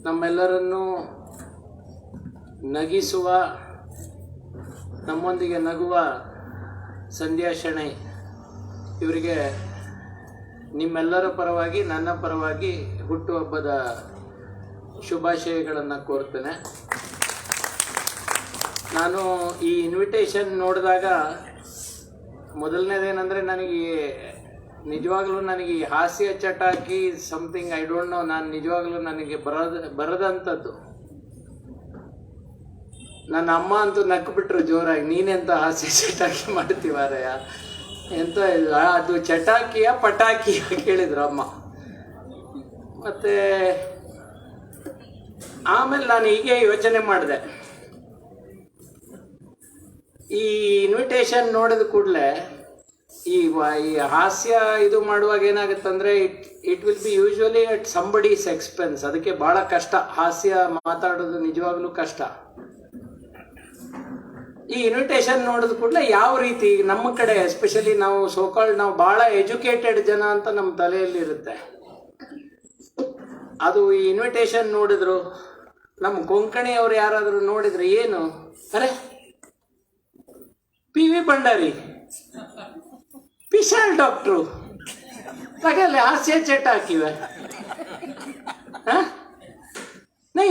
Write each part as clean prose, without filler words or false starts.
ನಮ್ಮೆಲ್ಲರನ್ನು ನಗಿಸುವ, ನಮ್ಮೊಂದಿಗೆ ನಗುವ ಸಂಧ್ಯಾ ಶೆಣೈ ಇವರಿಗೆ ನಿಮ್ಮೆಲ್ಲರ ಪರವಾಗಿ ನನ್ನ ಪರವಾಗಿ ಹುಟ್ಟುಹಬ್ಬದ ಶುಭಾಶಯಗಳನ್ನು ಕೋರ್ತೇನೆ. ನಾನು ಈ ಇನ್ವಿಟೇಷನ್ ನೋಡಿದಾಗ ಮೊದಲನೇದೇನೆಂದರೆ ನಿಜವಾಗ್ಲೂ ನನಗೆ ಹಾಸ್ಯ ಚಟಾಕಿ ಸಮಥಿಂಗ್ ಐ ಡೋಂಟ್ ನೋ, ನಾನು ನಿಜವಾಗ್ಲೂ ನನಗೆ ಬರದಂಥದ್ದು. ನನ್ನ ಅಮ್ಮ ಅಂತೂ ನಕ್ಬಿಟ್ರು ಜೋರಾಗಿ, ನೀನೆಂತ ಹಾಸ್ಯ ಚಟಾಕಿ ಮಾಡ್ತೀವಾರಯ್ಯ, ಎಂತ ಅದು ಚಟಾಕಿಯ ಪಟಾಕಿಯ ಕೇಳಿದ್ರು ಅಮ್ಮ. ಮತ್ತು ಆಮೇಲೆ ನಾನು ಹೀಗೆ ಯೋಚನೆ ಮಾಡಿದೆ, ಈ ಇನ್ವಿಟೇಷನ್ ನೋಡಿದ ಕೂಡಲೇ ಈ ಹಾಸ್ಯ ಇದು ಮಾಡುವಾಗ ಏನಾಗುತ್ತಂದರೆ it will be usually at somebody's expense. ಅದಕ್ಕೆ ಭಾಳ ಕಷ್ಟ, ಹಾಸ್ಯ ಮಾತಾಡೋದು ನಿಜವಾಗ್ಲೂ ಕಷ್ಟ. ಈ ಇನ್ವಿಟೇಷನ್ ನೋಡಿದ ಕೂಡಲೇ ಯಾವ ರೀತಿ ನಮ್ಮ ಕಡೆ ಎಸ್ಪೆಷಲಿ ನಾವು ನಾವು ಭಾಳ ಎಜುಕೇಟೆಡ್ ಜನ ಅಂತ ನಮ್ಮ ತಲೆಯಲ್ಲಿ ಇರುತ್ತೆ. ಅದು ಈ ಇನ್ವಿಟೇಷನ್ ನೋಡಿದ್ರು, ನಮ್ಮ ಕೊಂಕಣಿಯವರು ಯಾರಾದರೂ ನೋಡಿದ್ರೆ ಏನು, ಅರೆ P V Bhandari special doctor ತಗಲೆ ಹಾಸ್ಯ ಚಟಾಕಿವೆ, ನೈ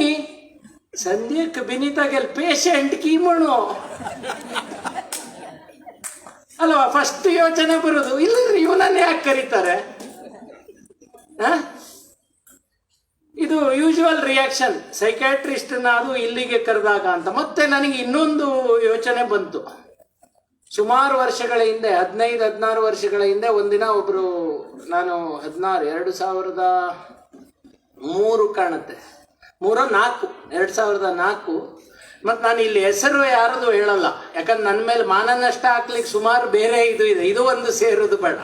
ಸಂಧ್ಯಕ್ಕೆ ಬಿನಿತಾಗೆಲ್ ಪೇಷಂಟ್ ಕೀಮಣು ಅಲ್ವಾ ಫಸ್ಟ್ ಯೋಚನೆ ಬರೋದು. ಇಲ್ಲರಿ ಇವನನ್ನೇ ಯಾಕೆ ಕರೀತಾರೆ? ಇದು ಯೂಶುವಲ್ ರಿಯಾಕ್ಷನ್ ಸೈಕ್ಯಾಟ್ರಿಸ್ಟ್ನ ಅದು ಇಲ್ಲಿಗೆ ಕರೆದಾಗ ಅಂತ. ಮತ್ತೆ ನನಗೆ ಇನ್ನೊಂದು ಯೋಚನೆ ಬಂತು. ಸುಮಾರು ವರ್ಷಗಳ ಹಿಂದೆ, 15-16 ವರ್ಷಗಳ ಹಿಂದೆ ಒಂದಿನ ಒಬ್ಬರು, ನಾನು 2003 ಕಾಣುತ್ತೆ, 2004 ಮತ್ತು ನಾನು ಇಲ್ಲಿ ಹೆಸರು ಯಾರದು ಹೇಳಲ್ಲ, ಯಾಕಂದ್ರೆ ನನ್ನ ಮೇಲೆ ಮಾನನಷ್ಟ ಹಾಕ್ಲಿಕ್ಕೆ ಸುಮಾರು ಬೇರೆ ಇದು ಒಂದು ಸೇರೋದು ಬೇಡ.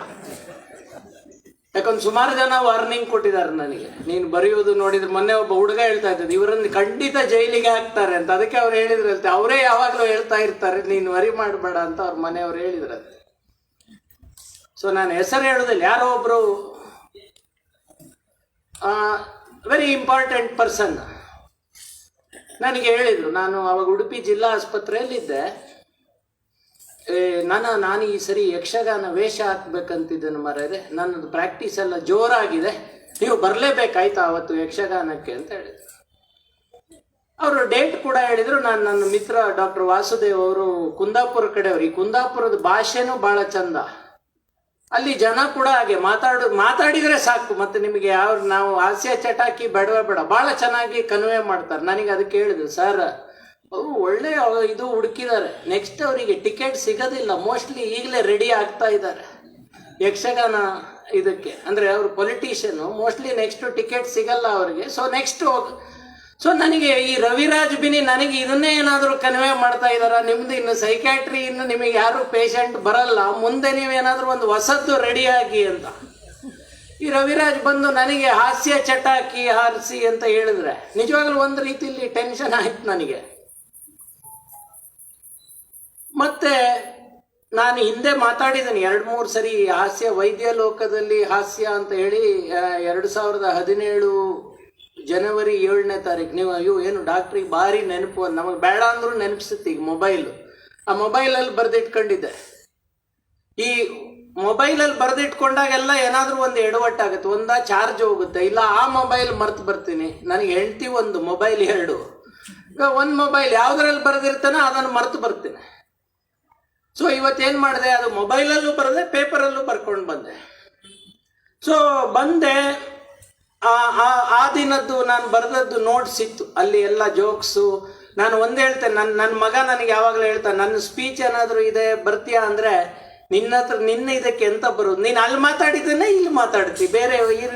ಯಾಕಂದ್ರೆ ಸುಮಾರು ಜನ ವಾರ್ನಿಂಗ್ ಕೊಟ್ಟಿದ್ದಾರೆ ನನಗೆ, ನೀನು ಬರೆಯೋದು ನೋಡಿದ್ರೆ. ಮೊನ್ನೆ ಒಬ್ಬ ಹುಡುಗ ಹೇಳ್ತಾ ಇದ್ದದ್ದು, ಇವರನ್ನು ಖಂಡಿತ ಜೈಲಿಗೆ ಹಾಕ್ತಾರೆ ಅಂತ. ಅದಕ್ಕೆ ಅವ್ರು ಹೇಳಿದ್ರಂತೆ, ಅವರೇ ಯಾವಾಗಲೂ ಹೇಳ್ತಾ ಇರ್ತಾರೆ ನೀನು ವರಿ ಮಾಡಬೇಡ ಅಂತ ಅವ್ರ ಮನೆಯವ್ರು ಹೇಳಿದ್ರಂತೆ. ಸೊ ನಾನು ಹೆಸರು ಹೇಳೋದಿಲ್ಲ, ಯಾರೋ ಒಬ್ಬರು ವೆರಿ ಇಂಪಾರ್ಟೆಂಟ್ ಪರ್ಸನ್ ನನಗೆ ಹೇಳಿದರು. ನಾನು ಅವಾಗ ಉಡುಪಿ ಜಿಲ್ಲಾ ಆಸ್ಪತ್ರೆಯಲ್ಲಿದ್ದೆ. ನಾನು ಈ ಸರಿ ಯಕ್ಷಗಾನ ವೇಷ ಹಾಕ್ಬೇಕಂತಿದ್ದೇನೆ ಮಾರ್ರೆ, ನನ್ನದು ಪ್ರಾಕ್ಟೀಸ್ ಎಲ್ಲ ಜೋರಾಗಿದೆ, ನೀವು ಬರಲೇಬೇಕಾಯ್ತಾ ಅವತ್ತು ಯಕ್ಷಗಾನಕ್ಕೆ ಅಂತ ಹೇಳಿದ್ರು. ಅವರು ಡೇಟ್ ಕೂಡ ಹೇಳಿದರು. ನನ್ನ ಮಿತ್ರ ಡಾಕ್ಟರ್ ವಾಸುದೇವ್ ಅವರು ಕುಂದಾಪುರ ಕಡೆಯವರು. ಈ ಕುಂದಾಪುರದ ಭಾಷೆನೂ ಭಾಳ ಚಂದ, ಅಲ್ಲಿ ಜನ ಕೂಡ ಹಾಗೆ ಮಾತಾಡಿದರೆ ಸಾಕು, ಮತ್ತು ನಿಮಗೆ ನಾವು ಹಾಸ್ಯ ಚಟಾಕಿ ಬೇಡವೇ ಬೇಡ, ಭಾಳ ಚೆನ್ನಾಗಿ ಕನ್ವೆ ಮಾಡ್ತಾರೆ. ನನಗೆ ಅದಕ್ಕೆ ಹೇಳಿದ್ರು, ಸರ್ ಅವರು ಒಳ್ಳೆ ಇದು ಹುಡುಕಿದ್ದಾರೆ, ನೆಕ್ಸ್ಟ್ ಅವರಿಗೆ ಟಿಕೆಟ್ ಸಿಗೋದಿಲ್ಲ, ಮೋಸ್ಟ್ಲಿ ಈಗಲೇ ರೆಡಿ ಆಗ್ತಾ ಇದ್ದಾರೆ ಯಕ್ಷಗಾನ ಇದಕ್ಕೆ. ಅಂದರೆ ಅವರು ಪೊಲಿಟಿಷಿಯನು, ಮೋಸ್ಟ್ಲಿ ನೆಕ್ಸ್ಟ್ ಟಿಕೆಟ್ ಸಿಗಲ್ಲ ಅವರಿಗೆ. ಸೊ ನನಗೆ ಈ ರವಿರಾಜ್ ಬಿನಿ ನನಗೆ ಇದನ್ನೇ ಏನಾದರೂ ಕನ್ವೆ ಮಾಡ್ತಾ ಇದ್ದಾರಾ, ನಿಮ್ದು ಇನ್ನು ಸೈಕ್ಯಾಟ್ರಿ ಇನ್ನು ನಿಮಗೆ ಯಾರು ಪೇಷಂಟ್ ಬರಲ್ಲ, ಮುಂದೆ ನೀವೇನಾದರೂ ಒಂದು ಹೊಸದ್ದು ರೆಡಿಯಾಗಿ ಅಂತ. ಈ ರವಿರಾಜ್ ಬಂದು ನನಗೆ ಹಾಸ್ಯ ಚಟಾಕಿ ಹಾರಿಸಿ ಅಂತ ಹೇಳಿದ್ರೆ ನಿಜವಾಗ್ಲೂ ಒಂದು ರೀತಿಯಲ್ಲಿ ಟೆನ್ಷನ್ ಆಯ್ತು ನನಗೆ. ಮತ್ತೆ ನಾನು ಹಿಂದೆ ಮಾತಾಡಿದ್ದೀನಿ 2-3 ಸರಿ ಹಾಸ್ಯ, ವೈದ್ಯ ಲೋಕದಲ್ಲಿ ಹಾಸ್ಯ ಅಂತ ಹೇಳಿ. 2017 ಜನವರಿ 7ನೇ ತಾರೀಕು. ನೀವು ಏನು ಡಾಕ್ಟ್ರಿಗೆ ಭಾರಿ ನೆನಪು, ನಮಗೆ ಬೇಡ ಅಂದ್ರೂ ನೆನಪಿಸುತ್ತೆ ಈಗ ಮೊಬೈಲು. ಆ ಮೊಬೈಲಲ್ಲಿ ಬರೆದಿಟ್ಕೊಂಡಿದ್ದೆ. ಈ ಮೊಬೈಲಲ್ಲಿ ಬರೆದಿಟ್ಕೊಂಡಾಗೆಲ್ಲ ಏನಾದರೂ ಒಂದು ಎಡವಟ್ಟಾಗುತ್ತೆ, ಒಂದ ಚಾರ್ಜ್ ಹೋಗುತ್ತೆ, ಇಲ್ಲ ಆ ಮೊಬೈಲ್ ಮರ್ತು ಬರ್ತೀನಿ. ನನಗೆ ಹೆಂಡ್ತಿ ಒಂದು ಮೊಬೈಲ್ 2, ಈಗ ಒಂದು ಮೊಬೈಲ್ ಯಾವುದ್ರಲ್ಲಿ ಬರೆದಿರ್ತಾನೆ ಅದನ್ನು ಮರ್ತು ಬರ್ತೀನಿ. ಸೊ ಇವತ್ತೇನು ಮಾಡಿದೆ, ಅದು ಮೊಬೈಲಲ್ಲೂ ಬರೆದೆ, ಪೇಪರಲ್ಲೂ ಬರ್ಕೊಂಡು ಬಂದೆ. ಸೊ ಬಂದೆ, ಆ ದಿನದ್ದು ನಾನು ಬರೆದದ್ದು ನೋಟ್ಸ್ ಇತ್ತು, ಅಲ್ಲಿ ಎಲ್ಲ ಜೋಕ್ಸು. ನಾನು ಒಂದು ಹೇಳ್ತೇನೆ, ನನ್ನ ಮಗ ನನಗೆ ಯಾವಾಗಲೂ ಹೇಳ್ತಾನೆ, ನನ್ನ ಸ್ಪೀಚ್ ಏನಾದರೂ ಇದೆ ಬರ್ತೀಯಾ ಅಂದರೆ, ನಿನ್ನ ಇದಕ್ಕೆ ಎಂತ ಬರೋದು, ನೀನು ಅಲ್ಲಿ ಮಾತಾಡಿದ್ದೇನೆ ಇಲ್ಲಿ ಮಾತಾಡ್ತಿ, ಬೇರೆ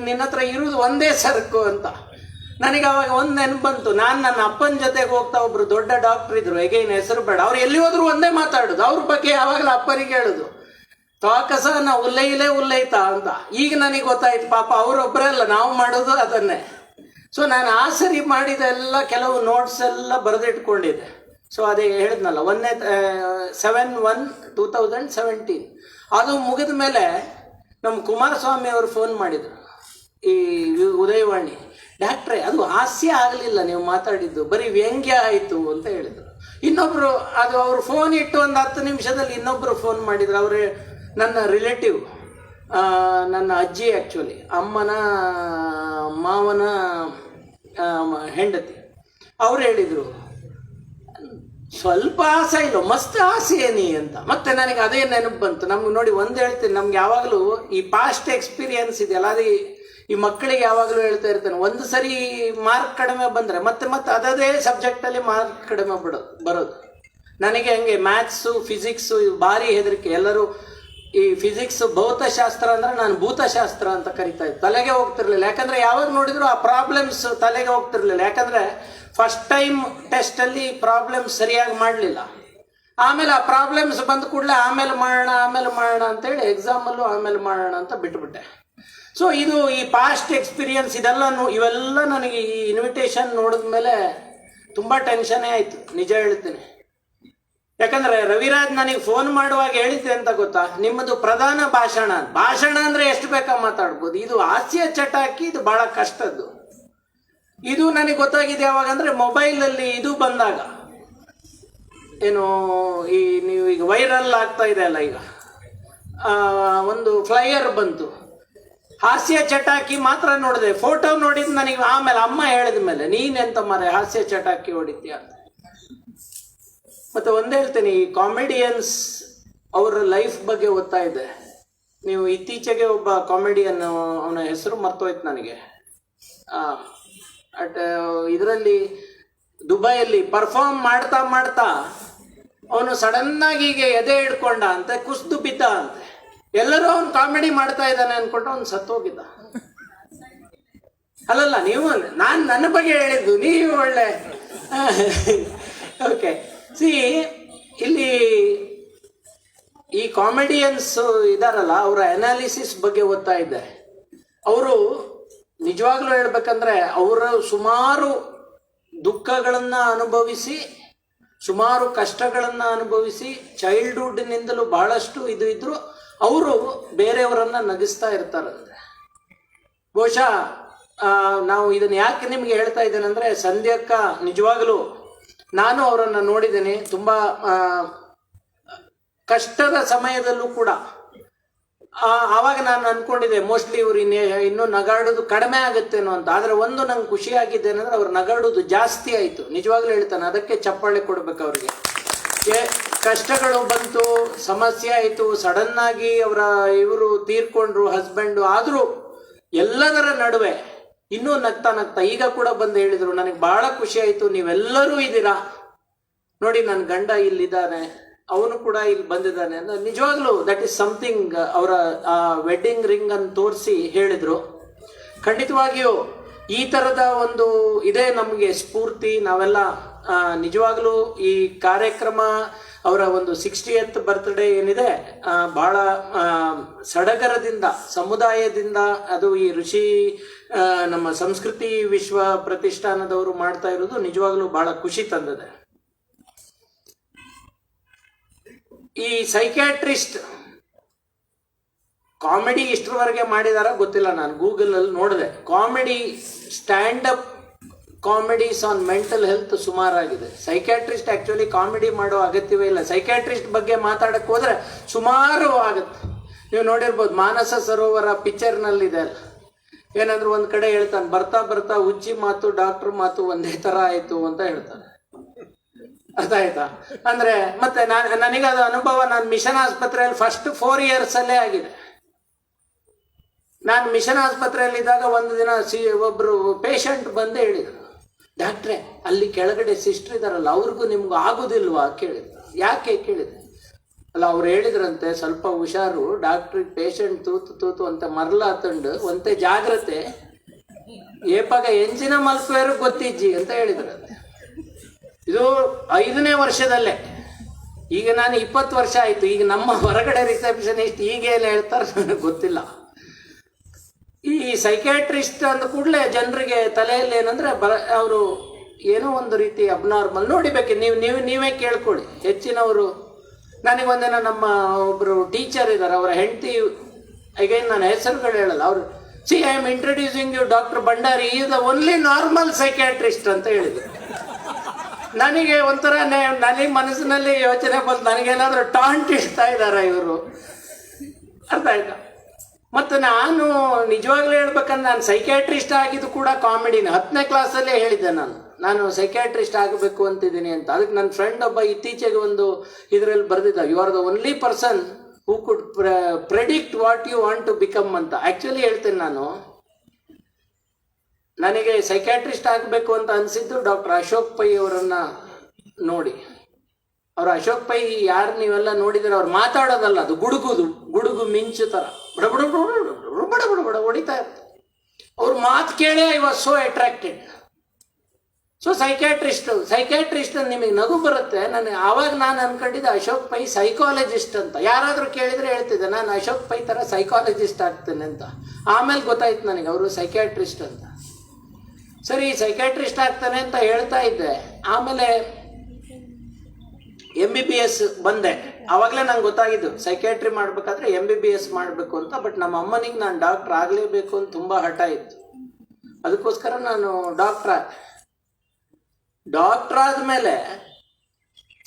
ನಿನ್ನ ಹತ್ರ ಇರುವುದು ಒಂದೇ ಸರಕು ಅಂತ. ನನಗೆ ಅವಾಗ ಒಂದು ನೆನಪು ಬಂತು. ನಾನು ನನ್ನ ಅಪ್ಪನ ಜೊತೆಗೆ ಹೋಗ್ತಾ ಒಬ್ರು ದೊಡ್ಡ ಡಾಕ್ಟರ್ ಇದ್ರು, ಹೇಗೇನು ಹೆಸರು ಬೇಡ, ಅವ್ರು ಎಲ್ಲಿ ಹೋದ್ರು ಒಂದೇ ಮಾತಾಡೋದು, ಅವ್ರ ಬಗ್ಗೆ ಯಾವಾಗಲೂ ಅಪ್ಪನಿಗೆ ಹೇಳೋದು, ತಾಕಸ ನಾ ಉಲ್ಲೈತಾ ಅಂತ. ಈಗ ನನಗೆ ಗೊತ್ತಾಯ್ತು, ಪಾಪ ಅವರೊಬ್ಬರೇ ಅಲ್ಲ, ನಾವು ಮಾಡೋದು ಅದನ್ನೇ. ಸೊ ನಾನು ಆ ಸರಿ ಮಾಡಿದ ಎಲ್ಲ ಕೆಲವು ನೋಟ್ಸ್ ಎಲ್ಲ ಬರೆದಿಟ್ಕೊಂಡಿದ್ದೆ. ಸೊ ಅದೇ ಹೇಳಿದ್ನಲ್ಲ, 7/1/2017 ಅದು ಮುಗಿದ ಮೇಲೆ ನಮ್ಮ ಕುಮಾರಸ್ವಾಮಿ ಅವರು ಫೋನ್ ಮಾಡಿದರು, ಈ ಉದಯವಾಣಿ, ಡಾಕ್ಟ್ರೆ ಅದು ಹಾಸ್ಯ ಆಗಲಿಲ್ಲ ನೀವು ಮಾತಾಡಿದ್ದು, ಬರೀ ವ್ಯಂಗ್ಯ ಆಯಿತು ಅಂತ ಹೇಳಿದರು. ಇನ್ನೊಬ್ಬರು ಅದು ಅವರು ಫೋನ್ ಇಟ್ಟು ಒಂದು 10 ನಿಮಿಷದಲ್ಲಿ ಇನ್ನೊಬ್ಬರು ಫೋನ್ ಮಾಡಿದ್ರು. ಅವರು ನನ್ನ ರಿಲೇಟಿವ್, ನನ್ನ ಅಜ್ಜಿ, ಆ್ಯಕ್ಚುಲಿ ಅಮ್ಮನ ಮಾವನ ಹೆಂಡತಿ. ಅವ್ರು ಹೇಳಿದರು, ಸ್ವಲ್ಪ ಆಸೆ ಇಲ್ಲ, ಮಸ್ತ್ ಆಸೆ ಏನಿ ಅಂತ. ಮತ್ತೆ ನನಗೆ ಅದೇ ನೆನಪು ಬಂತು. ನಮ್ಗೆ ನೋಡಿ, ಒಂದು ಹೇಳ್ತೀನಿ, ನಮ್ಗೆ ಯಾವಾಗಲೂ ಈ ಪಾಸ್ಟ್ ಎಕ್ಸ್ಪೀರಿಯನ್ಸ್ ಇದೆಯಲ್ಲ, ಅದು ಈ ಮಕ್ಕಳಿಗೆ ಯಾವಾಗಲೂ ಹೇಳ್ತಾ ಇರ್ತಾನೆ, ಒಂದು ಸರಿ ಮಾರ್ಕ್ ಕಡಿಮೆ ಬಂದರೆ ಮತ್ತೆ ಅದೇ ಸಬ್ಜೆಕ್ಟಲ್ಲಿ ಮಾರ್ಕ್ ಕಡಿಮೆ ಬರೋದು. ನನಗೆ ಹಂಗೆ ಮ್ಯಾಥ್ಸು, ಫಿಸಿಕ್ಸು ಇವು ಭಾರಿ ಹೆದರಿಕೆ. ಎಲ್ಲರೂ ಈ ಫಿಸಿಕ್ಸ್ ಭೌತಶಾಸ್ತ್ರ ಅಂದರೆ ನಾನು ಭೂತಶಾಸ್ತ್ರ ಅಂತ ಕರಿತಾ ಇದ್ದೆ. ತಲೆಗೆ ಹೋಗ್ತಿರ್ಲಿಲ್ಲ, ಯಾಕಂದರೆ ಯಾವಾಗ ನೋಡಿದ್ರು ಆ ಪ್ರಾಬ್ಲಮ್ಸ್ ತಲೆಗೆ ಹೋಗ್ತಿರ್ಲಿಲ್ಲ. ಯಾಕಂದರೆ ಫಸ್ಟ್ ಟೈಮ್ ಟೆಸ್ಟಲ್ಲಿ ಪ್ರಾಬ್ಲಮ್ಸ್ ಸರಿಯಾಗಿ ಮಾಡಲಿಲ್ಲ. ಆಮೇಲೆ ಆ ಪ್ರಾಬ್ಲಮ್ಸ್ ಬಂದ ಕೂಡಲೇ ಆಮೇಲೆ ಮಾಡೋಣ ಅಂತೇಳಿ ಎಕ್ಸಾಮಲ್ಲೂ ಆಮೇಲೆ ಮಾಡೋಣ ಅಂತ ಬಿಟ್ಬಿಟ್ಟೆ. ಸೊ ಇದು ಈ ಪಾಸ್ಟ್ ಎಕ್ಸ್ಪೀರಿಯನ್ಸ್ ಇವೆಲ್ಲ ನನಗೆ ಈ ಇನ್ವಿಟೇಷನ್ ನೋಡಿದ ಮೇಲೆ ತುಂಬ ಟೆನ್ಷನ್ನೇ ಆಯಿತು, ನಿಜ ಹೇಳ್ತೀನಿ. ಯಾಕಂದರೆ ರವಿರಾಜ್ ನನಗೆ ಫೋನ್ ಮಾಡುವಾಗ ಹೇಳಿದ್ದೆ ಅಂತ ಗೊತ್ತಾ, ನಿಮ್ಮದು ಪ್ರಧಾನ ಭಾಷಣ ಅಂದರೆ ಎಷ್ಟು ಬೇಕಾ ಮಾತಾಡ್ಬೋದು, ಇದು ಹಾಸ್ಯ ಚಟಾಕಿ, ಇದು ಭಾಳ ಕಷ್ಟದ್ದು. ಇದು ನನಗೆ ಗೊತ್ತಾಗಿದೆ ಯಾವಾಗಂದರೆ ಮೊಬೈಲಲ್ಲಿ ಇದು ಬಂದಾಗ, ಏನು ಈ ನೀವು ಈಗ ವೈರಲ್ ಆಗ್ತಾ ಇದೆ ಅಲ್ಲ, ಈಗ ಒಂದು ಫ್ಲೈಯರ್ ಬಂತು, ಹಾಸ್ಯ ಚಟಾಕಿ ಮಾತ್ರ ನೋಡಿದೆ, ಫೋಟೋ ನೋಡಿದ್ದು ನನಗೆ ಆಮೇಲೆ ಅಮ್ಮ ಹೇಳಿದ ಮೇಲೆ, ನೀನೆಂತ ಮಾರೆ ಹಾಸ್ಯ ಚಟಾಕಿ ಹೊಡಿತೀಯ ಅಂತ. ಮತ್ತು ಒಂದು ಹೇಳ್ತೀನಿ, ಈ ಕಾಮಿಡಿಯನ್ಸ್ ಅವರ ಲೈಫ್ ಬಗ್ಗೆ ಓದ್ತಾ ಇದ್ದೆ. ನೀವು ಇತ್ತೀಚೆಗೆ ಒಬ್ಬ ಕಾಮಿಡಿಯನ್, ಅವನ ಹೆಸರು ಮರ್ತೋಯ್ತು ನನಗೆ, ಇದರಲ್ಲಿ ದುಬೈಯಲ್ಲಿ ಪರ್ಫಾರ್ಮ್ ಮಾಡ್ತಾ ಅವನು ಸಡನ್ನಾಗಿ ಹೀಗೆ ಎದೆ ಹಿಡ್ಕೊಂಡ ಅಂತೆ, ಕುಸ್ದು ಬಿದ್ದ ಅಂತೆ. ಎಲ್ಲರೂ ಅವನು ಕಾಮಿಡಿ ಮಾಡ್ತಾ ಇದ್ದಾನೆ ಅನ್ಕೊಂಡು ಅವ್ನು ಸತ್ತೋಗಿದ್ದ. ಅಲ್ಲಲ್ಲ, ನೀವು ನನ್ನ ಬಗ್ಗೆ ಹೇಳಿದ್ದು, ನೀವು ಒಳ್ಳೆ ಓಕೆ. ಸಿ, ಇಲ್ಲಿ ಈ ಕಾಮಿಡಿಯನ್ಸ್ ಇದಾರಲ್ಲ, ಅವರ ಅನಾಲಿಸಿಸ್ ಬಗ್ಗೆ ಓದ್ತಾ ಇದ್ದೆ. ಅವರು ನಿಜವಾಗ್ಲೂ ಹೇಳ್ಬೇಕಂದ್ರೆ, ಅವರು ಸುಮಾರು ದುಃಖಗಳನ್ನು ಅನುಭವಿಸಿ, ಸುಮಾರು ಕಷ್ಟಗಳನ್ನು ಅನುಭವಿಸಿ, ಚೈಲ್ಡ್ಹುಡ್ನಿಂದಲೂ ಬಹಳಷ್ಟು ಇದು ಇದ್ರು ಅವರು ಬೇರೆಯವರನ್ನು ನಗಿಸ್ತಾ ಇರ್ತಾರಂತೆ. ಬಹುಶಃ ನಾವು ಇದನ್ನು ಯಾಕೆ ನಿಮಗೆ ಹೇಳ್ತಾ ಇದ್ದೇನೆ ಅಂದರೆ, ಸಂಧ್ಯಕ್ಕ ನಿಜವಾಗಲೂ ನಾನು ಅವರನ್ನು ನೋಡಿದ್ದೇನೆ. ತುಂಬ ಕಷ್ಟದ ಸಮಯದಲ್ಲೂ ಕೂಡ ಆವಾಗ ನಾನು ಅಂದ್ಕೊಂಡಿದ್ದೆ ಮೋಸ್ಟ್ಲಿ ಇವರು ಇನ್ನೂ ನಗಾಡೋದು ಕಡಿಮೆ ಆಗುತ್ತೇನೋ ಅಂತ. ಆದರೆ ಒಂದು ನಂಗೆ ಖುಷಿಯಾಗಿದೆ ಅಂದರೆ, ಅವ್ರು ನಗಾಡೋದು ಜಾಸ್ತಿ ಆಯಿತು. ನಿಜವಾಗ್ಲೂ ಹೇಳ್ತಾನೆ, ಅದಕ್ಕೆ ಚಪ್ಪಾಳೆ ಕೊಡ್ಬೇಕು ಅವ್ರಿಗೆ. ಕಷ್ಟಗಳು ಬಂತು, ಸಮಸ್ಯೆ ಆಯಿತು, ಸಡನ್ನಾಗಿ ಇವರು ತೀರ್ಕೊಂಡ್ರು, ಹಸ್ಬೆಂಡು. ಆದರೂ ಎಲ್ಲದರ ನಡುವೆ ಇನ್ನೂ ನಗ್ತಾ ಈಗ ಕೂಡ ಬಂದು ಹೇಳಿದರು, ನನಗೆ ಭಾಳ ಖುಷಿ ಆಯಿತು, ನೀವೆಲ್ಲರೂ ಇದ್ದೀರಾ ನೋಡಿ, ನನ್ನ ಗಂಡ ಇಲ್ಲಿದ್ದಾನೆ, ಅವನು ಕೂಡ ಇಲ್ಲಿ ಬಂದಿದ್ದಾನೆ ಅಂತ. ನಿಜವಾಗ್ಲೂ ದಟ್ ಈಸ್ ಸಮಥಿಂಗ್. ಅವರ ವೆಡ್ಡಿಂಗ್ ರಿಂಗ್ ಅನ್ನು ತೋರಿಸಿ ಹೇಳಿದರು. ಖಂಡಿತವಾಗಿಯೂ ಈ ಥರದ ಒಂದು ಇದೇ ನಮಗೆ ಸ್ಫೂರ್ತಿ. ನಾವೆಲ್ಲ ನಿಜವಾಗ್ಲೂ ಈ ಕಾರ್ಯಕ್ರಮ, ಅವರ ಒಂದು 60th ಬರ್ತ್ಡೇ ಏನಿದೆ, ಭಾಳ ಸಡಗರದಿಂದ, ಸಮುದಾಯದಿಂದ, ಅದು ಈ ಋಷಿ ನಮ್ಮ ಸಂಸ್ಕೃತಿ ವಿಶ್ವ ಪ್ರತಿಷ್ಠಾನದವರು ಮಾಡ್ತಾ ಇರೋದು ನಿಜವಾಗ್ಲೂ ಭಾಳ ಖುಷಿ ತಂದಿದೆ. ಈ ಸೈಕ್ಯಾಟ್ರಿಸ್ಟ್ ಕಾಮಿಡಿ ಇಷ್ಟರವರೆಗೆ ಮಾಡಿದಾರ ಗೊತ್ತಿಲ್ಲ, ನಾನು ಗೂಗಲಲ್ಲಿ ನೋಡಿದೆ. Comedy, standup comedies on mental health ಸುಮಾರಾಗಿದೆ. ಸೈಕ್ಯಾಟ್ರಿಸ್ಟ್ ಆ್ಯಕ್ಚುಲಿ ಕಾಮಿಡಿ ಮಾಡೋ ಅಗತ್ಯವೇ ಇಲ್ಲ. ಸೈಕ್ಯಾಟ್ರಿಸ್ಟ್ ಬಗ್ಗೆ ಮಾತಾಡಕ್ಕೆ ಹೋದರೆ ಸುಮಾರು ಆಗುತ್ತೆ. ನೀವು ನೋಡಿರ್ಬೋದು, ಮಾನಸ ಸರೋವರ ಪಿಕ್ಚರ್ನಲ್ಲಿದೆ ಅಲ್ಲ, ಏನಂದ್ರೆ ಒಂದು ಕಡೆ ಹೇಳ್ತಾನೆ, ಬರ್ತಾ ಹುಚ್ಚಿ ಮಾತು ಡಾಕ್ಟ್ರ್ ಮಾತು ಒಂದೇ ಥರ ಆಯಿತು ಅಂತ ಹೇಳ್ತಾನೆ. ಅರ್ಥ ಆಯ್ತಾ? ಅಂದರೆ ಮತ್ತೆ ನನಗದು ಅನುಭವ, ನಾನು ಮಿಷನ್ ಆಸ್ಪತ್ರೆಯಲ್ಲಿ ಫಸ್ಟ್ 4 years ಆಗಿದೆ. ನಾನು ಮಿಷನ್ ಆಸ್ಪತ್ರೆಯಲ್ಲಿದ್ದಾಗ ಒಂದು ದಿನ ಒಬ್ಬರು ಪೇಷಂಟ್ ಬಂದು ಹೇಳಿದರು, ಡಾಕ್ಟ್ರೇ ಅಲ್ಲಿ ಕೆಳಗಡೆ ಸಿಸ್ಟರ್ ಇದ್ದಾರಲ್ಲ, ಅವ್ರಿಗೂ ನಿಮ್ಗೂ ಆಗೋದಿಲ್ವಾ ಕೇಳಿದ್ರು. ಯಾಕೆ ಕೇಳಿದೆ. ಅಲ್ಲ, ಅವ್ರು ಹೇಳಿದ್ರಂತೆ, ಸ್ವಲ್ಪ ಹುಷಾರು, ಡಾಕ್ಟ್ರಿಗೆ ಪೇಷಂಟ್ ತೂತು ಅಂತ ಮರಲ ತಂಡು ಒಂತೆ ಜಾಗ್ರತೆ, ಏಪಾಗ ಎಂಜಿನ ಮಲ್ಪೇರು ಗೊತ್ತಿಜ್ಜಿ ಅಂತ ಹೇಳಿದ್ರಂತೆ. ಇದು 5ನೇ ವರ್ಷದಲ್ಲೇ. ಈಗ ನಾನು 20 ವರ್ಷ ಆಯಿತು. ಈಗ ನಮ್ಮ ಹೊರಗಡೆ ರಿಸೆಪ್ಷನಿಸ್ಟ್ ಈಗೇನು ಹೇಳ್ತಾರೆ ನನಗೆ ಗೊತ್ತಿಲ್ಲ. ಈ ಸೈಕ್ಯಾಟ್ರಿಸ್ಟ್ ಅಂದ ಕೂಡಲೇ ಜನರಿಗೆ ತಲೆಯಲ್ಲಿ ಏನಂದರೆ ಅವರು ಏನೋ ಒಂದು ರೀತಿ ಅಬ್ನಾರ್ಮಲ್ ನೋಡಿಬೇಕು. ನೀವೇ ಕೇಳ್ಕೊಳ್ಳಿ. ಹೆಚ್ಚಿನವರು, ನನಗೊಂದಿನ ನಮ್ಮ ಒಬ್ಬರು ಟೀಚರ್ ಇದ್ದಾರೆ, ಅವರ ಹೆಂಡತಿ, ಈಗೇನು ನಾನು ಹೆಸರುಗಳು ಹೇಳಲ್ಲ, ಅವರು see I am introducing you doctor Bhandari is the only normal psychiatrist ಅಂತ ಹೇಳಿದ್ರು. ನನಗೆ ಒಂಥರ ನನಗೆ ಮನಸ್ಸಿನಲ್ಲಿ ಯೋಚನೆ ಬಂತು, ನನಗೇನಾದರೂ ಟಾಂಟ್ ಇಡ್ತಾ ಇದ್ದಾರ ಇವರು, ಅರ್ಥ ಆಯ್ತಾ. ಮತ್ತು ನಾನು ನಿಜವಾಗ್ಲೂ ಹೇಳ್ಬೇಕಂದ್ರೆ ನಾನು ಸೈಕ್ಯಾಟ್ರಿಸ್ಟ್ ಆಗಿದ್ದು ಕೂಡ ಕಾಮಿಡಿನ 10ನೇ ಕ್ಲಾಸಲ್ಲೇ ಹೇಳಿದ್ದೆ ನಾನು ಸೈಕ್ಯಾಟ್ರಿಸ್ಟ್ ಆಗಬೇಕು ಅಂತಿದ್ದೀನಿ ಅಂತ. ಅದಕ್ಕೆ ನನ್ನ ಫ್ರೆಂಡ್ ಒಬ್ಬ ಇತ್ತೀಚೆಗೆ ಒಂದು ಇದರಲ್ಲಿ ಬರೆದಿದ್ದ, you are the only person who could predict what you want to become ಅಂತ. ಆ್ಯಕ್ಚುಲಿ ಹೇಳ್ತೇನೆ, ನನಗೆ ಸೈಕ್ಯಾಟ್ರಿಸ್ಟ್ ಆಗಬೇಕು ಅಂತ ಅನಿಸಿದ್ದು ಡಾಕ್ಟರ್ ಅಶೋಕ್ ಪೈ ಅವರನ್ನು ನೋಡಿ. ಅವರು ಅಶೋಕ್ ಪೈ ಯಾರು ನೀವೆಲ್ಲ ನೋಡಿದರೆ ಅವ್ರು ಮಾತಾಡೋದಲ್ಲ, ಅದು ಗುಡುಗು ಮಿಂಚು ಥರ ಬಡ ಬಡ ಬಡ ಬಡ ಬಡ ಬಡ ಹೊಡಿತಾ ಇರ್ತಾರೆ. ಅವ್ರ ಮಾತು ಕೇಳೇ I was so attracted. So psychiatrist ನಿಮಗೆ ನಗು ಬರುತ್ತೆ. ಆವಾಗ ನಾನು ಅನ್ಕೊಂಡಿದ್ದೆ ಅಶೋಕ್ ಪೈ ಸೈಕಾಲಜಿಸ್ಟ್ ಅಂತ. ಯಾರಾದರೂ ಕೇಳಿದರೆ ಹೇಳ್ತಿದ್ದೆ ನಾನು ಅಶೋಕ್ ಪೈ ಥರ ಸೈಕಾಲಜಿಸ್ಟ್ ಆಗ್ತೇನೆ ಅಂತ. ಆಮೇಲೆ ಗೊತ್ತಾಯ್ತು ನನಗೆ ಅವರು ಸೈಕ್ಯಾಟ್ರಿಸ್ಟ್ ಅಂತ. ಸರಿ, ಸೈಕ್ಯಾಟ್ರಿಸ್ಟ್ ಆಗ್ತಾನೆ ಅಂತ ಹೇಳ್ತಾ ಇದ್ದೆ. ಆಮೇಲೆ MBBS ಬಂದೆ. ಆವಾಗಲೇ ನಂಗೆ ಗೊತ್ತಾಗಿದ್ದು ಸೈಕ್ಯಾಟ್ರಿ ಮಾಡಬೇಕಾದ್ರೆ MBBS ಮಾಡಬೇಕು ಅಂತ. ಬಟ್ ನಮ್ಮ ಅಮ್ಮನಿಗೆ ನಾನು ಡಾಕ್ಟ್ರ್ ಆಗಲೇಬೇಕು ಅಂತ ತುಂಬ ಹಠ ಇತ್ತು. ಅದಕ್ಕೋಸ್ಕರ ನಾನು ಡಾಕ್ಟ್ರ್ ಆದಮೇಲೆ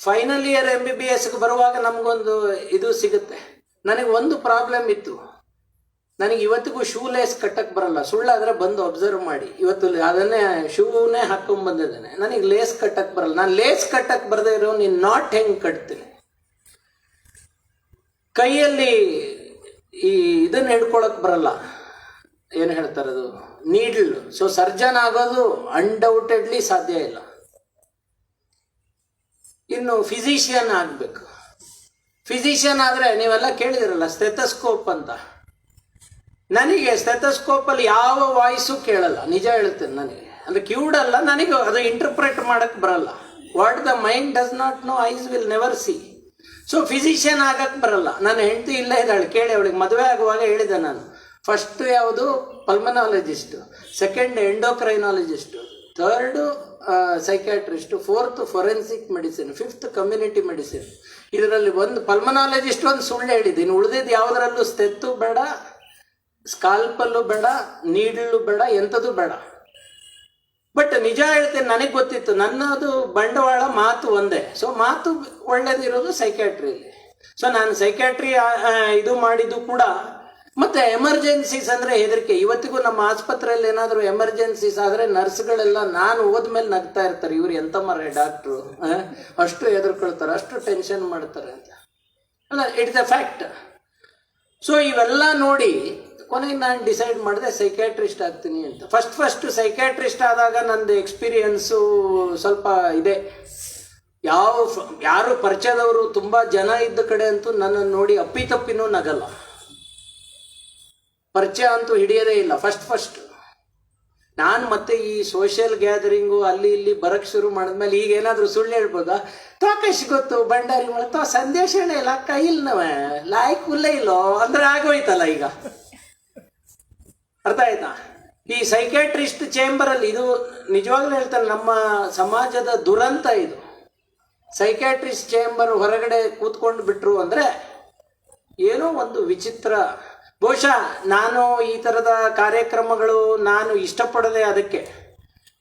ಫೈನಲ್ ಇಯರ್ MBBSಗೆ ಬರುವಾಗ ನಮಗೊಂದು ಇದು ಸಿಗುತ್ತೆ. ನನಗೆ ಒಂದು ಪ್ರಾಬ್ಲಮ್ ಇತ್ತು, ನನಗೆ ಇವತ್ತಿಗೂ ಶೂ ಲೇಸ್ ಕಟ್ಟಕ್ಕೆ ಬರಲ್ಲ. ಸುಳ್ಳಾದರೆ ಬಂದು ಅಬ್ಸರ್ವ್ ಮಾಡಿ, ಇವತ್ತು ಅದನ್ನೇ ಶೂನೇ ಹಾಕೊಂಡ್ ಬಂದಿದ್ದೇನೆ. ನನಗೆ ಲೇಸ್ ಕಟ್ಟಕ್ಕೆ ಬರಲ್ಲ. ನಾನು ಲೇಸ್ ಕಟ್ಟಕ್ಕೆ ಬರದೇ ಇರೋ ನೀನು ನಾಟ್ ಹೆಂಗೆ ಕಟ್ತೀನಿ. ಕೈಯಲ್ಲಿ ಈ ಇದನ್ನು ಹಿಡ್ಕೊಳಕ್ಕೆ ಬರಲ್ಲ, ಏನು ಹೇಳ್ತಾರೆ ಅದು ನೀಡ್ಲ್. ಸೊ ಸರ್ಜನ್ ಆಗೋದು ಅನ್ಡೌಟೆಡ್ಲಿ ಸಾಧ್ಯ ಇಲ್ಲ. ಇನ್ನು ಫಿಸಿಷಿಯನ್ ಆಗಬೇಕು. ಫಿಸಿಷಿಯನ್ ಆದರೆ ನೀವೆಲ್ಲ ಕೇಳಿದಿರಲ್ಲ ಸ್ಟೆಥೋಸ್ಕೋಪ್ ಅಂತ. ನನಗೆ ಸ್ಟೆಥೋಸ್ಕೋಪಲ್ಲಿ ಯಾವ ವಾಯ್ಸು ಕೇಳಲ್ಲ, ನಿಜ ಹೇಳ್ತೇನೆ. ನನಗೆ ಅಂದರೆ ಕ್ಯೂಡಲ್ಲ, ನನಗೆ ಅದು ಇಂಟರ್ಪ್ರೆಟ್ ಮಾಡೋಕ್ಕೆ ಬರಲ್ಲ. What the mind does not know eyes will never see. So physician ಆಗಕ್ಕೆ ಬರಲ್ಲ. ನನ್ನ ಹೆಂಡತಿ ಇಲ್ಲೇ ಇದ್ದಾಳೆ, ಕೇಳಿ. ಅವಳಿಗೆ ಮದುವೆ ಆಗುವಾಗ ಹೇಳಿದೆ ನಾನು, ಫಸ್ಟ್ ಯಾವುದು pulmonologist, second endocrinologist, third psychiatrist, fourth forensic medicine, fifth community medicine. ಇದರಲ್ಲಿ ಒಂದು ಪಲ್ಮನಾಲಜಿಸ್ಟ್ ಒಂದು ಸುಳ್ಳು ಹೇಳಿದ್ದೀನಿ, ಉಳಿದಿದ್ದು ಯಾವುದರಲ್ಲೂ ಸ್ಟೆತ್ತು ಬೇಡ, ಸ್ಕಾಲ್ಪಲ್ಲು ಬೇಡ, ನೀಡ್ಲು ಬೇಡ, ಎಂಥದ್ದು ಬೇಡ. ಬಟ್ ನಿಜ ಹೇಳ್ತೇನೆ, ನನಗೆ ಗೊತ್ತಿತ್ತು ನನ್ನದು ಬಂಡವಾಳ ಮಾತು ಒಂದೇ. ಸೊ ಮಾತು ಒಳ್ಳೇದಿರೋದು ಸೈಕ್ಯಾಟ್ರಿಯಲ್ಲಿ. ಸೊ ನಾನು ಸೈಕ್ಯಾಟ್ರಿ ಇದು ಮಾಡಿದ್ದು ಕೂಡ. ಮತ್ತು ಎಮರ್ಜೆನ್ಸೀಸ್ ಅಂದರೆ ಹೆದರಿಕೆ. ಇವತ್ತಿಗೂ ನಮ್ಮ ಆಸ್ಪತ್ರೆಯಲ್ಲಿ ಏನಾದರೂ ಎಮರ್ಜೆನ್ಸೀಸ್ ಆದರೆ ನರ್ಸ್ಗಳೆಲ್ಲ ನಾನು ಹೋದ್ಮೇಲೆ ನಗ್ತಾ ಇರ್ತಾರೆ, ಇವ್ರು ಎಂತ ಮರೆ ಡಾಕ್ಟ್ರು, ಅಷ್ಟು ಹೆದರ್ಕೊಳ್ತಾರೆ, ಅಷ್ಟು ಟೆನ್ಷನ್ ಮಾಡ್ತಾರೆ ಅಂತ. ಅಲ್ಲ, ಇಟ್ಸ್ ಎ ಫ್ಯಾಕ್ಟ್. ಸೊ ಇವೆಲ್ಲ ನೋಡಿ ಕೊನೆಗೆ ನಾನು ಡಿಸೈಡ್ ಮಾಡಿದೆ ಸೈಕ್ಯಾಟ್ರಿಸ್ಟ್ ಆಗ್ತೀನಿ ಅಂತ. ಫಸ್ಟ್ ಸೈಕ್ಯಾಟ್ರಿಸ್ಟ್ ಆದಾಗ ನಂದು ಎಕ್ಸ್ಪೀರಿಯನ್ಸು ಸ್ವಲ್ಪ ಇದೆ. ಯಾರು ಪರಿಚಯದವರು ತುಂಬ ಜನ ಇದ್ದ ಕಡೆ ಅಂತೂ ನನ್ನನ್ನು ನೋಡಿ ಅಪ್ಪಿತಪ್ಪಿನೂ ನಗಲ್ಲ. ಪರಿಚಯ ಅಂತೂ ಹಿಡಿಯೋದೇ ಇಲ್ಲ ಫಸ್ಟ್. ನಾನು ಮತ್ತೆ ಈ ಸೋಷಿಯಲ್ ಗ್ಯಾದರಿಂಗು ಅಲ್ಲಿ ಇಲ್ಲಿ ಬರಕ್ಕೆ ಶುರು ಮಾಡಿದ್ಮೇಲೆ ಈಗ ಏನಾದರೂ ಸುಳ್ಳು ಹೇಳ್ಬೋದಾ, ತೋಕಶ್ ಗೊತ್ತು ಭಂಡಾರಿ ಮಾಡ್ತಾ ಸಂದೇಶನೇ ಇಲ್ಲ, ಕೈಲ್ನವೇ ಲಾಯ್ಕ್ ಉಲ್ಲೇ ಇಲ್ಲೋ ಅಂದ್ರೆ ಆಗೋಯ್ತಲ್ಲ ಈಗ. ಅರ್ಥ ಆಯ್ತಾ? ಈ ಸೈಕ್ಯಾಟ್ರಿಸ್ಟ್ ಚೇಂಬರಲ್ಲಿ ಇದು ನಿಜವಾಗ್ಲೂ ಹೇಳ್ತಾರೆ, ನಮ್ಮ ಸಮಾಜದ ದುರಂತ ಇದು. ಸೈಕ್ಯಾಟ್ರಿಸ್ಟ್ ಚೇಂಬರ್ ಹೊರಗಡೆ ಕೂತ್ಕೊಂಡು ಬಿಟ್ರು ಅಂದರೆ ಏನೋ ಒಂದು ವಿಚಿತ್ರ. ಬಹುಶಃ ನಾನು ಈ ಥರದ ಕಾರ್ಯಕ್ರಮಗಳು ನಾನು ಇಷ್ಟಪಡದೆ ಅದಕ್ಕೆ.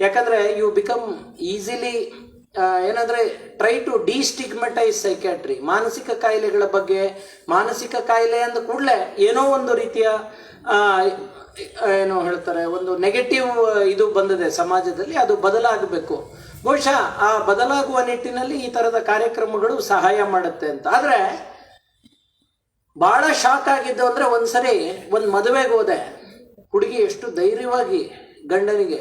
ಯಾಕಂದರೆ ಯು ಬಿಕಮ್ ಈಸಿಲಿ ಏನಂದರೆ ಟ್ರೈ ಟು ಡಿಸ್ಟಿಗ್ಮಟೈಸ್ ಸೈಕ್ಯಾಟ್ರಿ. ಮಾನಸಿಕ ಕಾಯಿಲೆಗಳ ಬಗ್ಗೆ, ಮಾನಸಿಕ ಕಾಯಿಲೆ ಅಂದ ಕೂಡಲೇ ಏನೋ ಒಂದು ರೀತಿಯ ಏನೋ ಹೇಳ್ತಾರೆ, ಒಂದು ನೆಗೆಟಿವ್ ಇದು ಬಂದಿದೆ ಸಮಾಜದಲ್ಲಿ. ಅದು ಬದಲಾಗಬೇಕು. ಬಹುಶಃ ಆ ಬದಲಾಗುವ ನಿಟ್ಟಿನಲ್ಲಿ ಈ ಥರದ ಕಾರ್ಯಕ್ರಮಗಳು ಸಹಾಯ ಮಾಡುತ್ತೆ ಅಂತ. ಆದರೆ ಭಾಳ ಶಾಕ್ ಆಗಿದ್ದು ಅಂದರೆ, ಒಂದ್ಸರಿ ಒಂದು ಮದುವೆಗೆ ಹೋದೆ. ಹುಡುಗಿ ಎಷ್ಟು ಧೈರ್ಯವಾಗಿ ಗಂಡನಿಗೆ,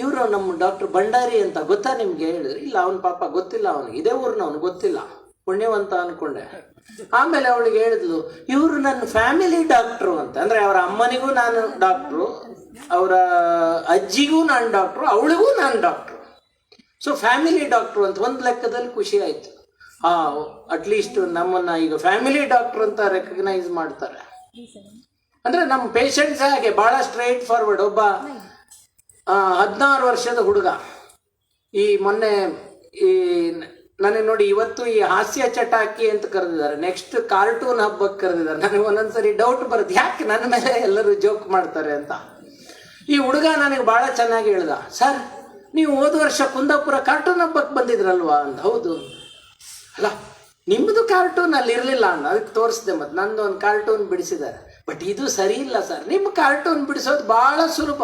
ಇವರು ನಮ್ಮ ಡಾಕ್ಟರ್ ಭಂಡಾರಿ ಅಂತ ಗೊತ್ತಾ ನಿಮ್ಗೆ ಹೇಳಿದ್ರು. ಇಲ್ಲ, ಅವನ ಪಾಪ ಗೊತ್ತಿಲ್ಲ, ಅವನಿಗೆ ಇದೇ ಊರಿನವನು ಗೊತ್ತಿಲ್ಲ, ಪುಣ್ಯವಂತ ಅಂದ್ಕೊಂಡೆ. ಆಮೇಲೆ ಅವಳಿಗೆ ಹೇಳಿದ್ಲು, ಇವರು ನನ್ನ ಫ್ಯಾಮಿಲಿ ಡಾಕ್ಟ್ರು ಅಂತ. ಅಂದರೆ ಅವರ ಅಮ್ಮನಿಗೂ ನಾನು ಡಾಕ್ಟ್ರು, ಅವರ ಅಜ್ಜಿಗೂ ನಾನು ಡಾಕ್ಟ್ರು, ಅವಳಿಗೂ ನಾನು ಡಾಕ್ಟ್ರು. ಸೊ ಫ್ಯಾಮಿಲಿ ಡಾಕ್ಟ್ರು ಅಂತ ಒಂದು ಲೆಕ್ಕದಲ್ಲಿ ಖುಷಿ ಆಯಿತು. ಅಟ್ಲೀಸ್ಟ್ ನಮ್ಮನ್ನು ಈಗ ಫ್ಯಾಮಿಲಿ ಡಾಕ್ಟ್ರ್ ಅಂತ ರೆಕಗ್ನೈಸ್ ಮಾಡ್ತಾರೆ. ಅಂದರೆ ನಮ್ಮ ಪೇಷಂಟ್ಸ್ ಹಾಗೆ ಭಾಳ ಸ್ಟ್ರೈಟ್ ಫಾರ್ವರ್ಡ್. ಒಬ್ಬ 16 ವರ್ಷದ ಹುಡುಗ ಈ ಮೊನ್ನೆ ಈ ನನಗೆ ನೋಡಿ ಇವತ್ತು ಈ ಹಾಸ್ಯ ಚಟಾಕಿ ಅಂತ ಕರೆದಿದ್ದಾರೆ, ನೆಕ್ಸ್ಟ್ ಕಾರ್ಟೂನ್ ಹಬ್ಬಕ್ಕೆ ಕರೆದಿದ್ದಾರೆ. ನನಗೆ ಒಂದೊಂದ್ಸರಿ ಡೌಟ್ ಬರುತ್ತೆ, ಯಾಕೆ ನನ್ನ ಮೇಲೆ ಎಲ್ಲರೂ ಜೋಕ್ ಮಾಡ್ತಾರೆ ಅಂತ. ಈ ಹುಡುಗ ನನಗೆ ಭಾಳ ಚೆನ್ನಾಗಿ ಹೇಳ್ದ, ಸರ್ ನೀವು ಹೋದ ವರ್ಷ ಕುಂದಾಪುರ ಕಾರ್ಟೂನ್ ಹಬ್ಬಕ್ಕೆ ಬಂದಿದ್ರಲ್ವಾ ಅಂತ. ಹೌದು. ಅಲ್ಲ ನಿಮ್ಮದು ಕಾರ್ಟೂನ್ ಅಲ್ಲಿ ಇರಲಿಲ್ಲ ಅಣ್ಣ, ಅದಕ್ಕೆ ತೋರಿಸ್ದೆ, ಮತ್ತು ನಂದು ಒಂದು ಕಾರ್ಟೂನ್ ಬಿಡಿಸಿದ್ದಾರೆ. ಬಟ್ ಇದು ಸರಿ ಇಲ್ಲ ಸರ್, ನಿಮ್ಮ ಕಾರ್ಟೂನ್ ಬಿಡಿಸೋದು ಭಾಳ ಸುಲಭ.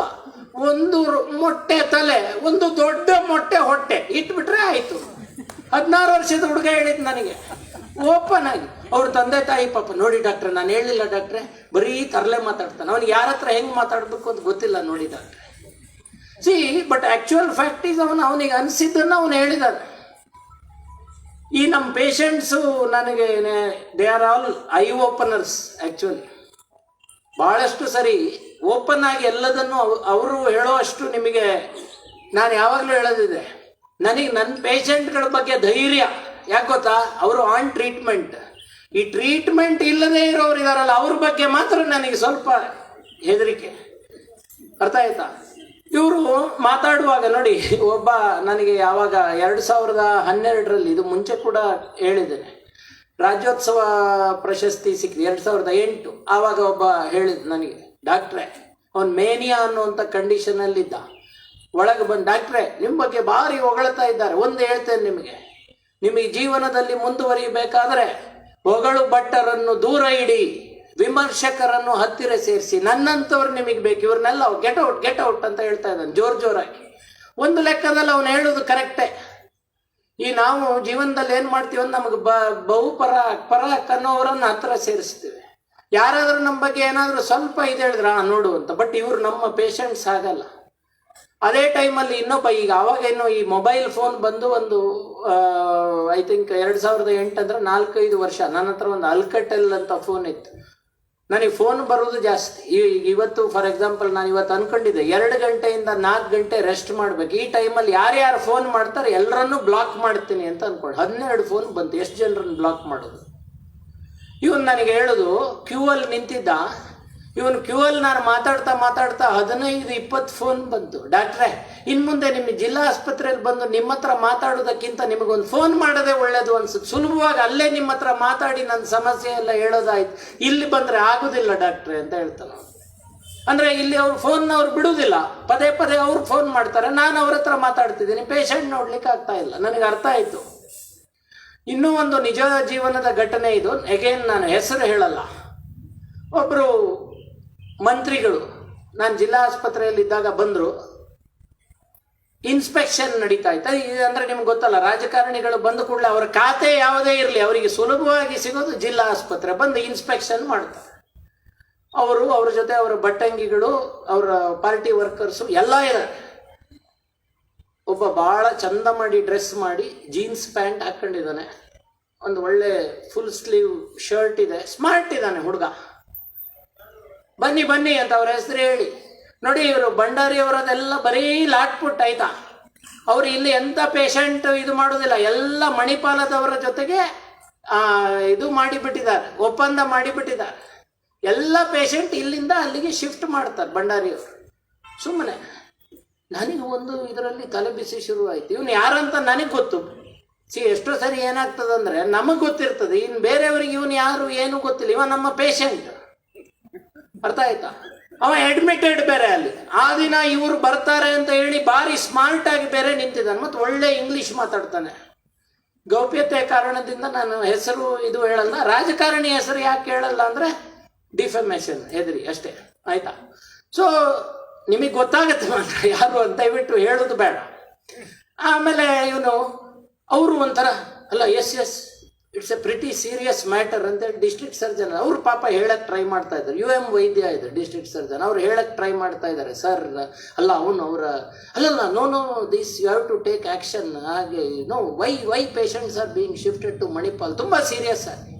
ಒಂದು ಮೊಟ್ಟೆ ತಲೆ, ಒಂದು ದೊಡ್ಡ ಮೊಟ್ಟೆ ಹೊಟ್ಟೆ ಇಟ್ಬಿಟ್ರೆ ಆಯಿತು. 16 ವರ್ಷದ ಹುಡುಗ ಹೇಳಿದ್ ನನಗೆ ಓಪನ್ ಆಗಿ. ಅವ್ರ ತಂದೆ ತಾಯಿ ಪಾಪ, ನೋಡಿ ಡಾಕ್ಟ್ರೆ ನಾನು ಹೇಳಿಲ್ಲ ಡಾಕ್ಟ್ರೆ, ಬರೀ ತರಲೆ ಮಾತಾಡ್ತಾನೆ, ಅವ್ನಿಗೆ ಯಾರ ಹತ್ರ ಹೆಂಗೆ ಮಾತಾಡಬೇಕು ಅಂತ ಗೊತ್ತಿಲ್ಲ ನೋಡಿ ಡಾಕ್ಟ್ರೆ. C but actual fact is ಅವನಿಗೆ ಅನಿಸಿದ್ದನ್ನು ಅವನು ಹೇಳಿದ್ದಾನೆ. ಈ ನಮ್ಮ ಪೇಷಂಟ್ಸು ನನಗೆ they are all I openers. Actually ಭಾಳಷ್ಟು ಸರಿ ಓಪನ್ ಆಗಿ ಎಲ್ಲದನ್ನು ಅವರು ಹೇಳೋ ಅಷ್ಟು ನಿಮಗೆ ನಾನು ಯಾವಾಗಲೂ ಹೇಳೋದಿದೆ, ನನಗೆ ನನ್ನ ಪೇಷಂಟ್ಗಳ ಬಗ್ಗೆ ಧೈರ್ಯ. ಯಾಕೆ ಗೊತ್ತಾ, ಅವರು ಆನ್ ಟ್ರೀಟ್ಮೆಂಟ್. ಈ ಟ್ರೀಟ್ಮೆಂಟ್ ಇಲ್ಲದೇ ಇರೋರು ಇದಾರಲ್ಲ, ಅವ್ರ ಬಗ್ಗೆ ಮಾತ್ರ ನನಗೆ ಸ್ವಲ್ಪ ಹೆದರಿಕೆ. ಅರ್ಥ ಆಯ್ತಾ? ಇವರು ಮಾತಾಡುವಾಗ ನೋಡಿ, ಒಬ್ಬ ನನಗೆ ಯಾವಾಗ 2012ರಲ್ಲಿ, ಇದು ಮುಂಚೆ ಕೂಡ ಹೇಳಿದ್ದೇನೆ, ರಾಜ್ಯೋತ್ಸವ ಪ್ರಶಸ್ತಿ ಸಿಕ್ಕಿದೆ 2008. ಆವಾಗ ಒಬ್ಬ ಹೇಳಿದ ನನಗೆ, ಡಾಕ್ಟ್ರೆ ಅವನು ಮೇನಿಯಾ ಅನ್ನುವಂಥ ಕಂಡೀಷನಲ್ಲಿದ್ದ. ಒಳಗೆ ಬಂದು, ಡಾಕ್ಟ್ರೆ ನಿಮ್ಮ ಬಗ್ಗೆ ಭಾರಿ ಹೊಗಳ್ತಾ ಇದ್ದಾರೆ, ಒಂದು ಹೇಳ್ತೇನೆ ನಿಮಗೆ ಜೀವನದಲ್ಲಿ ಮುಂದುವರಿಬೇಕಾದ್ರೆ ಹೊಗಳು ಭಟ್ಟರನ್ನು ದೂರ ಇಡಿ, ವಿಮರ್ಶಕರನ್ನು ಹತ್ತಿರ ಸೇರಿಸಿ, ನನ್ನಂಥವ್ರು ನಿಮಗೆ ಬೇಕು, ಇವ್ರನ್ನೆಲ್ಲ ಗೆಟ್ ಔಟ್ ಅಂತ ಹೇಳ್ತಾ ಇದ್ದಾನೆ ಜೋರಾಗಿ. ಒಂದು ಲೆಕ್ಕದಲ್ಲಿ ಅವನು ಹೇಳೋದು ಕರೆಕ್ಟೇ. ಈ ನಾವು ಜೀವನದಲ್ಲಿ ಏನು ಮಾಡ್ತೀವಿ ಅಂತ ನಮಗೆ ಬಹುಪರ ಅನ್ನೋರನ್ನು ಹತ್ತಿರ ಸೇರಿಸ್ತೀವಿ. ಯಾರಾದರೂ ನಮ್ಮ ಬಗ್ಗೆ ಏನಾದರೂ ಸ್ವಲ್ಪ ಇದು ಹೇಳಿದ್ರೆ ನೋಡು ಅಂತ. ಬಟ್ ಇವರು ನಮ್ಮ ಪೇಷಂಟ್ಸ್ ಆಗಲ್ಲ. ಅದೇ ಟೈಮಲ್ಲಿ ಇನ್ನೊಬ್ಬ, ಈಗ ಆವಾಗೇನು ಈ ಮೊಬೈಲ್ ಫೋನ್ ಬಂದು ಒಂದು ಐ ಥಿಂಕ್ 2008 ಅಂದರೆ 4-5 ವರ್ಷ ನನ್ನ ಹತ್ರ ಒಂದು ಅಲ್ಕಟೆಲ್ ಅಂತ ಫೋನ್ ಇತ್ತು. ನನಗೆ ಫೋನ್ ಬರೋದು ಜಾಸ್ತಿ. ಇವತ್ತು ಫಾರ್ ಎಕ್ಸಾಂಪಲ್ ನಾನು ಇವತ್ತು ಅನ್ಕೊಂಡಿದ್ದೆ 2 ಗಂಟೆಯಿಂದ 4 ಗಂಟೆ ರೆಸ್ಟ್ ಮಾಡಬೇಕು. ಈ ಟೈಮಲ್ಲಿ ಯಾರ್ಯಾರು ಫೋನ್ ಮಾಡ್ತಾರೆ ಎಲ್ಲರನ್ನೂ ಬ್ಲಾಕ್ ಮಾಡ್ತೀನಿ ಅಂತ ಅಂದ್ಕೊಂಡು 12 ಫೋನ್ ಬಂತು. ಎಷ್ಟು ಜನರನ್ನು ಬ್ಲಾಕ್ ಮಾಡೋದು? ಇವನು ನನಗೆ ಹೇಳೋದು, ಕ್ಯೂ ಅಲ್ಲಿ ನಿಂತಿದ್ದ ಇವನು, ಕ್ಯೂ ಅಲ್ಲಿ ನಾನು ಮಾತಾಡ್ತಾ 15-20 ಫೋನ್ ಬಂತು. ಡಾಕ್ಟ್ರೇ ಇನ್ನು ಮುಂದೆ ನಿಮ್ಮ ಜಿಲ್ಲಾ ಆಸ್ಪತ್ರೆಯಲ್ಲಿ ಬಂದು ನಿಮ್ಮ ಹತ್ರ ಮಾತಾಡೋದಕ್ಕಿಂತ ನಿಮಗೊಂದು ಫೋನ್ ಮಾಡೋದೇ ಒಳ್ಳೇದು ಅನ್ಸುತ್ತೆ, ಸುಲಭವಾಗಿ ಅಲ್ಲೇ ನಿಮ್ಮ ಹತ್ರ ಮಾತಾಡಿ ನನ್ನ ಸಮಸ್ಯೆ ಎಲ್ಲ ಹೇಳೋದಾಯ್ತು, ಇಲ್ಲಿ ಬಂದರೆ ಆಗೋದಿಲ್ಲ ಡಾಕ್ಟ್ರೆ ಅಂತ ಹೇಳ್ತಾನೆ. ಅಂದರೆ ಇಲ್ಲಿ ಅವ್ರು ಫೋನ್ನವ್ರು ಬಿಡುವುದಿಲ್ಲ, ಪದೇ ಅವ್ರು ಫೋನ್ ಮಾಡ್ತಾರೆ, ನಾನು ಅವ್ರ ಹತ್ರ ಮಾತಾಡ್ತಿದ್ದೀನಿ, ಪೇಷಂಟ್ ನೋಡ್ಲಿಕ್ಕೆ ಆಗ್ತಾ ಇಲ್ಲ. ನನಗೆ ಅರ್ಥ ಆಯಿತು. ಇನ್ನೂ ಒಂದು ನಿಜ ಜೀವನದ ಘಟನೆ ಇದು. ಅಗೇನ್ ನಾನು ಹೆಸರು ಹೇಳಲ್ಲ. ಒಬ್ಬರು ಮಂತ್ರಿಗಳು ನಾನು ಜಿಲ್ಲಾ ಆಸ್ಪತ್ರೆಯಲ್ಲಿದ್ದಾಗ ಬಂದರು. ಇನ್ಸ್ಪೆಕ್ಷನ್ ನಡೀತಾ ಇತ್ತು. ಅಂದರೆ ನಿಮ್ಗೆ ಗೊತ್ತಲ್ಲ, ರಾಜಕಾರಣಿಗಳು ಬಂದ ಕೂಡಲೇ ಅವರ ಖಾತೆ ಯಾವುದೇ ಇರಲಿ ಅವರಿಗೆ ಸುಲಭವಾಗಿ ಸಿಗೋದು ಜಿಲ್ಲಾ ಆಸ್ಪತ್ರೆ. ಬಂದು ಇನ್ಸ್ಪೆಕ್ಷನ್ ಮಾಡ್ತಾರೆ. ಅವ್ರ ಜೊತೆ ಅವರ ಬಟ್ಟಂಗಿಗಳು, ಅವರ ಪಾರ್ಟಿ ವರ್ಕರ್ಸು ಎಲ್ಲ ಇದ್ದಾರೆ. ಒಬ್ಬ ಭಾಳ ಚಂದ ಮಾಡಿ ಡ್ರೆಸ್ ಮಾಡಿ ಜೀನ್ಸ್ ಪ್ಯಾಂಟ್ ಹಾಕ್ಕೊಂಡಿದ್ದಾನೆ, ಒಂದು ಒಳ್ಳೆ ಫುಲ್ ಸ್ಲೀವ್ ಶರ್ಟ್ ಇದೆ, ಸ್ಮಾರ್ಟ್ ಇದ್ದಾನೆ ಹುಡುಗ. ಬನ್ನಿ ಅಂತ ಅವ್ರ ಹೆಸರು ಹೇಳಿ, ನೋಡಿ ಇವರು ಭಂಡಾರಿಯವರದೆಲ್ಲ ಬರೀ ಲಾಟ್ಪುಟ್ ಆಯ್ತಾ. ಅವರು ಇಲ್ಲಿ ಎಂಥ ಪೇಷಂಟ್ ಇದು ಮಾಡೋದಿಲ್ಲ, ಎಲ್ಲ ಮಣಿಪಾಲದವರ ಜೊತೆಗೆ ಇದು ಮಾಡಿಬಿಟ್ಟಿದ್ದಾರೆ, ಒಪ್ಪಂದ ಮಾಡಿಬಿಟ್ಟಿದ್ದಾರೆ. ಎಲ್ಲ ಪೇಷಂಟ್ ಇಲ್ಲಿಂದ ಅಲ್ಲಿಗೆ ಶಿಫ್ಟ್ ಮಾಡ್ತಾರೆ ಭಂಡಾರಿಯವರು. ಸುಮ್ಮನೆ ನನಗೆ ಒಂದು ಇದರಲ್ಲಿ ತಲೆ ಬಿಸಿ ಶುರುವಾಯಿತು. ಇವನು ಯಾರಂತ ನನಗೆ ಗೊತ್ತು. ಎಷ್ಟೋ ಸರಿ ಏನಾಗ್ತದಂದ್ರೆ ನಮಗೆ ಗೊತ್ತಿರ್ತದೆ, ಇನ್ನು ಬೇರೆಯವ್ರಿಗೆ ಇವನು ಯಾರು ಏನು ಗೊತ್ತಿಲ್ಲ, ಇವ ನಮ್ಮ ಪೇಷಂಟ್. ಅರ್ಥ ಆಯ್ತಾ? ಅವ ಅಡ್ಮಿಟೆಡ್ ಬೇರೆ ಅಲ್ಲಿ. ಆ ದಿನ ಇವರು ಬರ್ತಾರೆ ಅಂತ ಹೇಳಿ ಭಾರಿ ಸ್ಮಾರ್ಟ್ ಆಗಿ ಬೇರೆ ನಿಂತಿದ್ದಾನೆ, ಮತ್ತು ಒಳ್ಳೆ ಇಂಗ್ಲಿಷ್ ಮಾತಾಡ್ತಾನೆ. ಗೌಪ್ಯತೆ ಕಾರಣದಿಂದ ನಾನು ಹೆಸರು ಇದು ಹೇಳಲ್ಲ. ರಾಜಕಾರಣಿ ಹೆಸರು ಯಾಕೆ ಹೇಳಲ್ಲ ಅಂದರೆ ಡಿಫಮೇಷನ್ ಹೆದರಿ ಅಷ್ಟೇ. ಆಯ್ತಾ? ಸೊ ನಿಮಗೆ ಗೊತ್ತಾಗತ್ತೆ ಮಾತ್ರ ಯಾರು ಅಂತ ದಯವಿಟ್ಟು ಹೇಳೋದು ಬೇಡ. ಆಮೇಲೆ ಇವನು ಅವರು ಒಂಥರ ಅಲ್ಲ, yes it's a pretty serious matter ಅಂತ ಡಿಸ್ಟ್ರಿಕ್ಟ್ ಸರ್ಜನ್ ಅವರು ಪಾಪ ಹೇಳಕ್ಕೆ ಟ್ರೈ ಮಾಡ್ತಾ ಇದ್ದಾರೆ. UM ವೈದ್ಯ ಇದೆ ಡಿಸ್ಟ್ರಿಕ್ಟ್ ಸರ್ಜನ್, ಅವ್ರು ಹೇಳಕ್ಕೆ ಟ್ರೈ ಮಾಡ್ತಾ ಇದ್ದಾರೆ. ಸರ್ ಅಲ್ಲ ಅಲ್ಲಲ್ಲ no this you have to take action, ಹಾಗೆ no why patients are being shifted to Manipal, ತುಂಬ ಸೀರಿಯಸ್ ಆಗಿ.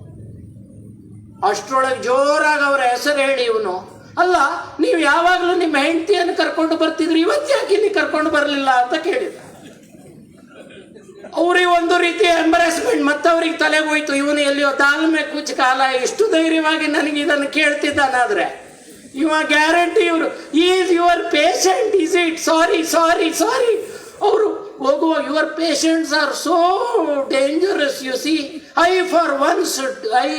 ಅಷ್ಟರೊಳಗೆ ಜೋರಾಗಿ ಅವರ ಹೆಸರು ಹೇಳಿ ಇವನು, ಅಲ್ಲ ನೀವು ಯಾವಾಗಲೂ ನಿಮ್ಮ ಹೆಂಡತಿಯನ್ನು ಕರ್ಕೊಂಡು ಬರ್ತಿದ್ರು, ಇವತ್ತು ಯಾಕೆ ಇಲ್ಲಿ ಕರ್ಕೊಂಡು ಬರಲಿಲ್ಲ ಅಂತ ಕೇಳಿದ. ಅವ್ರಿಗೆ ಒಂದು ರೀತಿಯ ಎಂಬರಾಸ್ಮೆಂಟ್, ಮತ್ತೆ ಅವ್ರಿಗೆ ತಲೆಗೆ ಹೋಯ್ತು, ಇವನು ಎಲ್ಲಿಯೋ ತಾಳ್ಮೆ ಕುಚ್ ಕಾಲ ಎಷ್ಟು ಧೈರ್ಯವಾಗಿ ನನಗೆ ಇದನ್ನು ಕೇಳ್ತಿದ್ದಾನಾದ್ರೆ ಇವ ಗ್ಯಾರಂಟಿ ಇವರು is your patient, is it? Sorry ಅವರು ಹೋಗುವಾಗ your patients are so dangerous, you see, I for once I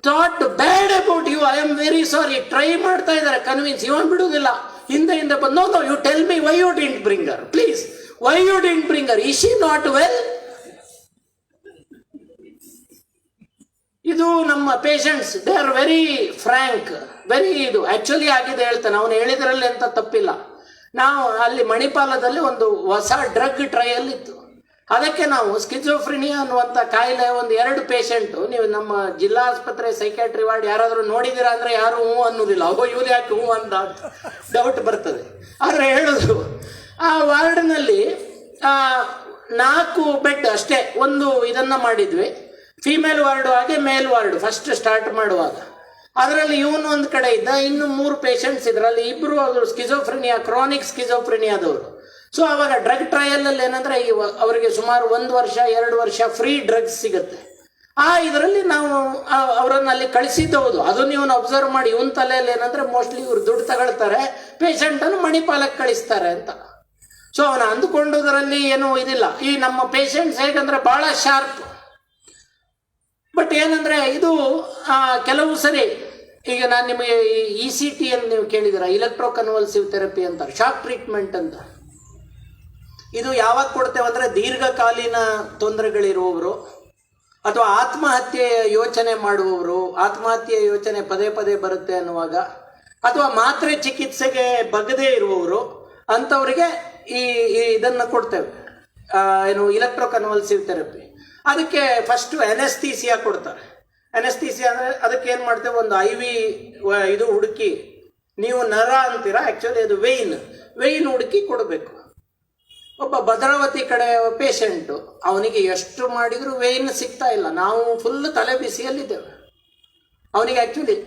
thought bad about you, I am very sorry. Try ಮಾಡ್ತಾ ಇದ್ದಾರೆ ಕನ್ವಿನ್ಸ್, ಇವನ್ ಬಿಡುವುದಿಲ್ಲ. ಹಿಂದೆ ಬಂದು no you tell me why you didn't bring her, please why you didn't bring her, is she not well? ಇದು ನಮ್ಮ patients, they are very frank, very ಇದು actually ಆಗಿದೆ ಹೇಳ್ತಾನೆ. ಅವನು ಹೇಳಿದ್ರಲ್ಲಿ ಅಂತ ತಪ್ಪಿಲ್ಲ. ನಾವು ಅಲ್ಲಿ ಮಣಿಪಾಲದಲ್ಲಿ ಒಂದು ಹೊಸ ಡ್ರಗ್ ಟ್ರಯಲ್ ಇತ್ತು. ಅದಕ್ಕೆ ನಾವು ಸ್ಕಿಜೋಫ್ರಿನಿಯಾ ಅನ್ನುವಂಥ ಕಾಯಿಲೆ ಒಂದು 2 ಪೇಷಂಟು, ನೀವು ನಮ್ಮ ಜಿಲ್ಲಾ ಆಸ್ಪತ್ರೆ ಸೈಕ್ಯಾಟ್ರಿ ವಾರ್ಡ್ ಯಾರಾದರೂ ನೋಡಿದ್ದೀರಾ ಅಂದರೆ ಯಾರು ಹ್ಞೂ ಅನ್ನೋದಿಲ್ಲ. ಅವು ಇವ್ರು ಯಾಕೆ ಹ್ಞೂ ಅಂತ ಡೌಟ್ ಬರ್ತದೆ. ಆದರೆ ಹೇಳೋದು, ಆ ವಾರ್ಡ್ನಲ್ಲಿ 4 ಬೆಡ್ ಅಷ್ಟೇ ಒಂದು ಇದನ್ನು ಮಾಡಿದ್ವಿ. ಫೀಮೇಲ್ ವಾರ್ಡು ಹಾಗೆ ಮೇಲ್ ವಾರ್ಡು ಫಸ್ಟ್ ಸ್ಟಾರ್ಟ್ ಮಾಡುವಾಗ. ಅದರಲ್ಲಿ ಇವನು ಒಂದು ಕಡೆ ಇದ್ದ, ಇನ್ನು 3 ಪೇಷಂಟ್ಸ್ ಇದರಲ್ಲಿ 2 ಅವರು ಸ್ಕಿಜೋಫ್ರಿನಿಯಾ, ಕ್ರಾನಿಕ್ ಸ್ಕಿಜೋಫ್ರಿನಿಯಾದವರು. ಸೊ ಅವಾಗ ಡ್ರಗ್ ಟ್ರಯಲಲ್ಲಿ ಏನಂದರೆ ಅವರಿಗೆ ಸುಮಾರು 1 ವರ್ಷ 2 ವರ್ಷ ಫ್ರೀ ಡ್ರಗ್ಸ್ ಸಿಗುತ್ತೆ. ಇದರಲ್ಲಿ ನಾವು ಅವರನ್ನು ಅಲ್ಲಿ ಕಳಿಸಿದ್ದವುದು. ಅದನ್ನು ಇವನು ಅಬ್ಸರ್ವ್ ಮಾಡಿ, ಇವನ ತಲೆಯಲ್ಲಿ ಏನಂದರೆ ಮೋಸ್ಟ್ಲಿ ಇವ್ರು ದುಡ್ಡು ತಗೊಳ್ತಾರೆ, ಪೇಷಂಟನ್ನು ಮಣಿಪಾಲಕ್ಕೆ ಕಳಿಸ್ತಾರೆ ಅಂತ. ಸೊ ಅವನು ಅಂದುಕೊಂಡೋದರಲ್ಲಿ ಏನೂ ಇದಿಲ್ಲ. ಈ ನಮ್ಮ ಪೇಷಂಟ್ಸ್ ಹೇಗಂದರೆ ಭಾಳ ಶಾರ್ಪ್. ಬಟ್ ಏನಂದರೆ ಇದು ಕೆಲವು ಸರಿ, ಈಗ ನಾನು ನಿಮಗೆ ECT ಅಂತ ನೀವು ಕೇಳಿದ್ದೀರ, ಇಲೆಕ್ಟ್ರೋ ಕನ್ವಲ್ಸಿವ್ ಥೆರಪಿ ಅಂತ, ಶಾಕ್ ಟ್ರೀಟ್ಮೆಂಟ್ ಅಂತ. ಇದು ಯಾವಾಗ ಕೊಡ್ತೇವೆ ಅಂದರೆ ದೀರ್ಘಕಾಲೀನ ತೊಂದರೆಗಳಿರುವವರು, ಅಥವಾ ಆತ್ಮಹತ್ಯೆ ಯೋಚನೆ ಮಾಡುವವರು, ಆತ್ಮಹತ್ಯೆ ಯೋಚನೆ ಪದೇ ಪದೇ ಬರುತ್ತೆ ಅನ್ನುವಾಗ, ಅಥವಾ ಮಾತ್ರೆ ಚಿಕಿತ್ಸೆಗೆ ಬಗ್ಗದೇ ಇರುವವರು ಅಂಥವರಿಗೆ ಇದನ್ನು ಕೊಡ್ತೇವೆ, ಏನು ಇಲೆಕ್ಟ್ರೋ ಕನ್ವಲ್ಸಿವ್ ಥೆರಪಿ. ಅದಕ್ಕೆ ಫಸ್ಟು ಅನೆಸ್ಥೀಸಿಯಾ ಕೊಡ್ತಾರೆ. ಅನೆಸ್ಥೀಸಿಯಾ ಅಂದರೆ ಅದಕ್ಕೆ ಏನು ಮಾಡ್ತೇವೆ, ಒಂದು IV ಇದು ಹುಡುಕಿ, ನೀವು ನರ ಅಂತೀರಾ, ಆ್ಯಕ್ಚುಲಿ ಅದು ವೆಯ್ನ್ ಹುಡುಕಿ ಕೊಡಬೇಕು. ಒಬ್ಬ ಭದ್ರಾವತಿ ಕಡೆ ಪೇಷಂಟು, ಅವನಿಗೆ ಎಷ್ಟು ಮಾಡಿದರೂ ವೆಯ್ನ್ ಸಿಗ್ತಾ ಇಲ್ಲ. ನಾವು ಫುಲ್ ತಲೆ ಬಿಸಿಯಲ್ಲಿದ್ದೇವೆ. ಅವನಿಗೆ ಆ್ಯಕ್ಚುಲಿ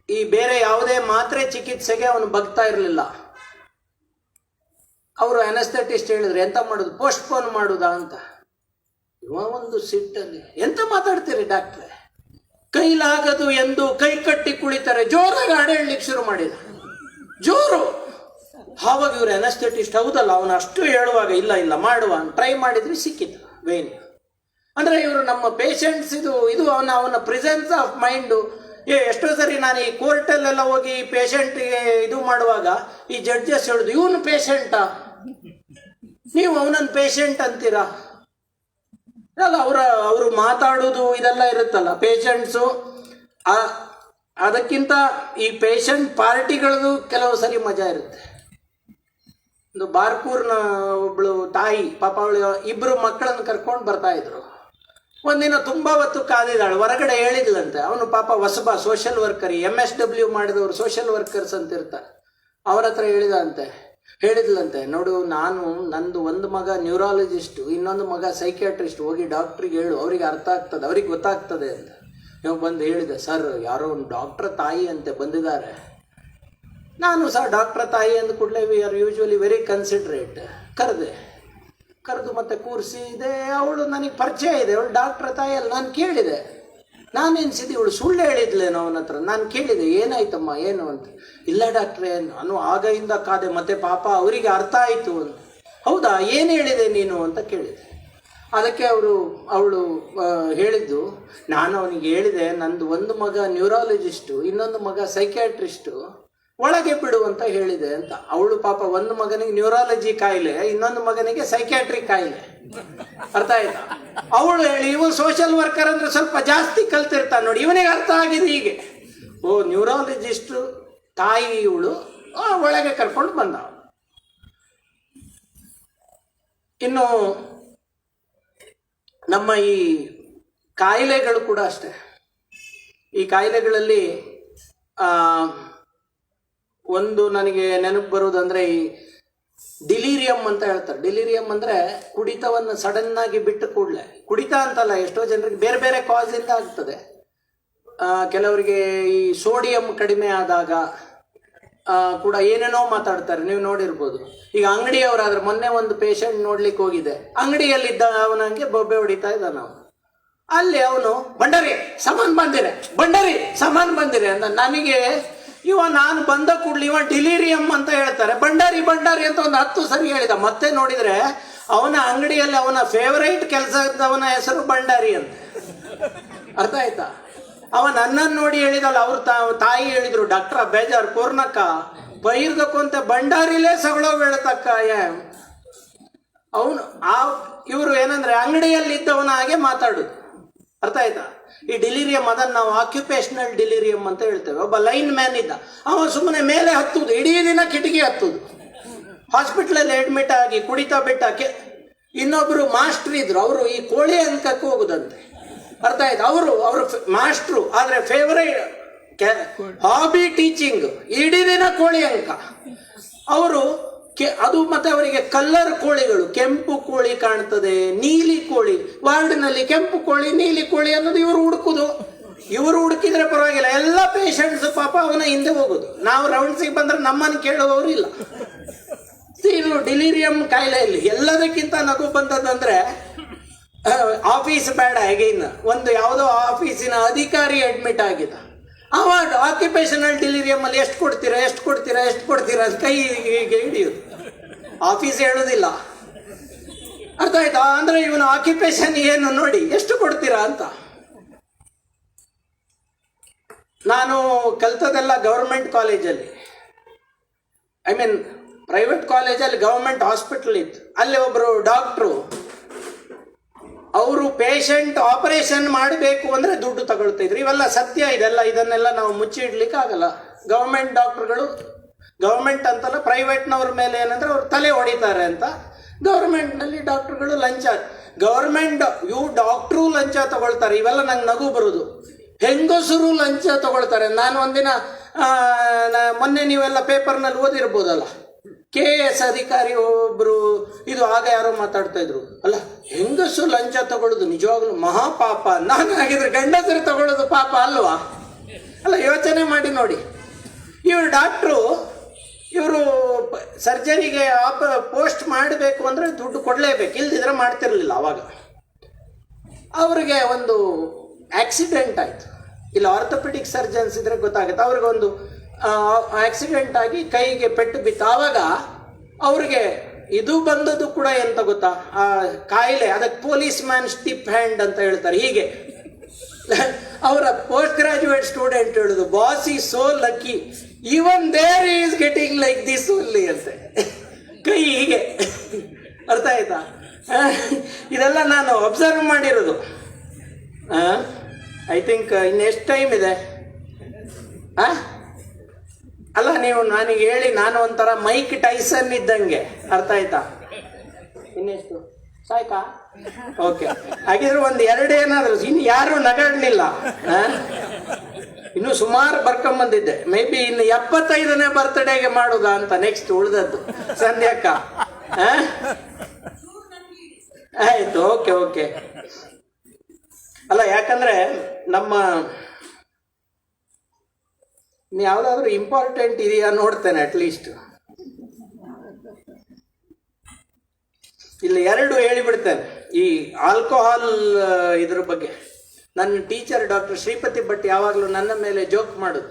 ಈ ಬೇರೆ ಯಾವುದೇ ಮಾತ್ರೆ ಚಿಕಿತ್ಸೆಗೆ ಅವನು ಬಗ್ತಾ ಇರಲಿಲ್ಲ. ಅವರು ಅನೆಸ್ಥೆಟಿಸ್ಟ್ ಹೇಳಿದ್ರು, ಎಂತ ಮಾಡೋದು, ಪೋಸ್ಟ್ಪೋನ್ ಮಾಡುದಾ ಅಂತ. ಇವ ಒಂದು ಸಿಟ್ಟಲ್ಲಿ, ಎಂತ ಮಾತಾಡ್ತೀರಿ ಡಾಕ್ಟ್ರೆ, ಕೈಲಾಗದು ಎಂದು ಕೈ ಕಟ್ಟಿ ಕುಳಿತಾರೆ, ಜೋರಾಗಿ ಹಾಡು ಹೇಳಲಿಕ್ಕೆ ಶುರು ಮಾಡಿದ, ಜೋರು. ಆವಾಗ ಇವರು ಅನೆಸ್ಥೆಟಿಸ್ಟ್, ಹೌದಲ್ಲ ಅವನು ಅಷ್ಟು ಹೇಳುವಾಗ, ಇಲ್ಲ ಮಾಡುವ ಟ್ರೈ ಮಾಡಿದ್ವಿ, ಸಿಕ್ಕಿತ್ತು ವೇನ್. ಅಂದರೆ ಇವರು ನಮ್ಮ ಪೇಷಂಟ್ಸ್ ಇದು ಅವನ ಪ್ರೆಸೆನ್ಸ್ ಆಫ್ ಮೈಂಡು. ಎಷ್ಟೋ ಸರಿ ನಾನು ಈ ಕೋರ್ಟಲ್ಲೆಲ್ಲ ಹೋಗಿ ಪೇಷಂಟಿಗೆ ಇದು ಮಾಡುವಾಗ ಈ ಜಡ್ಜಸ್ ಹೇಳುದು, ಇವನು ಪೇಷಂಟಾ, ನೀವು ಅವನನ್ನು ಪೇಷಂಟ್ ಅಂತೀರಾ? ಅಲ್ಲ, ಅವರು ಮಾತಾಡೋದು ಇದೆಲ್ಲ ಇರುತ್ತಲ್ಲ ಪೇಷಂಟ್ಸು. ಅದಕ್ಕಿಂತ ಈ ಪೇಷಂಟ್ ಪಾರ್ಟಿಗಳದು ಕೆಲವು ಸರಿ ಮಜಾ ಇರುತ್ತೆ. ಒಂದು ಬಾರ್ಕೂರ್ನ ಒಬ್ಳು ತಾಯಿ, ಪಾಪ ಅವಳು 2 ಮಕ್ಕಳನ್ನು ಕರ್ಕೊಂಡು ಬರ್ತಾ ಇದ್ರು. ಒಂದಿನ ತುಂಬ ಹೊತ್ತು ಕಾದಿದ್ದಾಳೆ, ಹೊರಗಡೆ ಹೇಳಿದ್ಲಂತೆ. ಅವನು ಪಾಪ ಹೊಸಬ ಸೋಷಿಯಲ್ ವರ್ಕರ್, MSW ಮಾಡಿದವರು ಸೋಷಿಯಲ್ ವರ್ಕರ್ಸ್ ಅಂತ ಇರ್ತಾರೆ. ಅವ್ರ ಹತ್ರ ಹೇಳಿದ್ಲಂತೆ, ನೋಡು, ನಂದು ಒಂದು ಮಗ ನ್ಯೂರಾಲಜಿಸ್ಟು, ಇನ್ನೊಂದು ಮಗ ಸೈಕ್ಯಾಟ್ರಿಸ್ಟ್, ಹೋಗಿ ಡಾಕ್ಟ್ರಿಗೆ ಹೇಳು, ಅವ್ರಿಗೆ ಅರ್ಥ ಆಗ್ತದೆ, ಅವ್ರಿಗೆ ಗೊತ್ತಾಗ್ತದೆ ಅಂತ. ನೀವು ಬಂದು ಹೇಳಿದೆ, ಸರ್ ಯಾರೋ ಒಂದು ಡಾಕ್ಟ್ರ ತಾಯಿ ಅಂತೆ ಬಂದಿದ್ದಾರೆ. ನಾನು ಸರ್ ಡಾಕ್ಟ್ರ ತಾಯಿ ಅಂದ ಕೂಡಲೇ ವಿ ಆರ್ ಯೂಶ್ವಲಿ ವೆರಿ ಕನ್ಸಿಡ್ರೇಟ್. ಕರೆದು ಮತ್ತೆ ಕೂರಿಸಿದೆ. ಅವಳು ನನಗೆ ಪರಿಚಯ ಇದೆ, ಅವಳು ಡಾಕ್ಟ್ರ ತಾಯಿಯಲ್ಲಿ. ನಾನು ಕೇಳಿದೆ, ನಾನೆನ್ಸಿದ್ದೆ ಇವಳು ಸುಳ್ಳು ಹೇಳಿದ್ಲೇನೋ ಅವನ ಹತ್ರ. ನಾನು ಕೇಳಿದೆ, ಏನಾಯ್ತಮ್ಮ ಏನು ಅಂತ. ಇಲ್ಲ ಡಾಕ್ಟ್ರೇ, ನಾನು ಆಗದಿಂದ ಕಾದೆ, ಮತ್ತೆ ಪಾಪ ಅವರಿಗೆ ಅರ್ಥ ಆಯಿತು ಅಂತ. ಹೌದಾ, ಏನು ಹೇಳಿದೆ ನೀನು ಅಂತ ಕೇಳಿದೆ. ಅದಕ್ಕೆ ಅವಳು ಹೇಳಿದ್ದು, ನಾನು ಅವನಿಗೆ ಹೇಳಿದೆ, ನಂದು ಒಂದು ಮಗ ನ್ಯೂರಾಲಜಿಸ್ಟು, ಇನ್ನೊಂದು ಮಗ ಸೈಕ್ಯಾಟ್ರಿಸ್ಟು, ಒಳಗೆ ಬಿಡು ಅಂತ ಹೇಳಿದೆ ಅಂತ. ಅವಳು ಪಾಪ ಒಂದು ಮಗನಿಗೆ ನ್ಯೂರಾಲಜಿ ಕಾಯಿಲೆ, ಇನ್ನೊಂದು ಮಗನಿಗೆ ಸೈಕ್ಯಾಟ್ರಿ ಕಾಯಿಲೆ. ಅರ್ಥ ಆಯ್ತಾ? ಅವಳು ಹೇಳಿ, ಇವ ಸೋಷಿಯಲ್ ವರ್ಕರ್ ಅಂದ್ರೆ ಸ್ವಲ್ಪ ಜಾಸ್ತಿ ಕಲ್ತಿರ್ತಾನೆ ನೋಡಿ, ಇವನಿಗೆ ಅರ್ಥ ಆಗಿದೆ ಹೀಗೆ. ಓ, ನ್ಯೂರಾಲಜಿಸ್ಟು ತಾಯಿ ಇವಳು, ಒಳಗೆ ಕರ್ಕೊಂಡು ಬಂದ. ಇನ್ನು ನಮ್ಮ ಈ ಕಾಯಿಲೆಗಳು ಕೂಡ ಅಷ್ಟೇ. ಈ ಕಾಯಿಲೆಗಳಲ್ಲಿ ಒಂದು ನನಗೆ ನೆನಪು ಬರುವುದಂದ್ರೆ ಈ ಡಿಲೀರಿಯಂ ಅಂತ ಹೇಳ್ತಾರೆ. ಡಿಲೀರಿಯಂ ಅಂದರೆ ಕುಡಿತವನ್ನು ಸಡನ್ನಾಗಿ ಬಿಟ್ಟು ಕೂಡಲೇ, ಕುಡಿತ ಅಂತಲ್ಲ, ಎಷ್ಟೋ ಜನರಿಗೆ ಬೇರೆ ಬೇರೆ ಕಾಸಿಂದ ಆಗ್ತದೆ. ಕೆಲವರಿಗೆ ಈ ಸೋಡಿಯಂ ಕಡಿಮೆ ಆದಾಗ ಕೂಡ ಏನೇನೋ ಮಾತಾಡ್ತಾರೆ, ನೀವು ನೋಡಿರ್ಬೋದು. ಈಗ ಅಂಗಡಿಯವರಾದ್ರೆ, ಮೊನ್ನೆ ಒಂದು ಪೇಷಂಟ್ ನೋಡ್ಲಿಕ್ಕೆ ಹೋಗಿದೆ, ಅಂಗಡಿಯಲ್ಲಿದ್ದ ಅವನಿಗೆ ಬೊಬ್ಬೆ ಹೊಡಿತಾ ಇದ್ದ. ನಾವು ಅಲ್ಲಿ ಅವನು ಬಂಡರಿ ಸಾಮಾನು ಬಂದಿರೆ ಅಂತ. ನನಗೆ ನಾನು ಬಂದ ಕೂಡಲೇ ಡಿಲಿರಿಯಂ ಅಂತ ಹೇಳ್ತಾರೆ, ಭಂಡಾರಿ ಭಂಡಾರಿ ಅಂತ ಒಂದು 10 ಸರಿ ಹೇಳಿದ. ಮತ್ತೆ ನೋಡಿದ್ರೆ ಅವನ ಅಂಗಡಿಯಲ್ಲಿ ಅವನ ಫೇವರೈಟ್ ಕೆಲಸದವನ ಹೆಸರು ಭಂಡಾರಿ ಅಂತ. ಅರ್ಥ ಆಯ್ತಾ? ಅವ ನನ್ನನ್ನು ನೋಡಿ ಹೇಳಿದಲ್ಲ, ಅವ್ರ ತಾಯಿ ಹೇಳಿದ್ರು, ಡಾಕ್ಟರ್ ಬೇಜಾರ್ ಪೂರ್ಣಕ್ಕ ಬೈರ್ದಕ್ಕಂತೆ ಭಂಡಾರಿಲೇ ಸಗಳೋ ಬೆಳತಕ್ಕ. ಅವನು ಇವರು ಏನಂದ್ರೆ ಅಂಗಡಿಯಲ್ಲಿ ಇದ್ದವನ ಹಾಗೆ ಮಾತಾಡುದು. ಅರ್ಥ ಆಯ್ತಾ? ಈ ಡಿಲಿರಿಯಂ ಅದನ್ನು ನಾವು ಆಕ್ಯುಪೇಷನಲ್ ಡಿಲಿರಿಯಂ ಅಂತ ಹೇಳ್ತೇವೆ. ಒಬ್ಬ ಲೈನ್ ಮ್ಯಾನ್ ಇದ್ದ, ಅವ ಸುಮ್ಮನೆ ಮೇಲೆ ಹತ್ತುದು, ಇಡೀ ದಿನ ಕಿಟಕಿ ಹತ್ತುದು, ಹಾಸ್ಪಿಟ್ಲಲ್ಲಿ ಅಡ್ಮಿಟ್ ಆಗಿ ಕುಡಿತಾ ಬಿಟ್ಟಕ್ಕೆ. ಇನ್ನೊಬ್ರು ಮಾಸ್ಟರ್ ಇದ್ರು, ಅವರು ಈ ಕೋಳಿ ಅಂಕಕ್ಕೆ ಹೋಗುದಂತೆ. ಅರ್ಥ ಆಯ್ತು? ಅವರು ಮಾಸ್ಟ್ರು, ಆದ್ರೆ ಫೇವರೇಟ್ ಹಾಬಿ ಟೀಚಿಂಗ್, ಇಡೀ ದಿನ ಕೋಳಿ ಅಂಕ. ಅವರು ಅದು ಮತ್ತೆ ಅವರಿಗೆ ಕಲ್ಲರ್ ಕೋಳಿಗಳು, ಕೆಂಪು ಕೋಳಿ ಕಾಣ್ತದೆ, ನೀಲಿ ಕೋಳಿ, ವಾರ್ಡ್ನಲ್ಲಿ ಕೆಂಪು ಕೋಳಿ ನೀಲಿ ಕೋಳಿ ಅನ್ನೋದು ಇವರು ಹುಡುಕುದು. ಇವರು ಹುಡುಕಿದ್ರೆ ಪರವಾಗಿಲ್ಲ, ಎಲ್ಲ ಪೇಷಂಟ್ಸ್ ಪಾಪ ಅವನ ಹಿಂದೆ ಹೋಗುದು. ನಾವು ರೌಂಡ್ಸಿಗೆ ಬಂದ್ರೆ ನಮ್ಮನ್ನು ಕೇಳುವವರು ಇಲ್ಲ. ಇದು ಡಿಲಿರಿಯಂ ಕಾಯಿಲೆಯಲ್ಲಿ ಎಲ್ಲದಕ್ಕಿಂತ ನಗು ಬಂದದಂದ್ರೆ, ಆಫೀಸ್ ಬೇಡ ಅಗೈನ್, ಒಂದು ಯಾವುದೋ ಆಫೀಸಿನ ಅಧಿಕಾರಿ ಅಡ್ಮಿಟ್ ಆಗಿದ್ದ. ಅವ ಆಕ್ಯುಪೇಷನಲ್ ಡಿಲಿರಿಯಂ ಅಲ್ಲಿ ಎಷ್ಟು ಕೊಡ್ತೀರಾ ಅಂತ ಕೈ ಹಿಡಿಯುದು. ಆಫೀಸ್ ಹೇಳುದಿಲ್ಲ. ಅರ್ಥ ಆಯ್ತಾ? ಅಂದ್ರೆ ಇವನ ಆಕ್ಯುಪೇಷನ್ ಏನು ನೋಡಿ, ಎಷ್ಟು ಕೊಡ್ತೀರಾ ಅಂತ. ನಾನು ಕಲ್ತದೆಲ್ಲ ಗವರ್ಮೆಂಟ್ ಕಾಲೇಜಲ್ಲಿ, ಪ್ರೈವೇಟ್ ಕಾಲೇಜಲ್ಲಿ ಗವರ್ಮೆಂಟ್ ಹಾಸ್ಪಿಟಲ್ ಇತ್ತು. ಅಲ್ಲಿ ಒಬ್ರು ಡಾಕ್ಟ್ರು, ಅವರು ಪೇಷಂಟ್ ಆಪರೇಷನ್ ಮಾಡಬೇಕು ಅಂದ್ರೆ ದುಡ್ಡು ತಗೊಳ್ತಾ ಇದ್ರು. ಇವೆಲ್ಲ ಸತ್ಯ, ಇದನ್ನೆಲ್ಲ ನಾವು ಮುಚ್ಚಿ ಇಡ್ಲಿಕ್ಕೆ ಆಗಲ್ಲ. ಗವರ್ಮೆಂಟ್ ಡಾಕ್ಟರ್ಗಳು, ಗವರ್ಮೆಂಟ್ ಅಂತಲ್ಲ ಪ್ರೈವೇಟ್ನವ್ರ ಮೇಲೆ ಏನಂದ್ರೆ ಅವ್ರು ತಲೆ ಹೊಡಿತಾರೆ ಅಂತ, ಗವರ್ಮೆಂಟ್ನಲ್ಲಿ ಡಾಕ್ಟರ್ಗಳು ಲಂಚ, ಡಾಕ್ಟ್ರು ಲಂಚ ತಗೊಳ್ತಾರೆ. ಇವೆಲ್ಲ ನಂಗೆ ನಗು ಬರುದು. ಹೆಂಗಸರು ಲಂಚ ತಗೊಳ್ತಾರೆ. ನಾನು ಒಂದಿನ ಮೊನ್ನೆ ನೀವೆಲ್ಲ ಪೇಪರ್ನಲ್ಲಿ ಓದಿರ್ಬೋದಲ್ಲ, KS ಅಧಿಕಾರಿ ಒಬ್ರು, ಇದು ಆಗ ಯಾರೋ ಮಾತಾಡ್ತಾ ಇದ್ರು, ಅಲ್ಲ ಹೆಂಗಸು ಲಂಚ ತಗೊಳ್ಳೋದು ನಿಜವಾಗ್ಲೂ ಮಹಾಪಾಪ. ನಾನು ಹಾಗಿದ್ರೆ ಗಂಡಸರು ತಗೊಳ್ಳೋದು ಪಾಪ ಅಲ್ವಾ? ಅಲ್ಲ, ಯೋಚನೆ ಮಾಡಿ ನೋಡಿ. ಇವರು ಡಾಕ್ಟ್ರು, ಇವರು ಸರ್ಜರಿಗೆ ಪೋಸ್ಟ್ ಮಾಡಬೇಕು ಅಂದರೆ ದುಡ್ಡು ಕೊಡಲೇಬೇಕು, ಇಲ್ದಿದ್ರೆ ಮಾಡ್ತಿರ್ಲಿಲ್ಲ ಅವಾಗ. ಅವ್ರಿಗೆ ಒಂದು ಆಕ್ಸಿಡೆಂಟ್ ಆಯಿತು. ಇಲ್ಲ ಆರ್ಥೋಪೆಡಿಕ್ ಸರ್ಜನ್ಸ್ ಇದ್ರೆ ಗೊತ್ತಾಗುತ್ತೆ. ಅವ್ರಿಗೆ ಒಂದು ಆಕ್ಸಿಡೆಂಟ್ ಆಗಿ ಕೈಗೆ ಪೆಟ್ಟು ಬಿತ್ತು. ಆವಾಗ ಅವ್ರಿಗೆ ಇದು ಬಂದದ್ದು ಕೂಡ ಎಂತ ಗೊತ್ತಾ, ಆ ಕಾಯಿಲೆ, ಅದಕ್ಕೆ ಪೊಲೀಸ್ ಮ್ಯಾನ್ ಸ್ಟಿಪ್ ಹ್ಯಾಂಡ್ ಅಂತ ಹೇಳ್ತಾರೆ. ಹೀಗೆ ಅವರ ಪೋಸ್ಟ್ ಗ್ರಾಜುಯೇಟ್ ಸ್ಟೂಡೆಂಟ್ ಹೇಳುದು, boss is so lucky, even there is getting like this only ಅಂತೆ, ಕೈ ಹೀಗೆ. ಅರ್ಥ ಆಯ್ತಾ? ಇದೆಲ್ಲ ನಾನು ಅಬ್ಸರ್ವ್ ಮಾಡಿರೋದು. ಐ ಥಿಂಕ್ ಇನ್ನೆಷ್ಟು ಟೈಮ್ ಇದೆ? ಅಲ್ಲ, ನೀವು ನನಗೆ ಹೇಳಿ, ನಾನು ಒಂಥರ ಮೈಕ್ ಟೈಸನ್ ಇದ್ದಂಗೆ. ಅರ್ಥ ಆಯ್ತಾ? ಇನ್ನೆಷ್ಟು ಸಾಯ್ಕಾ? ಓಕೆ, ಹಾಗಿದ್ರೆ ಒಂದು 2 ಏನಾದ್ರು. ಇನ್ನು ಯಾರು ನಗಾಡ್ಲಿಲ್ಲ. ಇನ್ನು ಸುಮಾರು ಬರ್ಕೊಂಬಂದಿದ್ದೆ. ಮೇ ಬಿ ಇನ್ನು 75ನೇ ಬರ್ತ್ಡೇಗೆ ಮಾಡುದಾ ಅಂತ ನೆಕ್ಸ್ಟ್ ಉಳಿದದ್ದು ಸಂಧ್ಯಾಕ್ಕ. ಆಯ್ತು, ಓಕೆ. ಅಲ್ಲ, ಯಾಕಂದ್ರೆ ನಮ್ಮ ಯಾವ್ದಾದ್ರು ಇಂಪಾರ್ಟೆಂಟ್ ಇದೆಯಾ ನೋಡ್ತೇನೆ ಅಟ್ಲೀಸ್ಟ್. ಇಲ್ಲಿ 2 ಹೇಳಿಬಿಡ್ತೇನೆ ಈ ಆಲ್ಕೋಹಾಲ್ ಇದ್ರ ಬಗ್ಗೆ. ನನ್ನ ಟೀಚರ್ ಡಾಕ್ಟರ್ ಶ್ರೀಪತಿ ಭಟ್ ಯಾವಾಗಲೂ ನನ್ನ ಮೇಲೆ ಜೋಕ್ ಮಾಡುದು.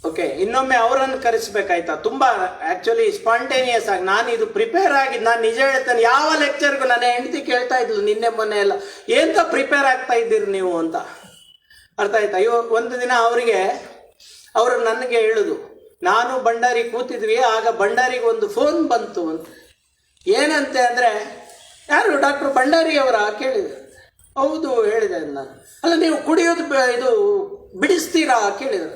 ಓಕೆ, ಇನ್ನೊಮ್ಮೆ ಅವರನ್ನು ಕರೆಸ್ಬೇಕಾಯ್ತಾ? ತುಂಬಾ ಆಕ್ಚುಲಿ ಸ್ಪಾಂಟೇನಿಯಸ್ ಆಗಿ. ನಾನು ಇದು ಪ್ರಿಪೇರ್ ಆಗಿದ್ದು, ನಾನು ನಿಜ ಹೇಳ್ತೇನೆ, ಯಾವ ಲೆಕ್ಚರ್ಗೂ ನನ್ನ ಹೆಂಡತಿ ಕೇಳ್ತಾ ಇದ್ಲು ನಿನ್ನೆ ಮೊನ್ನೆ ಎಲ್ಲ, ಎಂತ ಪ್ರಿಪೇರ್ ಆಗ್ತಾ ಇದ್ದೀರಿ ನೀವು ಅಂತ. ಅರ್ಥ ಆಯ್ತಾ? ಒಂದು ದಿನ ಅವರು ನನಗೆ ಹೇಳುದು, ನಾನು ಭಂಡಾರಿ ಕೂತಿದ್ವಿ, ಆಗ ಭಂಡಾರಿಗೆ ಒಂದು ಫೋನ್ ಬಂತು ಅಂತ. ಏನಂತೆ ಅಂದರೆ, ಯಾರು ಡಾಕ್ಟರ್ ಭಂಡಾರಿ ಅವರ ಕೇಳಿದ್ರು. ಹೌದು ಹೇಳಿದೆ ನಾನು. ಅಲ್ಲ, ನೀವು ಕುಡಿಯೋದು ಇದು ಬಿಡಿಸ್ತೀರಾ ಕೇಳಿದ್ರು.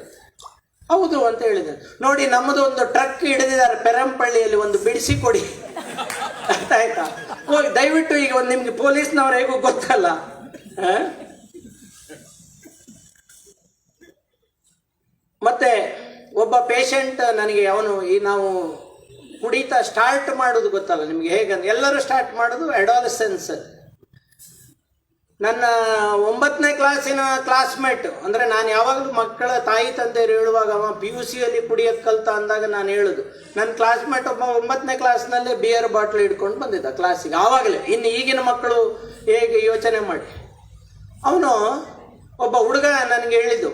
ಹೌದು ಅಂತ ಹೇಳಿದೆ. ನೋಡಿ, ನಮ್ಮದು ಒಂದು ಟ್ರಕ್ ಹಿಡಿದಿದ್ದಾರೆ ಪೆರಂಪಳ್ಳಿಯಲ್ಲಿ, ಒಂದು ಬಿಡಿಸಿ ಕೊಡಿ. ಅರ್ಥ ಆಯ್ತಾ? ಹೋಗಿ ದಯವಿಟ್ಟು, ಈಗ ಒಂದು ನಿಮ್ಗೆ ಪೊಲೀಸ್ನವ್ರು ಹೇಗೂ ಗೊತ್ತಲ್ಲ. ಮತ್ತೆ ಒಬ್ಬ ಪೇಷಂಟ್ ನನಗೆ, ನಾವು ಕುಡಿತಾ ಸ್ಟಾರ್ಟ್ ಮಾಡೋದು ಗೊತ್ತಲ್ಲ ನಿಮಗೆ ಹೇಗಂದ್ರೆ, ಎಲ್ಲರೂ ಸ್ಟಾರ್ಟ್ ಮಾಡೋದು ಅಡಾಲಸೆನ್ಸ್. ನನ್ನ 9ನೇ ಕ್ಲಾಸಿನ ಕ್ಲಾಸ್ಮೇಟ್, ಅಂದರೆ ನಾನು ಯಾವಾಗಲೂ ಮಕ್ಕಳ ತಾಯಿ ತಂದೆಯರು ಹೇಳುವಾಗ ಅವ PUC ಯಲ್ಲಿ ಕುಡಿಯೋಕ್ಕೆ ಕಲ್ತ ಅಂದಾಗ ನಾನು ಹೇಳುದು, ನನ್ನ ಕ್ಲಾಸ್ಮೇಟ್ ಒಬ್ಬ 9ನೇ ಕ್ಲಾಸ್ನಲ್ಲೇ ಬಿಯರ್ ಬಾಟ್ಲ್ ಹಿಡ್ಕೊಂಡು ಬಂದಿದ್ದ ಕ್ಲಾಸಿಗೆ. ಆವಾಗಲೇ, ಇನ್ನು ಈಗಿನ ಮಕ್ಕಳು ಹೇಗೆ ಯೋಚನೆ ಮಾಡಿ. ಅವನು ಒಬ್ಬ ಹುಡುಗ ನನಗೆ ಹೇಳಿದ್ದು,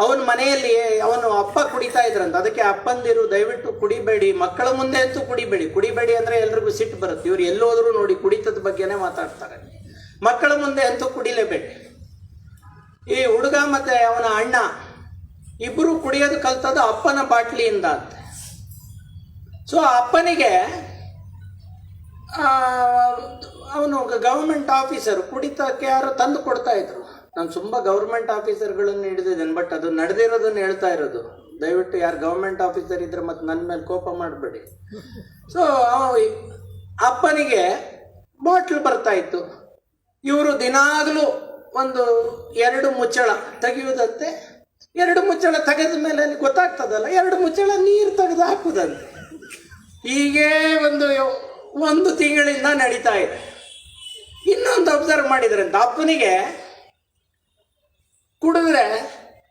ಅವನ ಮನೆಯಲ್ಲಿ ಅವನು ಅಪ್ಪ ಕುಡಿತಾ ಇದ್ರಂತ. ಅದಕ್ಕೆ ಅಪ್ಪಂದಿರು ದಯವಿಟ್ಟು ಕುಡಿಬೇಡಿ, ಮಕ್ಕಳ ಮುಂದೆ ಅಂತೂ ಕುಡಿಬೇಡಿ ಅಂದ್ರೆ ಎಲ್ರಿಗೂ ಸಿಟ್ಟು ಬರುತ್ತೆ. ಇವ್ರು ಎಲ್ಲೋದ್ರೂ ನೋಡಿ ಕುಡಿತದ ಬಗ್ಗೆನೇ ಮಾತಾಡ್ತಾರೆ. ಮಕ್ಕಳ ಮುಂದೆ ಅಂತೂ ಕುಡಿಲೇಬೇಡಿ. ಈ ಹುಡುಗ ಮತ್ತೆ ಅವನ ಅಣ್ಣ ಇಬ್ಬರು ಕುಡಿಯೋದು ಕಲ್ತದ್ದು ಅಪ್ಪನ ಬಾಟ್ಲಿಯಿಂದ ಅಂತ. ಸೊ ಅಪ್ಪನಿಗೆ ಅವನು ಗವರ್ಮೆಂಟ್ ಆಫೀಸರ್, ಕುಡಿತಕ್ಕೆ ಯಾರು ತಂದು ಕೊಡ್ತಾ ಇದ್ರು. ನಾನು ತುಂಬ ಗೌರ್ಮೆಂಟ್ ಆಫೀಸರ್ಗಳನ್ನು ಹಿಡಿದಿದ್ದೇನೆ, ಬಟ್ ಅದು ನಡೆದಿರೋದನ್ನು ಹೇಳ್ತಾ ಇರೋದು. ದಯವಿಟ್ಟು ಯಾರು ಗೌರ್ಮೆಂಟ್ ಆಫೀಸರ್ ಇದ್ರೆ ಮತ್ತೆ ನನ್ನ ಮೇಲೆ ಕೋಪ ಮಾಡಬೇಡಿ. ಸೊ ಅಪ್ಪನಿಗೆ ಬಾಟ್ಲ್ ಬರ್ತಾ ಇತ್ತು. ಇವರು ದಿನಾಗಲೂ ಒಂದು 2 ಮುಚ್ಚಳ ತೆಗೆಯುವುದಂತೆ. 2 ಮುಚ್ಚಳ ತೆಗೆದ ಮೇಲೆ ಅಲ್ಲಿ ಗೊತ್ತಾಗ್ತದಲ್ಲ, 2 ಮುಚ್ಚಳ ನೀರು ತೆಗೆದು ಹಾಕುದಂತೆ. ಹೀಗೆ ಒಂದು ತಿಂಗಳಿಂದ ನಡೀತಾ ಇದೆ. ಇನ್ನೊಂದು ಅಬ್ಸರ್ವ್ ಮಾಡಿದ್ರಂತ, ಅಪ್ಪನಿಗೆ ಕುಡಿದ್ರೆ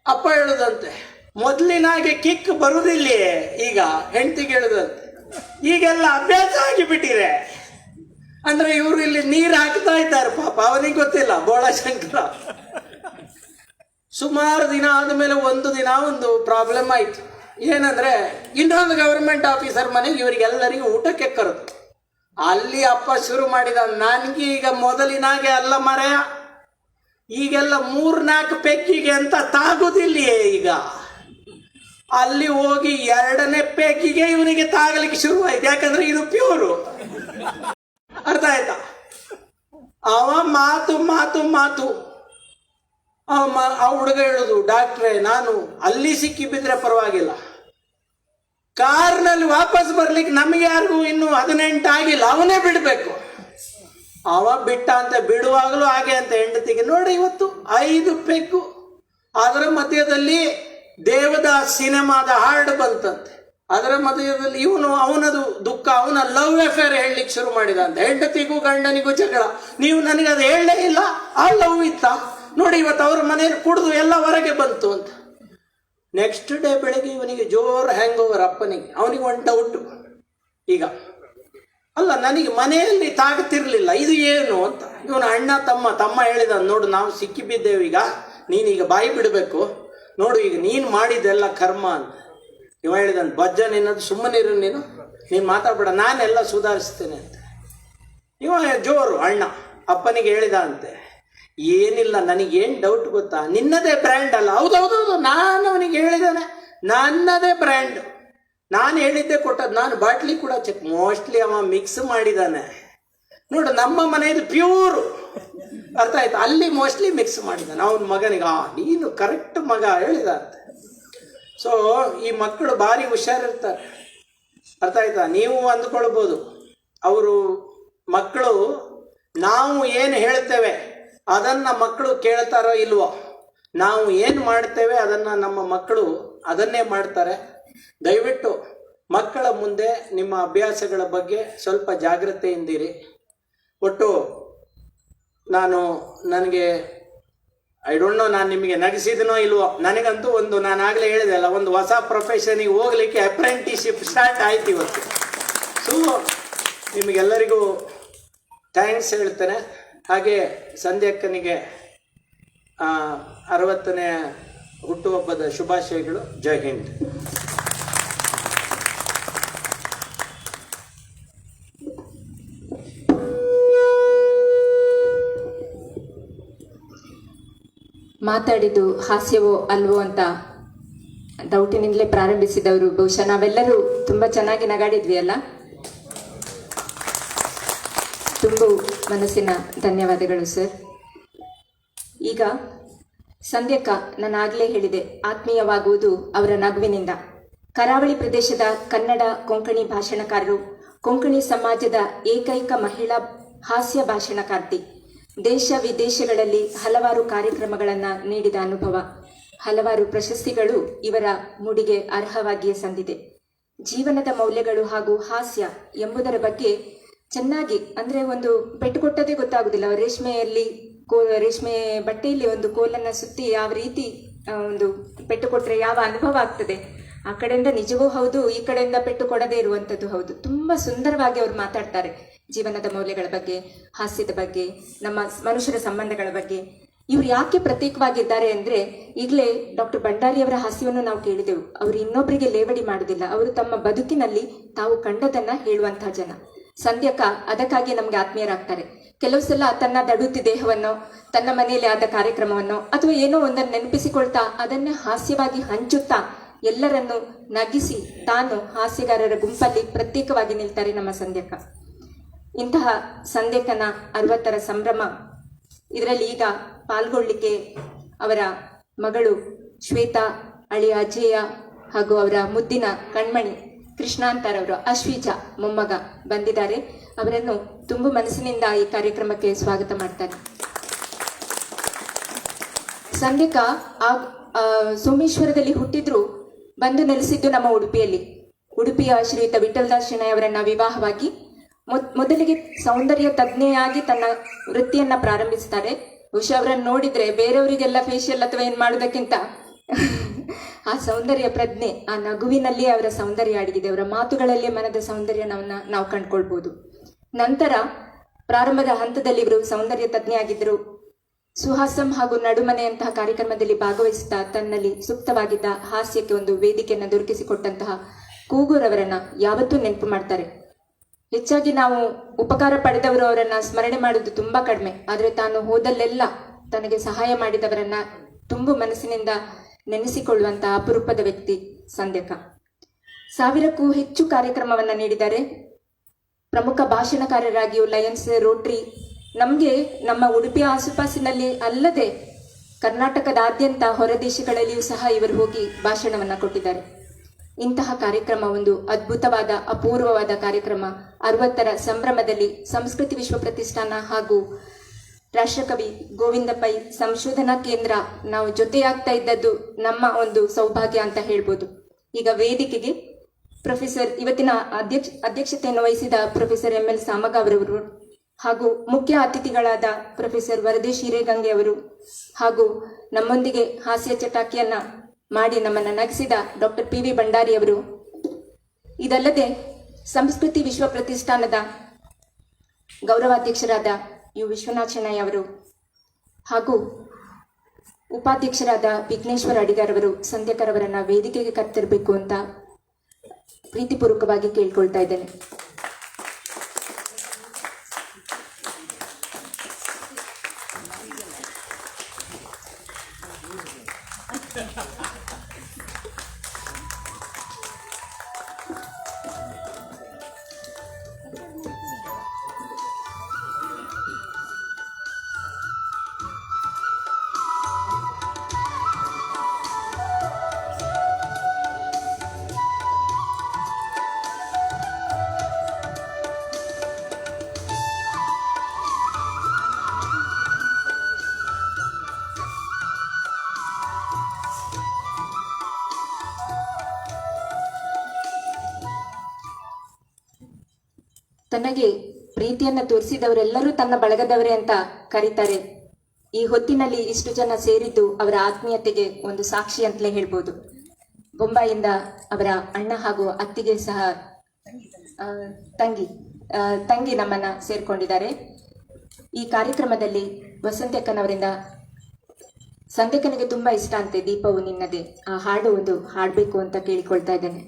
ಅಪ್ಪ ಹೇಳುದಂತೆ, ಮೊದಲಿನಾಗೆ ಕಿಕ್ ಬರುವುದಿಲ್ಲೇ ಈಗ, ಹೆಂಡತಿಗೆ ಹೇಳುದಂತೆ. ಈಗೆಲ್ಲ ಅಭ್ಯಾಸ ಆಗಿಬಿಟ್ಟಿದೆ. ಅಂದ್ರೆ ಇವರು ಇಲ್ಲಿ ನೀರು ಹಾಕ್ತಾ ಇದ್ದಾರೆ ಪಾಪ, ಅವನಿಗೆ ಗೊತ್ತಿಲ್ಲ ಬೋಳಶಂಕರ. ಸುಮಾರು ದಿನ ಆದಮೇಲೆ ಒಂದು ದಿನ ಒಂದು ಪ್ರಾಬ್ಲಮ್ ಆಯಿತು. ಏನಂದ್ರೆ ಇನ್ನೊಂದು ಗವರ್ಮೆಂಟ್ ಆಫೀಸರ್ ಮನೆಗೆ ಇವರಿಗೆಲ್ಲರಿಗೂ ಊಟಕ್ಕೆ ಕರೆದು. ಅಲ್ಲಿ ಅಪ್ಪ ಶುರು ಮಾಡಿದ, ನನಗೆ ಈಗ ಮೊದಲಿನಾಗೆ ಅಲ್ಲ ಮರೆಯ, ಈಗೆಲ್ಲ 3-4 ಪೆಗ್ಗಿಗೆ ಅಂತ ತಾಗುದಿಲ್ಲಿಯೇ ಈಗ. ಅಲ್ಲಿ ಹೋಗಿ 2ನೇ ಪೆಗ್ಗಿಗೆ ಇವನಿಗೆ ತಾಗಲಿಕ್ಕೆ ಶುರುವಾಯ್ತು. ಯಾಕಂದ್ರೆ ಇದು ಪ್ಯೂರು, ಅರ್ಥ ಆಯ್ತಾ? ಅವ ಮಾತು ಆ ಹುಡುಗ ಹೇಳುದು, ಡಾಕ್ಟ್ರೇ ನಾನು ಅಲ್ಲಿ ಸಿಕ್ಕಿ ಬಿದ್ರೆ ಪರವಾಗಿಲ್ಲ, ಕಾರ್ನಲ್ಲಿ ವಾಪಸ್ ಬರ್ಲಿಕ್ಕೆ ನಮಗೆ ಯಾರಿಗೂ ಇನ್ನು 18 ಆಗಿಲ್ಲ, ಅವನೇ ಬಿಡ್ಬೇಕು. ಅವ ಬಿಟ್ಟ ಅಂತ, ಬಿಡುವಾಗಲೂ ಹಾಗೆ ಅಂತ ಹೆಂಡತಿಗೆ. ನೋಡಿ ಇವತ್ತು 5 ಪೆಗ್ಗು. ಅದರ ಮಧ್ಯದಲ್ಲಿ ದೇವದಾಸ್ ಸಿನಿಮಾದ ಹಾಡು ಬಂತಂತೆ. ಅದರ ಮಧ್ಯದಲ್ಲಿ ಅವನದು ದುಃಖ, ಅವನ ಲವ್ ಅಫೇರ್ ಹೇಳಲಿಕ್ಕೆ ಶುರು ಮಾಡಿದ ಅಂತ. ಹೆಂಡತಿಗೂ ಗಂಡನಿಗೂ ಜಗಳ. ನೀವು ನನಗೆ ಅದು ಹೇಳಲೇ ಇಲ್ಲ, ಆ ಲವ್ ಇತ್ತ ನೋಡಿ, ಇವತ್ತು ಅವ್ರ ಮನೆಯಲ್ಲಿ ಕುಡಿದು ಎಲ್ಲ ಹೊರಗೆ ಬಂತು ಅಂತ. ನೆಕ್ಸ್ಟ್ ಡೇ ಬೆಳಗ್ಗೆ ಇವನಿಗೆ ಜೋರ್ ಹ್ಯಾಂಗ್ ಓವರ್ ಅಪ್ಪನಿಗೆ. ಅವನಿಗೆ ಒಂದು ಡೌಟು, ಈಗ ಅಲ್ಲ ನನಗೆ ಮನೆಯಲ್ಲಿ ತಾಗುತ್ತಿರ್ಲಿಲ್ಲ, ಇದು ಏನು ಅಂತ. ಇವನ ಅಣ್ಣ ತಮ್ಮ ಹೇಳಿದ, ನೋಡು ನಾವು ಸಿಕ್ಕಿ ಬಿದ್ದೇವೀಗ, ನೀನೀಗ ಬಾಯಿ ಬಿಡಬೇಕು, ನೋಡು ಈಗ ನೀನು ಮಾಡಿದ್ದೆಲ್ಲ ಕರ್ಮ ಅಂತ. ಇವ ಹೇಳಿದಂತ, ಬಜ್ಜ ನಿನ್ನದು, ಸುಮ್ಮನಿರು ನೀನು ಮಾತಾಡ್ಬೇಡ, ನಾನೆಲ್ಲ ಸುಧಾರಿಸ್ತೇನೆ ಅಂತ. ಇವ ಜೋರು ಅಣ್ಣ ಅಪ್ಪನಿಗೆ ಹೇಳಿದ ಅಂತೆ, ಏನಿಲ್ಲ ನನಗೇನು ಡೌಟ್ ಗೊತ್ತಾ, ನಿನ್ನದೇ ಬ್ರ್ಯಾಂಡ್ ಅಲ್ಲ. ಹೌದೌದೌದು, ನಾನು ಅವನಿಗೆ ಹೇಳಿದ್ದಾನೆ, ನನ್ನದೇ ಬ್ರ್ಯಾಂಡ್, ನಾನು ಹೇಳಿದ್ದೆ ಕೊಟ್ಟದ್ದು, ನಾನು ಬಾಟ್ಲಿ ಕೂಡ ಚೆಕ್, ಮೋಸ್ಟ್ಲಿ ಅವ ಮಿಕ್ಸ್ ಮಾಡಿದ್ದಾನೆ ನೋಡು, ನಮ್ಮ ಮನೆಯದು ಪ್ಯೂರು, ಅರ್ಥ ಆಯ್ತು, ಅಲ್ಲಿ ಮೋಸ್ಟ್ಲಿ ಮಿಕ್ಸ್ ಮಾಡಿದ್ದಾನೆ. ಅವನ ಮಗನಿಗೆ ನೀನು ಕರೆಕ್ಟ್ ಮಗ ಹೇಳಿದ ಅಂತ. ಸೊ ಈ ಮಕ್ಕಳು ಭಾರಿ ಹುಷಾರಿರ್ತಾರೆ, ಅರ್ಥ ಆಯ್ತಾ? ನೀವು ಅಂದ್ಕೊಳ್ಬೋದು, ಅವರು ಮಕ್ಕಳು ನಾವು ಏನು ಹೇಳ್ತೇವೆ ಅದನ್ನು ಮಕ್ಕಳು ಕೇಳ್ತಾರೋ ಇಲ್ವೋ, ನಾವು ಏನು ಮಾಡ್ತೇವೆ ಅದನ್ನು ನಮ್ಮ ಮಕ್ಕಳು ಅದನ್ನೇ ಮಾಡ್ತಾರೆ. ದಯವಿಟ್ಟು ಮಕ್ಕಳ ಮುಂದೆ ನಿಮ್ಮ ಅಭ್ಯಾಸಗಳ ಬಗ್ಗೆ ಸ್ವಲ್ಪ ಜಾಗ್ರತೆಯಿಂದಿರಿ. ಒಟ್ಟು ನನಗೆ ಐ ಡೋಂಟ್ ನೋ, ನಾನು ನಿಮಗೆ ನಗಿಸಿದನೋ ಇಲ್ವೋ, ನನಗಂತೂ ನಾನು ಆಗಲೇ ಹೇಳಿದೆ ಅಲ್ಲ, ಒಂದು ಹೊಸ ಪ್ರೊಫೆಷನಿಗೆ ಹೋಗಲಿಕ್ಕೆ ಅಪ್ರೆಂಟಿಸ್ಶಿಪ್ ಸ್ಟಾರ್ಟ್ ಆಯ್ತು ಇವತ್ತು. ಸೊ ನಿಮಗೆಲ್ಲರಿಗೂ ಥ್ಯಾಂಕ್ಸ್ ಹೇಳ್ತೇನೆ. ಹಾಗೆ ಸಂಧ್ಯಕ್ಕನಿಗೆ 60ನೇ ಹುಟ್ಟುಹಬ್ಬದ ಶುಭಾಶಯಗಳು. ಜೈ ಹಿಂದ್. ಮಾತಾಡಿದ್ದು ಹಾಸ್ಯವೋ ಅಲ್ವೋ ಅಂತ ಡೌಟಿನಿಂದಲೇ ಪ್ರಾರಂಭಿಸಿದವರು. ಬಹುಶಃ ನಾವೆಲ್ಲರೂ ತುಂಬಾ ಚೆನ್ನಾಗಿ ನಗಾಡಿದ್ವಿ ಅಲ್ಲ. ತುಂಬು ಮನಸ್ಸಿನ ಧನ್ಯವಾದಗಳು ಸರ್. ಈಗ ಸಂಧ್ಯಕ್ಕ, ನಾನು ಆಗಲೇ ಹೇಳಿದೆ, ಆತ್ಮೀಯವಾಗುವುದು ಅವರ ನಗುವಿನಿಂದ. ಕರಾವಳಿ ಪ್ರದೇಶದ ಕನ್ನಡ ಕೊಂಕಣಿ ಭಾಷಣಕಾರರು, ಕೊಂಕಣಿ ಸಮಾಜದ ಏಕೈಕ ಮಹಿಳಾ ಹಾಸ್ಯ ಭಾಷಣಕಾರ್ತಿ. ದೇಶ ವಿದೇಶಗಳಲ್ಲಿ ಹಲವಾರು ಕಾರ್ಯಕ್ರಮಗಳನ್ನು ನೀಡಿದ ಅನುಭವ, ಹಲವಾರು ಪ್ರಶಸ್ತಿಗಳು ಇವರ ಮುಡಿಗೆ ಅರ್ಹವಾಗಿಯೇ ಸಂದಿದೆ. ಜೀವನದ ಮೌಲ್ಯಗಳು ಹಾಗೂ ಹಾಸ್ಯ ಎಂಬುದರ ಬಗ್ಗೆ ಚೆನ್ನಾಗಿ, ಅಂದರೆ ಒಂದು ಪೆಟ್ಟು ಕೊಟ್ಟದೇ ಗೊತ್ತಾಗುದಿಲ್ಲ. ಅವರು ರೇಷ್ಮೆ ಬಟ್ಟೆಯಲ್ಲಿ ಒಂದು ಕೋಲನ್ನು ಸುತ್ತಿ ಯಾವ ರೀತಿ ಒಂದು ಪೆಟ್ಟು ಕೊಟ್ಟರೆ ಯಾವ ಅನುಭವ ಆಗ್ತದೆ, ಆ ಕಡೆಯಿಂದ ನಿಜವೂ ಹೌದು, ಈ ಕಡೆಯಿಂದ ಪೆಟ್ಟು ಕೊಡದೇ ಇರುವಂಥದ್ದು ಹೌದು. ತುಂಬ ಸುಂದರವಾಗಿ ಅವರು ಮಾತಾಡ್ತಾರೆ ಜೀವನದ ಮೌಲ್ಯಗಳ ಬಗ್ಗೆ, ಹಾಸ್ಯದ ಬಗ್ಗೆ, ನಮ್ಮ ಮನುಷ್ಯರ ಸಂಬಂಧಗಳ ಬಗ್ಗೆ. ಇವ್ರು ಯಾಕೆ ಪ್ರತ್ಯೇಕವಾಗಿದ್ದಾರೆ ಅಂದ್ರೆ, ಈಗಲೇ ಡಾಕ್ಟರ್ ಭಂಡಾರಿಯವರ ಹಾಸ್ಯವನ್ನು ನಾವು ಕೇಳಿದೆವು. ಅವರು ಇನ್ನೊಬ್ಬರಿಗೆ ಲೇವಡಿ ಮಾಡುವುದಿಲ್ಲ, ಅವರು ತಮ್ಮ ಬದುಕಿನಲ್ಲಿ ತಾವು ಕಂಡದನ್ನ ಹೇಳುವಂತಹ ಜನ. ಸಂಧ್ಯಕ್ಕ ಅದಕ್ಕಾಗಿ ನಮ್ಗೆ ಆತ್ಮೀಯರಾಗ್ತಾರೆ. ಕೆಲವು ಸಲ ತನ್ನ ದಡುತ್ತಿ ದೇಹವನ್ನು, ತನ್ನ ಮನೆಯಲ್ಲಿ ಆದ ಕಾರ್ಯಕ್ರಮವನ್ನು ಅಥವಾ ಏನೋ ಒಂದನ್ನು ನೆನಪಿಸಿಕೊಳ್ತಾ ಅದನ್ನೇ ಹಾಸ್ಯವಾಗಿ ಹಂಚುತ್ತಾ ಎಲ್ಲರನ್ನು ನಗಿಸಿ ತಾನು ಹಾಸ್ಯಗಾರರ ಗುಂಪಲ್ಲಿ ಪ್ರತ್ಯೇಕವಾಗಿ ನಿಲ್ತಾರೆ ನಮ್ಮ ಸಂಧ್ಯಕ್ಕ. ಇಂತಹ ಸಂಧ್ಯಕ್ಕನ 60ರ ಸಂಭ್ರಮ ಇದರಲ್ಲಿ ಈಗ ಪಾಲ್ಗೊಳ್ಳಿಕ್ಕೆ ಅವರ ಮಗಳು ಶ್ವೇತಾ, ಅಳಿಯ ಅಜೇಯ ಹಾಗೂ ಅವರ ಮುದ್ದಿನ ಕಣ್ಮಣಿ ಕೃಷ್ಣಾಂತರವರು ಅಶ್ವೀಜ ಮೊಮ್ಮಗ ಬಂದಿದ್ದಾರೆ. ಅವರನ್ನು ತುಂಬು ಮನಸ್ಸಿನಿಂದ ಈ ಕಾರ್ಯಕ್ರಮಕ್ಕೆ ಸ್ವಾಗತ ಮಾಡ್ತಾರೆ. ಸಂಧ್ಯಕ್ಕ ಸೋಮೇಶ್ವರದಲ್ಲಿ ಹುಟ್ಟಿದ್ರು, ಬಂದು ನೆಲೆಸಿದ್ದು ನಮ್ಮ ಉಡುಪಿಯಲ್ಲಿ. ಉಡುಪಿಯ ಶ್ರೀಯುತ ವಿಠಲದಾಸ್ ಶೆಣೈ ಅವರನ್ನ ವಿವಾಹವಾಗಿ ಮೊದಲಿಗೆ ಸೌಂದರ್ಯ ತಜ್ಞೆಯಾಗಿ ತನ್ನ ವೃತ್ತಿಯನ್ನ ಪ್ರಾರಂಭಿಸ್ತಾರೆ. ಬಹುಶಃ ಅವರನ್ನು ನೋಡಿದ್ರೆ ಬೇರೆಯವರಿಗೆಲ್ಲ ಫೇಶಿಯಲ್ ಅಥವಾ ಏನ್ ಮಾಡೋದಕ್ಕಿಂತ ಆ ಸೌಂದರ್ಯ ಪ್ರಜ್ಞೆ, ಆ ನಗುವಿನಲ್ಲಿ ಅವರ ಸೌಂದರ್ಯ ಅಡಗಿದೆ. ಅವರ ಮಾತುಗಳಲ್ಲಿ ಮನದ ಸೌಂದರ್ಯ ನಾವು ಕಂಡುಕೊಳ್ಬಹುದು. ನಂತರ ಪ್ರಾರಂಭದ ಹಂತದಲ್ಲಿ ಇವರು ಸೌಂದರ್ಯ ತಜ್ಞೆಯಾಗಿದ್ದರು. ಸುಹಾಸಂ ಹಾಗೂ ನಡುಮನೆಯಂತಹ ಕಾರ್ಯಕ್ರಮದಲ್ಲಿ ಭಾಗವಹಿಸುತ್ತಾ ತನ್ನಲ್ಲಿ ಸೂಕ್ತವಾಗಿದ್ದ ಹಾಸ್ಯಕ್ಕೆ ಒಂದು ವೇದಿಕೆಯನ್ನು ದೊರಕಿಸಿಕೊಟ್ಟಂತಹ ಕೂಗೂರವರನ್ನ ಯಾವತ್ತೂ ನೆನಪು ಮಾಡ್ತಾರೆ. ಹೆಚ್ಚಾಗಿ ನಾವು ಉಪಕಾರ ಪಡೆದವರು ಅವರನ್ನ ಸ್ಮರಣೆ ಮಾಡುವುದು ತುಂಬಾ ಕಡಿಮೆ. ಆದರೆ ತಾನು ಹೋದಲ್ಲೆಲ್ಲ ತನಗೆ ಸಹಾಯ ಮಾಡಿದವರನ್ನ ತುಂಬು ಮನಸ್ಸಿನಿಂದ ನೆನೆಸಿಕೊಳ್ಳುವಂತಹ ಅಪರೂಪದ ವ್ಯಕ್ತಿ ಸಂಧ್ಯಕ್ಕ. 1000ಕ್ಕೂ ಹೆಚ್ಚು ಕಾರ್ಯಕ್ರಮವನ್ನ ನೀಡಿದ್ದಾರೆ. ಪ್ರಮುಖ ಭಾಷಣಕಾರರಾಗಿಯೂ ಲಯನ್ಸ್, ರೋಟ್ರಿ, ನಮಗೆ ನಮ್ಮ ಉಡುಪಿಯ ಆಸುಪಾಸಿನಲ್ಲಿ ಅಲ್ಲದೆ ಕರ್ನಾಟಕದಾದ್ಯಂತ ಹೊರದೇಶಗಳಲ್ಲಿಯೂ ಸಹ ಇವರು ಹೋಗಿ ಭಾಷಣವನ್ನ ಕೊಟ್ಟಿದ್ದಾರೆ. ಇಂತಹ ಕಾರ್ಯಕ್ರಮ ಒಂದು ಅದ್ಭುತವಾದ ಅಪೂರ್ವವಾದ ಕಾರ್ಯಕ್ರಮ. 60ರ ಸಂಭ್ರಮದಲ್ಲಿ ಸಂಸ್ಕೃತಿ ವಿಶ್ವ ಪ್ರತಿಷ್ಠಾನ ಹಾಗೂ ರಾಷ್ಟ್ರಕವಿ ಗೋವಿಂದ ಪೈ ಸಂಶೋಧನಾ ಕೇಂದ್ರ ನಾವು ಜೊತೆಯಾಗ್ತಾ ಇದ್ದದ್ದು ನಮ್ಮ ಒಂದು ಸೌಭಾಗ್ಯ ಅಂತ ಹೇಳ್ಬೋದು. ಈಗ ವೇದಿಕೆಗೆ ಪ್ರೊಫೆಸರ್ ಇವತ್ತಿನ ಅಧ್ಯಕ್ಷತೆಯನ್ನು ವಹಿಸಿದ ಪ್ರೊಫೆಸರ್ ML ಸಾಮಗ ಅವರವರು ಹಾಗೂ ಮುಖ್ಯ ಅತಿಥಿಗಳಾದ ಪ್ರೊಫೆಸರ್ ವರದೇಶ್ ಹಿರೇಗಂಗೆ ಅವರು ಹಾಗೂ ನಮ್ಮೊಂದಿಗೆ ಹಾಸ್ಯ ಚಟಾಕಿಯನ್ನ ಮಾಡಿ ನಮ್ಮನ್ನು ನಗಿಸಿದ ಡಾಕ್ಟರ್ PV ಭಂಡಾರಿ ಅವರು, ಇದಲ್ಲದೆ ಸಂಸ್ಕೃತಿ ವಿಶ್ವ ಪ್ರತಿಷ್ಠಾನದ ಗೌರವಾಧ್ಯಕ್ಷರಾದ ಯು ವಿಶ್ವನಾಥ್ ಶೆಣೈ ಅವರು ಹಾಗೂ ಉಪಾಧ್ಯಕ್ಷರಾದ ವಿಘ್ನೇಶ್ವರ ಅಡಿಗಾರ್ ಅವರು ಸಂಧ್ಯಕ್ಕರವರನ್ನ ವೇದಿಕೆಗೆ ಕರೆತರಬೇಕು ಅಂತ ಪ್ರೀತಿಪೂರ್ವಕವಾಗಿ ಕೇಳ್ಕೊಳ್ತಾ ಇದ್ದೇನೆ. ತನಗೆ ಪ್ರೀತಿಯನ್ನ ತೋರಿಸಿದವರೆಲ್ಲರೂ ತನ್ನ ಬಳಗದವರೇ ಅಂತ ಕರೀತಾರೆ. ಈ ಹೊತ್ತಿನಲ್ಲಿ ಇಷ್ಟು ಜನ ಸೇರಿದ್ದು ಅವರ ಆತ್ಮೀಯತೆಗೆ ಒಂದು ಸಾಕ್ಷಿ ಅಂತಲೇ ಹೇಳ್ಬೋದು. ಬೊಂಬಾಯಿಂದ ಅವರ ಅಣ್ಣ ಹಾಗೂ ಅತ್ತಿಗೆ ಸಹ ತಂಗಿ ನಮ್ಮನ್ನ ಸೇರ್ಕೊಂಡಿದ್ದಾರೆ. ಈ ಕಾರ್ಯಕ್ರಮದಲ್ಲಿ ವಸಂತಕ್ಕನವರಿಂದ ಸಂಧ್ಯಕ್ಕನಿಗೆ ತುಂಬಾ ಇಷ್ಟ ಅಂತೆ ದೀಪವು ನಿನ್ನದೇ, ಆ ಹಾಡು ಒಂದು ಹಾಡಬೇಕು ಅಂತ ಕೇಳಿಕೊಳ್ತಾ ಇದ್ದೇನೆ.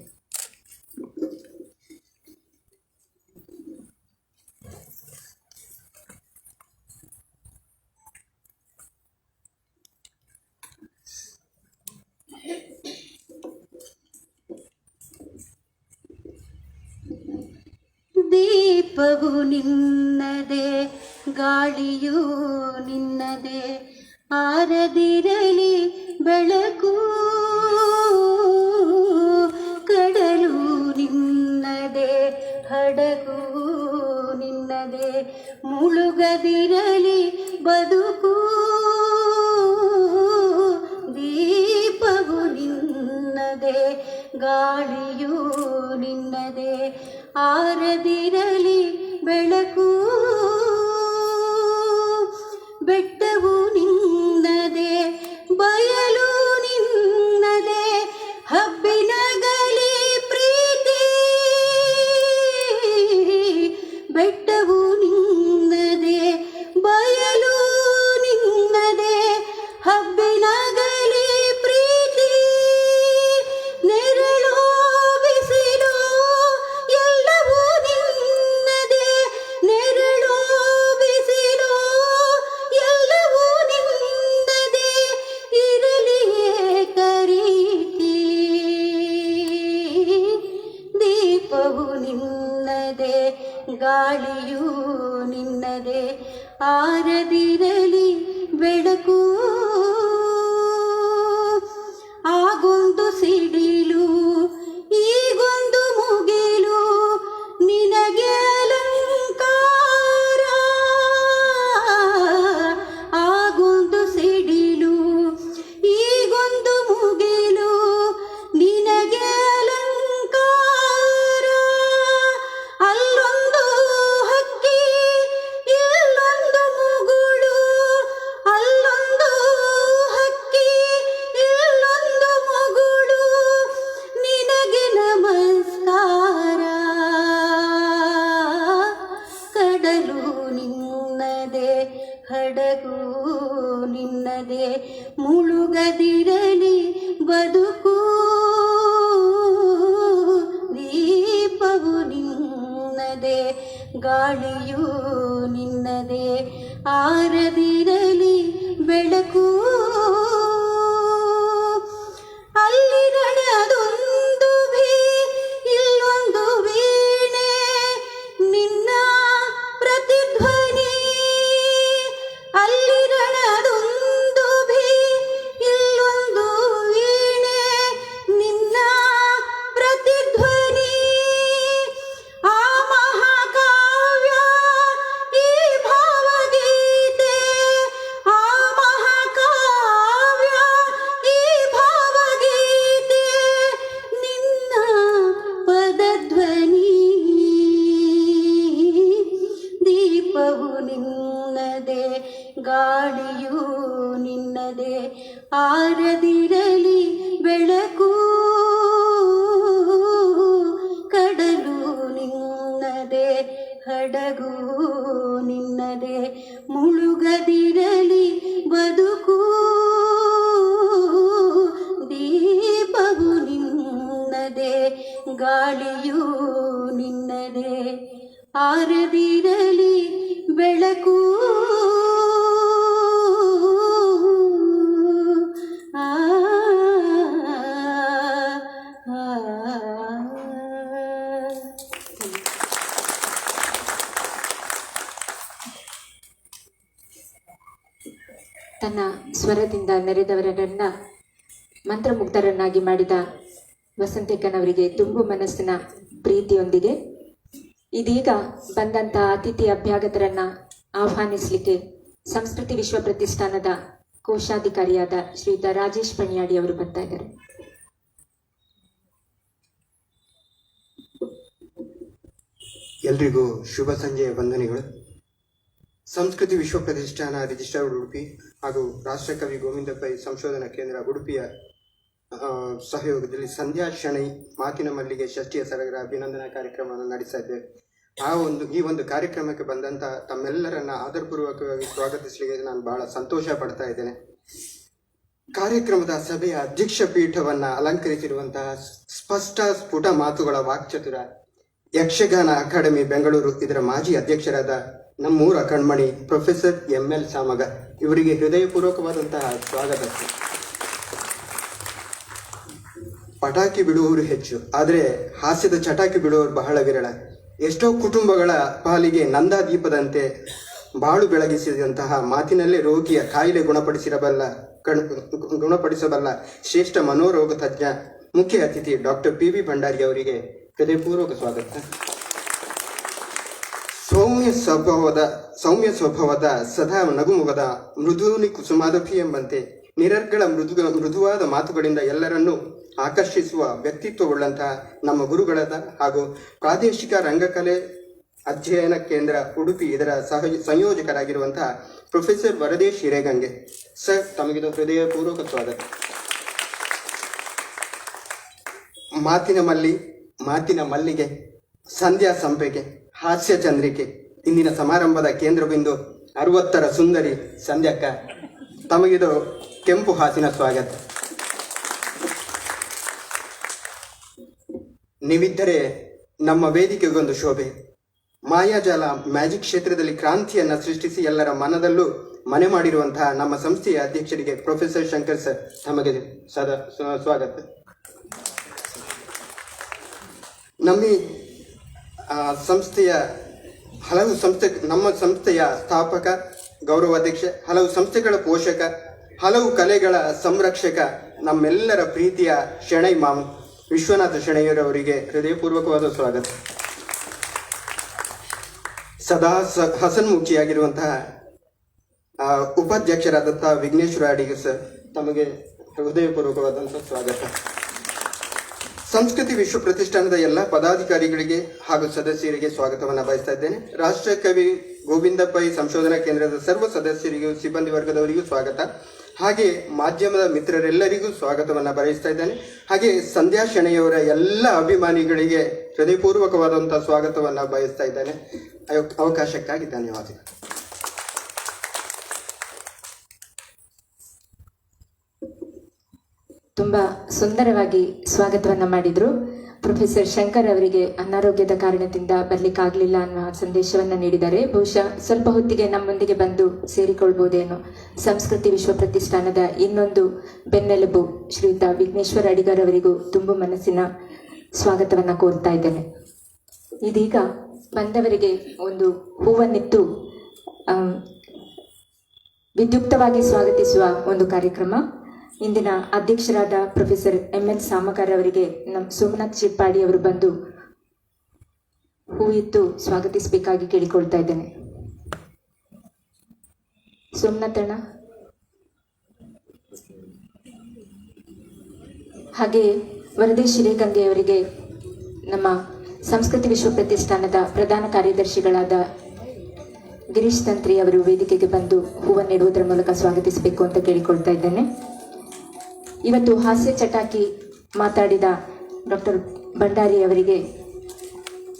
ದೀಪವು ನಿನ್ನದೇ, ಗಾಳಿಯೂ ನಿನ್ನದೇ, ಆರದಿರಲಿ ಬೆಳಕು. ಕಡಲು ನಿನ್ನದೇ, ಹಡಗು ನಿನ್ನದೇ, ಮುಳುಗದಿರಲಿ ಬದುಕು. ದೀಪವು ನಿನ್ನದೇ, ಗಾಳಿಯೂ ನಿನ್ನದೇ, ಆರದಿರಲಿ ಬೆಳಕು. ಬೆಟ್ಟವು ನಿನ್ನದೇ, ಬಯಲು ನಿನ್ನದೇ, ಹಬ್ಬಿನಗಲಿ ಪ್ರೀತಿ. ಬೆಟ್ಟವು ನಿನ್ನದೇ, ಬಯಲು ನಿನ್ನದೇ, ಗಾಳಿಯೂ ನಿನ್ನದೇ ಆರದಿರಲಿ ಬೆಳಕು ಆಗೊಂದು ಸಿಡಿಲು ಈಗೊಂದು ಮುಗಿಲು ನಿನಗೆ ಅಲಂಕಾರ ಆಗೊಂದು ಸಿಡಿಲು ಈಗೊಂದು ಮುಗಿಲು ನಿನಗೆ ಅಲಂಕಾರ ಅಲ್ಲೊಂದು ಹಕ್ಕಿ ಇಲ್ಲೊಂದು ಮುಗುಳು ಅಲ್ಲೊಂದು ಹಕ್ಕಿ ಇಲ್ಲೊಂದು ಮುಗುಳು ನಿನಗೆ ನಮಸ್ಕಾರ ಕಡಲು ನಿನ್ನದೇ ಹಡಗು ನಿನ್ನದೇ ಮುಳುಗದಿರಲಿ ಬದುಕು ದೀಪವು ನಿನ್ನದೇ ಗಾಳಿಯೂ ನಿನ್ನದೇ ಆರದಿರಲಿ ಬೆಳಕು ಅಲ್ಲಿ ನಡೆದೊಂದು ಭೀ ಇಲ್ಲೊಂದು ವೀಣೆ ನಿನ್ನ ಪ್ರತಿಧ್ವನಿ ಅಲ್ಲಿ ನಡೆದೊಂದು ಭೀ ಇಲ್ಲೊಂದು ವೀಣೆ ನಿನ್ನ ಪ್ರತಿಧ್ವನಿ ಆ ಮಹಾಕಾವ್ಯ ಈ ಭಾವಗೀತೆ ಆ ಮಹಾಕಾವ್ಯ ಈ ಭಾವಗೀತೆ ನಿನ್ನ ಪದಧ್ವನಿ ದೀಪವು ನಿನ್ನದೇ ಗಾಳಿಯೂ ನಿನ್ನದೇ ಆರದಿರಲಿ ಬೆಳಕು ಕಡಲು ನಿನ್ನದೇ ಹಡಗು ನಿನ್ನದೇ ಮುಳುಗದಿರಲಿ ಬದುಕು ದೀಪವು ನಿನ್ನದೇ ಗಾಳಿಯೂ ನಿನ್ನದೇ ಆರದಿರಲಿ ಬೆಳಕು ಆ ಆ, ಆ. ತನ್ನ ಸ್ವರದಿಂದ ನೆರೆದವರನ್ನ ಮಂತ್ರಮುಗ್ಧರನ್ನಾಗಿ ಮಾಡಿದ ವಸಂತಿಕನವರಿಗೆ ತುಂಬು ಮನಸ್ಸಿನ ಪ್ರೀತಿಯೊಂದಿಗೆ ಇದೀಗ ಬಂದಂಥ ಅತಿಥಿ ಅಭ್ಯಾಗತರನ್ನ ಆಹ್ವಾನಿಸಲಿಕ್ಕೆ ಸಂಸ್ಕೃತಿ ವಿಶ್ವ ಪ್ರತಿಷ್ಠಾನದ ಕೋಶಾಧಿಕಾರಿಯಾದ ಶ್ರೀಯುತ ರಾಜೇಶ್ ಪಣಿಯಾಡಿ ಅವರು ಬರ್ತಾ ಇದ್ದಾರೆ. ಎಲ್ರಿಗೂ ಶುಭ ಸಂಜೆಯ ವಂದನೆಗಳು. ಸಂಸ್ಕೃತಿ ವಿಶ್ವ ಪ್ರತಿಷ್ಠಾನ ರಿಜಿಸ್ಟರ್ಡ್ ಉಡುಪಿ ಹಾಗೂ ರಾಷ್ಟ್ರಕವಿ ಗೋವಿಂದ ಪೈ ಸಂಶೋಧನಾ ಕೇಂದ್ರ ಉಡುಪಿಯ ಸಹಯೋಗದಲ್ಲಿ ಸಂಧ್ಯಾ ಶಣೈ ಮಾತಿನ ಮಲ್ಲಿಗೆ ಷಷ್ಠಿಯ ಸಡಗರ ಅಭಿನಂದನಾ ಕಾರ್ಯಕ್ರಮವನ್ನು ನಡೆಸ್ತಾ ಇದ್ದೇವೆ. ಈ ಒಂದು ಕಾರ್ಯಕ್ರಮಕ್ಕೆ ಬಂದಂಥ ತಮ್ಮೆಲ್ಲರನ್ನ ಆದರಪೂರ್ವಕವಾಗಿ ಸ್ವಾಗತಿಸಲಿಕ್ಕೆ ನಾನು ಬಹಳ ಸಂತೋಷ ಪಡ್ತಾ ಇದ್ದೇನೆ. ಕಾರ್ಯಕ್ರಮದ ಸಭೆಯ ಅಧ್ಯಕ್ಷ ಪೀಠವನ್ನು ಅಲಂಕರಿಸಿರುವಂತಹ ಸ್ಪಷ್ಟ ಸ್ಫುಟ ಮಾತುಗಳ ವಾಕ್ಚತುರ, ಯಕ್ಷಗಾನ ಅಕಾಡೆಮಿ ಬೆಂಗಳೂರು ಇದರ ಮಾಜಿ ಅಧ್ಯಕ್ಷರಾದ ನಮ್ಮೂರ ಕಣ್ಮಣಿ ಪ್ರೊಫೆಸರ್ ML ಸಾಮಗ ಇವರಿಗೆ ಹೃದಯಪೂರ್ವಕವಾದಂತಹ ಸ್ವಾಗತ. ಪಟಾಕಿ ಬಿಡುವವರು ಹೆಚ್ಚು, ಆದರೆ ಹಾಸ್ಯದ ಚಟಾಕಿ ಬಿಡುವವರು ಬಹಳ ವಿರಳ. ಎಷ್ಟೋ ಕುಟುಂಬಗಳ ಪಾಲಿಗೆ ನಂದಾದೀಪದಂತೆ ಬಾಳು ಬೆಳಗಿಸಿದಂತಹ ಮಾತಿನಲ್ಲೇ ರೋಗಿಯ ಕಾಯಿಲೆ ಗುಣಪಡಿಸಬಲ್ಲ ಶ್ರೇಷ್ಠ ಮನೋರೋಗ ತಜ್ಞ ಮುಖ್ಯ ಅತಿಥಿ ಡಾಕ್ಟರ್ PV ಭಂಡಾರಿ ಅವರಿಗೆ ಹೃದಯಪೂರ್ವಕ ಸ್ವಾಗತ. ಸೌಮ್ಯ ಸ್ವಭಾವದ ಸದಾ ನಗುಮುಗದ ಮೃದುನಿ ಕುಸುಮಾದಪಿ ಎಂಬಂತೆ ನಿರರ್ಗಳ ಮೃದುವಾದ ಮಾತುಗಳಿಂದ ಎಲ್ಲರನ್ನೂ ಆಕರ್ಷಿಸುವ ವ್ಯಕ್ತಿತ್ವವುಳ್ಳಂತಹ ನಮ್ಮ ಗುರುಗಳಾದ ಹಾಗೂ ಪ್ರಾದೇಶಿಕ ರಂಗಕಲೆ ಅಧ್ಯಯನ ಕೇಂದ್ರ ಉಡುಪಿ ಇದರ ಸಂಯೋಜಕರಾಗಿರುವಂತಹ ಪ್ರೊಫೆಸರ್ ವರದೇಶ್ ಹಿರೇಗಂಗೆ ಸರ್, ತಮಗಿದು ಹೃದಯಪೂರ್ವಕ ಸ್ವಾಗತ. ಮಾತಿನ ಮಲ್ಲಿಗೆ, ಸಂಧ್ಯಾ ಸಂಪೆಗೆ, ಹಾಸ್ಯ ಚಂದ್ರಿಕೆ ಇಂದಿನ ಸಮಾರಂಭದ ಕೇಂದ್ರ ಬಿಂದು 60ರ ಸುಂದರಿ ಸಂಧ್ಯಕ್ಕ, ತಮಗಿದು ಕೆಂಪು ಹಾಸಿನ ಸ್ವಾಗತ. ನೀವಿದ್ದರೆ ನಮ್ಮ ವೇದಿಕೆಗೊಂದು ಶೋಭೆ. ಮಾಯಾಜಾಲ ಮ್ಯಾಜಿಕ್ ಕ್ಷೇತ್ರದಲ್ಲಿ ಕ್ರಾಂತಿಯನ್ನ ಸೃಷ್ಟಿಸಿ ಎಲ್ಲರ ಮನದಲ್ಲೂ ಮನೆ ಮಾಡಿರುವಂತಹ ನಮ್ಮ ಸಂಸ್ಥೆಯ ಅಧ್ಯಕ್ಷರಿಗೆ ಪ್ರೊಫೆಸರ್ ಶಂಕರ್ ಸರ್, ತಮಗೆ ಸದಾ ಸ್ವಾಗತ. ನಮ್ಮ ಸಂಸ್ಥೆಯ ಹಲವು ನಮ್ಮ ಸಂಸ್ಥೆಯ ಸ್ಥಾಪಕ, ಗೌರವಾಧ್ಯಕ್ಷ, ಹಲವು ಸಂಸ್ಥೆಗಳ ಪೋಷಕ, ಹಲವು ಕಲೆಗಳ ಸಂರಕ್ಷಕ, ನಮ್ಮೆಲ್ಲರ ಪ್ರೀತಿಯ ಶೆಣೈ ಮಾಮ್ ವಿಶ್ವನಾಥ ಶೆಣೈಯವರವರಿಗೆ ಹೃದಯಪೂರ್ವಕವಾದ ಸ್ವಾಗತ. ಸದಾ ಹಸನ್ಮುಖಿಯಾಗಿರುವಂತಹ ಉಪಾಧ್ಯಕ್ಷರಾದಂತಹ ವಿಘ್ನೇಶ್ವರ ಅಡಿಗ ಸರ್, ತಮಗೆ ಹೃದಯಪೂರ್ವಕವಾದಂತಹ ಸ್ವಾಗತ. ಸಂಸ್ಕೃತಿ ವಿಶ್ವ ಪ್ರತಿಷ್ಠಾನದ ಎಲ್ಲ ಪದಾಧಿಕಾರಿಗಳಿಗೆ ಹಾಗೂ ಸದಸ್ಯರಿಗೆ ಸ್ವಾಗತವನ್ನು ಬಯಸ್ತಾ ಇದ್ದೇನೆ. ರಾಷ್ಟ್ರ ಕವಿ ಗೋವಿಂದ ಪೈ ಸಂಶೋಧನಾ ಕೇಂದ್ರದ ಸರ್ವ ಸದಸ್ಯರಿಗೂ ಸಿಬ್ಬಂದಿ ವರ್ಗದವರಿಗೂ ಸ್ವಾಗತ. ಹಾಗೆ ಮಾಧ್ಯಮದ ಮಿತ್ರರೆಲ್ಲರಿಗೂ ಸ್ವಾಗತವನ್ನು ಬಯಸ್ತಾ ಇದ್ದೇನೆ. ಹಾಗೆ ಸಂಧ್ಯಾ ಶೆಣೈಯವರ ಎಲ್ಲ ಅಭಿಮಾನಿಗಳಿಗೆ ಹೃದಯಪೂರ್ವಕವಾದಂತಹ ಸ್ವಾಗತವನ್ನು ಬಯಸ್ತಾ ಇದ್ದೇನೆ. ಅವಕಾಶಕ್ಕಾಗಿ ಧನ್ಯವಾದಗಳು. ತುಂಬಾ ಸುಂದರವಾಗಿ ಸ್ವಾಗತವನ್ನ ಮಾಡಿದ್ರು. ಪ್ರೊಫೆಸರ್ ಶಂಕರ್ ಅವರಿಗೆ ಅನಾರೋಗ್ಯದ ಕಾರಣದಿಂದ ಬರ್ಲಿಕ್ಕಾಗ್ಲಿಲ್ಲ ಅನ್ನೋ ಸಂದೇಶವನ್ನ ನೀಡಿದ್ದಾರೆ. ಬಹುಶಃ ಸ್ವಲ್ಪ ಹೊತ್ತಿಗೆ ನಮ್ಮೊಂದಿಗೆ ಬಂದು ಸೇರಿಕೊಳ್ಬಹುದೇನೋ. ಸಂಸ್ಕೃತಿ ವಿಶ್ವ ಪ್ರತಿಷ್ಠಾನದ ಇನ್ನೊಂದು ಬೆನ್ನೆಲುಬು ಶ್ರೀಯುತ ವಿಘ್ನೇಶ್ವರ ಅಡಿಗರ್ ಅವರಿಗೂ ತುಂಬ ಮನಸ್ಸಿನ ಸ್ವಾಗತವನ್ನ ಕೋರ್ತಾ ಇದ್ದೇನೆ. ಇದೀಗ ಬಂದವರಿಗೆ ಒಂದು ಹೂವನ್ನಿತ್ತು ವಿದ್ಯುಕ್ತವಾಗಿ ಸ್ವಾಗತಿಸುವ ಒಂದು ಕಾರ್ಯಕ್ರಮ. ಇಂದಿನ ಅಧ್ಯಕ್ಷರಾದ ಪ್ರೊಫೆಸರ್ MN ಸಾಮಕಾರ ಅವರಿಗೆ ಸೋಮನಾಥ್ ಚಿಪ್ಪಾಡಿ ಅವರು ಬಂದು ಹೂ ಇತ್ತು ಸ್ವಾಗತಿಸಬೇಕಾಗಿ ಕೇಳಿಕೊಳ್ತಾ ಇದ್ದೇನೆ. ಸೋಮನಾಥ್ ಅಣ್ಣ. ಹಾಗೆ ವರದೆ ಶಿರೇಗಂಗೆ ಅವರಿಗೆ ನಮ್ಮ ಸಂಸ್ಕೃತಿ ವಿಶ್ವ ಪ್ರತಿಷ್ಠಾನದ ಪ್ರಧಾನ ಕಾರ್ಯದರ್ಶಿಗಳಾದ ಗಿರೀಶ್ ತಂತ್ರಿ ಅವರು ವೇದಿಕೆಗೆ ಬಂದು ಹೂವನ್ನಿಡುವುದರ ಮೂಲಕ ಸ್ವಾಗತಿಸಬೇಕು ಅಂತ ಕೇಳಿಕೊಳ್ತಾ ಇದ್ದೇನೆ. ಇವತ್ತು ಹಾಸ್ಯ ಚಟಾಕಿ ಮಾತಾಡಿದ ಡಾಕ್ಟರ್ ಭಂಡಾರಿ ಅವರಿಗೆ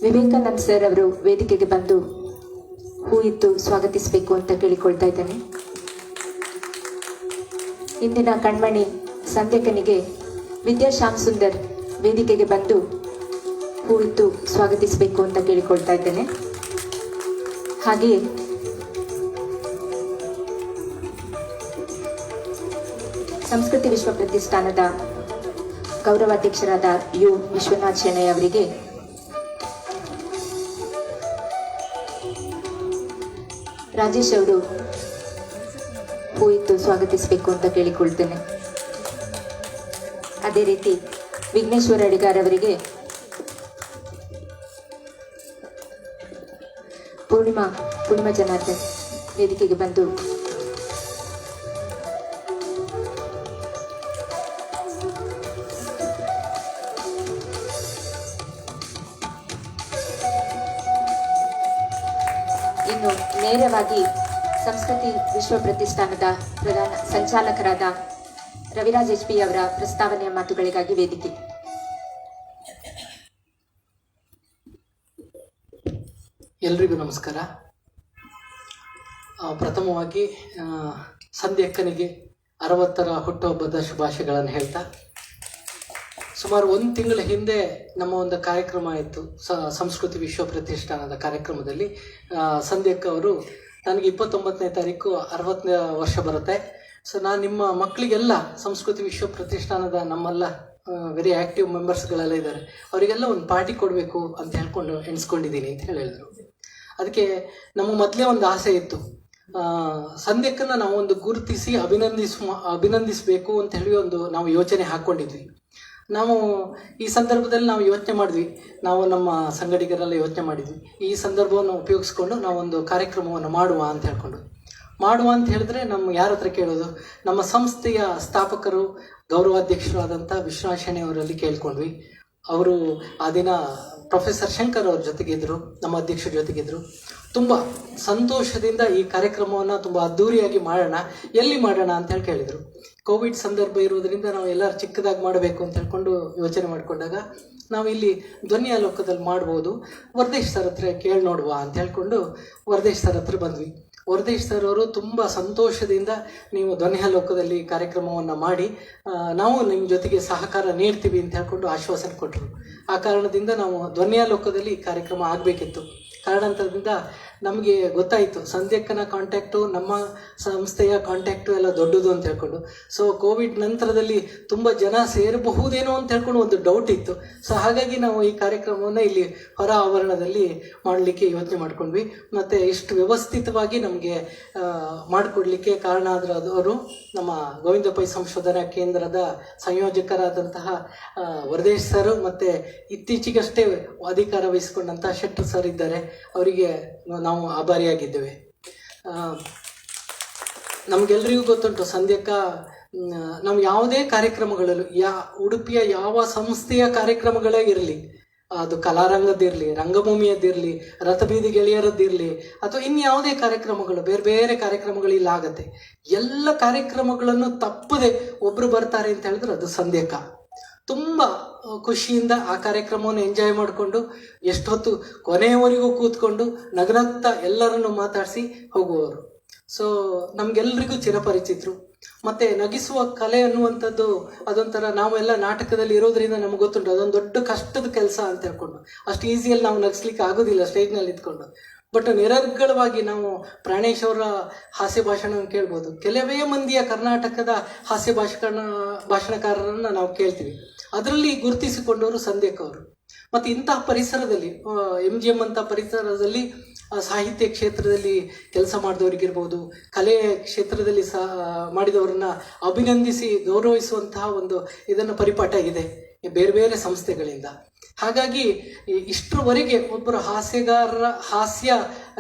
ವಿವೇಕಾನಂದ್ ಸರ್ ಅವರು ವೇದಿಕೆಗೆ ಬಂದು ಹೂ ಇತ್ತು ಸ್ವಾಗತಿಸಬೇಕು ಅಂತ ಕೇಳಿಕೊಳ್ತಾ ಇದ್ದೇನೆ. ಇಂದಿನ ಕಣ್ಮಣಿ ಸಂಧ್ಯಕನಿಗೆ ವಿದ್ಯಾ ಶ್ಯಾಮ್ ಸುಂದರ್ ವೇದಿಕೆಗೆ ಬಂದು ಹೂ ಇತ್ತು ಸ್ವಾಗತಿಸಬೇಕು ಅಂತ ಕೇಳಿಕೊಳ್ತಾ ಇದ್ದೇನೆ. ಹಾಗೆಯೇ ಸಂಸ್ಕೃತಿ ವಿಶ್ವ ಪ್ರತಿಷ್ಠಾನದ ಗೌರವಾಧ್ಯಕ್ಷರಾದ ಯು ವಿಶ್ವನಾಥ್ ಶೆಣೈ ಅವರಿಗೆ ರಾಜೇಶ್ ಅವರು ಹೂ ಇತ್ತು ಸ್ವಾಗತಿಸಬೇಕು ಅಂತ ಕೇಳಿಕೊಳ್ತೇನೆ. ಅದೇ ರೀತಿ ವಿಘ್ನೇಶ್ವರ ಅಡಿಗಾರ್ ಅವರಿಗೆ ಪೂರ್ಣಿಮಾ ಜನಾರ್ದನ್ ವೇದಿಕೆಗೆ ಬಂದು ಇನ್ನು ನೇರವಾಗಿ ಸಂಸ್ಕೃತಿ ವಿಶ್ವ ಪ್ರತಿಷ್ಠಾನದ ಪ್ರಧಾನ ಸಂಚಾಲಕರಾದ ರವಿರಾಜ್ HP ಅವರ ಪ್ರಸ್ತಾವನೆಯ ಮಾತುಗಳಿಗಾಗಿ ವೇದಿಕೆ. ಎಲ್ರಿಗೂ ನಮಸ್ಕಾರ. ಪ್ರಥಮವಾಗಿ ಸಂಧ್ಯಕ್ಕನಿಗೆ 60ರ ಹುಟ್ಟುಹಬ್ಬದ ಶುಭಾಶಯಗಳನ್ನು ಹೇಳ್ತಾ, ಸುಮಾರು 1 ತಿಂಗಳ ಹಿಂದೆ ನಮ್ಮ ಒಂದು ಕಾರ್ಯಕ್ರಮ ಇತ್ತು ಸಂಸ್ಕೃತಿ ವಿಶ್ವ ಪ್ರತಿಷ್ಠಾನದ ಕಾರ್ಯಕ್ರಮದಲ್ಲಿ ಸಂಧ್ಯಕ್ಕ ಅವರು ನನಗೆ 29ನೇ ತಾರೀಕು 60ನೇ ವರ್ಷ ಬರುತ್ತೆ, ಸೊ ನಾನು ನಿಮ್ಮ ಮಕ್ಕಳಿಗೆಲ್ಲ ಸಂಸ್ಕೃತಿ ವಿಶ್ವ ಪ್ರತಿಷ್ಠಾನದ ನಮ್ಮೆಲ್ಲ ವೆರಿ ಆ್ಯಕ್ಟಿವ್ ಮೆಂಬರ್ಸ್ಗಳೆಲ್ಲ ಇದ್ದಾರೆ, ಅವರಿಗೆಲ್ಲ ಒಂದು ಪಾರ್ಟಿ ಕೊಡಬೇಕು ಅಂತ ಹೇಳ್ಕೊಂಡು ಎಣಿಸ್ಕೊಂಡಿದ್ದೀನಿ ಅಂತ ಹೇಳಿದರು. ಅದಕ್ಕೆ ನಮ್ಮ ಮೊದಲೇ ಒಂದು ಆಸೆ ಇತ್ತು, ಸಂಧ್ಯಕ್ಕನ್ನು ನಾವು ಒಂದು ಗುರುತಿಸಿ ಅಭಿನಂದಿಸಬೇಕು ಅಂತ ಹೇಳಿ ನಾವು ಯೋಚನೆ ಹಾಕ್ಕೊಂಡಿದ್ವಿ. ನಾವು ಈ ಸಂದರ್ಭದಲ್ಲಿ ನಾವು ಯೋಚನೆ ಮಾಡಿದ್ವಿ, ನಾವು ನಮ್ಮ ಸಂಗಡಿಗರೆಲ್ಲ ಯೋಚನೆ ಮಾಡಿದ್ವಿ, ಈ ಸಂದರ್ಭವನ್ನು ಉಪಯೋಗಿಸ್ಕೊಂಡು ನಾವೊಂದು ಕಾರ್ಯಕ್ರಮವನ್ನು ಮಾಡುವ ಅಂತ ಹೇಳಿದ್ರೆ ನಮ್ಮ ಯಾರ ಹತ್ರ ಕೇಳೋದು? ನಮ್ಮ ಸಂಸ್ಥೆಯ ಸ್ಥಾಪಕರು ಗೌರವಾಧ್ಯಕ್ಷರಾದಂಥ ವಿಶ್ವನಾಥ್ ಶೆಣೈ ಅವರಲ್ಲಿ ಕೇಳ್ಕೊಂಡ್ವಿ. ಅವರು ಆ ದಿನ ಪ್ರೊಫೆಸರ್ ಶಂಕರ್ ಅವ್ರ ಜೊತೆಗಿದ್ರು, ನಮ್ಮ ಅಧ್ಯಕ್ಷರ ಜೊತೆಗಿದ್ರು. ತುಂಬ ಸಂತೋಷದಿಂದ ಈ ಕಾರ್ಯಕ್ರಮವನ್ನು ತುಂಬ ಅದ್ಧೂರಿಯಾಗಿ ಮಾಡೋಣ, ಎಲ್ಲಿ ಮಾಡೋಣ ಅಂತ ಹೇಳಿ ಕೇಳಿದರು. ಕೋವಿಡ್ ಸಂದರ್ಭ ಇರುವುದರಿಂದ ನಾವು ಎಲ್ಲರೂ ಚಿಕ್ಕದಾಗಿ ಮಾಡಬೇಕು ಅಂತ ಹೇಳ್ಕೊಂಡು ಯೋಚನೆ ಮಾಡಿಕೊಂಡಾಗ ನಾವು ಇಲ್ಲಿ ಧ್ವನಿ ಆಲೋಕದಲ್ಲಿ ಮಾಡ್ಬೋದು, ವರದೇಶ್ ಸರ್ ಹತ್ರ ಕೇಳಿ ನೋಡುವ ಅಂತ ಹೇಳ್ಕೊಂಡು ವರದೇಶ್ ಸರ್ ಹತ್ರ ಬಂದ್ವಿ. ವರದೇಶ್ ಸರ್ ಅವರು ತುಂಬ ಸಂತೋಷದಿಂದ ನೀವು ಧ್ವನಿ ಆಲೋಕದಲ್ಲಿ ಕಾರ್ಯಕ್ರಮವನ್ನು ಮಾಡಿ ನಾವು ನಿಮ್ಮ ಜೊತೆಗೆ ಸಹಕಾರ ನೀಡ್ತೀವಿ ಅಂತ ಹೇಳ್ಕೊಂಡು ಆಶ್ವಾಸನೆ ಕೊಟ್ಟರು. ಆ ಕಾರಣದಿಂದ ನಾವು ಧ್ವನಿ ಆಲೋಕದಲ್ಲಿ ಕಾರ್ಯಕ್ರಮ ಆಗಬೇಕಿತ್ತು. ಕಾರಣಾಂತರದಿಂದ ನಮಗೆ ಗೊತ್ತಾಯಿತು ಸಂಧ್ಯಕ್ಕನ ಕಾಂಟ್ಯಾಕ್ಟು ನಮ್ಮ ಸಂಸ್ಥೆಯ ಕಾಂಟ್ಯಾಕ್ಟು ಎಲ್ಲ ದೊಡ್ಡದು ಅಂತ ಹೇಳ್ಕೊಂಡು. ಸೊ ಕೋವಿಡ್ ನಂತರದಲ್ಲಿ ತುಂಬ ಜನ ಸೇರಬಹುದೇನೋ ಅಂತ ಹೇಳ್ಕೊಂಡು ಒಂದು ಡೌಟ್ ಇತ್ತು. ಸೊ ಹಾಗಾಗಿ ನಾವು ಈ ಕಾರ್ಯಕ್ರಮವನ್ನು ಇಲ್ಲಿ ಹೊರ ಆವರಣದಲ್ಲಿ ಮಾಡಲಿಕ್ಕೆ ಯೋಚನೆ ಮಾಡ್ಕೊಂಡ್ವಿ. ಮತ್ತು ಇಷ್ಟು ವ್ಯವಸ್ಥಿತವಾಗಿ ನಮಗೆ ಮಾಡಿಕೊಡ್ಲಿಕ್ಕೆ ಕಾರಣ ಆದವರು ನಮ್ಮ ಗೋವಿಂದ ಪೈ ಸಂಶೋಧನಾ ಕೇಂದ್ರದ ಸಂಯೋಜಕರಾದಂತಹ ವರದೇಶ್ ಸರ್, ಮತ್ತು ಇತ್ತೀಚೆಗಷ್ಟೇ ಅಧಿಕಾರ ವಹಿಸಿಕೊಂಡಂತಹ ಶೆಟ್ಟರ್ ಸರ್ ಇದ್ದಾರೆ. ಅವರಿಗೆ ನಾವು ಆಭಾರಿಯಾಗಿದ್ದೇವೆ. ನಮಗೆಲ್ಲರಿಗೂ ಗೊತ್ತುಂಟು ಸಂಧ್ಯಕ್ಕ ನಾವು ಯಾವುದೇ ಕಾರ್ಯಕ್ರಮಗಳಲ್ಲೂ ಉಡುಪಿಯ ಯಾವ ಸಂಸ್ಥೆಯ ಕಾರ್ಯಕ್ರಮಗಳೇ ಇರಲಿ, ಅದು ಕಲಾರಂಗದ್ದಿರಲಿ, ರಂಗಭೂಮಿಯದ್ದಿರಲಿ, ರಥಬೀದಿ ಗೆಳೆಯರದ್ದಿರಲಿ, ಅಥವಾ ಇನ್ಯಾವುದೇ ಕಾರ್ಯಕ್ರಮಗಳು, ಬೇರೆ ಬೇರೆ ಕಾರ್ಯಕ್ರಮಗಳು ಇಲ್ಲಿ ಆಗತ್ತೆ. ಎಲ್ಲ ಕಾರ್ಯಕ್ರಮಗಳನ್ನು ತಪ್ಪದೆ ಒಬ್ಬರು ಬರ್ತಾರೆ ಅಂತ ಹೇಳಿದ್ರೆ ಅದು ಸಂಧ್ಯಕ್ಕ. ತುಂಬ ಖುಷಿಯಿಂದ ಆ ಕಾರ್ಯಕ್ರಮವನ್ನು ಎಂಜಾಯ್ ಮಾಡಿಕೊಂಡು ಎಷ್ಟೊತ್ತು ಕೊನೆಯವರೆಗೂ ಕೂತ್ಕೊಂಡು ನಗನಗ್ತಾ ಎಲ್ಲರನ್ನು ಮಾತಾಡಿಸಿ ಹೋಗುವವರು. ಸೊ ನಮಗೆಲ್ಲರಿಗೂ ಚಿರಪರಿಚಿತರು. ಮತ್ತು ನಗಿಸುವ ಕಲೆ ಅನ್ನುವಂಥದ್ದು ಅದೊಂಥರ, ನಾವೆಲ್ಲ ನಾಟಕದಲ್ಲಿ ಇರೋದ್ರಿಂದ ನಮ್ಗೆ ಗೊತ್ತುಂಟು ಅದೊಂದು ದೊಡ್ಡ ಕಷ್ಟದ ಕೆಲಸ ಅಂತ ಹೇಳ್ಕೊಂಡು. ಅಷ್ಟು ಈಸಿಯಲ್ಲಿ ನಾವು ನಗಿಸ್ಲಿಕ್ಕೆ ಆಗೋದಿಲ್ಲ ಸ್ಟೇಜ್ನಲ್ಲಿ ಇದ್ಕೊಂಡು. ಬಟ್ ನಿರರ್ಗಳವಾಗಿ ನಾವು ಪ್ರಾಣೇಶ್ ಅವರ ಹಾಸ್ಯ ಭಾಷಣವನ್ನು ಕೇಳ್ಬೋದು. ಕೆಲವೇ ಮಂದಿಯ ಕರ್ನಾಟಕದ ಹಾಸ್ಯ ಭಾಷಣಕಾರರನ್ನು ನಾವು ಕೇಳ್ತೀವಿ. ಅದರಲ್ಲಿ ಗುರುತಿಸಿಕೊಂಡವರು ಸಂಧ್ಯಕ್ಕ ಅವರು. ಮತ್ತು ಇಂತಹ ಪರಿಸರದಲ್ಲಿ MGM ಅಂತ ಪರಿಸರದಲ್ಲಿ ಸಾಹಿತ್ಯ ಕ್ಷೇತ್ರದಲ್ಲಿ ಕೆಲಸ ಮಾಡಿದವರಿಗಿರ್ಬೋದು, ಕಲೆ ಕ್ಷೇತ್ರದಲ್ಲಿ ಮಾಡಿದವರನ್ನ ಅಭಿನಂದಿಸಿ ಗೌರವಿಸುವಂತಹ ಒಂದು ಇದನ್ನು ಪರಿಪಾಠ ಇದೆ ಬೇರೆ ಬೇರೆ ಸಂಸ್ಥೆಗಳಿಂದ. ಹಾಗಾಗಿ ಇಷ್ಟರವರೆಗೆ ಒಬ್ಬರು ಹಾಸ್ಯಗಾರರ ಹಾಸ್ಯ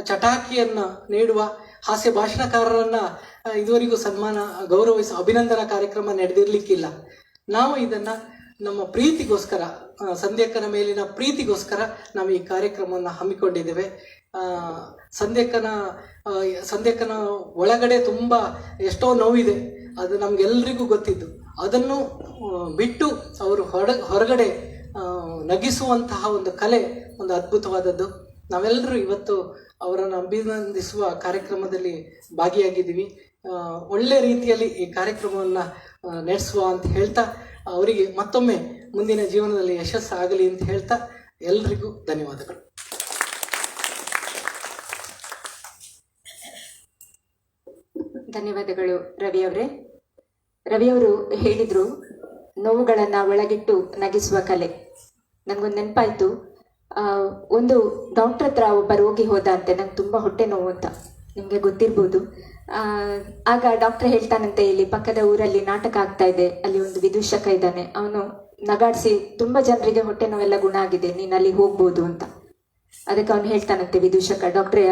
ಚಟಾಕಿಯನ್ನು ನೀಡುವ ಹಾಸ್ಯ ಭಾಷಣಕಾರರನ್ನು ಇದುವರೆಗೂ ಗೌರವಿಸುವ ಅಭಿನಂದನಾ ಕಾರ್ಯಕ್ರಮ ನಡೆದಿರಲಿಕ್ಕಿಲ್ಲ. ನಾವು ಇದನ್ನು ನಮ್ಮ ಪ್ರೀತಿಗೋಸ್ಕರ, ಸಂಧ್ಯಕ್ಕನ ಮೇಲಿನ ಪ್ರೀತಿಗೋಸ್ಕರ ನಾವು ಈ ಕಾರ್ಯಕ್ರಮವನ್ನು ಹಮ್ಮಿಕೊಂಡಿದ್ದೇವೆ. ಸಂಧ್ಯಕ್ಕನ ಒಳಗಡೆ ತುಂಬ ಎಷ್ಟೋ ನೋವಿದೆ, ಅದು ನಮಗೆಲ್ಲರಿಗೂ ಗೊತ್ತಿದ್ದು. ಅದನ್ನು ಬಿಟ್ಟು ಅವರು ಹೊರಗಡೆ ನಗಿಸುವಂತಹ ಒಂದು ಕಲೆ ಒಂದು ಅದ್ಭುತವಾದದ್ದು. ನಾವೆಲ್ಲರೂ ಇವತ್ತು ಅವರನ್ನು ಅಭಿನಂದಿಸುವ ಕಾರ್ಯಕ್ರಮದಲ್ಲಿ ಭಾಗಿಯಾಗಿದ್ದೀವಿ. ಒಳ್ಳೆ ರೀತಿಯಲ್ಲಿ ಈ ಕಾರ್ಯಕ್ರಮವನ್ನು ನಡೆಸುವ ಅಂತ ಹೇಳ್ತಾ, ಅವರಿಗೆ ಮತ್ತೊಮ್ಮೆ ಮುಂದಿನ ಜೀವನದಲ್ಲಿ ಯಶಸ್ಸಾಗಲಿ ಅಂತ ಹೇಳ್ತಾ ಎಲ್ರಿಗೂ ಧನ್ಯವಾದಗಳು. ಧನ್ಯವಾದಗಳು ರವಿಯವರೇ. ರವಿಯವರು ಹೇಳಿದರು ನೋವುಗಳನ್ನು ಒಳಗಿಟ್ಟು ನಗಿಸುವ ಕಲೆ. ನನಗೊಂದು ನೆನಪಾಯಿತು, ಒಂದು ಡಾಕ್ಟ್ರ್ ಹತ್ರ ಒಬ್ಬ ರೋಗಿ ಹೋದ ಅಂತೆ, ನಂಗೆ ತುಂಬ ಹೊಟ್ಟೆ ನೋವು ಅಂತ, ನಿಮಗೆ ಗೊತ್ತಿರ್ಬೋದು. ಆಗ ಡಾಕ್ಟರ್ ಹೇಳ್ತಾನಂತೆ, ಇಲ್ಲಿ ಪಕ್ಕದ ಊರಲ್ಲಿ ನಾಟಕ ಆಗ್ತಾ ಇದೆ, ಅಲ್ಲಿ ಒಂದು ವಿದೂಷಕ ಇದ್ದಾನೆ, ಅವನು ನಗಾಡಿಸಿ ತುಂಬ ಜನರಿಗೆ ಹೊಟ್ಟೆ ನೋವೆಲ್ಲ ಗುಣ ಆಗಿದೆ, ನೀನು ಅಲ್ಲಿ ಹೋಗ್ಬೋದು ಅಂತ. ಅದಕ್ಕೆ ಅವನು ಹೇಳ್ತಾನಂತೆ ವಿದೂಷಕ, ಡಾಕ್ಟ್ರೇ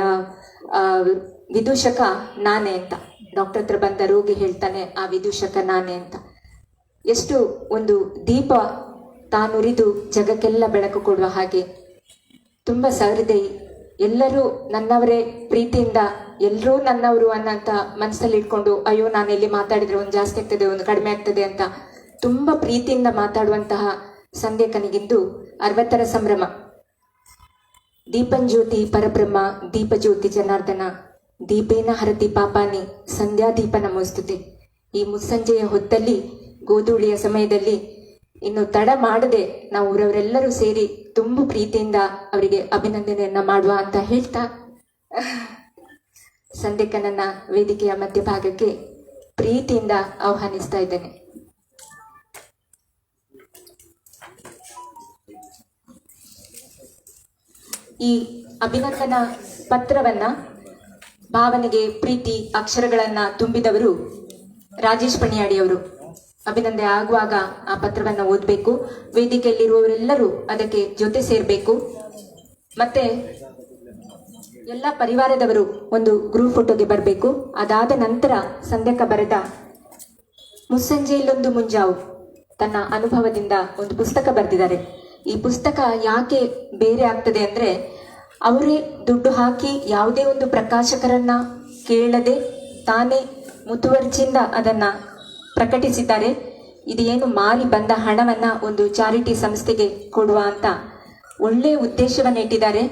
ವಿದೂಷಕ ನಾನೇ ಅಂತ. ಡಾಕ್ಟರ್ ಹತ್ರ ಬಂದ ರೋಗಿ ಹೇಳ್ತಾನೆ, ಆ ವಿದೂಷಕ ನಾನೇ ಅಂತ. ಎಷ್ಟು ಒಂದು ದೀಪ ತಾನುರಿದು ಜಗಕ್ಕೆಲ್ಲ ಬೆಳಕು ಕೊಡುವ ಹಾಗೆ, ತುಂಬ ಸಹೃದಯಿ, ಎಲ್ಲರೂ ನನ್ನವರೇ, ಪ್ರೀತಿಯಿಂದ ಎಲ್ಲರೂ ನನ್ನವರು ಅನ್ನಂತ ಮನಸ್ಸಲ್ಲಿ ಇಟ್ಕೊಂಡು, ಅಯ್ಯೋ ನಾನು ಎಲ್ಲಿ ಮಾತಾಡಿದ್ರೆ ಒಂದು ಜಾಸ್ತಿ ಆಗ್ತದೆ ಒಂದು ಕಡಿಮೆ ಆಗ್ತದೆ ಅಂತ ತುಂಬ ಪ್ರೀತಿಯಿಂದ ಮಾತಾಡುವಂತಹ ಸಂಧ್ಯಕ್ಕನಿಗಿಂದು 60ರ ಸಂಭ್ರಮ. ದೀಪಂಜ್ಯೋತಿ ಪರಬ್ರಹ್ಮ ದೀಪಜ್ಯೋತಿ ಜನಾರ್ದನ ದೀಪೇನ ಹರತಿ ಪಾಪಾನಿ ಸಂಧ್ಯಾ ದೀಪ ನಮೋಸ್ತುತೆ. ಈ ಮುಸ್ಸಂಜೆಯ ಹೊತ್ತಲ್ಲಿ, ಗೋಧೂಳಿಯ ಸಮಯದಲ್ಲಿ ಇನ್ನು ತಡ ಮಾಡದೆ ನಾವು ಊರವರೆಲ್ಲರೂ ಸೇರಿ ತುಂಬ ಪ್ರೀತಿಯಿಂದ ಅವರಿಗೆ ಅಭಿನಂದನೆಯನ್ನ ಮಾಡುವ ಅಂತ ಹೇಳ್ತಾ, ಸಂಧ್ಯಕ್ಕನನ್ನ ವೇದಿಕೆಯ ಮಧ್ಯಭಾಗಕ್ಕೆ ಪ್ರೀತಿಯಿಂದ ಆಹ್ವಾನಿಸ್ತಾ ಇದ್ದೇನೆ. ಈ ಅಭಿನಂದನಾ ಪತ್ರವನ್ನ, ಭಾವನೆಗೆ ಪ್ರೀತಿ ಅಕ್ಷರಗಳನ್ನ ತುಂಬಿದವರು ರಾಜೇಶ್ ಪಣಿಯಾಡಿಯವರು. ಅಭಿನಂದನೆ ಆಗುವಾಗ ಆ ಪತ್ರವನ್ನ ಓದಬೇಕು, ವೇದಿಕೆಯಲ್ಲಿರುವವರೆಲ್ಲರೂ ಅದಕ್ಕೆ ಜೊತೆ ಸೇರಬೇಕು. ಮತ್ತೆ ಎಲ್ಲ ಪರಿವಾರದವರು ಒಂದು ಗ್ರೂಪ್ ಫೋಟೋಗೆ ಬರಬೇಕು. ಅದಾದ ನಂತರ ಸಂಧ್ಯಕ್ಕ ಬರೆದ ಮುಸ್ಸಂಜೆಯಲ್ಲೊಂದು ಮುಂಜಾವು ತನ್ನ ಅನುಭವದಿಂದ ಒಂದು ಪುಸ್ತಕ ಬರೆದಿದ್ದಾರೆ. ಈ ಪುಸ್ತಕ ಯಾಕೆ ಬೇರೆ ಆಗ್ತದೆ ಅಂದರೆ, ಅವರೇ ದುಡ್ಡು ಹಾಕಿ ಯಾವುದೇ ಒಂದು ಪ್ರಕಾಶಕರನ್ನ ಕೇಳದೆ ತಾನೇ ಮುತುವರ್ಜಿಯಿಂದ ಅದನ್ನ ಪ್ರಕಟಿಸಿದ್ದಾರೆ. ಇದು ಏನು ಮಾರಿ ಬಂದ ಹಣವನ್ನ ಒಂದು ಚಾರಿಟಿ ಸಂಸ್ಥೆಗೆ ಕೊಡುವ ಅಂತ ಒಳ್ಳೆಯ ಉದ್ದೇಶವನ್ನು ಇಟ್ಟಿದ್ದಾರೆ.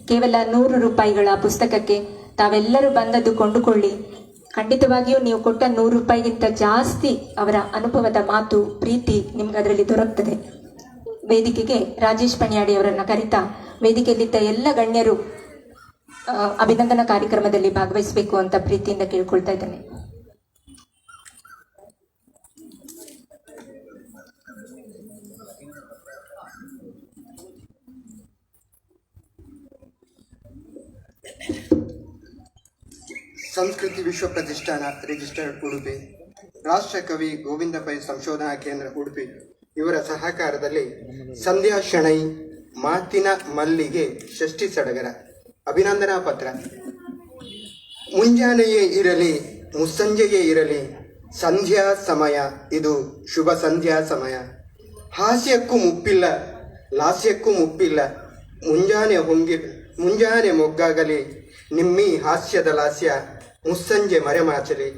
ಕೇವಲ 100 ರೂಪಾಯಿಗಳ ಪುಸ್ತಕಕ್ಕೆ ತಾವೆಲ್ಲರೂ ಬಂದದ್ದು ಕೊಂಡುಕೊಳ್ಳಿ. ಖಂಡಿತವಾಗಿಯೂ ನೀವು ಕೊಟ್ಟ 100 ರೂಪಾಯಿಗಿಂತ ಜಾಸ್ತಿ ಅವರ ಅನುಭವದ ಮಾತು, ಪ್ರೀತಿ ನಿಮ್ಗೆ ಅದರಲ್ಲಿ ದೊರಕ್ತದೆ. ವೇದಿಕೆಗೆ ರಾಜೇಶ್ ಪಣಿಯಾಡಿ ಅವರನ್ನ ಕರಿತಾ, ವೇದಿಕೆಯಲ್ಲಿದ್ದ ಎಲ್ಲ ಗಣ್ಯರು ಅಭಿನಂದನಾ ಕಾರ್ಯಕ್ರಮದಲ್ಲಿ ಭಾಗವಹಿಸಬೇಕು ಅಂತ ಪ್ರೀತಿಯಿಂದ ಕೇಳ್ಕೊಳ್ತಾ ಇದ್ದೇನೆ. ಸಂಸ್ಕೃತಿ ವಿಶ್ವ ಪ್ರತಿಷ್ಠಾನ ರಿಜಿಸ್ಟರ್ಡ್ ಉಡುಪಿ, ರಾಷ್ಟ್ರ ಕವಿ ಗೋವಿಂದ ಪೈ ಸಂಶೋಧನಾ ಕೇಂದ್ರ ಉಡುಪಿ ಇವರ ಸಹಕಾರದಲ್ಲಿ ಸಂಧ್ಯಾ ಶೆಣೈ ಮಾತಿನ ಮಲ್ಲಿಗೆ ಷಷ್ಠಿ ಸಡಗರ ಅಭಿನಂದನಾ ಪತ್ರ. ಮುಂಜಾನೆಯೇ ಇರಲಿ ಮುಸ್ಸಂಜೆಯೇ ಇರಲಿ ಸಂಧ್ಯಾ ಸಮಯ, ಇದು ಶುಭ ಸಂಧ್ಯಾ ಸಮಯ. ಹಾಸ್ಯಕ್ಕೂ ಮುಪ್ಪಿಲ್ಲ ಲಾಸ್ಯಕ್ಕೂ ಮುಪ್ಪಿಲ್ಲ, ಮುಂಜಾನೆ ಮೊಗ್ಗಾಗಲಿ ನಿಮ್ಮಿ ಹಾಸ್ಯದ ಲಾಸ್ಯ, ಮುಸ್ಸಂಜೆ ಮರೆಮಾಚಲಿ.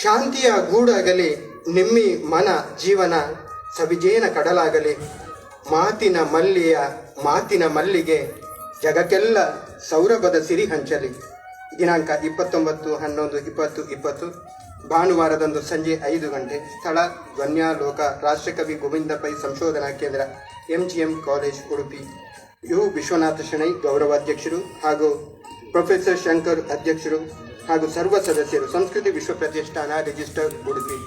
ಶಾಂತಿಯ ಗೂಡಾಗಲಿ ನಿಮ್ಮಿ ಮನ ಜೀವನ, ಸವಿಜೇನ ಕಡಲಾಗಲಿ. ಮಾತಿನ ಮಲ್ಲಿಗೆ ಜಗಕ್ಕೆಲ್ಲ ಸೌರಭದ ಸಿರಿ ಹಂಚಲಿ. ದಿನಾಂಕ 29/11/2020 ಭಾನುವಾರದಂದು ಸಂಜೆ 5 ಗಂಟೆ. ಸ್ಥಳ ಧ್ವನ್ಯಾಲೋಕ, ರಾಷ್ಟ್ರಕವಿ ಗೋವಿಂದ ಪೈ ಸಂಶೋಧನಾ ಕೇಂದ್ರ, MGM college Udupi. U Vishwanatha Shenoy ಗೌರವಾಧ್ಯಕ್ಷರು ಹಾಗೂ ಪ್ರೊಫೆಸರ್ ಶಂಕರ್ ಅಧ್ಯಕ್ಷರು ಹಾಗೂ ಸರ್ವ ಸದಸ್ಯರು, ಸಂಸ್ಕೃತಿ ವಿಶ್ವ ಪ್ರತಿಷ್ಠಾನ ರಿಜಿಸ್ಟರ್ಡ್ ಉಡುಪಿ.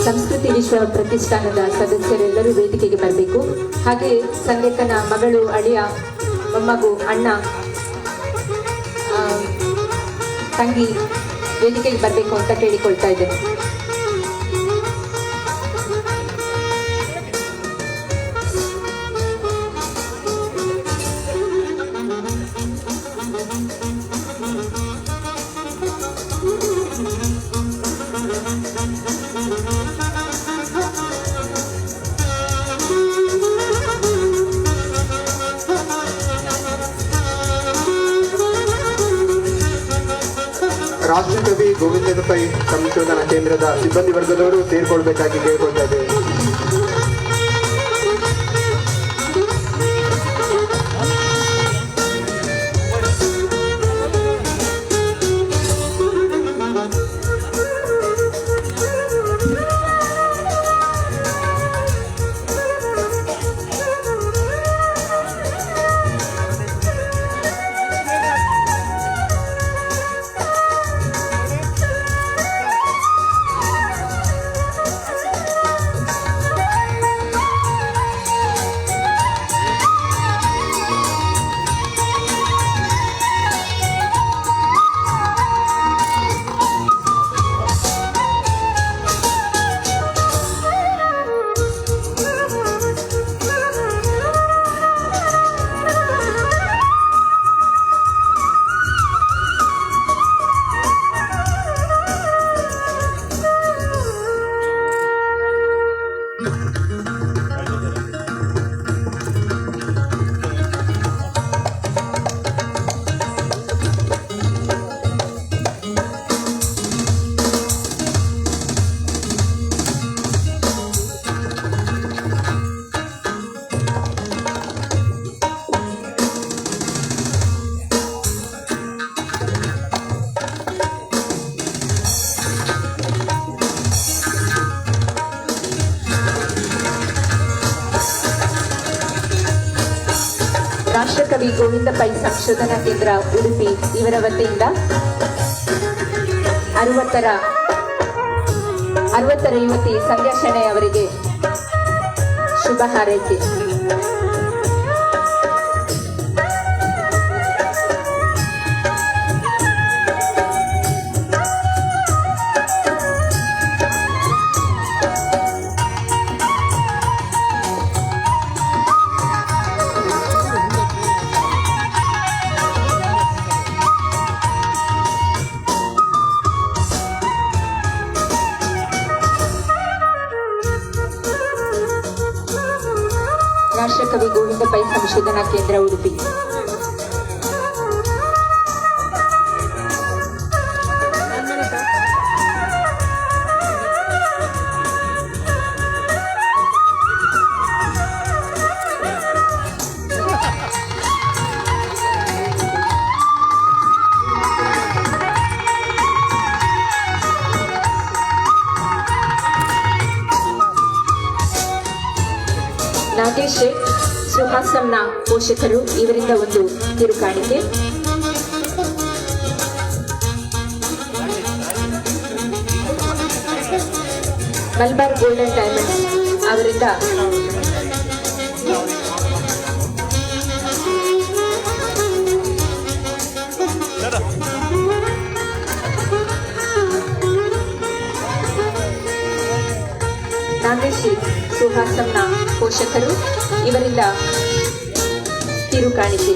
ಸಂಸ್ಕೃತಿ ವಿಶ್ವ ಪ್ರತಿಷ್ಠಾನದ ಸದಸ್ಯರೆಲ್ಲರೂ ವೇದಿಕೆಗೆ ಬರಬೇಕು. ಹಾಗೆ ಸಂಲೇಖನ ಮಗಳು, ಅಳಿಯ, ಮೊಮ್ಮಗು, ಅಣ್ಣ, ತಂಗಿ ವೇದಿಕೆಗೆ ಬರಬೇಕು ಅಂತ ಕೇಳಿಕೊಳ್ತಾ ಇದ್ದೇನೆ. ರಾಷ್ಟ್ರಕವಿ ಗೋವಿಂದ ಪೈ ಸಂಶೋಧನಾ ಕೇಂದ್ರದ ಸಿಬ್ಬಂದಿ ವರ್ಗದವರು ಸೇರ್ಕೊಳ್ಬೇಕಾಗಿ ಕೇಳ್ಕೊಳ್ತಾ ಇದ್ದೇವೆ. ರಾಷ್ಟ್ರಕವಿ ಗೋವಿಂದ ಪೈ ಸಂಶೋಧನಾ ಕೇಂದ್ರ ಉಡುಪಿ ಇವರ ವತಿಯಿಂದ 60ರ 60ರ ಯುವತಿ ಸಂಧ್ಯಾ ಶೆಣೈ ಅವರಿಗೆ ಶುಭ ಹಾರೈಕೆ. ರಾಷ್ಟ್ರಕವಿ ಗೋವಿಂದ ಪೈ ಸಂಶೋಧನಾ ಕೇಂದ್ರ ಉಡುಪಿ. ನಾಗೇಶ್ ಶೇಟ್ ಸುಹಾಸಂನ ಪೋಷಕರು, ಇವರಿಂದ ಒಂದು ಕಿರುಕಾಣಿಕೆ. ಮಲ್ಬಾರ್ ಗೋಲ್ಡನ್ ಡೈಮಂಡ್ಸ್ ಅವರಿಂದ ನಾಗೇಶ್ ಸುಹಾಸಂನ ಪೋಷಕರು, ಇವರಿಂದ ಕಿರುಕಾಣಿಕೆ.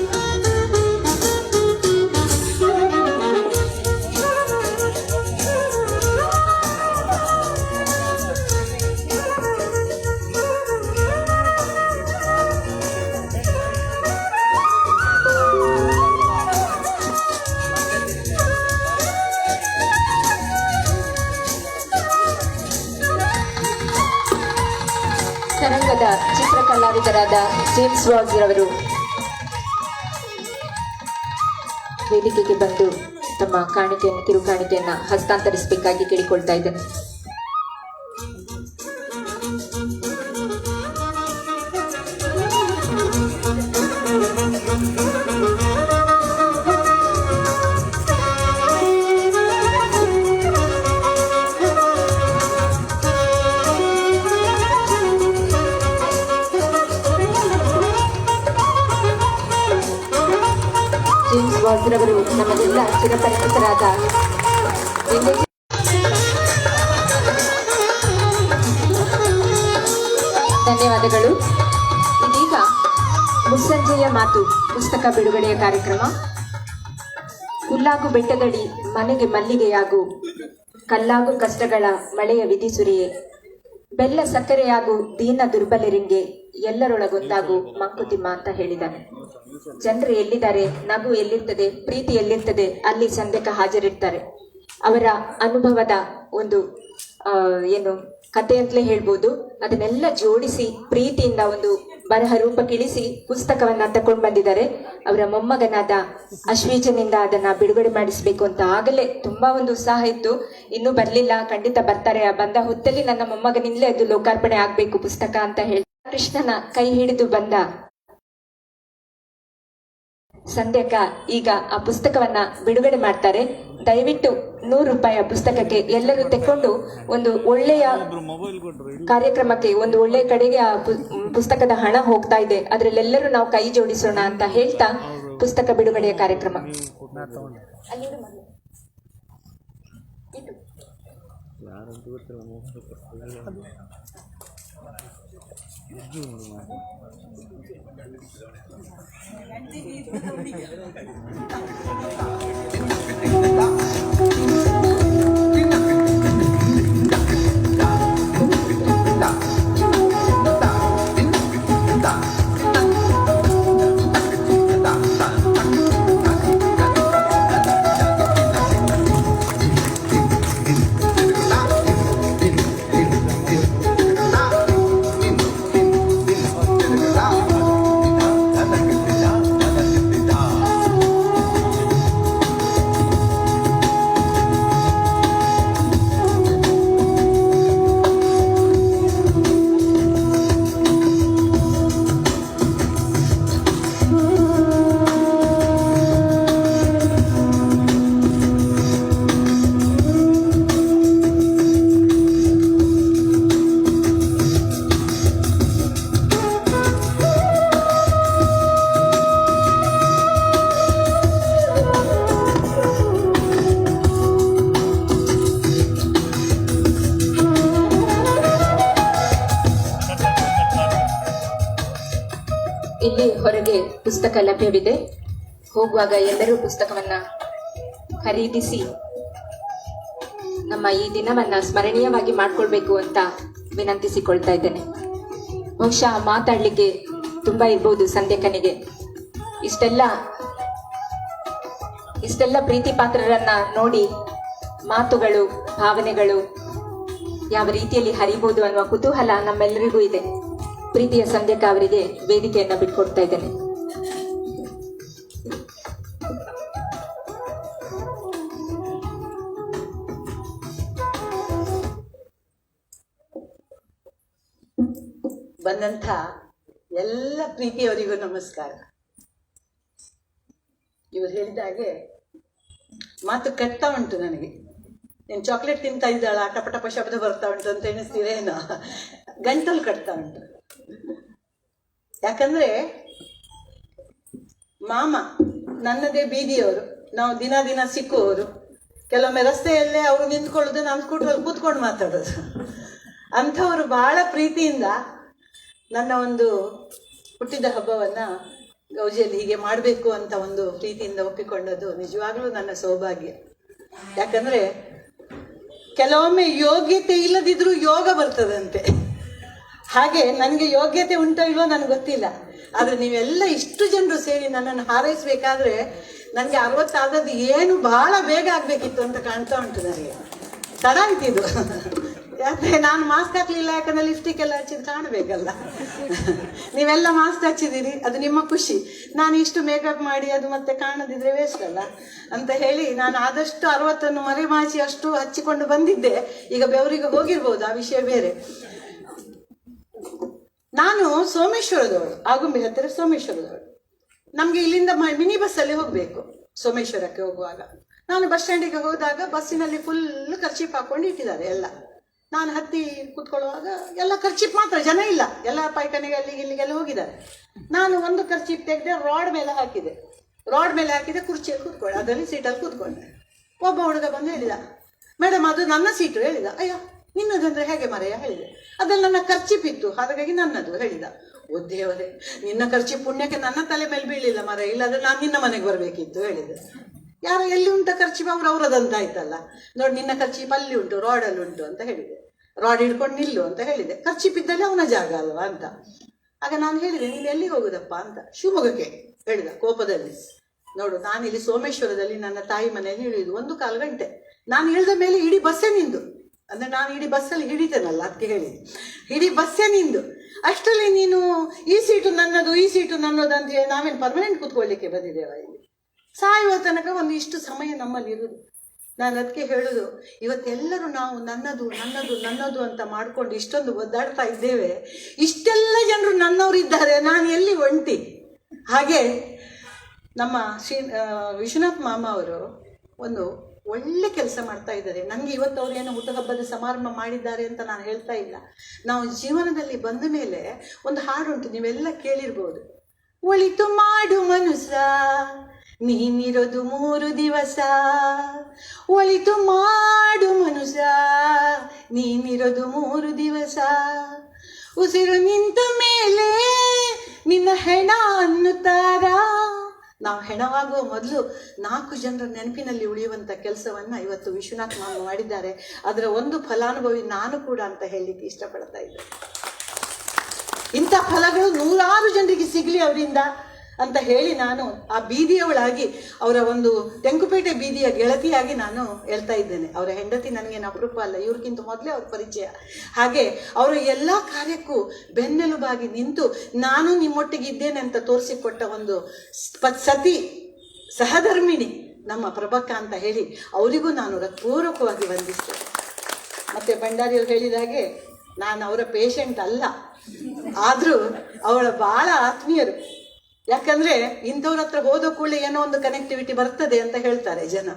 ತರಂಗದ ಚಿತ್ರಕಲಾವಿದರಾದ ಜೇಮ್ಸ್ ವಾಜ್ ರವರು ವೇದಿಕೆಗೆ ಬಂದು ತಮ್ಮ ಕಿರುಕಾಣಿಕೆಯನ್ನು ಹಸ್ತಾಂತರಿಸಬೇಕಾಗಿ ಕೇಳಿಕೊಳ್ತಾ ಇದ್ದೇನೆ. ಜೇಮ್ಸ್ ವಾಜ್ ರವರು ನಮಗೆಲ್ಲ ಚಿರಪರಿಚಿತರಾದ ಧನ್ಯವಾದಗಳು. ಇದೀಗ ಮುಸ್ಸಂಜೆಯ ಮಾತು ಪುಸ್ತಕ ಬಿಡುಗಡೆಯ ಕಾರ್ಯಕ್ರಮ. ಹುಲ್ಲಾಗು ಬೆಟ್ಟದಡಿ ಮನೆಗೆ ಮಲ್ಲಿಗೆಯಾಗು, ಕಲ್ಲಾಗು ಕಷ್ಟಗಳ ಮಳೆಯ ವಿಧಿಸುರಿಯೇ, ಬೆಲ್ಲ ಸಕ್ಕರೆಯಾಗು ದೀನ ದುರ್ಬಲರಿಂಗೆ, ಎಲ್ಲರೊಳಗೊಂದಾಗು ಮಂಕುತಿಮ್ಮ ಅಂತ ಹೇಳಿದ್ದಾನೆ. ಜನರು ಎಲ್ಲಿದ್ದಾರೆ, ನಗು ಎಲ್ಲಿರ್ತದೆ, ಪ್ರೀತಿ ಎಲ್ಲಿರ್ತದೆ, ಅಲ್ಲಿ ಸಂಧ್ಯಕ ಹಾಜರಿರ್ತಾರೆ. ಅವರ ಅನುಭವದ ಒಂದು ಕತೆ ಅಂತಲೇ ಹೇಳ್ಬೋದು. ಅದನ್ನೆಲ್ಲ ಜೋಡಿಸಿ ಪ್ರೀತಿಯಿಂದ ಒಂದು ಬರಹ ರೂಪಕ್ಕಿಳಿಸಿ ಪುಸ್ತಕವನ್ನ ತಕೊಂಡು ಬಂದಿದ್ದಾರೆ. ಅವರ ಮೊಮ್ಮಗನಾದ ಅಶ್ವೀಜನಿಂದ ಅದನ್ನ ಬಿಡುಗಡೆ ಮಾಡಿಸ್ಬೇಕು ಅಂತ ಆಗಲೇ ತುಂಬಾ ಒಂದು ಉತ್ಸಾಹ ಇತ್ತು. ಇನ್ನೂ ಬರ್ಲಿಲ್ಲ, ಖಂಡಿತ ಬರ್ತಾರೆ. ಬಂದ ಹೊತ್ತಲ್ಲಿ ನನ್ನ ಮೊಮ್ಮಗನಿಂದಲೇ ಅದು ಲೋಕಾರ್ಪಣೆ ಆಗ್ಬೇಕು ಪುಸ್ತಕ ಅಂತ ಹೇಳಿ ಕೃಷ್ಣನ ಕೈ ಹಿಡಿದು ಬಂದ ಸಂಧ್ಯಕ ಈಗ ಆ ಪುಸ್ತಕವನ್ನ ಬಿಡುಗಡೆ ಮಾಡ್ತಾರೆ. ದಯವಿಟ್ಟು 100 ರೂಪಾಯಿ ಪುಸ್ತಕಕ್ಕೆ ಎಲ್ಲರೂ ತೆಕ್ಕೊಂಡು ಒಂದು ಒಳ್ಳೆಯ ಕಾರ್ಯಕ್ರಮಕ್ಕೆ, ಒಂದು ಒಳ್ಳೆಯ ಕಡೆಗೆ ಆ ಪುಸ್ತಕದ ಹಣ ಹೋಗ್ತಾ ಇದೆ, ಅದ್ರಲ್ಲೆಲ್ಲರೂ ನಾವು ಕೈ ಜೋಡಿಸೋಣ ಅಂತ ಹೇಳ್ತಾ ಪುಸ್ತಕ ಬಿಡುಗಡೆಯ ಕಾರ್ಯಕ್ರಮ. ಇಲ್ಲಿ ಹೊರಗೆ ಪುಸ್ತಕ ಲಭ್ಯವಿದೆ. ಹೋಗುವಾಗ ಎಲ್ಲರೂ ಪುಸ್ತಕವನ್ನ ಖರೀದಿಸಿ ನಮ್ಮ ಈ ದಿನವನ್ನ ಸ್ಮರಣೀಯವಾಗಿ ಮಾಡ್ಕೊಳ್ಬೇಕು ಅಂತ ವಿನಂತಿಸಿಕೊಳ್ತಾ ಇದ್ದೇನೆ. ಬಹುಶಃ ಮಾತಾಡ್ಲಿಕ್ಕೆ ತುಂಬಾ ಇರ್ಬೋದು ಸಂಧ್ಯಕನಿಗೆ. ಇಷ್ಟೆಲ್ಲ ಪ್ರೀತಿ ಪಾತ್ರರನ್ನ ನೋಡಿ ಮಾತುಗಳು, ಭಾವನೆಗಳು ಯಾವ ರೀತಿಯಲ್ಲಿ ಹರಿಬಹುದು ಅನ್ನುವ ಕುತೂಹಲ ನಮ್ಮೆಲ್ಲರಿಗೂ ಇದೆ. ಪ್ರೀತಿಯ ಸಂಧ್ಯಕ ಅವರಿಗೆ ವೇದಿಕೆಯನ್ನ ಬಿಟ್ಕೊಡ್ತಾ ಇದ್ದೇನೆ. ಬಂದಂಥ ಎಲ್ಲ ಪ್ರೀತಿಯವರಿಗೂ ನಮಸ್ಕಾರ. ಇವರು ಹೇಳಿದ ಹಾಗೆ ಮಾತು ಕಟ್ತಾ ಉಂಟು ನನಗೆ. ನೀನು ಚಾಕ್ಲೇಟ್ ತಿಂತಾ ಇದ್ದಾಳ, ಟಪಟಪ ಶಬ್ದ ಬರ್ತಾ ಉಂಟು ಅಂತ ಎಣಿಸ್ತೀರೇನೋ, ಗಂಟಲು ಕಟ್ತಾ ಉಂಟು. ಯಾಕಂದ್ರೆ ಮಾಮ ನನ್ನದೇ ಬೀದಿಯವರು, ನಾವು ದಿನ ದಿನ ಸಿಕ್ಕುವವರು. ಕೆಲವೊಮ್ಮೆ ರಸ್ತೆಯಲ್ಲೇ ಅವರು ನಿಂತ್ಕೊಳ್ಳೋದು, ನಾನು ಸ್ಕೂಟ್ರಲ್ಲಿ ಕೂತ್ಕೊಂಡು ಮಾತಾಡೋದು. ಅಂಥವರು ಬಹಳ ಪ್ರೀತಿಯಿಂದ ನನ್ನ ಒಂದು ಹುಟ್ಟಿದ ಹಬ್ಬವನ್ನು ಗೌಜಿಯಲ್ಲಿ ಹೀಗೆ ಮಾಡಬೇಕು ಅಂತ ಒಂದು ಪ್ರೀತಿಯಿಂದ ಒಪ್ಪಿಕೊಂಡದ್ದು ನಿಜವಾಗ್ಲೂ ನನ್ನ ಸೌಭಾಗ್ಯ. ಯಾಕಂದರೆ ಕೆಲವೊಮ್ಮೆ ಯೋಗ್ಯತೆ ಇಲ್ಲದಿದ್ರೂ ಯೋಗ ಬರ್ತದಂತೆ. ಹಾಗೆ ನನಗೆ ಯೋಗ್ಯತೆ ಉಂಟೋ ಇಲ್ವೋ ನನಗೆ ಗೊತ್ತಿಲ್ಲ, ಆದರೆ ನೀವೆಲ್ಲ ಇಷ್ಟು ಜನರು ಸೇರಿ ನನ್ನನ್ನು ಹಾರೈಸಬೇಕಾದ್ರೆ ನನಗೆ 60 ಆದದ್ದು ಏನು ಬಹಳ ಬೇಗ ಆಗಬೇಕಿತ್ತು ಅಂತ ಕಾಣ್ತಾ ಉಂಟು. ನನಗೆ ತಡ ಆಯ್ತಿದ್ದು. ಯಾಕಂದರೆ ನಾನು ಮಾಸ್ಕ್ ಹಾಕಲಿಲ್ಲ, ಯಾಕಂದರೆ ಲಿಪ್ಸ್ಟಿಕ್ ಎಲ್ಲ ಹಚ್ಚಿದ್ದು ಕಾಣಬೇಕಲ್ಲ. ನೀವೆಲ್ಲ ಮಾಸ್ಕ್ ಹಚ್ಚಿದ್ದೀರಿ, ಅದು ನಿಮ್ಮ ಖುಷಿ. ನಾನು ಇಷ್ಟು ಮೇಕಪ್ ಮಾಡಿ ಅದು ಮತ್ತೆ ಕಾಣದಿದ್ರೆ ವೇಸ್ಟ್ ಅಲ್ಲ ಅಂತ ಹೇಳಿ ನಾನು ಆದಷ್ಟು 60 ಮರೆಮಾಚಿ ಅಷ್ಟು ಹಚ್ಚಿಕೊಂಡು ಬಂದಿದ್ದೆ. ಈಗ ಬೆವರಿಗೆ ಹೋಗಿರ್ಬೋದು, ಆ ವಿಷಯ ಬೇರೆ. ನಾನು ಸೋಮೇಶ್ವರದವಳು, ಆಗುಂಬೆ ಹತ್ತಿರ ಸೋಮೇಶ್ವರದವಳು. ನಮಗೆ ಇಲ್ಲಿಂದ ಮಿನಿ ಬಸ್ಸಲ್ಲಿ ಹೋಗಬೇಕು ಸೋಮೇಶ್ವರಕ್ಕೆ ಹೋಗುವಾಗ. ನಾನು ಬಸ್ ಸ್ಟ್ಯಾಂಡಿಗೆ ಹೋದಾಗ ಬಸ್ಸಿನಲ್ಲಿ ಫುಲ್ ಕರ್ಚೀಪ್ ಹಾಕೊಂಡು ಇಟ್ಟಿದ್ದಾರೆ ಎಲ್ಲ. ನಾನು ಹತ್ತಿ ಕೂತ್ಕೊಳ್ಳುವಾಗ ಎಲ್ಲ ಕರ್ಚೀಪ್ ಮಾತ್ರ, ಜನ ಇಲ್ಲ, ಎಲ್ಲ ಪಾಯ್ಖಾನೆಗೆ ಅಲ್ಲಿಗೆ ಇಲ್ಲಿಗೆಲ್ಲ ಹೋಗಿದ್ದಾರೆ. ನಾನು ಒಂದು ಕರ್ಚೀಪ್ ತೆಗೆದೆ, ರಾಡ್ ಮೇಲೆ ಹಾಕಿದೆ, ಕುರ್ಚಿಯಲ್ಲಿ ಕೂತ್ಕೊಂಡೆ, ಅದರಲ್ಲಿ ಸೀಟಲ್ಲಿ ಕೂತ್ಕೊಂಡೆ. ಒಬ್ಬ ಹುಡುಗ ಬಂದು ಹೇಳಿದ, ಮೇಡಮ್ ಅದು ನನ್ನ ಸೀಟು. ಹೇಳಿದ, ಅಯ್ಯೋ ನಿನ್ನದಂದ್ರೆ ಹೇಗೆ ಮರೆಯ ಹೇಳಿದೆ. ಅದ್ರಲ್ಲಿ ನನ್ನ ಖರ್ಚಿಪ್ ಇತ್ತು, ಹಾಗಾಗಿ ನನ್ನದು ಹೇಳಿದ. ಓ ದೇವರೇ, ನಿನ್ನ ಖರ್ಚಿ ಪುಣ್ಯಕ್ಕೆ ನನ್ನ ತಲೆ ಮೇಲೆ ಬೀಳಿಲ್ಲ ಮರ, ಇಲ್ಲಾಂದ್ರೆ ನಾನು ನಿನ್ನ ಮನೆಗೆ ಬರಬೇಕಿತ್ತು ಹೇಳಿದೆ. ಯಾರು ಎಲ್ಲಿ ಉಂಟ ಖರ್ಚಿಪ್ ಅವ್ರದಂತ ಆಯ್ತಲ್ಲ, ನೋಡಿ ನಿನ್ನ ಖರ್ಚಿಪ್ ಅಲ್ಲಿ ಉಂಟು, ರಾಡಲ್ಲಿ ಉಂಟು ಅಂತ ಹೇಳಿದೆ. ರಾಡ್ ಹಿಡ್ಕೊಂಡು ನಿಲ್ಲು ಅಂತ ಹೇಳಿದೆ. ಖರ್ಚಿಪ್ ಇದ್ದಲ್ಲಿ ಅವನ ಜಾಗ ಅಲ್ವಾ ಅಂತ. ಆಗ ನಾನು ಹೇಳಿದೆ, ನೀನು ಎಲ್ಲಿಗೆ ಹೋಗುದಪ್ಪ ಅಂತ. ಶಿವಮೊಗ್ಗಕ್ಕೆ ಹೇಳಿದ ಕೋಪದಲ್ಲಿ. ನೋಡು, ನಾನಿಲ್ಲಿ ಸೋಮೇಶ್ವರದಲ್ಲಿ ನನ್ನ ತಾಯಿ ಮನೆಯಲ್ಲಿ ಇಳಿದು 1 ಗಂಟೆ. ನಾನು ಇಳಿದ ಮೇಲೆ ಇಡೀ ಬಸ್ಸೇ ನಿಂದು, ಅಂದರೆ ನಾನು ಇಡೀ ಬಸ್ಸಲ್ಲಿ ಹಿಡಿತೇನಲ್ಲ ಅದಕ್ಕೆ ಹೇಳಿದೆ, ಇಡೀ ಬಸ್ಸೇ ನಿಂದು. ಅಷ್ಟರಲ್ಲಿ ನೀನು ಈ ಸೀಟು ನನ್ನದು ಅಂತ ಹೇಳಿ ನಾವೇನು ಪರ್ಮನೆಂಟ್ ಕೂತ್ಕೊಳ್ಳಿಕ್ಕೆ ಬಂದಿದ್ದೇವ ಇಲ್ಲಿ? ಸಾಯುವ ತನಕ ಒಂದು ಇಷ್ಟು ಸಮಯ ನಮ್ಮಲ್ಲಿ ಇರುವುದು. ನಾನು ಅದಕ್ಕೆ ಹೇಳೋದು, ಇವತ್ತೆಲ್ಲರೂ ನಾವು ನನ್ನದು ಅಂತ ಮಾಡ್ಕೊಂಡು ಇಷ್ಟೊಂದು ಒದ್ದಾಡ್ತಾ ಇದ್ದೇವೆ. ಇಷ್ಟೆಲ್ಲ ಜನರು ನನ್ನವರಿದ್ದಾರೆ, ನಾನು ಎಲ್ಲಿ ಒಂಟಿ? ಹಾಗೆ ನಮ್ಮ ವಿಶ್ವನಾಥ್ ಮಾಮ ಅವರು ಒಂದು ಒಳ್ಳೆ ಕೆಲಸ ಮಾಡ್ತಾ ಇದ್ದಾರೆ. ನನಗೆ ಇವತ್ತು ಅವ್ರು ಏನೋ ಹುಟ್ಟುಹಬ್ಬದ ಸಮಾರಂಭ ಮಾಡಿದ್ದಾರೆ ಅಂತ ನಾನು ಹೇಳ್ತಾ ಇಲ್ಲ. ನಾವು ಜೀವನದಲ್ಲಿ ಬಂದ ಮೇಲೆ ಒಂದು ಹಾಡುಂಟು, ನೀವೆಲ್ಲ ಕೇಳಿರ್ಬೋದು. ಒಳಿತು ಮಾಡು ಮನುಸ ನೀನಿರೋದು 3 ದಿವಸ, ಒಳಿತು ಮಾಡು ಮನುಸ ನೀನಿರೋದು 3 ದಿವಸ, ಉಸಿರು ನಿಂತ ಮೇಲೆ ನಿನ್ನ ಹೆಣ ಅನ್ನುತ್ತಾರ. ನಾವು ಹೆಣವಾಗುವ ಮೊದಲು 4 ಜನರ ನೆನಪಿನಲ್ಲಿ ಉಳಿಯುವಂಥ ಕೆಲಸವನ್ನು ಇವತ್ತು ವಿಶ್ವನಾಥ್ ಮಾಮ ಮಾಡಿದ್ದಾರೆ. ಅದರ ಒಂದು ಫಲಾನುಭವಿ ನಾನು ಕೂಡ ಅಂತ ಹೇಳಲಿಕ್ಕೆ ಇಷ್ಟಪಡ್ತಾ ಇದ್ದೆ. ಇಂಥ ಫಲಗಳು 100 ಜನರಿಗೆ ಸಿಗಲಿ ಅವರಿಂದ ಅಂತ ಹೇಳಿ ನಾನು ಆ ಬೀದಿಯವಳಾಗಿ, ಅವರ ಒಂದು ತೆಂಕುಪೇಟೆ ಬೀದಿಯ ಗೆಳತಿಯಾಗಿ ನಾನು ಹೇಳ್ತಾ ಇದ್ದೇನೆ. ಅವರ ಹೆಂಡತಿ ನನಗೇನು ಅಪರೂಪ ಅಲ್ಲ, ಇವ್ರಿಗಿಂತ ಮೊದಲೇ ಅವ್ರ ಪರಿಚಯ. ಹಾಗೆ ಅವರು ಎಲ್ಲ ಕಾರ್ಯಕ್ಕೂ ಬೆನ್ನೆಲುಬಾಗಿ ನಿಂತು ನಾನು ನಿಮ್ಮೊಟ್ಟಿಗೆ ಇದ್ದೇನೆ ಅಂತ ತೋರಿಸಿಕೊಟ್ಟ ಒಂದು ಸತಿ ಸಹಧರ್ಮಿಣಿ ನಮ್ಮ ಪ್ರಭಕ್ಕ ಅಂತ ಹೇಳಿ ಅವರಿಗೂ ನಾನು ಹೃತ್ಪೂರ್ವಕವಾಗಿ ವಂದಿಸ್ತೇನೆ. ಮತ್ತು ಭಂಡಾರಿಯವರು ಹೇಳಿದಾಗೆ ನಾನು ಅವರ ಪೇಷಂಟ್ ಅಲ್ಲ, ಆದರೂ ಅವಳ ಭಾಳ ಆತ್ಮೀಯರು. ಯಾಕಂದರೆ ಇಂಥವ್ರ ಹತ್ರ ಹೋದ ಕೂಡಲೇ ಏನೋ ಒಂದು ಕನೆಕ್ಟಿವಿಟಿ ಬರ್ತದೆ ಅಂತ ಹೇಳ್ತಾರೆ ಜನ.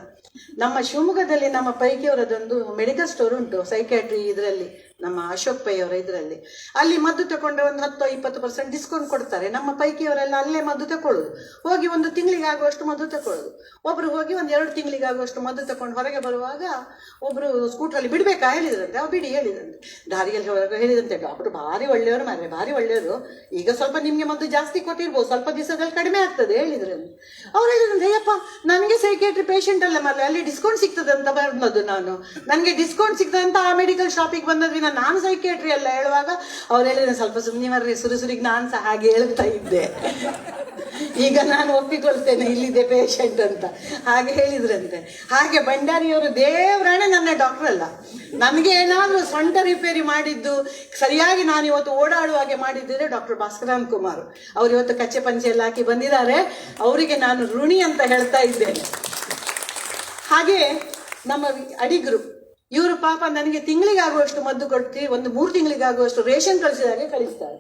ನಮ್ಮ ಶಿವಮೊಗ್ಗದಲ್ಲಿ ನಮ್ಮ ಪೈಕಿಯವರದೊಂದು ಮೆಡಿಕಲ್ ಸ್ಟೋರ್ ಉಂಟು, ಸೈಕ್ಯಾಟ್ರಿ ಇದರಲ್ಲಿ ನಮ್ಮ ಅಶೋಕ್ ಪೈ ಅವರ ಇದರಲ್ಲಿ. ಅಲ್ಲಿ ಮದ್ದು ತಗೊಂಡ್ರೆ ಒಂದು 10-20% ಡಿಸ್ಕೌಂಟ್ ಕೊಡ್ತಾರೆ. ನಮ್ಮ ಪೈಕಿಯವರೆಲ್ಲ ಅಲ್ಲೇ ಮದ್ದು ತಗೊಳ್ಳೋದು, ಹೋಗಿ 1 ತಿಂಗಳಿಗಾಗುವಷ್ಟು ಮದ್ದು ತಗೊಳ್ಳೋದು. ಒಬ್ರು ಹೋಗಿ 1-2 ತಿಂಗಳಿಗಾಗುವಷ್ಟು ಮದ್ದು ತಗೊಂಡು ಹೊರಗೆ ಬರುವಾಗ ಒಬ್ರು ಸ್ಕೂಟ್ರಲ್ಲಿ ಬಿಡ್ಬೇಕಾ ಹೇಳಿದ್ರಂತೆ. ಅವ್ ಬಿಡಿ ಹೇಳಿದ್ರಂತೆ. ದಾರಿಯಲ್ಲಿ ಹೊರಗೆ ಹೇಳಿದಂತೆ, ಡಾಕ್ಟರ್ ಭಾರಿ ಒಳ್ಳೆಯವರು ಮಾರ್ರೆ, ಭಾರಿ ಒಳ್ಳೆಯವರು, ಈಗ ಸ್ವಲ್ಪ ನಿಮ್ಗೆ ಮದ್ದು ಜಾಸ್ತಿ ಕೊಟ್ಟಿರ್ಬೋದು, ಸ್ವಲ್ಪ ದಿವಸದಲ್ಲಿ ಕಡಿಮೆ ಆಗ್ತದೆ ಹೇಳಿದ್ರಂತೆ. ಅವ್ರು ಹೇಳಿದ್ರಂತೆ, ಅಯ್ಯಪ್ಪ ನನಗೆ ಸೈಕೇಟ್ರಿ ಪೇಷಂಟ್ ಅಲ್ಲ ಮಾರ್ರೆ, ಅಲ್ಲಿ ಡಿಸ್ಕೌಂಟ್ ಸಿಗ್ತದೆ ಅಂತ ಬಂದದ್ದು ನಾನು, ನನಗೆ ಡಿಸ್ಕೌಂಟ್ ಸಿಗ್ತದೆ ಅಂತ ಆ ಮೆಡಿಕಲ್ ಶಾಪಿಗೆ ಬಂದದ್ವಿ, ನಾನು ಸೈಕೇಟ್ರಿ ಅಲ್ಲ ಹೇಳುವಾಗ ಅವ್ರು ಹೇಳಿದ್ರೆ, ಸ್ವಲ್ಪ ಸುಮ್ಮನೆ ಮರ್ರಿ, ಸುರುಸುರಿಗೆ ನಾನು ಸಹ ಹಾಗೆ ಹೇಳ್ತಾ ಇದ್ದೆ, ಈಗ ನಾನು ಒಪ್ಪಿಕೊಳ್ತೇನೆ ಇಲ್ಲಿದೆ ಪೇಷಂಟ್ ಅಂತ ಹಾಗೆ ಹೇಳಿದ್ರಂತೆ. ಹಾಗೆ ಭಂಡಾರಿಯವರು ದೇವರಾಣೆ ನನ್ನ ಡಾಕ್ಟರ್ ಅಲ್ಲ, ನನಗೆ ಏನಾದರೂ ಸೊಂಟ ರಿಪೇರಿ ಮಾಡಿದ್ದು ಸರಿಯಾಗಿ ನಾನು ಇವತ್ತು ಓಡಾಡುವಾಗೆ ಮಾಡಿದ್ದರೆ ಡಾಕ್ಟರ್ ಭಾಸ್ಕರನ್ ಕುಮಾರ್ ಅವ್ರು ಇವತ್ತು ಕಚ್ಚೆ ಪಂಚೆ ಎಲ್ಲ ಹಾಕಿ ಬಂದಿದ್ದಾರೆ, ಅವರಿಗೆ ನಾನು ಋಣಿ ಅಂತ ಹೇಳ್ತಾ ಇದ್ದೇನೆ. ಹಾಗೆ ನಮ್ಮ ಅಡಿಗರು ಇವರು ಪಾಪ ನನಗೆ ತಿಂಗಳಿಗಾಗುವಷ್ಟು ಮದ್ದು ಕೊಟ್ಟು ಒಂದು 3 ತಿಂಗಳಿಗಾಗುವಷ್ಟು ರೇಷನ್ ಕಳಿಸಿದಾಗೆ ಕಳಿಸ್ತಾರೆ.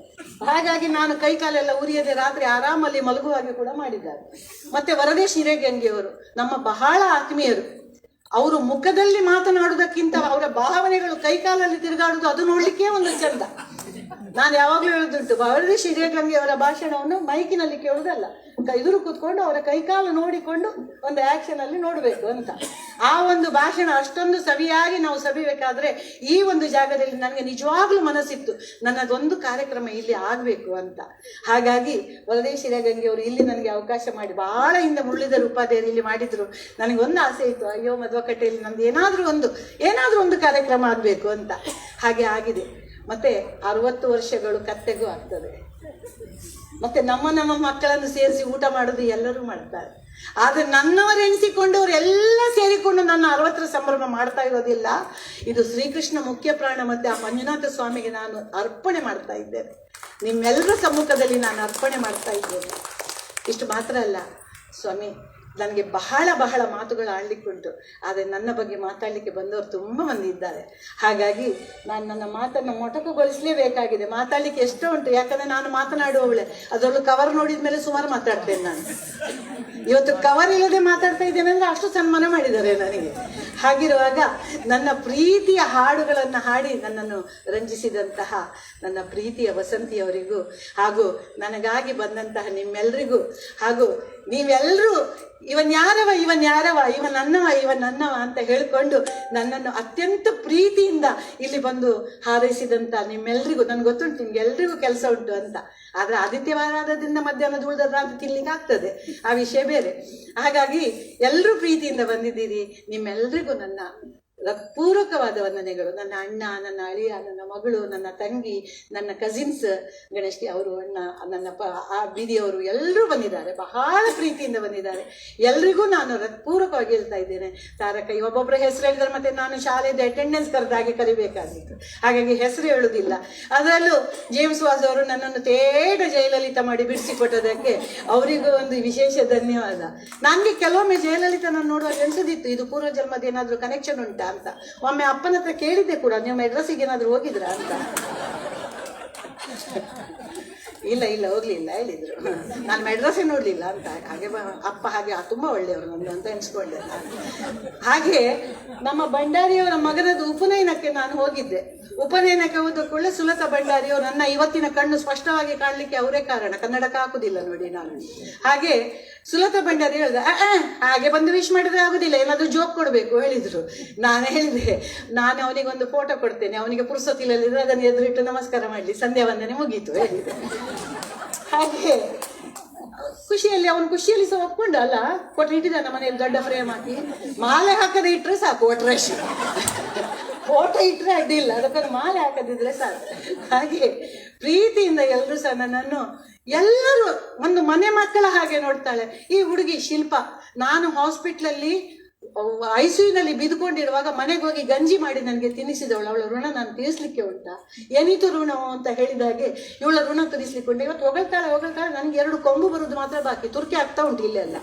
ಹಾಗಾಗಿ ನಾನು ಕೈ ಕಾಲೆಲ್ಲ ಉರಿಯದೆ ರಾತ್ರಿ ಆರಾಮಲ್ಲಿ ಮಲಗುವಾಗೆ ಕೂಡ ಮಾಡಿದ್ದಾರೆ. ಮತ್ತೆ ವರದೇಶ್ ಹಿರೇಗಂಗೆಯವರು ನಮ್ಮ ಬಹಳ ಆತ್ಮೀಯರು. ಅವರು ಮುಖದಲ್ಲಿ ಮಾತನಾಡುವುದಕ್ಕಿಂತ ಅವರ ಭಾವನೆಗಳು ಕೈಕಾಲಲ್ಲಿ ತಿರುಗಾಡುವುದು ಅದು ನೋಡ್ಲಿಕ್ಕೆ ಒಂದು ಚಂದ. ನಾನು ಯಾವಾಗಲೂ ಹೇಳುದುಂಟು, ವರದೇಶ್ ಹಿರೇಗಂಗೆಯವರ ಭಾಷಣವನ್ನು ಮೈಕಿನಲ್ಲಿ ಕೇಳುವುದಲ್ಲ, ಎದುರು ಕೂತ್ಕೊಂಡು ಅವರ ಕೈಕಾಲು ನೋಡಿಕೊಂಡು ಒಂದು ಆಕ್ಷನ್ ಅಲ್ಲಿ ನೋಡಬೇಕು ಅಂತ. ಆ ಒಂದು ಭಾಷಣ ಅಷ್ಟೊಂದು ಸವಿಯಾಗಿ ನಾವು ಸವಿಬೇಕಾದ್ರೆ ಈ ಒಂದು ಜಾಗದಲ್ಲಿ ನನಗೆ ನಿಜವಾಗ್ಲೂ ಮನಸ್ಸಿತ್ತು, ನನ್ನದೊಂದು ಕಾರ್ಯಕ್ರಮ ಇಲ್ಲಿ ಆಗಬೇಕು ಅಂತ. ಹಾಗಾಗಿ ವರದೇಶ್ ಹಿರೇಗಂಗೆ ಅವರು ಇಲ್ಲಿ ನನಗೆ ಅವಕಾಶ ಮಾಡಿ, ಬಹಳ ಹಿಂದೆ ಮುರಳೀಧರ ಉಪಾಧ್ಯಾಯರು ಇಲ್ಲಿ ಮಾಡಿದ್ರು, ನನಗೆ ಒಂದು ಆಸೆ ಇತ್ತು, ಅಯ್ಯೋ ಮಧ್ವಕಟ್ಟೆಯಲ್ಲಿ ನಮ್ದು ಏನಾದ್ರೂ ಒಂದು ಕಾರ್ಯಕ್ರಮ ಆಗಬೇಕು ಅಂತ. ಹಾಗೆ ಆಗಿದೆ. ಮತ್ತೆ 60 ವರ್ಷಗಳು ಕತ್ತೆಗೂ ಆಗ್ತದೆ. ಮತ್ತೆ ನಮ್ಮ ಮಕ್ಕಳನ್ನು ಸೇರಿಸಿ ಊಟ ಮಾಡೋದು ಎಲ್ಲರೂ ಮಾಡ್ತಾರೆ. ಆದ್ರೆ ನನ್ನವರು ಎನಿಸಿಕೊಂಡವರು ಎಲ್ಲ ಸೇರಿಕೊಂಡು ನನ್ನ 60ರ ಸಂಭ್ರಮ ಮಾಡ್ತಾ ಇರೋದಿಲ್ಲ. ಇದು ಶ್ರೀಕೃಷ್ಣ ಮುಖ್ಯ ಪ್ರಾಣ ಮತ್ತೆ ಆ ಮಂಜುನಾಥ ಸ್ವಾಮಿಗೆ ನಾನು ಅರ್ಪಣೆ ಮಾಡ್ತಾ ಇದ್ದೇನೆ, ನಿಮ್ಮೆಲ್ಲರ ಸಮ್ಮುಖದಲ್ಲಿ ನಾನು ಅರ್ಪಣೆ ಮಾಡ್ತಾ ಇದ್ದೇನೆ. ಇಷ್ಟು ಮಾತ್ರ ಅಲ್ಲ ಸ್ವಾಮಿ, ನನಗೆ ಬಹಳ ಮಾತುಗಳು ಆಡ್ಲಿಕ್ಕುಂಟು, ಆದರೆ ನನ್ನ ಬಗ್ಗೆ ಮಾತಾಡಲಿಕ್ಕೆ ಬಂದವರು ತುಂಬ ಮಂದಿ ಇದ್ದಾರೆ. ಹಾಗಾಗಿ ನಾನು ನನ್ನ ಮಾತನ್ನು ಮೊಟಕುಗೊಳಿಸಲೇಬೇಕಾಗಿದೆ. ಮಾತಾಡಲಿಕ್ಕೆ ಎಷ್ಟೋ ಉಂಟು, ಯಾಕಂದರೆ ನಾನು ಮಾತನಾಡುವವಳೆ, ಅದರಲ್ಲೂ ಕವರ್ ನೋಡಿದ ಮೇಲೆ ಸುಮಾರು ಮಾತಾಡ್ತೇನೆ ನಾನು. ಇವತ್ತು ಕವರ್ ಇಲ್ಲದೆ ಮಾತಾಡ್ತಾ ಇದ್ದೇನೆ ಅಂದರೆ ಅಷ್ಟು ಸನ್ಮಾನ ಮಾಡಿದ್ದಾರೆ ನನಗೆ. ಹಾಗಿರುವಾಗ ನನ್ನ ಪ್ರೀತಿಯ ಹಾಡುಗಳನ್ನು ಹಾಡಿ ನನ್ನನ್ನು ರಂಜಿಸಿದಂತಹ ನನ್ನ ಪ್ರೀತಿಯ ವಸಂತಿಯವರಿಗೂ ಹಾಗೂ ನನಗಾಗಿ ಬಂದಂತಹ ನಿಮ್ಮೆಲ್ಲರಿಗೂ ಹಾಗೂ ನೀವೆಲ್ಲರೂ ಇವನ್ ನನ್ನವ ಅಂತ ಹೇಳಿಕೊಂಡು ನನ್ನನ್ನು ಅತ್ಯಂತ ಪ್ರೀತಿಯಿಂದ ಇಲ್ಲಿ ಬಂದು ಹಾರೈಸಿದಂತ ನಿಮ್ಮೆಲ್ರಿಗೂ, ನನ್ಗೆ ಗೊತ್ತುಂಟು ನಿಮ್ಗೆಲ್ರಿಗೂ ಕೆಲಸ ಉಂಟು ಅಂತ, ಆದ್ರೆ ಆದಿತ್ಯವಾರದಿಂದ ಮಧ್ಯಾಹ್ನದ ಉಳಿದದ್ರಾಂತ ತಿನ್ಲಿಕ್ಕೆ ಆಗ್ತದೆ, ಆ ವಿಷಯ ಬೇರೆ. ಹಾಗಾಗಿ ಎಲ್ಲರೂ ಪ್ರೀತಿಯಿಂದ ಬಂದಿದ್ದೀರಿ. ನಿಮ್ಮೆಲ್ರಿಗೂ ನನ್ನ ಪೂರ್ವಕವಾದ ವಂದನೆಗಳು. ನನ್ನ ಅಣ್ಣ, ನನ್ನ ಅಳಿಯ, ನನ್ನ ಮಗಳು, ನನ್ನ ತಂಗಿ, ನನ್ನ ಕಸಿನ್ಸ್, ಗಣೇಶ್ ಅವರು, ಅಣ್ಣ, ನನ್ನ ಬೀದಿಯವರು ಎಲ್ಲರೂ ಬಂದಿದ್ದಾರೆ, ಬಹಳ ಪ್ರೀತಿಯಿಂದ ಬಂದಿದ್ದಾರೆ. ಎಲ್ರಿಗೂ ನಾನು ಪೂರ್ವಕವಾಗಿ ಹೇಳ್ತಾ ಇದ್ದೇನೆ. ತಾರಕ ಒಬ್ಬೊಬ್ಬರ ಹೆಸರು ಹೇಳಿದ್ರೆ ಮತ್ತೆ ನಾನು ಶಾಲೆದ ಅಟೆಂಡೆನ್ಸ್ ಕರೆದಾಗೆ ಕರಿಬೇಕಾಗಿತ್ತು, ಹಾಗಾಗಿ ಹೆಸರು ಹೇಳುವುದಿಲ್ಲ. ಅದರಲ್ಲೂ ಜೇಮ್ಸ್ ವಾಸ್ ಅವರು ನನ್ನನ್ನು ತೇಟ ಜಯಲಲಿತಾ ಮಾಡಿ ಬಿಡಿಸಿಕೊಟ್ಟದಕ್ಕೆ ಅವರಿಗೂ ಒಂದು ವಿಶೇಷ ಧನ್ಯವಾದ. ನನಗೆ ಕೆಲವೊಮ್ಮೆ ಜಯಲಲಿತಾ ನಾನು ನೋಡುವಾಗ ಅನ್ಸದಿತ್ತು, ಇದು ಪೂರ್ವ ಜನ್ಮದ ಏನಾದರೂ ಕನೆಕ್ಷನ್ ಉಂಟಾ ಅಂತ. ಒಮ್ಮೆ ಅಪ್ಪನ ಹತ್ರ ಕೇಳಿದ್ದೆ ಕೂಡ, ನೀವು ಮೆಡ್ರಸ್ಸಿಗೆ ಏನಾದ್ರು ಹೋಗಿದ್ರ ಅಂತ. ಇಲ್ಲ ಹೋಗ್ಲಿಲ್ಲ ಹೇಳಿದ್ರು, ನಾನು ಮೆಡ್ರಸ್ಸೇ ನೋಡ್ಲಿಲ್ಲ ಅಂತ. ಹಾಗೆ ಅಪ್ಪ ಹಾಗೆ ತುಂಬಾ ಒಳ್ಳೆಯವರು ನಮ್ಗೆ ಅಂತ ಎನ್ಸ್ಕೊಂಡೆ. ಹಾಗೆ ನಮ್ಮ ಭಂಡಾರಿಯವರ ಮಗನದು ಉಪನಯನಕ್ಕೆ ನಾನು ಹೋಗಿದ್ದೆ. ಉಪನಯನಕ್ಕೆ ಹೋದ ಕೂಡಲೇ ಸುಲತಾ ಭಂಡಾರಿಯವರು ನನ್ನ ಇವತ್ತಿನ ಕಣ್ಣು ಸ್ಪಷ್ಟವಾಗಿ ಕಾಣಲಿಕ್ಕೆ ಅವರೇ ಕಾರಣ, ಕನ್ನಡಕ್ಕೆ ಹಾಕುದಿಲ್ಲ ನೋಡಿ ನಾನು. ಹಾಗೆ ಸುಲತಾ ಭಂಡಾರಿ ಹೇಳಿದ, ಹಾಗೆ ಬಂದು ವಿಶ್ ಮಾಡಿದ್ರೆ ಆಗುದಿಲ್ಲ, ಏನಾದ್ರು ಜೋಕ್ ಕೊಡ್ಬೇಕು ಹೇಳಿದ್ರು. ನಾನು ಹೇಳಿದೆ, ನಾನು ಅವನಿಗೆ ಒಂದು ಫೋಟೋ ಕೊಡ್ತೇನೆ, ಅವನಿಗೆ ಪುರುಸೊತ್ತಿಲ್ಲದಿದ್ರೆ ಅದನ್ನು ಎದುರಿಟ್ಟು ನಮಸ್ಕಾರ ಮಾಡಲಿ, ಸಂಧ್ಯಾ ವಂದನೆ ಮುಗೀತು ಹೇಳಿದೆ. ಹಾಗೆ ಖುಷಿಯಲ್ಲಿ ಅವನು ಖುಷಿಯಲ್ಲಿ ಸಹ ಒಪ್ಕೊಂಡ ಅಲ್ಲ, ಕೊಟ್ಟು ಇಟ್ಟಿದ್ದಾನೆ ಮನೆಯಲ್ಲಿ ದೊಡ್ಡ ಫ್ರೇಮ್ ಹಾಕಿ, ಮಾಲೆ ಹಾಕದೆ ಇಟ್ರೆ ಸಾಕು, ಒಟ್ರಶ್ ಫೋಟೋ ಇಟ್ರೆ ಅಡ್ಡಿಲ್ಲ, ಅದಕ್ಕೊಂದು ಮಾಲೆ ಹಾಕದಿದ್ರೆ ಸಾಕು. ಹಾಗೆ ಪ್ರೀತಿಯಿಂದ ಎಲ್ಲರೂ ಸಹ ನನ್ನನ್ನು ಎಲ್ಲರೂ ಒಂದು ಮನೆ ಮಕ್ಕಳ ಹಾಗೆ ನೋಡ್ತಾಳೆ. ಈ ಹುಡುಗಿ ಶಿಲ್ಪ, ನಾನು ಹಾಸ್ಪಿಟ್ಲಲ್ಲಿ ಐಸಿಯುನಲ್ಲಿ ಬಿದ್ದುಕೊಂಡಿರುವಾಗ ಮನೆಗೆ ಹೋಗಿ ಗಂಜಿ ಮಾಡಿ ನನಗೆ ತಿನ್ನಿಸಿದವಳು, ಅವಳ ಋಣ ನಾನು ತೀರಿಸಲಿಕ್ಕೆ ಉಂಟಾ, ಏನಿತು ಋಣ ಅಂತ ಹೇಳಿದಾಗೆ ಇವಳ ಋಣ ತೀರಿಸಲಿಕ್ಕೆ ಉಂಟು. ಇವತ್ತು ಹೊಗಳ್ತಾಳೆ, ನನಗೆ 2 ಕೊಂಬು ಬರುವುದು ಮಾತ್ರ ಬಾಕಿ, ತುರ್ಕಿ ಆಗ್ತಾ ಉಂಟು ಇಲ್ಲೆಲ್ಲ.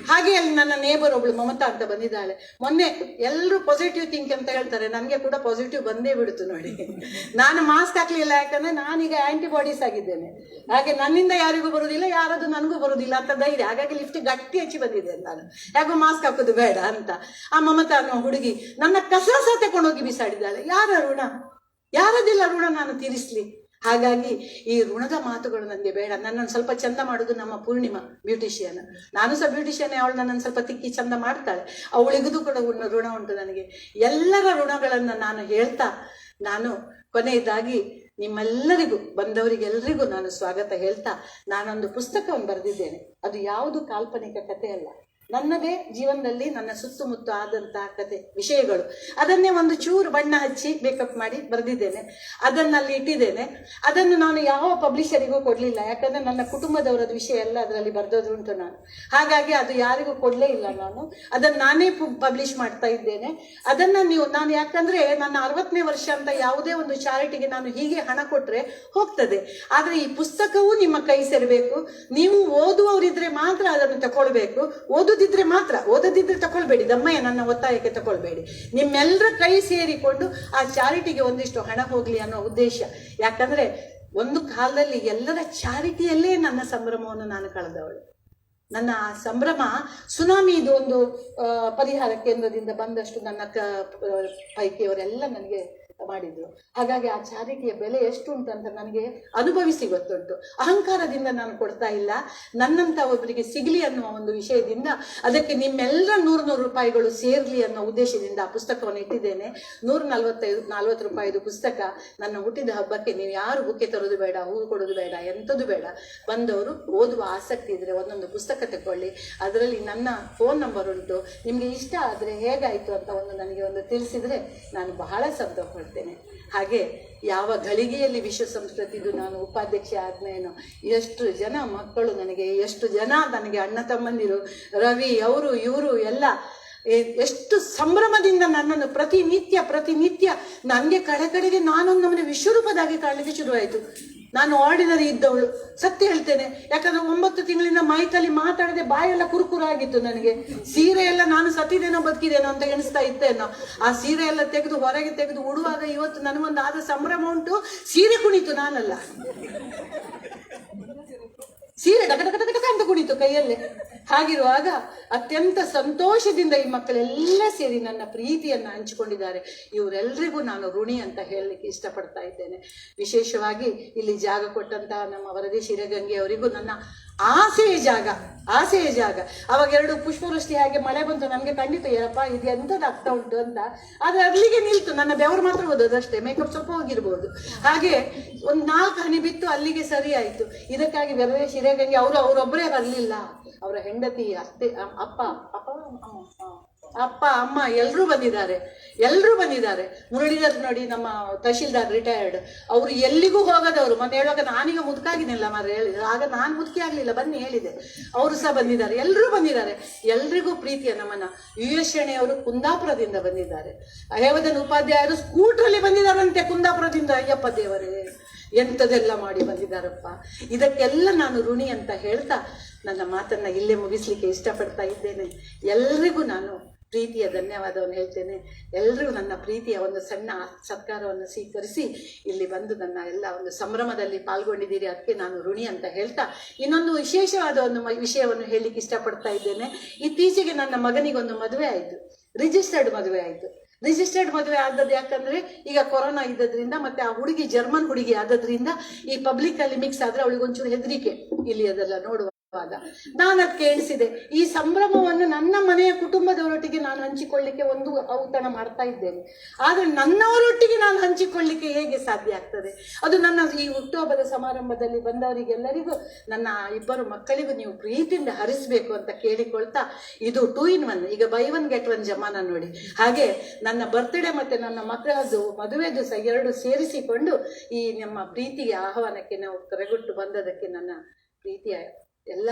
ಹಾಗೆ ಅಲ್ಲಿ ನನ್ನ ನೇಬರ್ ಒಬ್ಳು ಮಮತಾ ಅಂತ ಬಂದಿದ್ದಾಳೆ. ಮೊನ್ನೆ ಎಲ್ಲರೂ ಪಾಸಿಟಿವ್ ಥಿಂಕ್ ಅಂತ ಹೇಳ್ತಾರೆ, ನನಗೆ ಕೂಡ ಪಾಸಿಟಿವ್ ಬಂದೇ ಬಿಡ್ತು ನೋಡಿ. ನಾನು ಮಾಸ್ಕ್ ಹಾಕ್ಲಿಲ್ಲ, ಯಾಕಂದ್ರೆ ನಾನೀಗ ಆಂಟಿಬಾಡೀಸ್ ಆಗಿದ್ದೇನೆ. ಹಾಗೆ ನನ್ನಿಂದ ಯಾರಿಗೂ ಬರುವುದಿಲ್ಲ, ಯಾರದು ನನಗೂ ಬರುವುದಿಲ್ಲ ಅಂತ ಧೈರ್ಯ. ಹಾಗಾಗಿ ಲಿಫ್ಟ್ ಗಟ್ಟಿ ಹಚ್ಚಿ ಬಂದಿದೆ ನಾನು, ಯಾಕೋ ಮಾಸ್ಕ್ ಹಾಕೋದು ಬೇಡ ಅಂತ. ಆ ಮಮತಾ ಅನ್ನೋ ಹುಡುಗಿ ನನ್ನ ಕಸ ತಗೊಂಡೋಗಿ ಬಿಸಾಡಿದ್ದಾಳೆ. ಯಾರ ಋಣ? ಯಾರದೆಲ್ಲ ಋಣ ನಾನು ತೀರಿಸ್ಲಿ? ಹಾಗಾಗಿ ಈ ಋಣದ ಮಾತುಗಳು ನನಗೆ ಬೇಡ. ನನ್ನನ್ನು ಸ್ವಲ್ಪ ಚಂದ ಮಾಡೋದು ನಮ್ಮ ಪೂರ್ಣಿಮಾ ಬ್ಯೂಟಿಷಿಯನ್. ನಾನು ಸಹ ಬ್ಯೂಟಿಷಿಯನ್. ಅವಳು ನನ್ನನ್ನು ಸ್ವಲ್ಪ ತಿಕ್ಕಿ ಚಂದ ಮಾಡ್ತಾಳೆ. ಅವಳಿಗೂ ಕೂಡ ಋಣ ಉಂಟು ನನಗೆ. ಎಲ್ಲರ ಋಣಗಳನ್ನು ನಾನು ಹೇಳ್ತಾ, ನಾನು ಕೊನೆಯದಾಗಿ ನಿಮ್ಮೆಲ್ಲರಿಗೂ ಬಂದವರಿಗೆಲ್ಲರಿಗೂ ನಾನು ಸ್ವಾಗತ ಹೇಳ್ತಾ, ನಾನೊಂದು ಪುಸ್ತಕವನ್ನು ಬರೆದಿದ್ದೇನೆ. ಅದು ಯಾವುದು ಕಾಲ್ಪನಿಕ ಕಥೆ ಅಲ್ಲ, ನನ್ನದೇ ಜೀವನದಲ್ಲಿ ನನ್ನ ಸುತ್ತಮುತ್ತ ಆದಂತಹ ಕತೆ ವಿಷಯಗಳು. ಅದನ್ನೇ ಒಂದು ಚೂರು ಬಣ್ಣ ಹಚ್ಚಿ ಮೇಕಪ್ ಮಾಡಿ ಬರೆದಿದ್ದೇನೆ. ಅದನ್ನಲ್ಲಿ ಇಟ್ಟಿದ್ದೇನೆ. ಅದನ್ನು ನಾನು ಯಾವ ಪಬ್ಲಿಷರಿಗೂ ಕೊಡಲಿಲ್ಲ, ಯಾಕಂದ್ರೆ ನನ್ನ ಕುಟುಂಬದವರದ ವಿಷಯ ಎಲ್ಲ ಅದರಲ್ಲಿ ಬರೆದೋದುಂಟು ನಾನು. ಹಾಗಾಗಿ ಅದು ಯಾರಿಗೂ ಕೊಡಲೇ ಇಲ್ಲ. ನಾನು ಅದನ್ನು ನಾನೇ ಪಬ್ಲಿಷ್ ಮಾಡ್ತಾ ಇದ್ದೇನೆ. ಅದನ್ನು ನಾನು ಯಾಕಂದ್ರೆ ನನ್ನ 60ನೇ ವರ್ಷ ಅಂತ ಯಾವುದೇ ಒಂದು ಚಾರಿಟಿಗೆ ನಾನು ಹೀಗೆ ಹಣ ಕೊಟ್ಟರೆ ಹೋಗ್ತದೆ. ಆದರೆ ಈ ಪುಸ್ತಕವೂ ನಿಮ್ಮ ಕೈ ಸೇರಬೇಕು. ನೀವು ಓದುವವರಿದ್ರೆ ಮಾತ್ರ ಅದನ್ನು ತಗೊಳ್ಬೇಕು. ಓದದಿದ್ರೆ ತಗೊಳ್ಬೇಡಿ, ದಮ್ಮಯ್ಯ ನನ್ನ ಒತ್ತಾಯಕ್ಕೆ ತಗೊಳ್ಬೇಡಿ. ನಿಮ್ಮೆಲ್ಲರ ಕೈ ಸೇರಿಕೊಂಡು ಆ ಚಾರಿಟಿಗೆ ಒಂದಿಷ್ಟು ಹಣ ಹೋಗ್ಲಿ ಅನ್ನೋ ಉದ್ದೇಶ. ಯಾಕಂದ್ರೆ ಒಂದು ಕಾಲದಲ್ಲಿ ಎಲ್ಲರ ಚಾರಿಟಿಯಲ್ಲೇ ನನ್ನ ಸಂಭ್ರಮವನ್ನು ನಾನು ಕಳೆದವಳು. ನನ್ನ ಸಂಭ್ರಮ ಸುನಾಮಿ ಇದು ಒಂದು ಪರಿಹಾರ ಕೇಂದ್ರದಿಂದ ಬಂದಷ್ಟು ನನ್ನ ಪೈಕಿಯವರೆಲ್ಲ ನನಗೆ ಮಾಡಿದ್ರು. ಹಾಗಾಗಿ ಆ ಚಾರಿಟಿಯ ಬೆಲೆ ಎಷ್ಟು ಉಂಟು ಅಂತ ನನಗೆ ಅನುಭವಿಸಿ ಗೊತ್ತುಂಟು. ಅಹಂಕಾರದಿಂದ ನಾನು ಕೊಡ್ತಾ ಇಲ್ಲ. ನನ್ನಂತ ಒಬ್ಬರಿಗೆ ಸಿಗಲಿ ಅನ್ನುವ ಒಂದು ವಿಷಯದಿಂದ, ಅದಕ್ಕೆ ನಿಮ್ಮೆಲ್ಲರ 100 ರೂಪಾಯಿಗಳು ಸೇರ್ಲಿ ಅನ್ನೋ ಉದ್ದೇಶದಿಂದ ಆ ಪುಸ್ತಕವನ್ನು ಇಟ್ಟಿದ್ದೇನೆ. 140 ರೂಪಾಯಿದು ಪುಸ್ತಕ. ನನ್ನ ಹುಟ್ಟಿದ ಹಬ್ಬಕ್ಕೆ ನೀವು ಯಾರು ಬುಕ್ಕೆ ತರೋದು ಬೇಡ, ಹೂವು ಕೊಡೋದು ಬೇಡ, ಎಂಥದ್ದು ಬೇಡ. ಬಂದವರು ಓದುವ ಆಸಕ್ತಿ ಇದ್ರೆ ಒಂದೊಂದು ಪುಸ್ತಕ ತಗೊಳ್ಳಿ. ಅದರಲ್ಲಿ ನನ್ನ ಫೋನ್ ನಂಬರ್ ಉಂಟು. ನಿಮ್ಗೆ ಇಷ್ಟ ಆದ್ರೆ ಹೇಗಾಯ್ತು ಅಂತ ನನಗೆ ಒಂದು ತಿಳಿಸಿದ್ರೆ ನಾನು ಬಹಳ ಸಂತೋಷ. ಹಾಗೆ ಯಾವ ಗಳಿಗೆಯಲ್ಲಿ ವಿಶ್ವ ಸಂಸ್ಕೃತಿದು ನಾನು ಉಪಾಧ್ಯಕ್ಷ ಆದ್ಮೇನೋ ಎಷ್ಟು ಜನ ಮಕ್ಕಳು ನನಗೆ, ಎಷ್ಟು ಜನ ನನಗೆ ಅಣ್ಣ ತಮ್ಮಂದಿರು, ರವಿ ಅವರು ಇವರು ಎಲ್ಲ ಎಷ್ಟು ಸಂಭ್ರಮದಿಂದ ನನ್ನನ್ನು ಪ್ರತಿನಿತ್ಯ ನನಗೆ ಕಡೆಗೆ ನಾನೊಂದು ನಮ್ಮನೆ ವಿಶ್ವರೂಪದಾಗಿ ಕಾಣಲಿಕ್ಕೆ ಶುರುವಾಯಿತು. ನಾನು ಆರ್ಡಿನರಿ ಇದ್ದವಳು, ಸತ್ಯ ಹೇಳ್ತೇನೆ. ಯಾಕಂದ್ರೆ 9 ತಿಂಗಳಿಂದ ಮೈಕಲ್ಲಿ ಮಾತಾಡದೆ ಬಾಯೆಲ್ಲ ಕುರುಕುರಾಗಿತ್ತು ನನಗೆ. ಸೀರೆ ಎಲ್ಲ ನಾನು ಸತ್ತಿದೇನೋ ಬದುಕಿದೇನೋ ಅಂತ ಎಣಿಸ್ತಾ ಇತ್ತೇನೋ. ಆ ಸೀರೆ ಎಲ್ಲ ಹೊರಗೆ ತೆಗೆದು ಉಡುವಾಗ ಇವತ್ತು ನನಗೊಂದು ಆದ ಸಂಭ್ರಮ ಉಂಟು. ಸೀರೆ ಕುಣಿತು, ನಾನಲ್ಲ. ಸೀರೆ ಡಕ ಅಂತ ಕುಣಿತು ಕೈಯಲ್ಲೇ. ಹಾಗಿರುವಾಗ ಅತ್ಯಂತ ಸಂತೋಷದಿಂದ ಈ ಮಕ್ಕಳೆಲ್ಲ ಸೇರಿ ನನ್ನ ಪ್ರೀತಿಯನ್ನು ಹಂಚಿಕೊಂಡಿದ್ದಾರೆ. ಇವರೆಲ್ಲರಿಗೂ ನಾನು ಋಣಿ ಅಂತ ಹೇಳಲಿಕ್ಕೆ ಇಷ್ಟಪಡ್ತಾ ಇದ್ದೇನೆ. ವಿಶೇಷವಾಗಿ ಇಲ್ಲಿ ಜಾಗ ಕೊಟ್ಟಂತಹ ನಮ್ಮ ವರದಿ ಶಿರಗಂಗೆ ಅವರಿಗೂ ನನ್ನ ಆಸೆಯ ಜಾಗ. ಅವಾಗ 2 ಪುಷ್ಪವೃಷ್ಟಿ ಹಾಗೆ ಮಳೆ ಬಂತು. ನಮಗೆ ಖಂಡಿತ ಏನಪ್ಪ ಇದು ಎಂಥದ್ದು ಆಗ್ತಾ ಉಂಟು ಅಂತ. ಆದ್ರೆ ಅಲ್ಲಿಗೆ ನಿಲ್ತು. ನನ್ನ ಬೆವರು ಮಾತ್ರ ಹೋದದಷ್ಟೇ, ಮೇಕಪ್ ಸ್ವಲ್ಪ ಹೋಗಿರ್ಬೋದು. ಹಾಗೆ ಒಂದು 4 ಹನಿ ಬಿತ್ತು, ಅಲ್ಲಿಗೆ ಸರಿ ಆಯ್ತು. ಇದಕ್ಕಾಗಿ ವರದಿ ಶಿರಗಂಗೆ ಅವರೊಬ್ಬರೇ ಬರಲಿಲ್ಲ. ಅವರ ಹೆಂಡತಿ, ಅಪ್ಪ ಅಮ್ಮ ಎಲ್ಲರೂ ಬಂದಿದ್ದಾರೆ. ಮುರಳೀಧರ್ ನೋಡಿ, ನಮ್ಮ ತಹಶೀಲ್ದಾರ್ ರಿಟೈರ್ಡ್, ಅವರು ಎಲ್ಲಿಗೂ ಹೋಗದವರು. ಮೊನ್ನೆ ಹೇಳುವಾಗ ನಾನೀಗ ಮುದುಕಾಗಿನಿಲ್ಲ ಮಾರ್ರೆ ಹೇಳಿದ್ರು. ಆಗ ನಾನು ಮುದುಕಿ ಆಗ್ಲಿಲ್ಲ, ಬನ್ನಿ ಹೇಳಿದೆ. ಅವರು ಸಹ ಬಂದಿದ್ದಾರೆ, ಎಲ್ಲರೂ ಬಂದಿದ್ದಾರೆ. ಎಲ್ರಿಗೂ ಪ್ರೀತಿಯ ನಮನ. US ಅವರು ಕುಂದಾಪುರದಿಂದ ಬಂದಿದ್ದಾರೆ. ಹೇಮದನ್ ಉಪಾಧ್ಯಾಯರು ಸ್ಕೂಟ್ರಲ್ಲಿ ಬಂದಿದ್ದಾರಂತೆ ಕುಂದಾಪುರದಿಂದ. ಅಯ್ಯಪ್ಪ ದೇವರೇ, ಎಂಥದೆಲ್ಲ ಮಾಡಿ ಬಂದಿದ್ದಾರಪ್ಪ. ಇದಕ್ಕೆಲ್ಲ ನಾನು ಋಣಿ ಅಂತ ಹೇಳ್ತಾ ನನ್ನ ಮಾತನ್ನ ಇಲ್ಲೇ ಮುಗಿಸ್ಲಿಕ್ಕೆ ಇಷ್ಟಪಡ್ತಾ ಇದ್ದೇನೆ. ಎಲ್ರಿಗೂ ನಾನು ಪ್ರೀತಿಯ ಧನ್ಯವಾದವನ್ನು ಹೇಳ್ತೇನೆ. ಎಲ್ಲರಿಗೂ ನನ್ನ ಪ್ರೀತಿಯ ಒಂದು ಸಣ್ಣ ಸತ್ಕಾರವನ್ನು ಸ್ವೀಕರಿಸಿ ಇಲ್ಲಿ ಬಂದು ನನ್ನ ಎಲ್ಲ ಒಂದು ಸಂಭ್ರಮದಲ್ಲಿ ಪಾಲ್ಗೊಂಡಿದ್ದೀರಿ, ಅದಕ್ಕೆ ನಾನು ಋಣಿ ಅಂತ ಹೇಳ್ತಾ ಇನ್ನೊಂದು ವಿಶೇಷವಾದ ಒಂದು ವಿಷಯವನ್ನು ಹೇಳಲಿಕ್ಕೆ ಇಷ್ಟಪಡ್ತಾ ಇದ್ದೇನೆ. ಇತ್ತೀಚೆಗೆ ನನ್ನ ಮಗನಿಗೊಂದು ಮದುವೆ ಆಯಿತು, ರಿಜಿಸ್ಟರ್ಡ್ ಮದುವೆ ಆದದ್ದು. ಯಾಕಂದ್ರೆ ಈಗ ಕೊರೋನಾ ಇದ್ದದ್ರಿಂದ, ಮತ್ತೆ ಆ ಹುಡುಗಿ ಜರ್ಮನ್ ಹುಡುಗಿ ಆದದ್ರಿಂದ ಈ ಪಬ್ಲಿಕ್ ಅಲ್ಲಿ ಮಿಕ್ಸ್ ಆದ್ರೆ ಅವಳಿಗೆ ಒಂಚೂರು ಹೆದರಿಕೆ ಇಲ್ಲಿ ಅದೆಲ್ಲ ನೋಡುವಾಗ. ನಾನು ಅದಕ್ಕೆ ಎಣಿಸಿದೆ, ಈ ಸಂಭ್ರಮವನ್ನು ನನ್ನ ಮನೆಯ ಕುಟುಂಬದವರೊಟ್ಟಿಗೆ ನಾನು ಹಂಚಿಕೊಳ್ಳಿಕ್ಕೆ ಒಂದು ಔತಣ ಮಾಡ್ತಾ ಇದ್ದೇನೆ. ಆದ್ರೆ ನನ್ನವರೊಟ್ಟಿಗೆ ನಾನು ಹಂಚಿಕೊಳ್ಳಿಕ್ಕೆ ಹೇಗೆ ಸಾಧ್ಯ ಆಗ್ತದೆ? ಅದು ನನ್ನ ಈ ಹುಟ್ಟುಹಬ್ಬದ ಸಮಾರಂಭದಲ್ಲಿ ಬಂದವರಿಗೆಲ್ಲರಿಗೂ, ನನ್ನ 2 ಮಕ್ಕಳಿಗೂ ನೀವು ಪ್ರೀತಿಯಿಂದ ಹರಿಸಬೇಕು ಅಂತ ಕೇಳಿಕೊಳ್ತಾ, ಇದು 2 in 1, ಈಗ buy 1 get 1 ಜಮಾನ ನೋಡಿ. ಹಾಗೆ ನನ್ನ ಬರ್ತ್ಡೇ ಮತ್ತೆ ನನ್ನ ಮಕ್ಕಳದ್ದು ಮದುವೆದು ಸಹ 2 ಸೇರಿಸಿಕೊಂಡು ಈ ನಮ್ಮ ಪ್ರೀತಿಗೆ ಆಹ್ವಾನಕ್ಕೆ ನಾವು ಕರೆಗೊಟ್ಟು ಬಂದದಕ್ಕೆ ನನ್ನ ಪ್ರೀತಿಯ ಎಲ್ಲ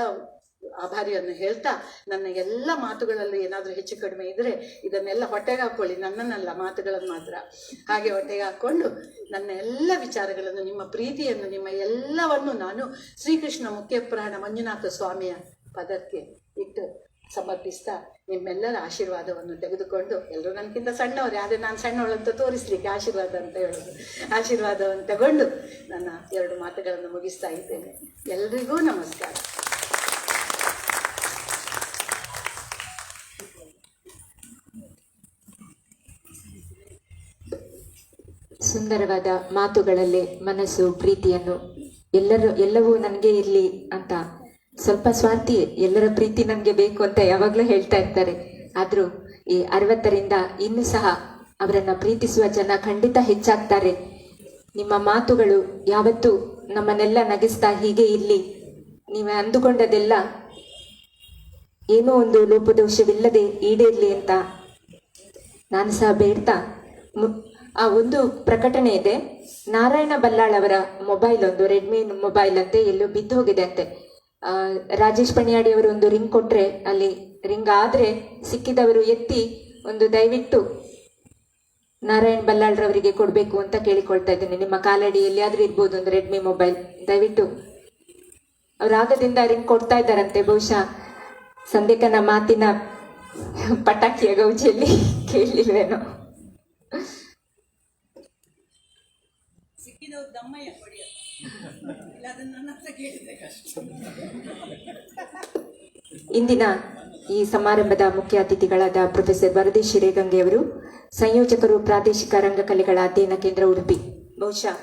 ಆಭಾರಿಯನ್ನು ಹೇಳ್ತಾ, ನನ್ನ ಎಲ್ಲ ಮಾತುಗಳಲ್ಲಿ ಏನಾದರೂ ಹೆಚ್ಚು ಕಡಿಮೆ ಇದ್ರೆ ಇದನ್ನೆಲ್ಲ ಹೊಟ್ಟೆಗೆ ಹಾಕೊಳ್ಳಿ, ನನ್ನನ್ನೆಲ್ಲ ಮಾತುಗಳನ್ನು ಮಾತ್ರ. ಹಾಗೆ ಹೊಟ್ಟೆಗೆ ಹಾಕೊಂಡು ನನ್ನ ಎಲ್ಲ ವಿಚಾರಗಳನ್ನು, ನಿಮ್ಮ ಪ್ರೀತಿಯನ್ನು, ನಿಮ್ಮ ಎಲ್ಲವನ್ನು ನಾನು ಶ್ರೀಕೃಷ್ಣ ಮುಖ್ಯಪ್ರಾಣ ಮಂಜುನಾಥ ಸ್ವಾಮಿಯ ಪದಕ್ಕೆ ಇಟ್ಟು ಸಮರ್ಪಿಸ್ತಾ ನಿಮ್ಮೆಲ್ಲರ ಆಶೀರ್ವಾದವನ್ನು ತೆಗೆದುಕೊಂಡು, ಎಲ್ಲರೂ ನನಗಿಂತ ಸಣ್ಣವರೇ, ಆದರೆ ನಾನು ಸಣ್ಣವಳಂತ ತೋರಿಸ್ಲಿಕ್ಕೆ ಆಶೀರ್ವಾದ ಅಂತ ಹೇಳೋದು, ಆಶೀರ್ವಾದವನ್ನು ತಗೊಂಡು ನನ್ನ 2 ಮಾತುಗಳನ್ನು ಮುಗಿಸ್ತಾ ಇದ್ದೇನೆ. ಎಲ್ರಿಗೂ ನಮಸ್ಕಾರ. ಸುಂದರವಾದ ಮಾತುಗಳಲ್ಲೇ ಮನಸ್ಸು ಪ್ರೀತಿಯನ್ನು ಎಲ್ಲವೂ ನನಗೆ ಇರಲಿ ಅಂತ ಸ್ವಲ್ಪ ಸ್ವಾರ್ಥಿ, ಎಲ್ಲರ ಪ್ರೀತಿ ನನಗೆ ಬೇಕು ಅಂತ ಯಾವಾಗಲೂ ಹೇಳ್ತಾ ಇರ್ತಾರೆ. ಆದರೂ ಈ 60ರಿಂದ ಇನ್ನೂ ಸಹ ಅವರನ್ನು ಪ್ರೀತಿಸುವ ಜನ ಖಂಡಿತ ಹೆಚ್ಚಾಗ್ತಾರೆ. ನಿಮ್ಮ ಮಾತುಗಳು ಯಾವತ್ತೂ ನಮ್ಮನ್ನೆಲ್ಲ ನಗಿಸ್ತಾ ಹೀಗೆ ಇರಲಿ, ನೀವು ಅಂದುಕೊಂಡದೆಲ್ಲ ಏನೋ ಒಂದು ಲೋಪದೋಷವಿಲ್ಲದೆ ಈಡೇರಲಿ ಅಂತ ನಾನು ಸಹ ಬೇಡ್ತಾ ಆ ಒಂದು ಪ್ರಕಟಣೆ ಇದೆ. ನಾರಾಯಣ ಬಲ್ಲಾಳ್ ಅವರ ಮೊಬೈಲ್, ಒಂದು ರೆಡ್ಮಿ ಮೊಬೈಲ್ ಅಂತೆ ಎಲ್ಲೋ ಬಿದ್ದು ಹೋಗಿದೆ ಅಂತೆ. ರಾಜೇಶ್ ಪಣಿಯಾಡಿ ಅವರು ಒಂದು ರಿಂಗ್ ಕೊಟ್ರೆ ಅಲ್ಲಿ ರಿಂಗ್ ಆದ್ರೆ ಸಿಕ್ಕಿದವರು ಎತ್ತಿ ಒಂದು ದಯವಿಟ್ಟು ನಾರಾಯಣ್ ಬಲ್ಲಾಳ್ ರವರಿಗೆ ಕೊಡಬೇಕು ಅಂತ ಕೇಳಿಕೊಳ್ತಾ ಇದ್ದೇನೆ. ನಿಮ್ಮ ಕಾಲಡಿ ಎಲ್ಲಿಯಾದ್ರೂ ಇರ್ಬೋದು ಒಂದು ರೆಡ್ಮಿ ಮೊಬೈಲ್, ದಯವಿಟ್ಟು. ಅವ್ರ ಆಗದಿಂದ ರಿಂಗ್ ಕೊಡ್ತಾ ಇದ್ದಾರಂತೆ. ಬಹುಶಃ ಸಂದೇಕನ ಮಾತಿನ ಪಟಾಕಿಯ ಗೌಜಿಯಲ್ಲಿ ಕೇಳಲಿಲ್ವೇನೋ. ಇಂದಿನ ಈ ಸಮಾರಂಭದ ಮುಖ್ಯ ಅತಿಥಿಗಳಾದ ಪ್ರೊಫೆಸರ್ ವರದಿ ಶಿರೇಗಂಗೆ ಅವರು, ಸಂಯೋಜಕರು ಪ್ರಾದೇಶಿಕ ರಂಗಕಲೆಗಳ ಅಧ್ಯಯನ ಕೇಂದ್ರ ಉಡುಪಿ. ಬಹುಶಃ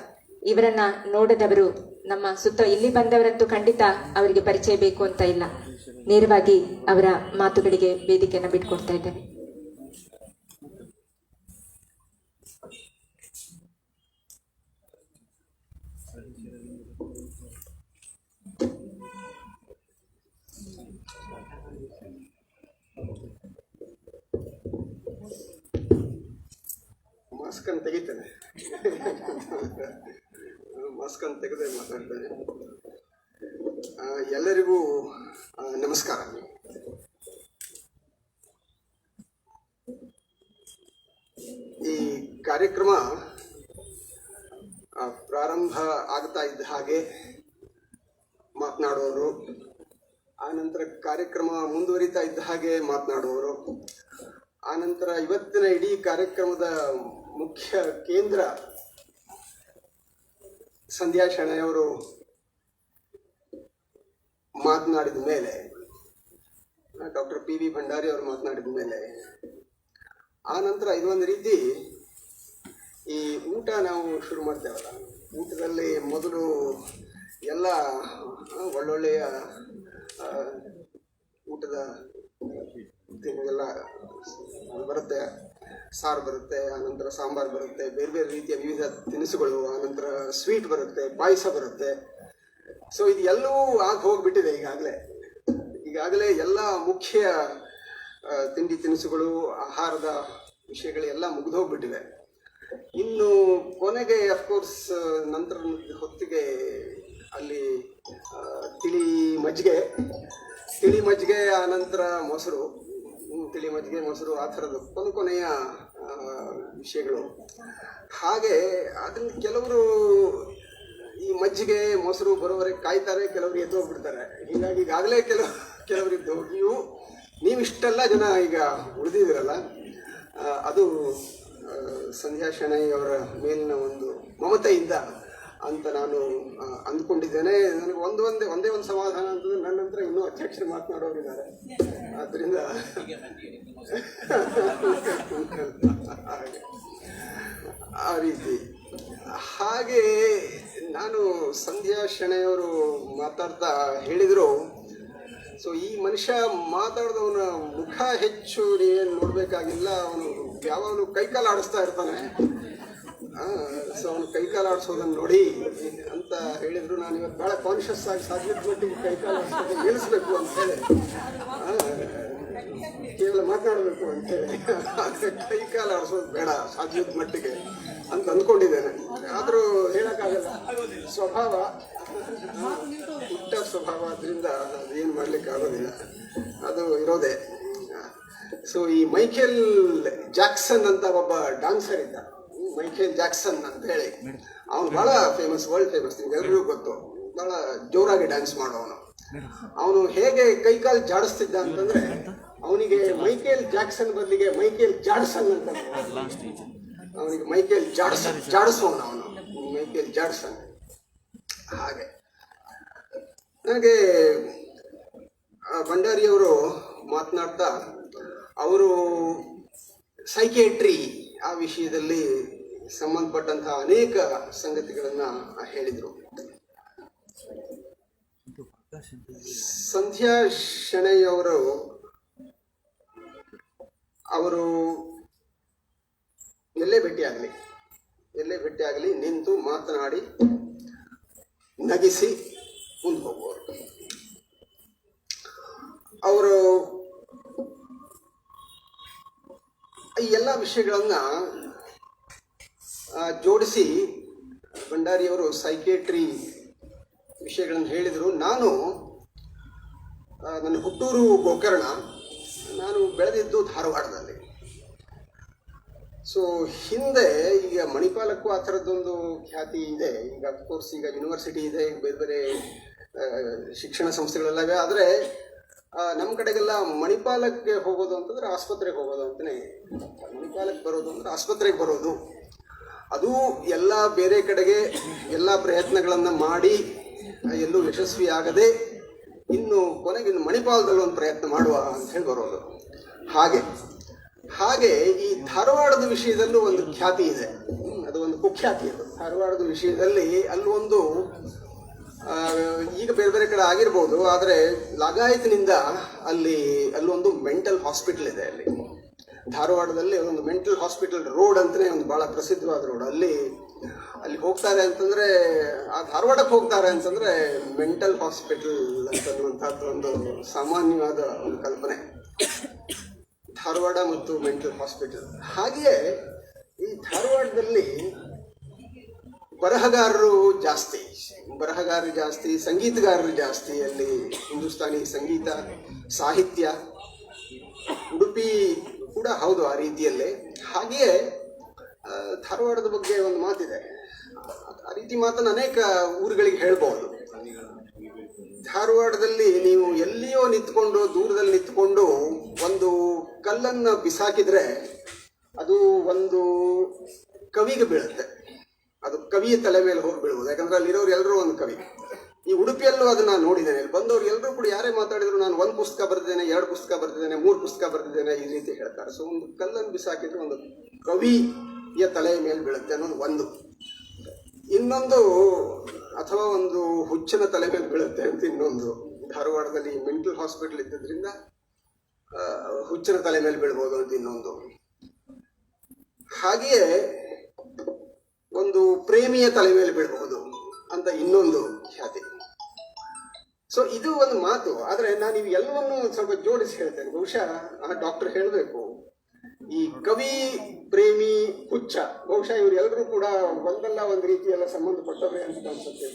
ಇವರನ್ನ ನೋಡದವರು ನಮ್ಮ ಸುತ್ತ ಇಲ್ಲಿ ಬಂದವರಂತೂ ಖಂಡಿತ ಅವರಿಗೆ ಪರಿಚಯ ಬೇಕು ಅಂತ ಇಲ್ಲ. ನೇರವಾಗಿ ಅವರ ಮಾತುಗಳಿಗೆ ವೇದಿಕೆಯನ್ನು ಬಿಟ್ಕೊಡ್ತಾ ಇದ್ದೇನೆ. ಮಾಸ್ಕ್ ಅನ್ನು ತೆಗಿತೇನೆ, ಮಾಸ್ಕ್ ಅನ್ನು ತೆಗೆದೇ ಮಾತಾಡ್ತೇನೆ. ಎಲ್ಲರಿಗೂ ನಮಸ್ಕಾರ. ಈ ಕಾರ್ಯಕ್ರಮ ಪ್ರಾರಂಭ ಆಗ್ತಾ ಇದ್ದ ಹಾಗೆ ಮಾತನಾಡುವವರು, ಆನಂತರ ಕಾರ್ಯಕ್ರಮ ಮುಂದುವರಿತಾ ಇದ್ದ ಹಾಗೆ ಮಾತನಾಡುವವರು, ಆನಂತರ ಇವತ್ತಿನ ಇಡೀ ಕಾರ್ಯಕ್ರಮದ ಮುಖ್ಯ ಕೇಂದ್ರ ಸಂಧ್ಯಾ ಶೆಣೈಯವರು ಮಾತನಾಡಿದ ಮೇಲೆ, ಡಾಕ್ಟರ್ PV ಭಂಡಾರಿ ಅವರು ಮಾತನಾಡಿದ ಮೇಲೆ, ಆನಂತರ ಇದೊಂದು ರೀತಿ ಈ ಊಟ ನಾವು ಶುರು ಮಾಡ್ತೇವಲ್ಲ, ಊಟದಲ್ಲಿ ಮೊದಲು ಎಲ್ಲ ಒಳ್ಳೊಳ್ಳೆಯ ಊಟದ ಎಲ್ಲ ಬರುತ್ತೆ. ಸಾರು ಬರುತ್ತೆ, ಆನಂತರ ಸಾಂಬಾರು ಬರುತ್ತೆ, ಬೇರೆ ಬೇರೆ ರೀತಿಯ ವಿವಿಧ ತಿನಿಸುಗಳು, ಆನಂತರ ಸ್ವೀಟ್ ಬರುತ್ತೆ, ಪಾಯಸ ಬರುತ್ತೆ. ಸೊ ಇದು ಎಲ್ಲವೂ ಆಗಿ ಹೋಗ್ಬಿಟ್ಟಿದೆ. ಈಗಾಗಲೇ ಎಲ್ಲ ಮುಖ್ಯ ತಿಂಡಿ ತಿನಿಸುಗಳು, ಆಹಾರದ ವಿಷಯಗಳು ಎಲ್ಲ ಮುಗಿದು ಹೋಗ್ಬಿಟ್ಟಿವೆ. ಇನ್ನು ಕೊನೆಗೆ ಅಫ್ಕೋರ್ಸ್ ನಂತರ ಹೊತ್ತಿಗೆ ಅಲ್ಲಿ ತಿಳಿ ಮಜ್ಜಿಗೆ, ಆನಂತರ ಮೊಸರು, ತಿಳಿ ಮಜ್ಜಿಗೆ ಮೊಸರು, ಆ ಥರದ್ದು ಕೊನೆಯ ವಿಷಯಗಳು. ಹಾಗೆ ಅದನ್ನು ಕೆಲವರು ಈ ಮಜ್ಜಿಗೆ ಮೊಸರು ಬರೋವರೆಗೆ ಕಾಯ್ತಾರೆ, ಕೆಲವರು ಎದ್ದು ಹೋಗ್ಬಿಡ್ತಾರೆ. ಹೀಗಾಗಿ ಈಗಾಗಲೇ ಕೆಲವರಿದ್ದು ನೀವಿಷ್ಟೆಲ್ಲ ಜನ ಈಗ ಉಳಿದಿದ್ದೀರಲ್ಲ, ಅದು ಸಂಧ್ಯಾ ಶೆಣೈ ಅವರ ಮೇಲಿನ ಒಂದು ಮಮತೆಯಿಂದ ಅಂತ ನಾನು ಅಂದ್ಕೊಂಡಿದ್ದೇನೆ. ನನಗೆ ಒಂದೇ ಒಂದು ಸಮಾಧಾನ ಅಂತಂದ್ರೆ ನನ್ನ ನಂತರ ಇನ್ನೂ ಅಧ್ಯಕ್ಷರು ಮಾತನಾಡೋರಿದ್ದಾರೆ. ಆದ್ದರಿಂದ ಆ ರೀತಿ ಹಾಗೆ ನಾನು ಸಂಧ್ಯಾ ಶೆಣೈ ಅವರು ಮಾತಾಡ್ತಾ ಹೇಳಿದರು. ಸೊ ಈ ಮನುಷ್ಯ ಮಾತಾಡಿದವನ ಮುಖ ಹೆಚ್ಚು ನೀವೇನು ನೋಡಬೇಕಾಗಿಲ್ಲ, ಅವನು ಯಾವಾಗಲೂ ಕೈಕಾಲು ಆಡಿಸ್ತಾ ಇರ್ತಾನೆ. ಸೊ ಅವನು ಕೈಕಾಲು ಆಡಿಸೋದನ್ನು ನೋಡಿ ಅಂತ ಹೇಳಿದ್ರು. ನಾನು ಇವತ್ತು ಭಾಳ ಕಾನ್ಷಿಯಸ್ ಆಗಿ ಸಾಧ್ಯದ ಮಟ್ಟಿಗೆ ಕೈಕಾಲು ಆಡಿಸೋದನ್ನು ನಿಲ್ಲಿಸ್ಬೇಕು ಅಂತೇಳಿ, ಕೇವಲ ಮಾತನಾಡಬೇಕು ಅಂತೇಳಿ ಕೈಕಾಲು ಆಡಿಸೋದು ಬೇಡ ಸಾಧ್ಯದ ಮಟ್ಟಿಗೆ ಅಂತ ಅಂದ್ಕೊಂಡಿದ್ದೇನೆ. ಆದರೂ ಹೇಳೋಕ್ಕಾಗಲ್ಲ, ಸ್ವಭಾವ ಪುಟ್ಟ ಸ್ವಭಾವ, ಅದರಿಂದ ಅದೇನು ಮಾಡ್ಲಿಕ್ಕೆ ಆಗೋದಿಲ್ಲ, ಅದು ಇರೋದೇ. ಸೊ ಈ ಮೈಕೇಲ್ ಜಾಕ್ಸನ್ ಅಂತ ಒಬ್ಬ ಡಾನ್ಸರ್ ಇದ್ದ, ಮೈಕೇಲ್ ಜಾಕ್ಸನ್ ಅಂತ ಹೇಳಿ. ಅವನು ಬಹಳ ಫೇಮಸ್, ವರ್ಲ್ಡ್ ಫೇಮಸ್, ನಿಮ್ಗೆಲ್ರಿಗೂ ಗೊತ್ತು. ಬಹಳ ಜೋರಾಗಿ ಡ್ಯಾನ್ಸ್ ಮಾಡೋವನು. ಅವನು ಹೇಗೆ ಕೈಕಾಲು ಜಾಡಿಸ್ತಿದ್ದ ಅಂತಂದ್ರೆ, ಅವನಿಗೆ ಮೈಕೇಲ್ ಜಾಕ್ಸನ್ ಬದಲಿಗೆ ಮೈಕೇಲ್ ಜಾಡ್ಸನ್ ಅಂತ, ಅವನಿಗೆ ಮೈಕೇಲ್ ಜಾಡಿಸೋನು ಅವನು, ಮೈಕೇಲ್ ಜಾಡ್ಸನ್. ಹಾಗೆ ನನಗೆ ಭಂಡಾರಿಯವರು ಮಾತನಾಡ್ತಾ, ಅವರು ಸೈಕಿಯಾಟ್ರಿ ಆ ವಿಷಯದಲ್ಲಿ ಸಂಬಂಧಪಟ್ಟಂತಹ ಅನೇಕ ಸಂಗತಿಗಳನ್ನು ಹೇಳಿದರು. ಸಂಧ್ಯಾ ಶೆಣೈ ಅವರು ಎಲ್ಲೇ ಭೇಟಿಯಾಗಲಿ ನಿಂತು ಮಾತನಾಡಿ ನಗಿಸಿ ಮುಂದೆ ಹೋಗುವವರು. ಅವರು ಈ ಎಲ್ಲ ವಿಷಯಗಳನ್ನ ಜೋಡಿಸಿ ಭಂಡಾರಿಯವರು ಸೈಕೇಟ್ರಿ ವಿಷಯಗಳನ್ನು ಹೇಳಿದರು. ನನ್ನ ಹುಟ್ಟೂರು ಗೋಕರ್ಣ, ನಾನು ಬೆಳೆದಿದ್ದು ಧಾರವಾಡದಲ್ಲಿ. ಸೊ ಹಿಂದೆ ಈಗ ಮಣಿಪಾಲಕ್ಕೂ ಆ ಥರದ್ದೊಂದು ಖ್ಯಾತಿ ಇದೆ. ಈಗ ಅಫ್ಕೋರ್ಸ್ ಈಗ ಯೂನಿವರ್ಸಿಟಿ ಇದೆ, ಬೇರೆ ಬೇರೆ ಶಿಕ್ಷಣ ಸಂಸ್ಥೆಗಳೆಲ್ಲ ಇವೆ. ಆದರೆ ನಮ್ಮ ಕಡೆಗೆಲ್ಲ ಮಣಿಪಾಲಕ್ಕೆ ಹೋಗೋದು ಅಂತಂದ್ರೆ ಆಸ್ಪತ್ರೆಗೆ ಹೋಗೋದು ಅಂತಲೇ. ಮಣಿಪಾಲಕ್ಕೆ ಬರೋದು ಅಂದ್ರೆ ಆಸ್ಪತ್ರೆಗೆ ಬರೋದು. ಅದು ಎಲ್ಲ ಬೇರೆ ಕಡೆಗೆ ಎಲ್ಲ ಪ್ರಯತ್ನಗಳನ್ನು ಮಾಡಿ ಎಲ್ಲೂ ಯಶಸ್ವಿ ಆಗದೆ ಇನ್ನು ಕೊನೆಗೆ ಮಣಿಪಾಲದಲ್ಲಿ ಒಂದು ಪ್ರಯತ್ನ ಮಾಡುವ ಅಂತ ಹೇಳಿ ಬರೋದು. ಹಾಗೆ ಈ ಧಾರವಾಡದ ವಿಷಯದಲ್ಲೂ ಒಂದು ಖ್ಯಾತಿ ಇದೆ. ಅದು ಒಂದು ಕುಖ್ಯಾತಿ. ಅದು ಧಾರವಾಡದ ವಿಷಯದಲ್ಲಿ ಅಲ್ಲೊಂದು ಈಗ ಬೇರೆ ಬೇರೆ ಕಡೆ ಆಗಿರ್ಬೋದು, ಆದರೆ ಲಾಗಾಯತಿನಿಂದ ಅಲ್ಲೊಂದು ಮೆಂಟಲ್ ಹಾಸ್ಪಿಟಲ್ ಇದೆ. ಅಲ್ಲಿ ಧಾರವಾಡದಲ್ಲಿ ಒಂದು ಮೆಂಟಲ್ ಹಾಸ್ಪಿಟಲ್ ರೋಡ್ ಅಂತಲೇ ಒಂದು ಭಾಳ ಪ್ರಸಿದ್ಧವಾದ ರೋಡ್. ಅಲ್ಲಿ ಹೋಗ್ತಾರೆ ಅಂತಂದರೆ, ಆ ಧಾರವಾಡಕ್ಕೆ ಹೋಗ್ತಾರೆ ಅಂತಂದರೆ ಮೆಂಟಲ್ ಹಾಸ್ಪಿಟಲ್ ಅಂತನ್ನುವಂಥದ್ದು ಒಂದು ಸಾಮಾನ್ಯವಾದ ಒಂದು ಕಲ್ಪನೆ. ಧಾರವಾಡ ಮತ್ತು ಮೆಂಟಲ್ ಹಾಸ್ಪಿಟಲ್. ಹಾಗೆಯೇ ಈ ಧಾರವಾಡದಲ್ಲಿ ಬರಹಗಾರರು ಜಾಸ್ತಿ, ಸಂಗೀತಗಾರರು ಜಾಸ್ತಿ. ಅಲ್ಲಿ ಹಿಂದೂಸ್ತಾನಿ ಸಂಗೀತ, ಸಾಹಿತ್ಯ, ಉಡುಪಿ ಕೂಡ ಹೌದು ಆ ರೀತಿಯಲ್ಲೇ. ಹಾಗೆಯೇ ಧಾರವಾಡದ ಬಗ್ಗೆ ಒಂದು ಮಾತಿದೆ. ಆ ರೀತಿ ಮಾತನ್ನು ಅನೇಕ ಊರುಗಳಿಗೆ ಹೇಳ್ಬೋದು. ಧಾರವಾಡದಲ್ಲಿ ನೀವು ಎಲ್ಲಿಯೋ ನಿಂತ್ಕೊಂಡು, ದೂರದಲ್ಲಿ ನಿಂತ್ಕೊಂಡು ಒಂದು ಕಲ್ಲನ್ನು ಬಿಸಾಕಿದ್ರೆ ಅದು ಒಂದು ಕವಿಗೆ ಬೀಳುತ್ತೆ. ಅದು ಕವಿಯ ತಲೆ ಮೇಲೆ ಹೋಗಿ ಬೀಳ್ಬೋದು. ಯಾಕಂದ್ರೆ ಅಲ್ಲಿರೋರು ಎಲ್ಲರೂ ಒಂದು ಕವಿ. ಈ ಉಡುಪಿಯಲ್ಲೂ ಅದನ್ನ ನೋಡಿದ್ದೇನೆ. ಇಲ್ಲಿ ಬಂದವರು ಎಲ್ಲರೂ ಕೂಡ ಯಾರೇ ಮಾತಾಡಿದ್ರು ನಾನು 1 ಪುಸ್ತಕ ಬರೆದಿದ್ದೇನೆ, 2 ಪುಸ್ತಕ ಬರೆದಿದ್ದೇನೆ, 3 ಪುಸ್ತಕ ಬರೆದಿದ್ದೇನೆ, ಈ ರೀತಿ ಹೇಳ್ತಾರೆ. ಸೊ ಒಂದು ಕಲ್ಲನ್ನು ಬಿಸಾಕಿದ್ರೆ ಒಂದು ಕವಿಯ ತಲೆಯ ಮೇಲೆ ಬೀಳುತ್ತೆ ಅನ್ನೋದು ಒಂದು. ಇನ್ನೊಂದು, ಅಥವಾ ಒಂದು ಹುಚ್ಚನ ತಲೆ ಮೇಲೆ ಬೀಳುತ್ತೆ ಅಂತ ಇನ್ನೊಂದು. ಧಾರವಾಡದಲ್ಲಿ ಮೆಂಟಲ್ ಹಾಸ್ಪಿಟಲ್ ಇದ್ದಿದ್ದರಿಂದ ಹುಚ್ಚನ ತಲೆ ಮೇಲೆ ಬೀಳ್ಬೋದು ಅಂತ ಇನ್ನೊಂದು. ಹಾಗೆಯೇ ಒಂದು ಪ್ರೇಮಿಯ ತಲೆ ಮೇಲೆ ಬೀಳಬಹುದು ಅಂತ ಇನ್ನೊಂದು ಖ್ಯಾತಿ. ಸೊ ಇದು ಒಂದು ಮಾತು. ಆದರೆ ನಾನು ಇವು ಎಲ್ಲವನ್ನೂ ಸ್ವಲ್ಪ ಜೋಡಿಸಿ ಹೇಳ್ತೇನೆ. ಬಹುಶಃ ಆ ಡಾಕ್ಟರ್ ಹೇಳಬೇಕು, ಈ ಕವಿ, ಪ್ರೇಮಿ, ಹುಚ್ಚ, ಬಹುಶಃ ಇವರೆಲ್ಲರೂ ಕೂಡ ಒಂದಲ್ಲ ಒಂದು ರೀತಿಯೆಲ್ಲ ಸಂಬಂಧಪಟ್ಟವ್ರೆ ಅಂತ ಅನ್ಸುತ್ತೆ.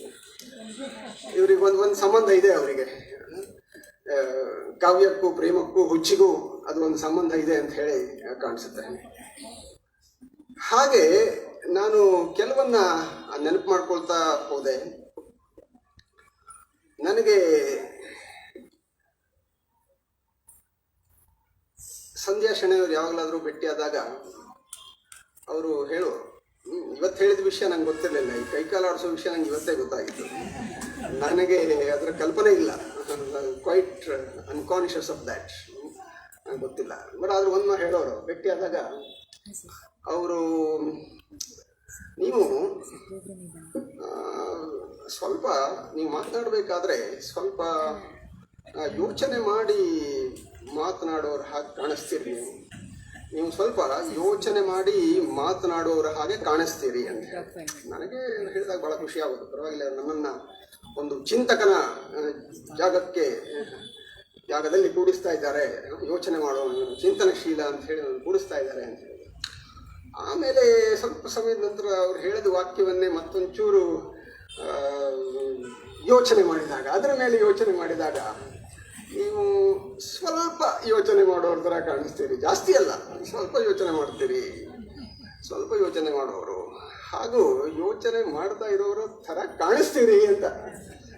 ಇವ್ರಿಗೆ ಒಂದು ಸಂಬಂಧ ಇದೆ. ಅವರಿಗೆ ಕಾವ್ಯಕ್ಕೂ, ಪ್ರೇಮಕ್ಕೂ, ಹುಚ್ಚಿಗೂ ಅದು ಒಂದು ಸಂಬಂಧ ಇದೆ ಅಂತ ಹೇಳಿ ಕಾಣಿಸುತ್ತೆ. ಹಾಗೆ ನಾನು ಕೆಲವನ್ನ ನೆನಪು ಮಾಡ್ಕೊಳ್ತಾ ಹೋದೆ. ನನಗೆ ಸಂಧ್ಯಾ ಶೆಣೈ ಅವರು ಯಾವಾಗಲಾದರೂ ಭೇಟಿಯಾದಾಗ ಅವರು ಹೇಳೋರು, ಇವತ್ತು ಹೇಳಿದ ವಿಷಯ ನಂಗೆ ಗೊತ್ತಿರಲಿಲ್ಲ, ಈ ಕೈಕಾಲು ಆಡಿಸೋ ವಿಷಯ ನಂಗೆ ಇವತ್ತೇ ಗೊತ್ತಾಗಿತ್ತು, ನನಗೆ ಅದರ ಕಲ್ಪನೆ ಇಲ್ಲ, ಕ್ವೈಟ್ ಅನ್ಕಾನ್ಷಿಯಸ್ ಆಫ್ ದ್ಯಾಟ್, ನಂಗೆ ಗೊತ್ತಿಲ್ಲ. ಬಟ್ ಆದರೂ ಒಂದು ಹೇಳೋರು ಭೇಟಿಯಾದಾಗ, ಅವರು ನೀವು ಸ್ವಲ್ಪ ನೀವು ಮಾತನಾಡಬೇಕಾದ್ರೆ ಸ್ವಲ್ಪ ಯೋಚನೆ ಮಾಡಿ ಮಾತನಾಡೋರು ಹಾಗೆ ಕಾಣಿಸ್ತೀರಿ, ನೀವು ಸ್ವಲ್ಪ ಯೋಚನೆ ಮಾಡಿ ಮಾತನಾಡುವವರ ಹಾಗೆ ಕಾಣಿಸ್ತೀರಿ ಅಂತ ಹೇಳಿ ನನಗೆ ಹೇಳಿದಾಗ ಭಾಳ ಖುಷಿ ಆಗೋದು. ಪರವಾಗಿಲ್ಲ, ನನ್ನನ್ನು ಒಂದು ಚಿಂತಕನ ಜಾಗದಲ್ಲಿ ಕೂಡಿಸ್ತಾ ಇದ್ದಾರೆ, ಯೋಚನೆ ಮಾಡೋ ಚಿಂತನಶೀಲ ಅಂತ ಹೇಳಿ ಕೂಡಿಸ್ತಾ ಇದ್ದಾರೆ ಅಂತ ಹೇಳಿ. ಆಮೇಲೆ ಸ್ವಲ್ಪ ಸಮಯದ ನಂತರ ಅವ್ರು ಹೇಳಿದ ವಾಕ್ಯವನ್ನೇ ಮತ್ತೊಂಚೂರು ಯೋಚನೆ ಮಾಡಿದಾಗ, ಅದರ ಮೇಲೆ ಯೋಚನೆ ಮಾಡಿದಾಗ ನೀವು ಸ್ವಲ್ಪ ಯೋಚನೆ ಮಾಡೋರ ಥರ ಕಾಣಿಸ್ತೀರಿ. ಜಾಸ್ತಿ ಅಲ್ಲ, ಸ್ವಲ್ಪ ಯೋಚನೆ ಮಾಡ್ತೀರಿ, ಸ್ವಲ್ಪ ಯೋಚನೆ ಮಾಡೋರು, ಹಾಗೂ ಯೋಚನೆ ಮಾಡ್ತಾ ಇರೋರ ಥರ ಕಾಣಿಸ್ತೀರಿ ಅಂತ.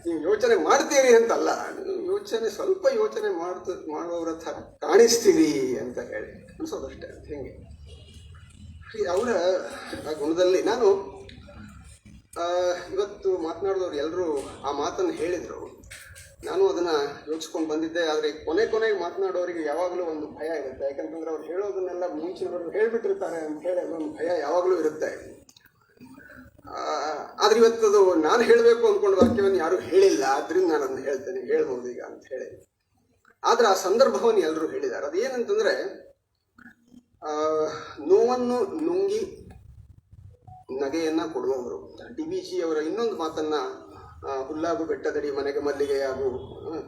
ನೀವು ಯೋಚನೆ ಮಾಡ್ತೀರಿ ಅಂತಲ್ಲ, ಯೋಚನೆ ಸ್ವಲ್ಪ ಯೋಚನೆ ಮಾಡೋರ ಥರ ಕಾಣಿಸ್ತೀರಿ ಅಂತ ಹೇಳಿ ಅನ್ಸೋದಷ್ಟೇ. ಹೆಂಗೆ ಅವರ ಗುಣದಲ್ಲಿ ನಾನು ಇವತ್ತು ಮಾತನಾಡಿದವರು ಎಲ್ಲರೂ ಆ ಮಾತನ್ನು ಹೇಳಿದರು. ನಾನು ಅದನ್ನ ಯೋಚಿಸ್ಕೊಂಡು ಬಂದಿದ್ದೆ. ಆದರೆ ಕೊನೆಗೆ ಮಾತನಾಡೋರಿಗೆ ಯಾವಾಗಲೂ ಒಂದು ಭಯ ಇರುತ್ತೆ. ಯಾಕಂತಂದ್ರೆ ಅವ್ರು ಹೇಳೋದನ್ನೆಲ್ಲ ಮುಂಚಿನವರು ಹೇಳ್ಬಿಟ್ಟಿರ್ತಾರೆ ಅಂತ ಹೇಳಿ ಅದೊಂದು ಭಯ ಯಾವಾಗಲೂ ಇರುತ್ತೆ. ಆದ್ರೆ ಇವತ್ತದು ನಾನು ಹೇಳಬೇಕು ಅಂದ್ಕೊಂಡು ವಾಕ್ಯವನ್ನು ಯಾರು ಹೇಳಿಲ್ಲ, ಆದ್ರಿಂದ ನಾನು ಅದನ್ನ ಹೇಳ್ಬೋದು ಈಗ ಅಂತ ಹೇಳಿ. ಆದ್ರೆ ಆ ಸಂದರ್ಭವನ್ನು ಎಲ್ಲರೂ ಹೇಳಿದ್ದಾರೆ. ಅದೇನಂತಂದ್ರೆ ನೋವನ್ನು ನುಂಗಿ ನಗೆಯನ್ನ ಕೊಡುವವರು. DVG ಅವರ ಇನ್ನೊಂದು ಮಾತನ್ನ, ಹುಲ್ಲಾಗು ಬೆಟ್ಟದಡಿ ಮನೆಗೆ ಮಲ್ಲಿಗೆಯಾಗು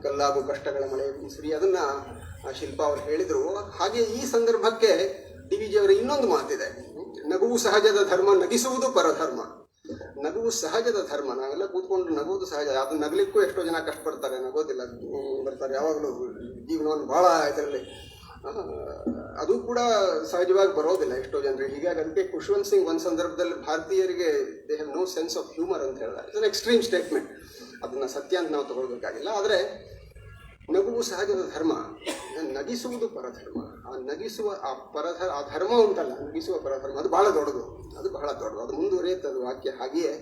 ಕಲ್ಲಾಗು ಕಷ್ಟಗಳ ಮಳೆ ಸುರಿ, ಅದನ್ನ ಶಿಲ್ಪಾ ಅವರು ಹೇಳಿದ್ರು. ಹಾಗೆ ಈ ಸಂದರ್ಭಕ್ಕೆ DVG ಅವರ ಇನ್ನೊಂದು ಮಾತಿದೆ, ನಗುವು ಸಹಜದ ಧರ್ಮ, ನಗಿಸುವುದು ಪರಧರ್ಮ. ನಗುವು ಸಹಜದ ಧರ್ಮ. ನಾವೆಲ್ಲ ಕೂತ್ಕೊಂಡು ನಗುವುದು ಸಹಜ. ಅದು ನಗಲಿಕ್ಕೂ ಎಷ್ಟೋ ಜನ ಕಷ್ಟಪಡ್ತಾರೆ, ನಗೋದಿಲ್ಲ, ಬರ್ತಾರೆ ಯಾವಾಗಲೂ. ಜೀವನವನ್ನು ಬಹಳ ಇದರಲ್ಲಿ ಅದು ಕೂಡ ಸಹಜವಾಗಿ ಬರೋದಿಲ್ಲ ಎಷ್ಟೋ ಜನರಿಗೆ. ಹೀಗಾಗಿ ಅದಕ್ಕೆ ಖುಷ್ವಂತ್ ಸಿಂಗ್ ಒಂದು ಸಂದರ್ಭದಲ್ಲಿ ಭಾರತೀಯರಿಗೆ they have no sense of humour ಅಂತ ಹೇಳಿದ್ದಾರೆ. It's an extreme statement. ಅದನ್ನ ಸತ್ಯ ಅಂತ ನಾವು ತಗೊಳ್ಬೇಕಾಗಿಲ್ಲ. ಆದರೆ ನಗುವು ಸಹಜದ ಧರ್ಮ, ನಗಿಸುವುದು ಪರಧರ್ಮ. ಆ ನಗಿಸುವ ಆ ಧರ್ಮ ಉಂಟಲ್ಲ, ನಗಿಸುವ ಪರಧರ್ಮ, ಅದು ಬಹಳ ದೊಡ್ಡದು. ಅದು ಮುಂದುವರಿಯುತ್ತೆ. ಅದು ವಾಕ್ಯ ಹಾಗೆಯೇ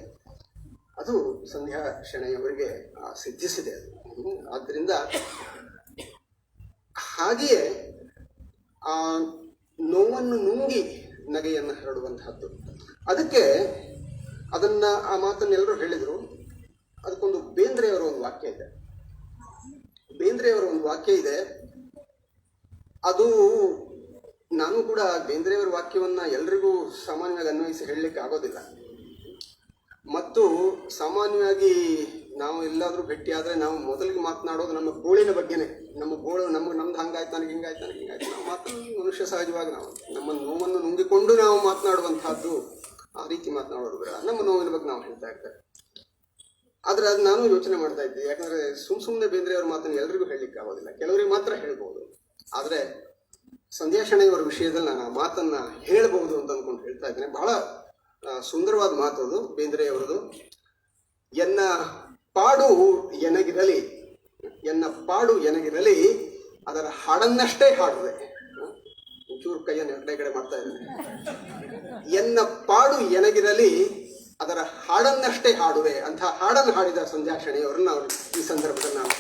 ಅದು ಸಂಧ್ಯಾ ಶೆಣೈಯವರಿಗೆ ಸಿದ್ಧಿಸಿದೆ. ಅದು ಆದ್ದರಿಂದ ಹಾಗೆಯೇ ಆ ನೋವನ್ನು ನುಂಗಿ ನಗೆಯನ್ನು ಹರಡುವಂತಹದ್ದು. ಅದಕ್ಕೆ ಆ ಮಾತನ್ನೆಲ್ಲರೂ ಹೇಳಿದರು. ಅದಕ್ಕೊಂದು ಬೇಂದ್ರೆಯವರ ಒಂದು ವಾಕ್ಯ ಇದೆ. ಅದು ನಾನು ಕೂಡ ಬೇಂದ್ರೆಯವರ ವಾಕ್ಯವನ್ನ ಎಲ್ರಿಗೂ ಸಾಮಾನ್ಯವಾಗಿ ಅನ್ವಯಿಸಿ ಹೇಳಲಿಕ್ಕೆ ಆಗೋದಿಲ್ಲ. ಮತ್ತು ಸಾಮಾನ್ಯವಾಗಿ ನಾವು ಎಲ್ಲಾದ್ರೂ ಭೇಟಿಯಾದ್ರೆ ನಾವು ಮೊದಲಿಗೆ ಮಾತನಾಡೋದು ನಮ್ಮ ಗೋಳಿನ ಬಗ್ಗೆನೆ. ನಮ್ದು ಹಂಗಾಯ್ತು, ನನಗೆ ಹಿಂಗಾಯ್ತು ನಾವು ಮಾತನಾಡೋದು ಮನುಷ್ಯ ಸಹಜವಾಗಿ ನಾವು ನಮ್ಮ ನೋವನ್ನು ನುಂಗಿಕೊಂಡು ನಾವು ಮಾತನಾಡುವಂತಹದ್ದು. ಆ ರೀತಿ ಮಾತನಾಡೋದು ಬೇಡ. ನಮ್ಮ ನೋವಿನ ಬಗ್ಗೆ ನಾವು ಹೇಳ್ತಾ ಇರ್ತೇವೆ. ಆದ್ರೆ ಅದು ನಾನು ಯೋಚನೆ ಮಾಡ್ತಾ ಇದ್ದೆ. ಯಾಕಂದ್ರೆ ಸುಮ್ಮನೆ ಬೇಂದ್ರೆಯವ್ರ ಮಾತನ್ನು ಎಲ್ರಿಗೂ ಹೇಳಲಿಕ್ಕೆ ಆಗೋದಿಲ್ಲ, ಕೆಲವರಿಗೆ ಮಾತ್ರ ಹೇಳ್ಬೋದು. ಆದ್ರೆ ಸಂಧ್ಯಾ ಶೆಣೈಯವರ ವಿಷಯದಲ್ಲಿ ನಾನು ಆ ಮಾತನ್ನ ಹೇಳ್ಬಹುದು ಅಂತ ಅಂದ್ಕೊಂಡು ಹೇಳ್ತಾ ಇದ್ದೇನೆ. ಬಹಳ ಸುಂದರವಾದ ಮಾತು ಅದು ಬೇಂದ್ರೆಯವರದು. ಎನ್ನ ಪಾಡು ಎನಗಿರಲಿ ಅದರ ಹಾಡನ್ನಷ್ಟೇ ಹಾಡುವೆ. ಒಂಚೂರು ಕೈಯನ್ನು ಎಡೆ ಕಡೆ ಮಾಡ್ತಾ ಇದ್ದೇನೆ. ಎನ್ನ ಪಾಡು ಎನಗಿರಲಿ ಅದರ ಹಾಡನ್ನಷ್ಟೇ ಹಾಡುವೆ ಅಂತ ಹಾಡನ್ನು ಹಾಡಿದ ಸಂಧ್ಯಾ ಶೆಣೈಯವರನ್ನ ನಾವು ಈ ಸಂದರ್ಭದಲ್ಲಿ ನಾವು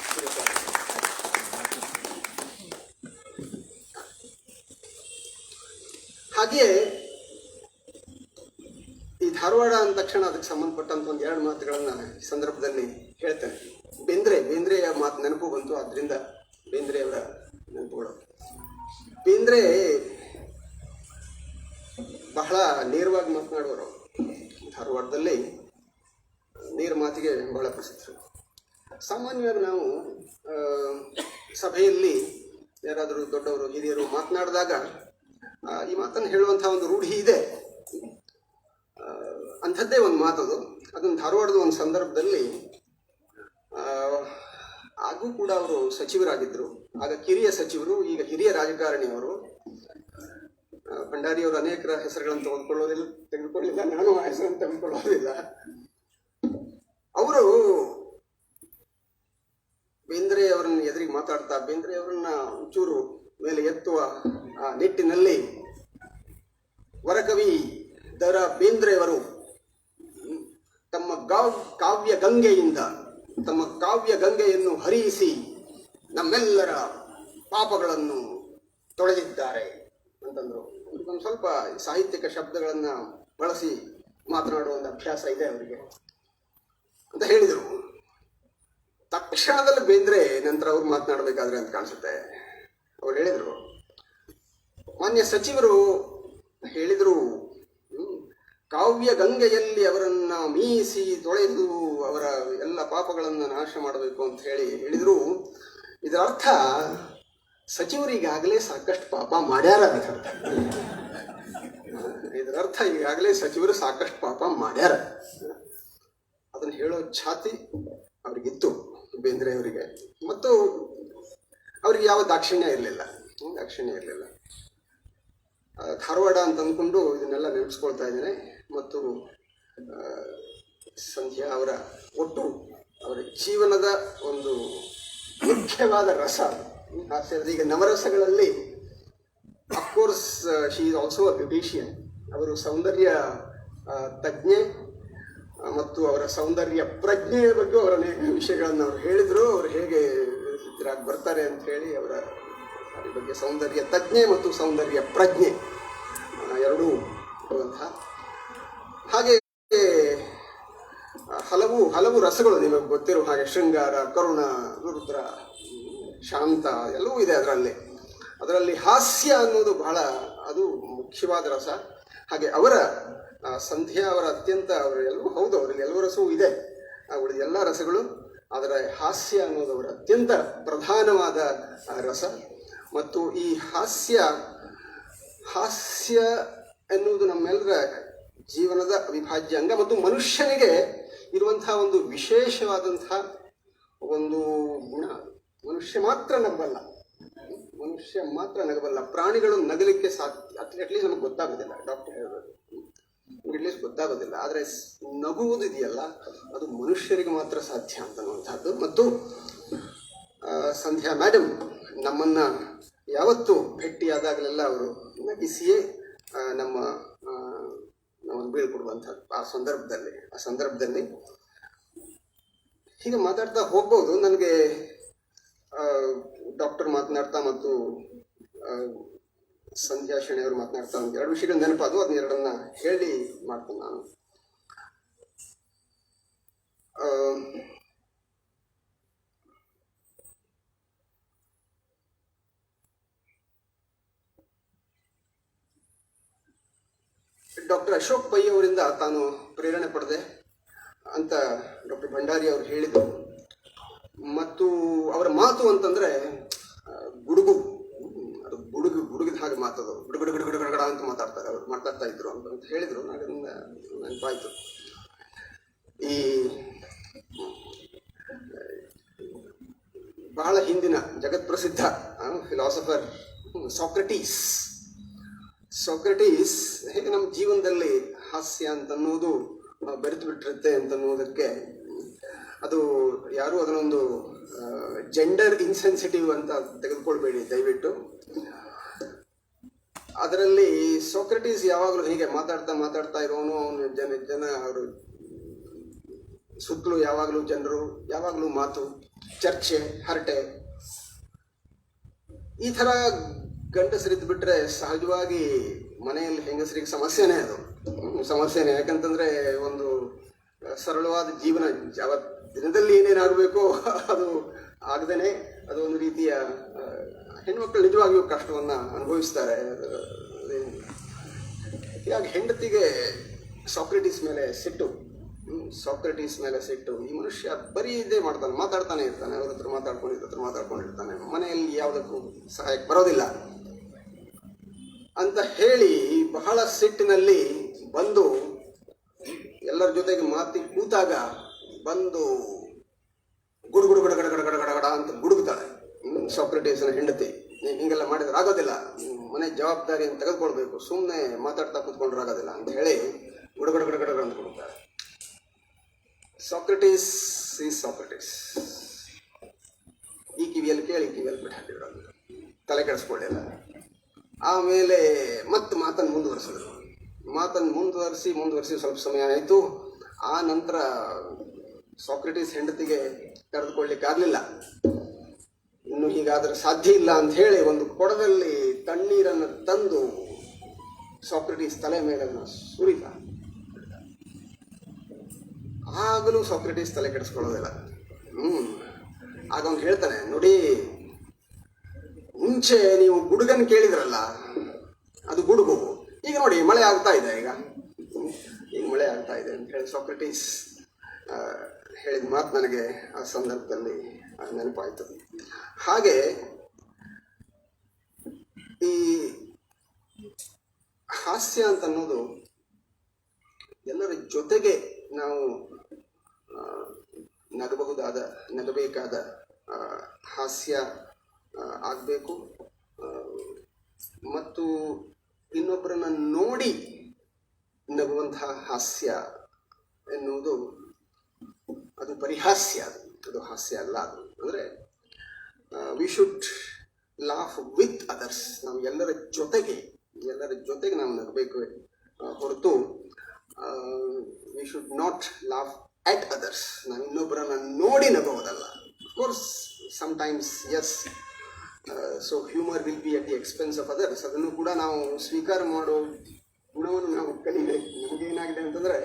ಹಾಗೆಯೇ ಈ ಧಾರವಾಡ ಅಂದ ತಕ್ಷಣ ಅದಕ್ಕೆ ಸಂಬಂಧಪಟ್ಟಂತ ಒಂದು 2 ಮಾತುಗಳನ್ನ ಈ ಸಂದರ್ಭದಲ್ಲಿ ಹೇಳ್ತೇನೆ. ಬೇಂದ್ರೆಯ ಮಾತು ನೆನಪು ಬಂತು, ಆದ್ರಿಂದ ಬೇಂದ್ರೆಯವರ ನೆನಪುಗಳು. ಬೇಂದ್ರೆ ಬಹಳ ನೇರವಾಗಿ ಮಾತನಾಡುವರು. ಧಾರವಾಡದಲ್ಲಿ ನೇರ ಮಾತಿಗೆ ಬಹಳ ಪ್ರಸಿದ್ಧರು. ಸಾಮಾನ್ಯವಾಗಿ ನಾವು ಸಭೆಯಲ್ಲಿ ಯಾರಾದರೂ ದೊಡ್ಡವರು ಹಿರಿಯರು ಮಾತನಾಡಿದಾಗ ಈ ಮಾತನ್ನು ಹೇಳುವಂತಹ ಒಂದು ರೂಢಿ ಇದೆ. ಅಂಥದ್ದೇ ಒಂದು ಮಾತದು. ಅದನ್ನು ಧಾರವಾಡದ ಒಂದು ಸಂದರ್ಭದಲ್ಲಿ ಆಗೂ ಕೂಡ ಅವರು ಸಚಿವರಾಗಿದ್ದರು. ಆಗ ಕಿರಿಯ ಸಚಿವರು, ಈಗ ಹಿರಿಯ ರಾಜಕಾರಣಿಯವರು. ಭಂಡಾರಿಯವರು ಅನೇಕರ ಹೆಸರುಗಳನ್ನು ತೆಗೆದುಕೊಳ್ಳಿಲ್ಲ, ನಾನು ಆ ಹೆಸರನ್ನು ತೆಗೆದುಕೊಳ್ಳೋದಿಲ್ಲ. ಅವರು ಬೇಂದ್ರೆಯವರನ್ನ ಎದುರಿಗೆ ಮಾತಾಡ್ತಾ ಬೇಂದ್ರೆಯವರನ್ನ ಒಂಚೂರು ಮೇಲೆ ಎತ್ತುವ ಆ ನಿಟ್ಟಿನಲ್ಲಿ ವರಕವಿ ದರ ಬೇಂದ್ರೆಯವರು ತಮ್ಮ ಕಾವ್ಯ ಗಂಗೆಯನ್ನು ಹರಿಯಿಸಿ ನಮ್ಮೆಲ್ಲರ ಪಾಪಗಳನ್ನು ತೊಳೆದಿದ್ದಾರೆ ಅಂತಂದ್ರು. ಒಂದು ಸ್ವಲ್ಪ ಸಾಹಿತ್ಯಿಕ ಶಬ್ದಗಳನ್ನ ಬಳಸಿ ಮಾತನಾಡುವ ಒಂದು ಅಭ್ಯಾಸ ಇದೆ ಅವರಿಗೆ ಅಂತ ಹೇಳಿದರು. ತಕ್ಷಣದಲ್ಲಿ ಬೇಂದ್ರೆ ನಂತರ ಅವ್ರು ಮಾತನಾಡಬೇಕಾದ್ರೆ ಅಂತ ಕಾಣಿಸುತ್ತೆ. ಅವ್ರು ಹೇಳಿದರು, ಮಾನ್ಯ ಸಚಿವರು ಹೇಳಿದರು, ಕಾವ್ಯ ಗಂಗೆಯಲ್ಲಿ ಅವರನ್ನ ಮೀಸಿ ತೊಳೆದು ಅವರ ಎಲ್ಲ ಪಾಪಗಳನ್ನು ನಾಶ ಮಾಡಬೇಕು ಅಂತ ಹೇಳಿದ್ರು. ಇದರ ಅರ್ಥ ಸಚಿವರಿಗಾಗಲೇ ಸಾಕಷ್ಟು ಪಾಪ ಮಾಡ್ಯಾರ ಅಂತ ಅರ್ಥ. ಇದರ ಅರ್ಥ ಈಗಾಗಲೇ ಸಚಿವರು ಸಾಕಷ್ಟು ಪಾಪ ಮಾಡ್ಯಾರ. ಅದನ್ನು ಹೇಳೋ ಛಾತಿ ಅವ್ರಿಗಿತ್ತು ಬೇಂದ್ರೆಯವರಿಗೆ. ಮತ್ತು ಅವ್ರಿಗೆ ಯಾವ ದಾಕ್ಷಿಣ್ಯ ಇರಲಿಲ್ಲ. ಧಾರವಾಡ ಅಂತ ಅಂದ್ಕೊಂಡು ಇದನ್ನೆಲ್ಲ ನೆನೆಸ್ಕೊಳ್ತಾ ಇದ್ದೇನೆ. ಮತ್ತು ಸಂಧ್ಯಾ ಅವರ ಒಟ್ಟು ಅವರ ಜೀವನದ ಒಂದು ಮುಖ್ಯವಾದ ರಸ ಹಾಸ್ಯದ. ಈಗ ನವರಸಗಳಲ್ಲಿ of course she is also a beautician. ಅವರು ಸೌಂದರ್ಯ ತಜ್ಞೆ. ಮತ್ತು ಅವರ ಸೌಂದರ್ಯ ಪ್ರಜ್ಞೆಯ ಬಗ್ಗೆ ಅವರ ಅನೇಕ ವಿಷಯಗಳನ್ನು ಅವರು ಹೇಳಿದರು. ಅವರು ಹೇಗೆ ಇದ್ರಾಗಿ ಬರ್ತಾರೆ ಅಂತ ಹೇಳಿ ಅವರ ಬಗ್ಗೆ ಸೌಂದರ್ಯ ತಜ್ಞೆ ಮತ್ತು ಸೌಂದರ್ಯ ಪ್ರಜ್ಞೆ ಎರಡೂ ಇರುವಂತಹ. ಹಾಗೆ ಹಲವು ಹಲವು ರಸಗಳು ನಿಮಗೆ ಗೊತ್ತಿರೋ ಹಾಗೆ ಶೃಂಗಾರ, ಕರುಣ, ರುದ್ರ, ಶಾಂತ ಎಲ್ಲವೂ ಇದೆ ಅದರಲ್ಲಿ ಹಾಸ್ಯ ಅನ್ನೋದು ಬಹಳ ಅದು ಮುಖ್ಯವಾದ ರಸ. ಹಾಗೆ ಅವರ ಸಂಧ್ಯಾ ಅವರ ಅತ್ಯಂತ ಅವರು ಎಲ್ಲವೂ ಹೌದು, ಅವರಲ್ಲಿ ಎಲ್ಲವೂ ರಸವೂ ಇದೆ, ಉಳಿದ ಎಲ್ಲ ರಸಗಳು, ಆದರೆ ಹಾಸ್ಯ ಅನ್ನೋದು ಅವರ ಅತ್ಯಂತ ಪ್ರಧಾನವಾದ ರಸ. ಮತ್ತು ಈ ಹಾಸ್ಯ ಎನ್ನುವುದು ನಮ್ಮೆಲ್ಲರ ಜೀವನದ ಅವಿಭಾಜ್ಯ ಅಂಗ ಮತ್ತು ಮನುಷ್ಯನಿಗೆ ಇರುವಂತಹ ಒಂದು ವಿಶೇಷವಾದಂತಹ ಒಂದು ಗುಣ. ಮನುಷ್ಯ ಮಾತ್ರ ನಗಬಲ್ಲ, ಪ್ರಾಣಿಗಳು ನಗಲಿಕ್ಕೆ ಸಾಧ್ಯ, ಅಟ್ಲೀಸ್ಟ್ ನಮಗೆ ಗೊತ್ತಾಗೋದಿಲ್ಲ, ಡಾಕ್ಟರ್ ಹೇಳೋದು ಅಟ್ಲೀಸ್ಟ್ ಗೊತ್ತಾಗೋದಿಲ್ಲ. ಆದರೆ ನಗುವುದು ಇದೆಯಲ್ಲ, ಅದು ಮನುಷ್ಯರಿಗೆ ಮಾತ್ರ ಸಾಧ್ಯ ಅಂತನ್ನುವಂಥದ್ದು. ಮತ್ತು ಸಂಧ್ಯಾ ಮೇಡಮ್ ನಮ್ಮನ್ನ ಯಾವತ್ತೂ ಭೇಟಿಯಾದಾಗಲೆಲ್ಲ ಅವರು ನಗಿಸಿಯೇ ನಮ್ಮನ್ನು ಬೀಳ್ಕೊಡುವಂಥದ್ದು. ಆ ಸಂದರ್ಭದಲ್ಲಿ ಹೀಗೆ ಮಾತಾಡ್ತಾ ಹೋಗ್ಬೋದು. ನನಗೆ ಡಾಕ್ಟರ್ ಮಾತನಾಡ್ತಾ ಮತ್ತು ಸಂಧ್ಯಾ ಶೆಣೈ ಅವರು ಮಾತನಾಡ್ತಾ ಒಂದು ಎರಡು ವಿಷಯಗಳು ನೆನಪಾದು, ಅದನ್ನ ಎರಡನ್ನ ಹೇಳಿ ಮಾಡ್ತೇನೆ ನಾನು. ಡಾಕ್ಟರ್ ಅಶೋಕ್ ಪೈ ಅವರಿಂದ ತಾನು ಪ್ರೇರಣೆ ಪಡೆದೆ ಅಂತ ಡಾಕ್ಟರ್ ಭಂಡಾರಿ ಅವರು ಹೇಳಿದರು. ಮತ್ತು ಅವರ ಮಾತು ಅಂತಂದ್ರೆ ಗುಡುಗಿದ ಹಾಗೆ ಮಾತದು, ಗುಡುಗಡ ಅಂತ ಮಾತಾಡ್ತಾ ಇದ್ರು ಅಂತ ಹೇಳಿದ್ರು. ಅದರಿಂದ ನೆನಪಾಯ್ತು. ಈ ಬಹಳ ಹಿಂದಿನ ಜಗತ್ಪ್ರಸಿದ್ಧ ಫಿಲಾಸಫರ್ ಸಾಕ್ರೆಟೀಸ್ ಹೇಗೆ ನಮ್ಮ ಜೀವನದಲ್ಲಿ ಹಾಸ್ಯ ಅಂತನ್ನುವುದು ಬೆರೆತು ಬಿಟ್ಟಿರುತ್ತೆ ಅಂತನ್ನುವುದಕ್ಕೆ, ಅದು ಯಾರು ಅದನ್ನೊಂದು ಜೆಂಡರ್ ಇನ್ಸೆನ್ಸಿಟಿವ್ ಅಂತ ತೆಗೆದುಕೊಳ್ಬೇಡಿ ದಯವಿಟ್ಟು. ಅದರಲ್ಲಿ ಸಾಕ್ರೆಟೀಸ್ ಯಾವಾಗಲೂ ಹೀಗೆ ಮಾತಾಡ್ತಾ ಇರೋನು, ಅವನು ಜನ ಅವರು ಸುತ್ತಲೂ ಯಾವಾಗಲೂ ಜನರು, ಯಾವಾಗಲೂ ಮಾತು, ಚರ್ಚೆ, ಹರಟೆ, ಈ ಥರ ಗಂಡಸರಿದ್ದು ಬಿಟ್ರೆ ಸಹಜವಾಗಿ ಮನೆಯಲ್ಲಿ ಹೆಂಗಸರಿಗೆ ಸಮಸ್ಯೆನೇ. ಯಾಕಂತಂದ್ರೆ ಒಂದು ಸರಳವಾದ ಜೀವನ ದಿನದಲ್ಲಿ ಏನೇನಾಗಬೇಕೋ ಅದು ಆಗದೇನೆ, ಅದು ಒಂದು ರೀತಿಯ ಹೆಣ್ಮಕ್ಳು ನಿಜವಾಗಿಯೂ ಕಷ್ಟವನ್ನು ಅನುಭವಿಸ್ತಾರೆ. ಹೀಗಾಗಿ ಹೆಂಡತಿಗೆ ಸಾಕ್ರೆಟೀಸ್ ಮೇಲೆ ಸಿಟ್ಟು. ಈ ಮನುಷ್ಯ ಬರೀ ಇದೇ ಮಾಡ್ತಾನೆ, ಮಾತಾಡ್ತಾನೆ ಇರ್ತಾನೆ, ಅವ್ರ ಹತ್ರ ಮಾತಾಡ್ಕೊಂಡಿರ್ತಾನೆ, ಮನೆಯಲ್ಲಿ ಯಾವುದಕ್ಕೂ ಸಹಾಯಕ್ಕೆ ಬರೋದಿಲ್ಲ ಅಂತ ಹೇಳಿ ಬಹಳ ಸಿಟ್ಟಿನಲ್ಲಿ ಬಂದು ಎಲ್ಲರ ಜೊತೆಗೆ ಕೂತಾಗ ಬಂದು ಗುಡುಗಡ ಅಂತ ಗುಡುಗುತ್ತಾಳೆ ಸಾಕ್ರೆಟೀಸ್ನ ಹೆಂಡತಿ. ಹಿಂಗೆಲ್ಲ ಮಾಡಿದ್ರೆ ಆಗೋದಿಲ್ಲ, ಮನೆ ಜವಾಬ್ದಾರಿಯನ್ನು ತೆಗೆದುಕೊಳ್ಬೇಕು, ಸುಮ್ಮನೆ ಮಾತಾಡ್ತಾ ಕೂತ್ಕೊಂಡ್ರೆ ಆಗೋದಿಲ್ಲ ಅಂತ ಹೇಳಿ ಗುಡುಗಡ ಅಂತ ಗುಡುಗುತ್ತಾಳೆ. ಸಾಕ್ರೆಟೀಸ್ ಈ ಕಿವಿಯಲ್ಲಿ ಕೇಳಿ ಕಿವಿಯಲ್ಲಿ ಬಿಟ್ಟು ಹಾಕಿದ್ರು, ಅಂತ ತಲೆ ಕೆಡಿಸ್ಕೊಳ್ಳಿಲ್ಲ. ಆಮೇಲೆ ಮತ್ತೆ ಮಾತನ್ನು ಮುಂದುವರಿಸಿ ಸ್ವಲ್ಪ ಸಮಯ ಆಯಿತು. ಆ ನಂತರ ಸಾಕ್ರೆಟೀಸ್ ಹೆಂಡತಿಗೆ ಕರೆದುಕೊಳ್ಳಿಕ್ಕಾಗಲಿಲ್ಲ. ಇನ್ನು ಹೀಗಾದ್ರೆ ಸಾಧ್ಯ ಇಲ್ಲ ಅಂತ ಹೇಳಿ ಒಂದು ಕೊಡದಲ್ಲಿ ತಣ್ಣೀರನ್ನು ತಂದು ಸಾಕ್ರೆಟೀಸ್ ತಲೆ ಮೇಲೆ ಸುರಿದ. ಆಗಲೂ ಸಾಕ್ರೆಟೀಸ್ ತಲೆ ಕೆಡಿಸ್ಕೊಳ್ಳೋದಿಲ್ಲ. ಆಗ ಅವ್ನು ಹೇಳ್ತಾನೆ, ನೋಡಿ, ಮುಂಚೆ ನೀವು ಗುಡುಗನ್ನು ಕೇಳಿದ್ರಲ್ಲ, ಅದು ಗುಡುಗು. ಈಗ ನೋಡಿ ಮಳೆ ಆಗ್ತಾ ಇದೆ, ಈಗ ಮಳೆ ಆಗ್ತಾ ಇದೆ ಅಂತ ಹೇಳಿ ಸಾಕ್ರೆಟೀಸ್ ಹೇಳಿದ ಮಾತು ನನಗೆ ಆ ಸಂದರ್ಭದಲ್ಲಿ ನೆನಪಾಯಿತು. ಹಾಗೆ ಈ ಹಾಸ್ಯ ಅಂತ ಅನ್ನೋದು ಎಲ್ಲರ ಜೊತೆಗೆ ನಾವು ನಗಬೇಕಾದ ಹಾಸ್ಯ ಆಗಬೇಕು. ಮತ್ತು ಇನ್ನೊಬ್ಬರನ್ನ ನೋಡಿ ನಗುವಂತಹ ಹಾಸ್ಯ ಎನ್ನುವುದು ಅದು ಪರಿಹಾಸ್ಯ, ಅದು ಹಾಸ್ಯ ಅಲ್ಲ. ಅದು ಅಂದರೆ we should laugh with others. ನಾವು ಎಲ್ಲರ ಜೊತೆಗೆ ನಾವು ನಗಬೇಕು ಹೊರತು we should not laugh at others. ನಾವು ಇನ್ನೊಬ್ಬರನ್ನ ನೋಡಿ ನಗೋದಲ್ಲ. Of course sometimes yes, so humour will be at the expense of others. ಅದನ್ನು ಕೂಡ ನಾವು ಸ್ವೀಕಾರ ಮಾಡೋ ಗುಣವನ್ನು ನಾವು ಕಲಿಬೇಕು. ನಮಗೇನಾಗಿದೆ ಅಂತಂದರೆ,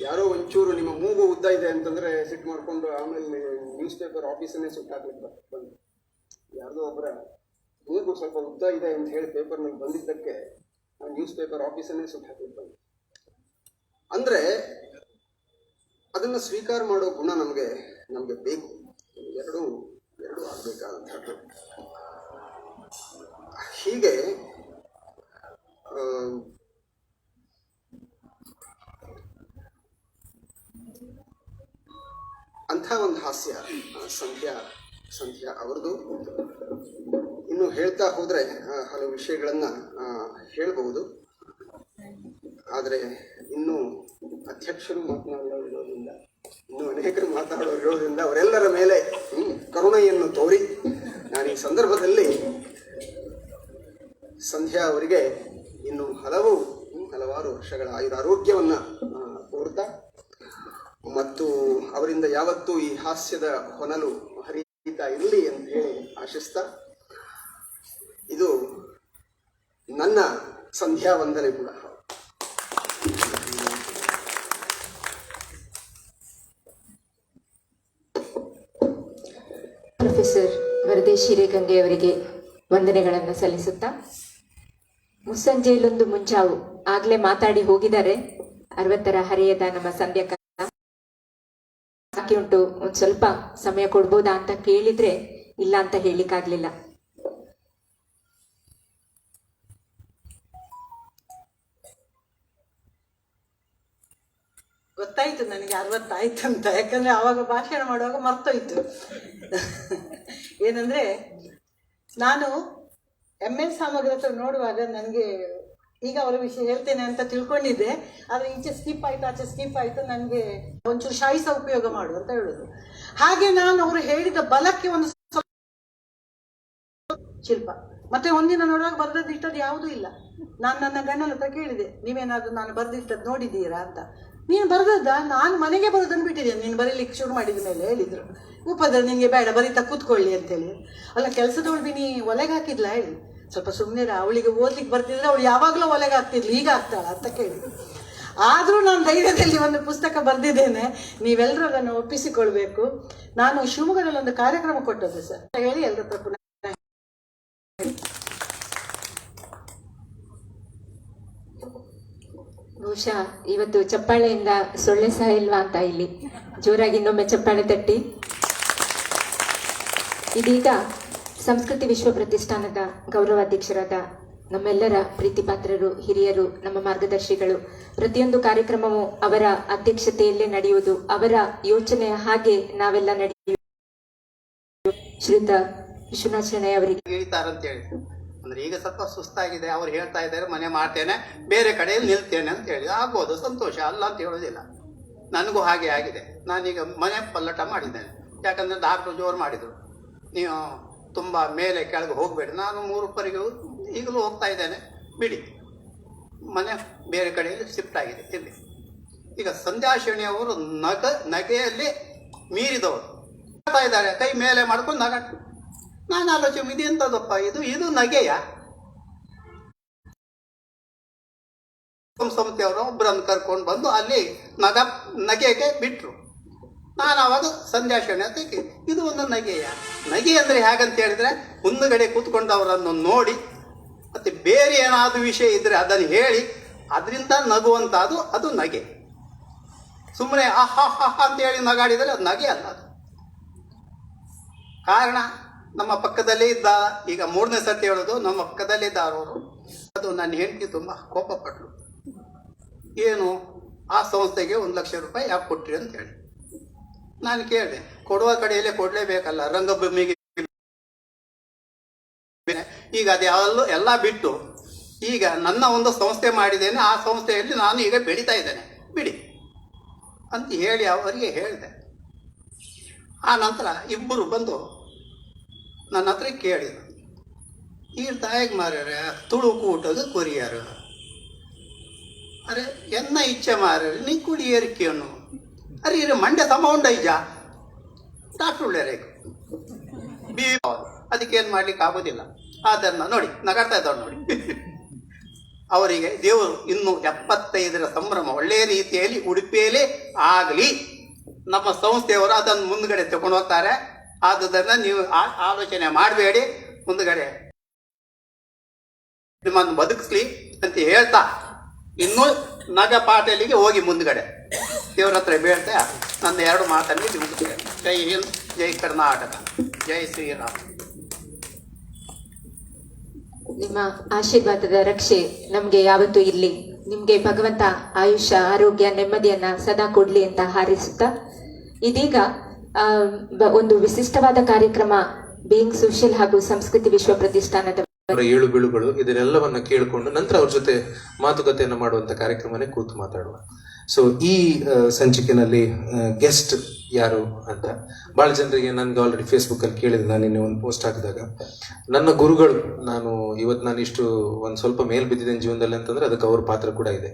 ಯಾರೋ ಒಂಚೂರು ನಿಮ್ಮ ಮೂಗು ಉದ್ದ ಇದೆ ಅಂತಂದರೆ ಸಿಟ್ಟು ಮಾಡಿಕೊಂಡು ಆಮೇಲೆ ನ್ಯೂಸ್ ಪೇಪರ್ ಆಫೀಸನ್ನೇ ಸುಟ್ಟಾಕ್ಲಿಕ್ಕೆ ಬಂದು, ಯಾರ್ದೋ ಒಬ್ಬರ ಮೂಗು ಸ್ವಲ್ಪ ಉದ್ದ ಇದೆ ಅಂತ ಹೇಳಿ ಪೇಪರ್ನಲ್ಲಿ ಬಂದಿದ್ದಕ್ಕೆ ಆ ನ್ಯೂಸ್ ಪೇಪರ್ ಆಫೀಸನ್ನೇ ಸುಟ್ಟಾಕ್ಲಿಕ್ಕೆ ಬಂದು. ಅಂದರೆ ಅದನ್ನು ಸ್ವೀಕಾರ ಮಾಡೋ ಗುಣ ನಮಗೆ ಬೇಕು. ಎರಡೂ ಆಗಬೇಕಾದಂಥದ್ದು. ಹೀಗೆ ಅಂಥ ಒಂದು ಹಾಸ್ಯ ಸಂಧ್ಯಾ ಅವರದು. ಇನ್ನು ಹೇಳ್ತಾ ಹೋದರೆ ಹಲವು ವಿಷಯಗಳನ್ನು ಹೇಳ್ಬಹುದು. ಆದರೆ ಇನ್ನೂ ಅಧ್ಯಕ್ಷರು ಮಾತನಾಡೋದ್ರಿಂದ, ಇನ್ನೂ ಅನೇಕರು ಮಾತನಾಡೋದ್ರಿಂದ ಅವರೆಲ್ಲರ ಮೇಲೆ ಕರುಣೆಯನ್ನು ತೋರಿ ನಾನು ಈ ಸಂದರ್ಭದಲ್ಲಿ ಸಂಧ್ಯಾ ಅವರಿಗೆ ಇನ್ನು ಹಲವಾರು ವರ್ಷಗಳ ಆಯುರಾರೋಗ್ಯವನ್ನು ಕೋರ್ತಾ ಮತ್ತು ಅವರಿಂದ ಯಾವತ್ತೂ ಈ ಹಾಸ್ಯದ ಹೊನಲು ಹರಿತಾ ಇರಲಿ ಅಂತ ಹೇಳಿ ಆಶಿಸ್ತಾ, ಇದು ನನ್ನ ಸಂಧ್ಯಾ ವಂದನೆ ಕೂಡ. ಪ್ರೊಫೆಸರ್ ವರದೇಶಿ ಹಿರೇಗಂಗೆ ಅವರಿಗೆ ವಂದನೆಗಳನ್ನು ಸಲ್ಲಿಸುತ್ತಾ, ಮುಸ್ಸಂಜೆಯಲ್ಲೊಂದು ಮುಂಜಾವು ಆಗ್ಲೇ ಮಾತಾಡಿ ಹೋಗಿದ್ದಾರೆ. 60ರ ಹರೆಯದ ನಮ್ಮ ಸಂಧ್ಯಾ ಬಾಕಿ ಉಂಟು, ಒಂದ್ ಸ್ವಲ್ಪ ಸಮಯ ಕೊಡ್ಬೋದಾ ಅಂತ ಕೇಳಿದ್ರೆ ಇಲ್ಲ ಅಂತ ಹೇಳಿಕ್ಕಾಗ್ಲಿಲ್ಲ. ಗೊತ್ತಾಯ್ತು ನನಗೆ 60 ಆಯ್ತು ಅಂತ, ಯಾಕಂದ್ರೆ ಆವಾಗ ಭಾಷಣ ಮಾಡುವಾಗ ಮರ್ತೋಯ್ತು. ಏನಂದ್ರೆ ನಾನು ML ಸಾಮಗ್ರ ಹತ್ರ ನೋಡುವಾಗ ನನಗೆ ಈಗ ಅವರ ವಿಷಯ ಹೇಳ್ತೇನೆ ಅಂತ ತಿಳ್ಕೊಂಡಿದ್ದೆ. ಆದರೆ ಈಚೆ ಸ್ಕಿಪ್ ಆಯ್ತು, ಆಚೆ ಸ್ಕಿಪ್ ಆಯ್ತು. ನನಗೆ ಒಂಚೂರು ಶಾಯಿಸ ಉಪಯೋಗ ಮಾಡು ಅಂತ ಹೇಳೋದು. ಹಾಗೆ ನಾನು ಅವರು ಹೇಳಿದ ಬಲಕ್ಕೆ ಒಂದು ಶಿಲ್ಪ. ಮತ್ತೆ ಒಂದಿನ ನೋಡುವಾಗ ಬರೆದಿಟ್ಟದ್ದು ಯಾವುದೂ ಇಲ್ಲ. ನಾನು ನನ್ನ ಗಂಡನ ಹತ್ರ ಕೇಳಿದೆ, ನೀವೇನಾದ್ರೂ ನಾನು ಬರೆದಿಟ್ಟದ್ದು ನೋಡಿದ್ದೀರಾ ಅಂತ. ನೀನು ಬರೆದದ್ದ? ನಾನು ಮನೆಗೆ ಬರೋದನ್ನು ಬಿಟ್ಟಿದ್ದೇನೆ, ನೀನು ಬರೀಲಿಕ್ಕೆ ಶುರು ಮಾಡಿದ ಮೇಲೆ ಹೇಳಿದ್ರು. ಉಪದ್ರ ನಿನಗೆ ಬೇಡ, ಬರೀತಾ ಕೂತ್ಕೊಳ್ಳಿ ಅಂತೇಳಿ. ಅಲ್ಲ, ಕೆಲಸದವಳು ನೀ ಒಲೆಗೆ ಹಾಕಿದ್ಲಾ ಹೇಳಿ, ಸ್ವಲ್ಪ ಸುಮ್ಮನೆ ಅವಳಿಗೆ ಓದ್ಲಿಕ್ಕೆ ಬರ್ತಿದ್ರೆ ಅವಳು ಯಾವಾಗಲೂ ಒಲೆಗೆ ಹಾಕ್ತಿದ್ಲು, ಈಗ ಆಗ್ತಾಳ ಅಂತ ಕೇಳಿ. ಆದರೂ ನಾನು ಧೈರ್ಯದಲ್ಲಿ ಒಂದು ಪುಸ್ತಕ ಬರೆದಿದ್ದೇನೆ, ನೀವೆಲ್ಲರೂ ಅದನ್ನು ಒಪ್ಪಿಸಿಕೊಳ್ಬೇಕು. ನಾನು ಶಿವಮೊಗ್ಗದಲ್ಲಿ ಒಂದು ಕಾರ್ಯಕ್ರಮ ಕೊಟ್ಟದ್ದು ಸರ್ ಹೇಳಿ ಎಲ್ಲರ ಹತ್ರ ಪುನಃ. ಬಹುಶಃ ಇವತ್ತು ಚಪ್ಪಾಳೆಯಿಂದ ಸೊಳ್ಳೆ ಸಹ ಇಲ್ವಾ ಅಂತ ಇಲ್ಲಿ ಜೋರಾಗಿ ಇನ್ನೊಮ್ಮೆ ಚಪ್ಪಾಳೆ ತಟ್ಟಿ. ಇದೀಗ ಸಂಸ್ಕೃತಿ ವಿಶ್ವ ಪ್ರತಿಷ್ಠಾನದ ಗೌರವಾಧ್ಯಕ್ಷರಾದ ನಮ್ಮೆಲ್ಲರ ಪ್ರೀತಿಪಾತ್ರರು, ಹಿರಿಯರು, ನಮ್ಮ ಮಾರ್ಗದರ್ಶಿಗಳು. ಪ್ರತಿಯೊಂದು ಕಾರ್ಯಕ್ರಮವು ಅವರ ಅಧ್ಯಕ್ಷತೆಯಲ್ಲೇ ನಡೆಯುವುದು, ಅವರ ಯೋಚನೆಯ ಹಾಗೆ ನಾವೆಲ್ಲ ನಡೆಯುವುದು. ಶ್ರೀಯುತ ವಿಶ್ವನಾಥ ಶೆಣೈ ಅವರಿಗೆ ಹೇಳ್ತಾರಂತ ಹೇಳಿ ಅಂದ್ರೆ ಈಗ ಸ್ವಲ್ಪ ಸುಸ್ತಾಗಿದೆ, ಅವ್ರು ಹೇಳ್ತಾ ಇದ್ದಾರೆ ಮನೆ ಮಾಡ್ತೇನೆ, ಬೇರೆ ಕಡೆಯಲ್ಲಿ ನಿಲ್ತೇನೆ ಅಂತ ಹೇಳಿ ಆಗ್ಬೋದು, ಸಂತೋಷ, ಅಲ್ಲ ಅಂತ ಹೇಳೋದಿಲ್ಲ. ನನಗೂ ಹಾಗೆ ಆಗಿದೆ. ನಾನೀಗ ಮನೆ ಪಲ್ಲಟ ಮಾಡಿದ್ದೇನೆ. ಯಾಕಂದರೆ ಡಾಕ್ಟ್ರು ಜೋರು ಮಾಡಿದರು, ನೀವು ತುಂಬ ಮೇಲೆ ಕೆಳಗೆ ಹೋಗಬೇಡಿ. ನಾನು 3 ಈಗಲೂ ಹೋಗ್ತಾ ಇದ್ದೇನೆ, ಬಿಡಿ. ಮನೆ ಬೇರೆ ಕಡೆಯಲ್ಲಿ ಶಿಫ್ಟ್ ಆಗಿದೆ ಇಲ್ಲಿ. ಈಗ ಸಂಧ್ಯಾ ಶೆಣೈ ಅವರು ನಗೆಯಲ್ಲಿ ಮೀರಿದವರು ಇದ್ದಾರೆ, ಕೈ ಮೇಲೆ ಮಾಡ್ಕೊಂಡು ನಗಾಡ್ತಾರೆ. ನಾನು ಆಲೋಚನೆ, ಇದೆಂಥದಪ್ಪ ಇದು ನಗೆಯ? ಸಂಸ್ಥೆಯವರು ಒಬ್ಬರನ್ನು ಕರ್ಕೊಂಡು ಬಂದು ಅಲ್ಲಿ ನಗೆಗೆ ಬಿಟ್ರು. ನಾನು ಅವಾಗ ಸಂಧ್ಯಾ ಶೆಣೈ ಅಂತ ಇದು ಒಂದು ನಗೆಯ? ನಗೆ ಅಂದರೆ ಹೇಗಂತ ಹೇಳಿದ್ರೆ, ಮುಂದುಗಡೆ ಕೂತ್ಕೊಂಡವರನ್ನು ನೋಡಿ ಮತ್ತೆ ಬೇರೆ ಏನಾದರೂ ವಿಷಯ ಇದ್ರೆ ಅದನ್ನು ಹೇಳಿ ಅದರಿಂದ ನಗುವಂಥದ್ದು ಅದು ನಗೆ. ಸುಮ್ಮನೆ ಆಹಾ ಅಂತ ಹೇಳಿ ನಗಾಡಿದರೆ ಅದು ನಗೆ ಅಲ್ಲ. ಅದು ಕಾರಣ ನಮ್ಮ ಪಕ್ಕದಲ್ಲೇ ಇದ್ದ, ಈಗ 3ನೇ ಸರ್ತಿ ಹೇಳೋದು, ನಮ್ಮ ಪಕ್ಕದಲ್ಲೇ ಇದ್ದವರು. ಅದು ನನ್ನ ಹೆಂಡತಿ ತುಂಬ ಕೋಪಪಟ್ಟಳು. ಏನು, ಆ ಸಂಸ್ಥೆಗೆ 1 ಲಕ್ಷ ರೂಪಾಯಿ ಯಾಕೆ ಕೊಟ್ರಿ ಅಂತ ಹೇಳಿ. ನಾನು ಕೇಳಿದೆ, ಕೊಡುವ ಕಡೆಯಲ್ಲೇ ಕೊಡಲೇಬೇಕಲ್ಲ, ರಂಗಭೂಮಿಗೆ. ಈಗ ಅದು ಎಲ್ಲ ಬಿಟ್ಟು ಈಗ ನನ್ನ ಒಂದು ಸಂಸ್ಥೆ ಮಾಡಿದ್ದೇನೆ, ಆ ಸಂಸ್ಥೆಯಲ್ಲಿ ನಾನು ಈಗ ಬೆಳೀತಾ ಇದ್ದೇನೆ, ಬಿಡಿ ಅಂತ ಹೇಳಿ ಅವರಿಗೆ ಹೇಳಿದೆ. ಆ ನಂತರ ಇಬ್ಬರು ಬಂದು ನನ್ನ ಹತ್ರ ಕೇಳಿದರು, ಈ ತಾಯಿಗೆ ಮಾರ್ಯಾರ ತುಳುಕು ಊಟದ ಕೊರಿಯರು ಅರೆ ಎನ್ನ ಇಚ್ಛೆ ಮಾರ ನೀ ಕುಡಿ ಏರಿಕೆಯನ್ನು ಅರೆ ಇರ ಮಂಡ್ಯ ಸಮ ಉಂಡೈಜ ಡಾಕ್ಟ್ರ್ ಉಳ್ಳೇರೇಕು ಬಿ ಅದಕ್ಕೇನು ಮಾಡ್ಲಿಕ್ಕೆ ಆಗೋದಿಲ್ಲ. ಅದನ್ನ ನೋಡಿ ನಗಾಡ್ತಾ ಇದ್ದವ್ರು ನೋಡಿ. ಅವರಿಗೆ ದೇವರು ಇನ್ನು 75ರ ಸಂಭ್ರಮ ಒಳ್ಳೆಯ ರೀತಿಯಲ್ಲಿ ಉಡುಪಿಯಲ್ಲೇ ಆಗಲಿ ನಮ್ಮ ಸಂಸ್ಥೆಯವರು ಅದನ್ನು ಮುಂದ್ಗಡೆ ತಗೊಂಡು ಹೋಗ್ತಾರೆ. ಆದುದರಿಂದ ನೀವು ಆಲೋಚನೆ ಮಾಡಬೇಡಿ, ಮುಂದ್ಗಡೆ ನಿಮ್ಮನ್ನು ಬದುಕಿಸ್ಲಿ ಅಂತ ಹೇಳ್ತಾ ಇನ್ನೂ ನಗಪಾಟಲಿಗೆ ಹೋಗಿ ಮುಂದ್ಗಡೆ ದೇವ್ರ ಹತ್ರ ಬೇಡ್ತಾ ನನ್ನ 2 ಮಾತನ್ನು ಮುಗಿಸ್ತೇನೆ. ಜೈ ಹಿಂದ್, ಜೈ ಕರ್ನಾಟಕ, ಜೈ ಶ್ರೀರಾಮ್. ನಿಮ್ಮ ಆಶೀರ್ವಾದದ ರಕ್ಷೆ ನಮಗೆ ಯಾವತ್ತೂ ಇರಲಿ. ನಿಮಗೆ ಭಗವಂತ ಆಯುಷ್ಯ, ಆರೋಗ್ಯ, ನೆಮ್ಮದಿಯನ್ನ ಸದಾ ಕೊಡ್ಲಿ ಅಂತ ಹಾರೈಸುತ್ತಾ, ಇದೀಗ ಒಂದು ವಿಶಿಷ್ಟವಾದ ಕಾರ್ಯಕ್ರಮ ಬೀಯಿಂಗ್ ಸೋಷಿಯಲ್ ಹಾಗೂ ಸಂಸ್ಕೃತಿ ವಿಶ್ವ ಪ್ರತಿಷ್ಠಾನದ ಏಳು ಬೀಳುಗಳು ಇದನ್ನೆಲ್ಲವನ್ನ ಕೇಳಿಕೊಂಡು ನಂತರ ಅವ್ರ ಜೊತೆ ಮಾತುಕತೆಯನ್ನು ಮಾಡುವಂತ ಕಾರ್ಯಕ್ರಮನೇ ಕೂತು ಮಾತಾಡುವ. ಸೊ ಈ ಸಂಚಿಕೆನಲ್ಲಿ ಗೆಸ್ಟ್ ಯಾರು ಅಂತ ಬಹಳ ಜನರಿಗೆ ನನ್ಗೆ ಆಲ್ರೆಡಿ ಫೇಸ್ಬುಕ್ ಅಲ್ಲಿ ಕೇಳಿದೆ. ನಾನು ನಿನ್ನೆ ಒಂದು ಪೋಸ್ಟ್ ಹಾಕಿದಾಗ ನನ್ನ ಗುರುಗಳು, ನಾನು ಇಷ್ಟು ಒಂದು ಸ್ವಲ್ಪ ಮೇಲ್ ಬಿದ್ದಿದ್ದೇನೆ ಜೀವನದಲ್ಲಿ ಅಂತಂದ್ರೆ ಅದಕ್ಕೆ ಅವ್ರ ಪಾತ್ರ ಕೂಡ ಇದೆ.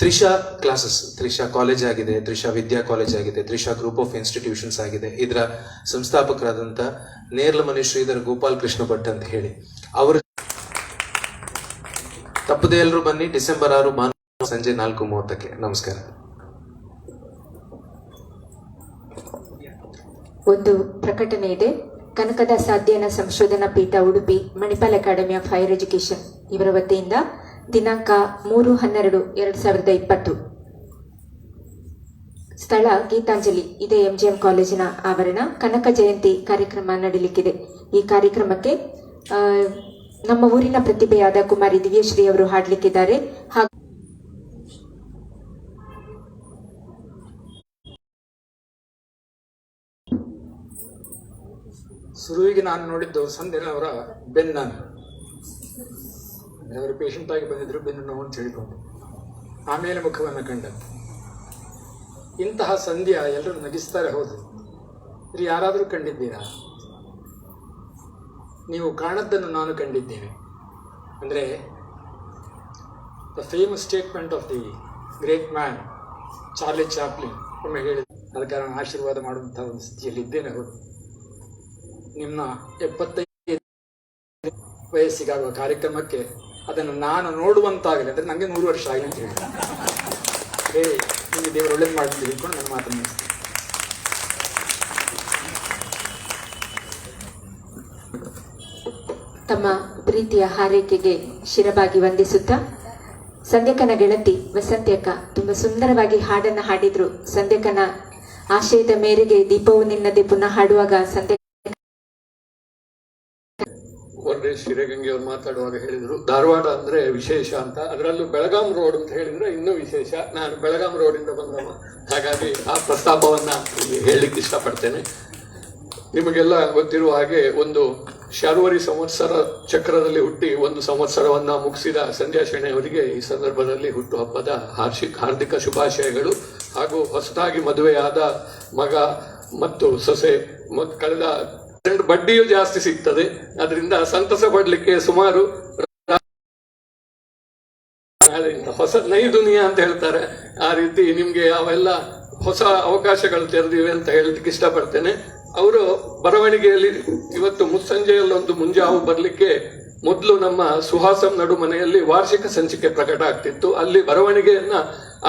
ತ್ರಿಷಾ ಕ್ಲಾಸಸ್, ತ್ರಿಷಾ ಕಾಲೇಜ್ ಆಗಿದೆ, ತ್ರಿಷಾ ವಿದ್ಯಾ ಕಾಲೇಜ್ ಆಗಿದೆ, ತ್ರಿಷಾ ಗ್ರೂಪ್ ಆಫ್ ಇನ್ಸ್ಟಿಟ್ಯೂಷನ್ಸ್ ಆಗಿದೆ. ಇದರ ಸಂಸ್ಥಾಪಕರಾದಂಥ ನೇರ್ಲಮನಿ ಶ್ರೀಧರ್ ಗೋಪಾಲ್ ಕೃಷ್ಣ ಭಟ್ ಅಂತ ಹೇಳಿ ಅವರು ತಪ್ಪದೆ ಎಲ್ಲರೂ ಬನ್ನಿ. ಡಿಸೆಂಬರ್ 6 ಭಾನುವಾರ ಸಂಜೆ 4:30ಕ್ಕೆ. ನಮಸ್ಕಾರ. ಒಂದು ಪ್ರಕಟಣೆ ಇದೆ. ಕನಕದಾಸ ಅಧ್ಯಯನ ಸಂಶೋಧನಾ ಪೀಠ Udupi, Manipal academy of higher education ಇವರ ವತಿಯಿಂದ ದಿನಾಂಕ 3/12/2020, ಸ್ಥಳ ಗೀತಾಂಜಲಿ, ಇದೇ MGM ಕಾಲೇಜಿನ ಆವರಣ, ಕನಕ ಜಯಂತಿ ಕಾರ್ಯಕ್ರಮ ನಡೆಯಲಿಕ್ಕಿದೆ. ಈ ಕಾರ್ಯಕ್ರಮಕ್ಕೆ ನಮ್ಮ ಊರಿನ ಪ್ರತಿಭೆಯಾದ ಕುಮಾರಿ ದಿವ್ಯಶ್ರೀ ಅವರು ಹಾಡಲಿಕ್ಕಿದ್ದಾರೆ. ಹಾಗೂ ಶುರುವಿಗೆ ನಾನು ನೋಡಿದ್ದು ಸಂಧ್ಯನವರ ಬೆನ್ನನ್ನು. ಅವರು ಪೇಷಂಟ್ ಆಗಿ ಬಂದಿದ್ರು, ಬೆನ್ನು ನೋವು ಅಂತ ಹೇಳಿಕೊಂಡು ಆಮೇಲೆ ಮುಖವನ್ನು ಕಂಡ. ಇಂತಹ ಸಂಧ್ಯಾ ಎಲ್ಲರೂ ನಗಿಸ್ತಾರೆ. ಹೌದು, ಇದು ಯಾರಾದರೂ ಕಂಡಿದ್ದೀರಾ? ನೀವು ಕಾಣದ್ದನ್ನು ನಾನು ಕಂಡಿದ್ದೇನೆ. ಅಂದರೆ the famous statement of the great man Charlie Chaplin ಒಮ್ಮೆ ಹೇಳಿದ, ಅದಕ್ಕೆ ನಾನು ಆಶೀರ್ವಾದ ಮಾಡುವಂತಹ ಒಂದು ಸ್ಥಿತಿಯಲ್ಲಿ ಇದ್ದೇನೆ. ಹೌದು, ನಿಮ್ಮ 75 ವಯಸ್ಸಿಗಾಗುವ ಕಾರ್ಯಕ್ರಮಕ್ಕೆ ಅದನ್ನು ನಾನು ನೋಡುವಂತಾಗಲಿ, ಅಂದರೆ ನನಗೆ 100 ವರ್ಷ ಆಗಲಿ ಅಂತ ಹೇಳಿ ನಿಮಗೆ ದೇವರು ಒಳ್ಳೇದು ಮಾಡಿ ತಿಳ್ಕೊಂಡು ನನ್ನ ಮಾತನ್ನು ತಮ್ಮ ಪ್ರೀತಿಯ ಹಾರೈಕೆಗೆ ಶಿರಬಾಗಿ ವಂದಿಸುತ್ತಾ, ಸಂಧ್ಯಕನ ಗೆಳತಿ ವಸಂತ್ಯಕ್ಕ ತುಂಬ ಸುಂದರವಾಗಿ ಹಾಡನ್ನು ಹಾಡಿದ್ರು. ಸಂಧ್ಯಕನ ಆಶಯದ ಮೇರೆಗೆ ದೀಪವು ನಿನ್ನದೆ ಪುನಃ ಹಾಡುವಾಗ ಒಳ್ಳೆ ಶಿರಗಂಗೆ ಅವ್ರು ಮಾತಾಡುವಾಗ ಹೇಳಿದ್ರು, ಧಾರವಾಡ ಅಂದ್ರೆ ವಿಶೇಷ ಅಂತ, ಅದರಲ್ಲೂ ಬೆಳಗಾಂ ರೋಡ್ ಅಂತ ಹೇಳಿದ್ರೆ ಇನ್ನೂ ವಿಶೇಷ. ನಾನು ಬೆಳಗಾಂ ರೋಡಿಂದ ಬಂದವ, ಹಾಗಾಗಿ ಆ ಪ್ರಸ್ತಾಪವನ್ನ ಹೇಳಲಿಕ್ಕೆ ಇಷ್ಟಪಡ್ತೇನೆ. ನಿಮಗೆಲ್ಲ ಗೊತ್ತಿರುವ ಹಾಗೆ ಒಂದು ಶಾರ್ವರಿ ಸಂವತ್ಸರ ಚಕ್ರದಲ್ಲಿ ಹುಟ್ಟಿ 1 ಸಂವತ್ಸರವನ್ನ ಮುಗಿಸಿದ ಸಂಧ್ಯಾ ಶೆಣೈ ಅವರಿಗೆ ಈ ಸಂದರ್ಭದಲ್ಲಿ ಹುಟ್ಟುಹಬ್ಬದ ಹಾರ್ದಿಕ ಶುಭಾಶಯಗಳು. ಹಾಗೂ ಹೊಸದಾಗಿ ಮದುವೆಯಾದ ಮಗ ಮತ್ತು ಸೊಸೆ ಕಳೆದ ಬಡ್ಡಿಯೂ ಜಾಸ್ತಿ ಸಿಗ್ತದೆ, ಅದರಿಂದ ಸಂತಸ ಪಡ್ಲಿಕ್ಕೆ ಸುಮಾರು ಹೊಸ ನೈ ದುನಿಯಾ ಅಂತ ಹೇಳ್ತಾರೆ, ಆ ರೀತಿ ನಿಮ್ಗೆ ಅವೆಲ್ಲ ಹೊಸ ಅವಕಾಶಗಳು ತೆರೆದಿವೆ ಅಂತ ಹೇಳಲಿಕ್ಕೆ ಇಷ್ಟಪಡ್ತೇನೆ. ಅವರು ಬರವಣಿಗೆಯಲ್ಲಿ ಇವತ್ತು ಮುಸ್ಸಂಜೆಯಲ್ಲೊಂದು ಮುಂಜಾವು ಬರ್ಲಿಕ್ಕೆ ಮೊದಲು ನಮ್ಮ ಸುಹಾಸಂ ನಡು ಮನೆಯಲ್ಲಿ ವಾರ್ಷಿಕ ಸಂಚಿಕೆ ಪ್ರಕಟ ಆಗ್ತಿತ್ತು, ಅಲ್ಲಿ ಬರವಣಿಗೆಯನ್ನ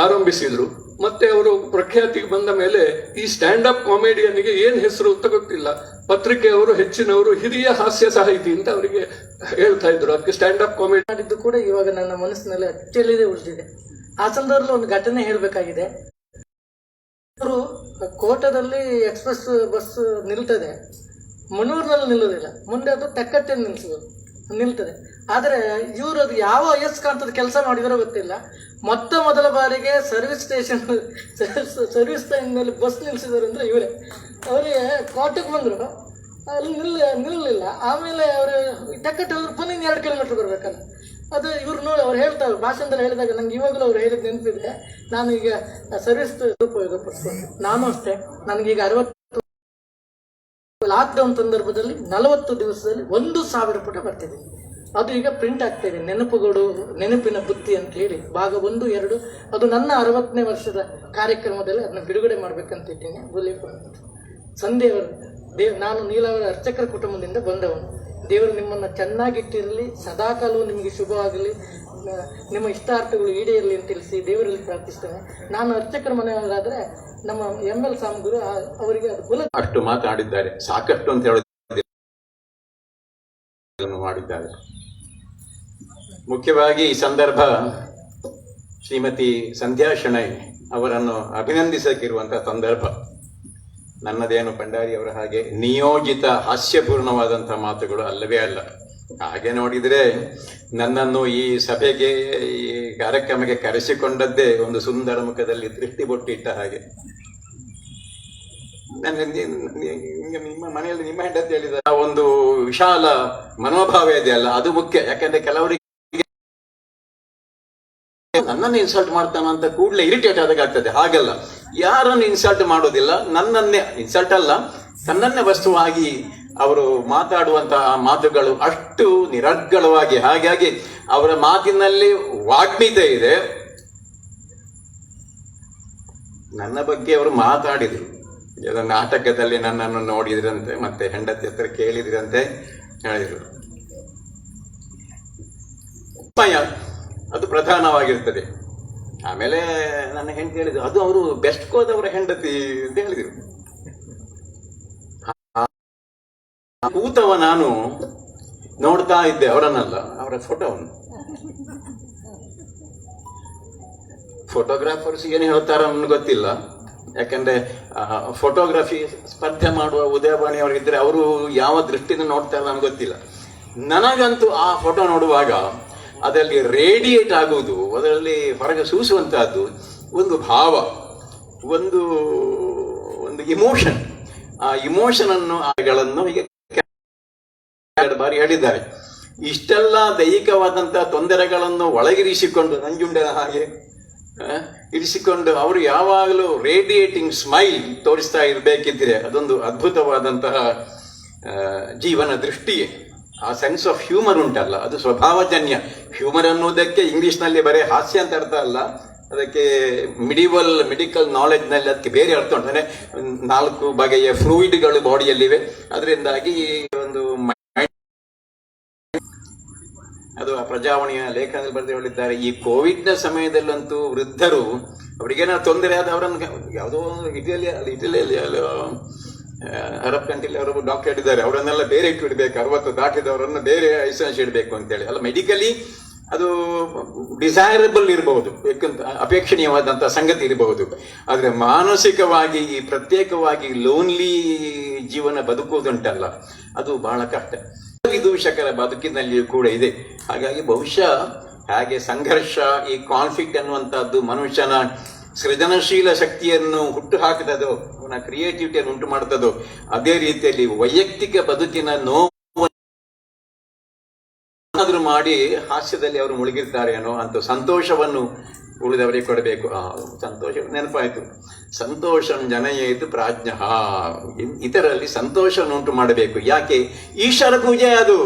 ಆರಂಭಿಸಿದ್ರು. ಮತ್ತೆ ಅವರು ಪ್ರಖ್ಯಾತಿಗೆ ಬಂದ ಮೇಲೆ ಈ ಸ್ಟ್ಯಾಂಡ್ ಅಪ್ ಕಾಮಿಡಿಯನ್ಗೆ ಏನ್ ಹೆಸರು ಅಂತ ಗೊತ್ತಿಲ್ಲ. ಪತ್ರಿಕೆಯವರು ಹೆಚ್ಚಿನವರು ಹಿರಿಯ ಹಾಸ್ಯ ಸಾಹಿತಿ ಅಂತ ಅವರಿಗೆ ಹೇಳ್ತಾ ಇದ್ರು. ಅದಕ್ಕೆ ಸ್ಟ್ಯಾಂಡ್ ಅಪ್ ಕಾಮಿಡಿ ಮಾಡಿದ್ದು ಕೂಡ ಇವಾಗ ನನ್ನ ಮನಸ್ಸಿನಲ್ಲಿ ಅಚ್ಚಳಿದೆ ಉಳಿದಿದೆ. ಆ ಸಂದರ್ಭದಲ್ಲಿ ಒಂದು ಘಟನೆ ಹೇಳಬೇಕಾಗಿದೆ. ಅವರು ಕೋಟದಲ್ಲಿ ಎಕ್ಸ್ಪ್ರೆಸ್ ಬಸ್ ನಿಲ್ತದೆ, ಮನೂರಿನಲ್ಲಿ ನಿಲ್ಲೋದಿಲ್ಲ, ಮುಂದೆ ಅದು ತೆಕ್ಕಟ್ಟೆ ನಿಲ್ತದೆ. ಆದರೆ ಇವರು ಅದು ಯಾವ ಅಯಸ್ಕಾಂತದ ಕೆಲಸ ಮಾಡಿದಾರೋ ಗೊತ್ತಿಲ್ಲ, ಮೊದಲ ಬಾರಿಗೆ ಸರ್ವಿಸ್ ಸ್ಟೇಷನ್ ಸರ್ವಿಸ್ ಟೈಮ್ನಲ್ಲಿ ಬಸ್ ನಿಲ್ಲಿಸಿದಾರೆ ಅಂದರೆ ಇವರೇ. ಅವರಿಗೆ ಕೋಟೆಗೆ ಬಂದರು, ಅಲ್ಲಿ ನಿಲ್ಲಲಿಲ್ಲ. ಆಮೇಲೆ ಅವರು ಟಕ್ಕಟ್ಟೆ ಹೋದ್ರು, ಪುನಃ 2 ಕಿಲೋಮೀಟರ್ ಬರ್ಬೇಕಲ್ಲ. ಅದು ಇವ್ರು ನೋಡಿ ಅವ್ರು ಹೇಳ್ತಾರೆ, ಭಾಷಣದಲ್ಲಿ ಹೇಳಿದಾಗ ನಂಗೆ ಇವಾಗಲೂ ಅವ್ರು ಹೇಳಿದ ನೆನಪಿದೆ. ನಾನು ಈಗ ಸರ್ವಿಸ್ ಉಪಯೋಗ ಪಡಿಸ್ಕೊಂಡು, ನಾನು ಅಷ್ಟೇ, ನನಗೀಗ 60 ಲಾಕ್ಡೌನ್ ಸಂದರ್ಭದಲ್ಲಿ 40 ದಿವಸದಲ್ಲಿ 1,000 ಪುಟ ಬರ್ತಿದ್ದೀನಿ. ಅದು ಈಗ ಪ್ರಿಂಟ್ ಆಗ್ತಾ ಇದೆ, ನೆನಪುಗಳು ನೆನಪಿನ ಬುತ್ತಿ ಅಂತ ಹೇಳಿ ಭಾಗ 1, 2. ಅದು ನನ್ನ 60ನೇ ವರ್ಷದ ಕಾರ್ಯಕ್ರಮದಲ್ಲಿ ಅದನ್ನ ಬಿಡುಗಡೆ ಮಾಡ್ಬೇಕಂತ ಇದ್ದೀನಿ. ಸಂಧ್ಯವರು ನಾನು ನೀಲಾವರ ಅರ್ಚಕರ ಕುಟುಂಬದಿಂದ ಬಂದವನು. ದೇವರು ನಿಮ್ಮನ್ನು ಚೆನ್ನಾಗಿಟ್ಟಿರಲಿ, ಸದಾಕಾಲವೂ ನಿಮಗೆ ಶುಭವಾಗಲಿ, ನಿಮ್ಮ ಇಷ್ಟಾರ್ಥಗಳು ಈಡೇರಲಿ ಅಂತ ತಿಳಿಸಿ ದೇವರಲ್ಲಿ ಪ್ರಾರ್ಥಿಸ್ತೇನೆ. ನಾನು ಅರ್ಚಕರ ಮನೆಯವರಾದ್ರೆ ನಮ್ಮ ML ಸಾಮಗುರು ಅವರಿಗೆ ಅದು ಕುಲ ಅಷ್ಟು ಮಾತಾಡಿದ್ದಾರೆ, ಸಾಕಷ್ಟು ಅಂತ ಹೇಳೋದು ಮಾಡಿದ್ದಾರೆ. ಮುಖ್ಯವಾಗಿ ಈ ಸಂದರ್ಭ ಶ್ರೀಮತಿ ಸಂಧ್ಯಾ ಶೆಣೈ ಅವರನ್ನು ಅಭಿನಂದಿಸಕ್ಕಿರುವಂತಹ ಸಂದರ್ಭ. ನನ್ನದೇನು ಭಂಡಾರಿ ಅವರ ಹಾಗೆ ನಿಯೋಜಿತ ಹಾಸ್ಯಪೂರ್ಣವಾದಂತಹ ಮಾತುಗಳು ಅಲ್ಲವೇ ಅಲ್ಲ. ಹಾಗೆ ನೋಡಿದರೆ ನನ್ನನ್ನು ಈ ಸಭೆಗೆ, ಈ ಕಾರ್ಯಕ್ರಮಕ್ಕೆ ಕರೆಸಿಕೊಂಡದ್ದೇ ಒಂದು ಸುಂದರ ಮುಖದಲ್ಲಿ ದೃಷ್ಟಿ ಬೊಟ್ಟಿಟ್ಟ ಹಾಗೆ. ನಿಮ್ಮ ಮನೆಯಲ್ಲಿ ನಿಮ್ಮ ಹೆಂಡತಿ ಹೇಳಿದ ಒಂದು ವಿಶಾಲ ಮನೋಭಾವ ಇದೆಯಲ್ಲ, ಅದು ಮುಖ್ಯ. ಯಾಕಂದ್ರೆ ಕೆಲವರಿಗೆ ನನ್ನನ್ನು ಇನ್ಸಲ್ಟ್ ಮಾಡ್ತಾನ ಅಂತ ಕೂಡಲೇ ಇರಿಟೇಟ್ ಆದಾಗ್ತದೆ. ಹಾಗಲ್ಲ, ಯಾರನ್ನು ಇನ್ಸಲ್ಟ್ ಮಾಡೋದಿಲ್ಲ, ನನ್ನನ್ನೇ ಇನ್ಸಲ್ಟ್ ಅಲ್ಲ, ತನ್ನನ್ನೇ ವಸ್ತುವಾಗಿ ಅವರು ಮಾತಾಡುವಂತಹ ಮಾತುಗಳು ಅಷ್ಟು ನಿರರ್ಗಳವಾಗಿ, ಹಾಗಾಗಿ ಅವರ ಮಾತಿನಲ್ಲಿ ವಾಗ್ಮಿತೆ ಇದೆ. ನನ್ನ ಬಗ್ಗೆ ಅವರು ಮಾತಾಡಿದ್ರು, ನಾಟಕದಲ್ಲಿ ನನ್ನನ್ನು ನೋಡಿದ್ರಂತೆ, ಮತ್ತೆ ಹೆಂಡತಿ ಹತ್ರ ಕೇಳಿದ್ರಂತೆ, ಹೇಳಿದ್ರು. ಅದು ಪ್ರಧಾನವಾಗಿರ್ತದೆ. ಆಮೇಲೆ ನನ್ನ ಹೆಂಡತಿ ಹೇಳಿದ್ರು, ಅದು ಅವರು ಬೆಸ್ಟ್ ಕೋದವರ ಹೆಂಡತಿ ಅಂತ ಹೇಳಿದ್ರು. ಕೂತವ ನಾನು ನೋಡ್ತಾ ಇದ್ದೆ ಅವರನ್ನಲ್ಲ, ಅವರ ಫೋಟೋವನ್ನು. ಫೋಟೋಗ್ರಾಫರ್ಸ್ ಏನು ಹೇಳ್ತಾರ ನನ್ಗೆ ಗೊತ್ತಿಲ್ಲ, ಯಾಕಂದ್ರೆ ಫೋಟೋಗ್ರಫಿ ಸ್ಪರ್ಧೆ ಮಾಡುವ ಉದಯವಾಣಿಯವರಿದ್ರೆ ಅವರು ಯಾವ ದೃಷ್ಟಿಯಿಂದ ನೋಡ್ತಾರೆ ನನಗೆ ಗೊತ್ತಿಲ್ಲ. ನನಗಂತೂ ಆ ಫೋಟೋ ನೋಡುವಾಗ ಅದರಲ್ಲಿ ರೇಡಿಯೇಟ್ ಆಗುವುದು, ಅದರಲ್ಲಿ ಹೊರಗೆ ಸೂಸುವಂತಹದ್ದು ಒಂದು ಭಾವ, ಒಂದು ಇಮೋಷನ್. ಆ ಇಮೋಷನ್ ಅನ್ನು ಹೀಗೆ 2 ಬಾರಿ ಹೇಳಿದ್ದಾರೆ. ಇಷ್ಟೆಲ್ಲ ದೈಹಿಕವಾದಂತಹ ತೊಂದರೆಗಳನ್ನು ಒಳಗಿರಿಸಿಕೊಂಡು, ನಂಜುಂಡನ ಹಾಗೆ ಇರಿಸಿಕೊಂಡು ಅವರು ಯಾವಾಗಲೂ ರೇಡಿಯೇಟಿಂಗ್ ಸ್ಮೈಲ್ ತೋರಿಸ್ತಾ ಇರಬೇಕಿದ್ರೆ ಅದೊಂದು ಅದ್ಭುತವಾದಂತಹ ಜೀವನ ದೃಷ್ಟಿಯೇ. ಆ ಸೆನ್ಸ್ ಆಫ್ ಹ್ಯೂಮರ್ ಉಂಟಲ್ಲ, ಅದು ಸ್ವಭಾವಜನ್ಯ. ಹ್ಯೂಮರ್ ಅನ್ನೋದಕ್ಕೆ ಇಂಗ್ಲಿಷ್ನಲ್ಲಿ ಬರೀ ಹಾಸ್ಯ ಅಂತ ಅರ್ಥ ಅಲ್ಲ, ಅದಕ್ಕೆ ಮೆಡಿಕಲ್ ನಾಲೆಡ್ನಲ್ಲಿ ಅದಕ್ಕೆ ಬೇರೆ ಅರ್ಥ ಉಂಟು. ಅಂದರೆ 4 ಬಗೆಯ ಫ್ಲೂಯಿಡ್ಗಳು ಬಾಡಿಯಲ್ಲಿವೆ, ಅದರಿಂದಾಗಿ ಒಂದು ಅದು ಆ ಪ್ರಜಾವಾಣಿಯ ಲೇಖನದಲ್ಲಿ ಬರೆದು ಹೇಳಿದ್ದಾರೆ. ಈ ಕೋವಿಡ್ನ ಸಮಯದಲ್ಲಂತೂ ವೃದ್ಧರು ಅವರಿಗೇನಾದ್ರು ತೊಂದರೆ ಆದ ಅವರನ್ನು ಯಾವುದೋ ಇಟಲಿಯಲ್ಲಿ ಅರಬ್ ಕಂಟ್ರಿಲಿ ಅವರು ಡಾಕ್ಟರ್ ಹೇಳಿದ್ದಾರೆ, ಅವರನ್ನೆಲ್ಲ ಬೇರೆ ಇಟ್ಬಿಡ್ಬೇಕು, 60 ದಾಟಿದವರನ್ನು ಬೇರೆ ಐಸೋಲೇಷನ್ ಇಡಬೇಕು ಅಂತೇಳಿ. ಅಲ್ಲ, ಮೆಡಿಕಲಿ ಅದು ಡಿಸೈರಬಲ್ ಇರಬಹುದು, ಅಪೇಕ್ಷಣೀಯವಾದಂತಹ ಸಂಗತಿ ಇರಬಹುದು, ಆದರೆ ಮಾನಸಿಕವಾಗಿ ಪ್ರತ್ಯೇಕವಾಗಿ ಲೋನ್ಲಿ ಜೀವನ ಬದುಕುವುದುಂಟಲ್ಲ, ಅದು ಬಹಳ ಕಷ್ಟ. ವಿದೂಷಕರ ಬದುಕಿನಲ್ಲಿಯೂ ಕೂಡ ಇದೆ. ಹಾಗಾಗಿ ಬಹುಶಃ ಹಾಗೆ ಸಂಘರ್ಷ, ಈ ಕಾನ್ಫ್ಲಿಕ್ಟ್ ಅನ್ನುವಂಥದ್ದು ಮನುಷ್ಯನ ಸೃಜನಶೀಲ ಶಕ್ತಿಯನ್ನು ಹುಟ್ಟು ಹಾಕಿದದೋ, ಅವನ ಕ್ರಿಯೇಟಿವಿಟಿಯನ್ನು ಉಂಟು ಮಾಡುತ್ತದೋ, ಅದೇ ರೀತಿಯಲ್ಲಿ ವೈಯಕ್ತಿಕ ಬದುಕಿನ ನೋವಾದರೂ ಮಾಡಿ ಹಾಸ್ಯದಲ್ಲಿ ಅವರು ಮುಳುಗಿರ್ತಾರೆ ಅನ್ನೋ ಅಂತ ಸಂತೋಷವನ್ನು ಉಳಿದವರಿಗೆ ಕೊಡಬೇಕು. ಸಂತೋಷ ನೆನಪಾಯಿತು. ಸಂತೋಷಂ ಜನಯೇತು ಪ್ರಾಜ್ಞ, ಇತರಲ್ಲಿ ಸಂತೋಷವನ್ನು ಉಂಟು ಮಾಡಬೇಕು. ಯಾಕೆ? ಈಶ್ವರ ಪೂಜೆ ಅದು.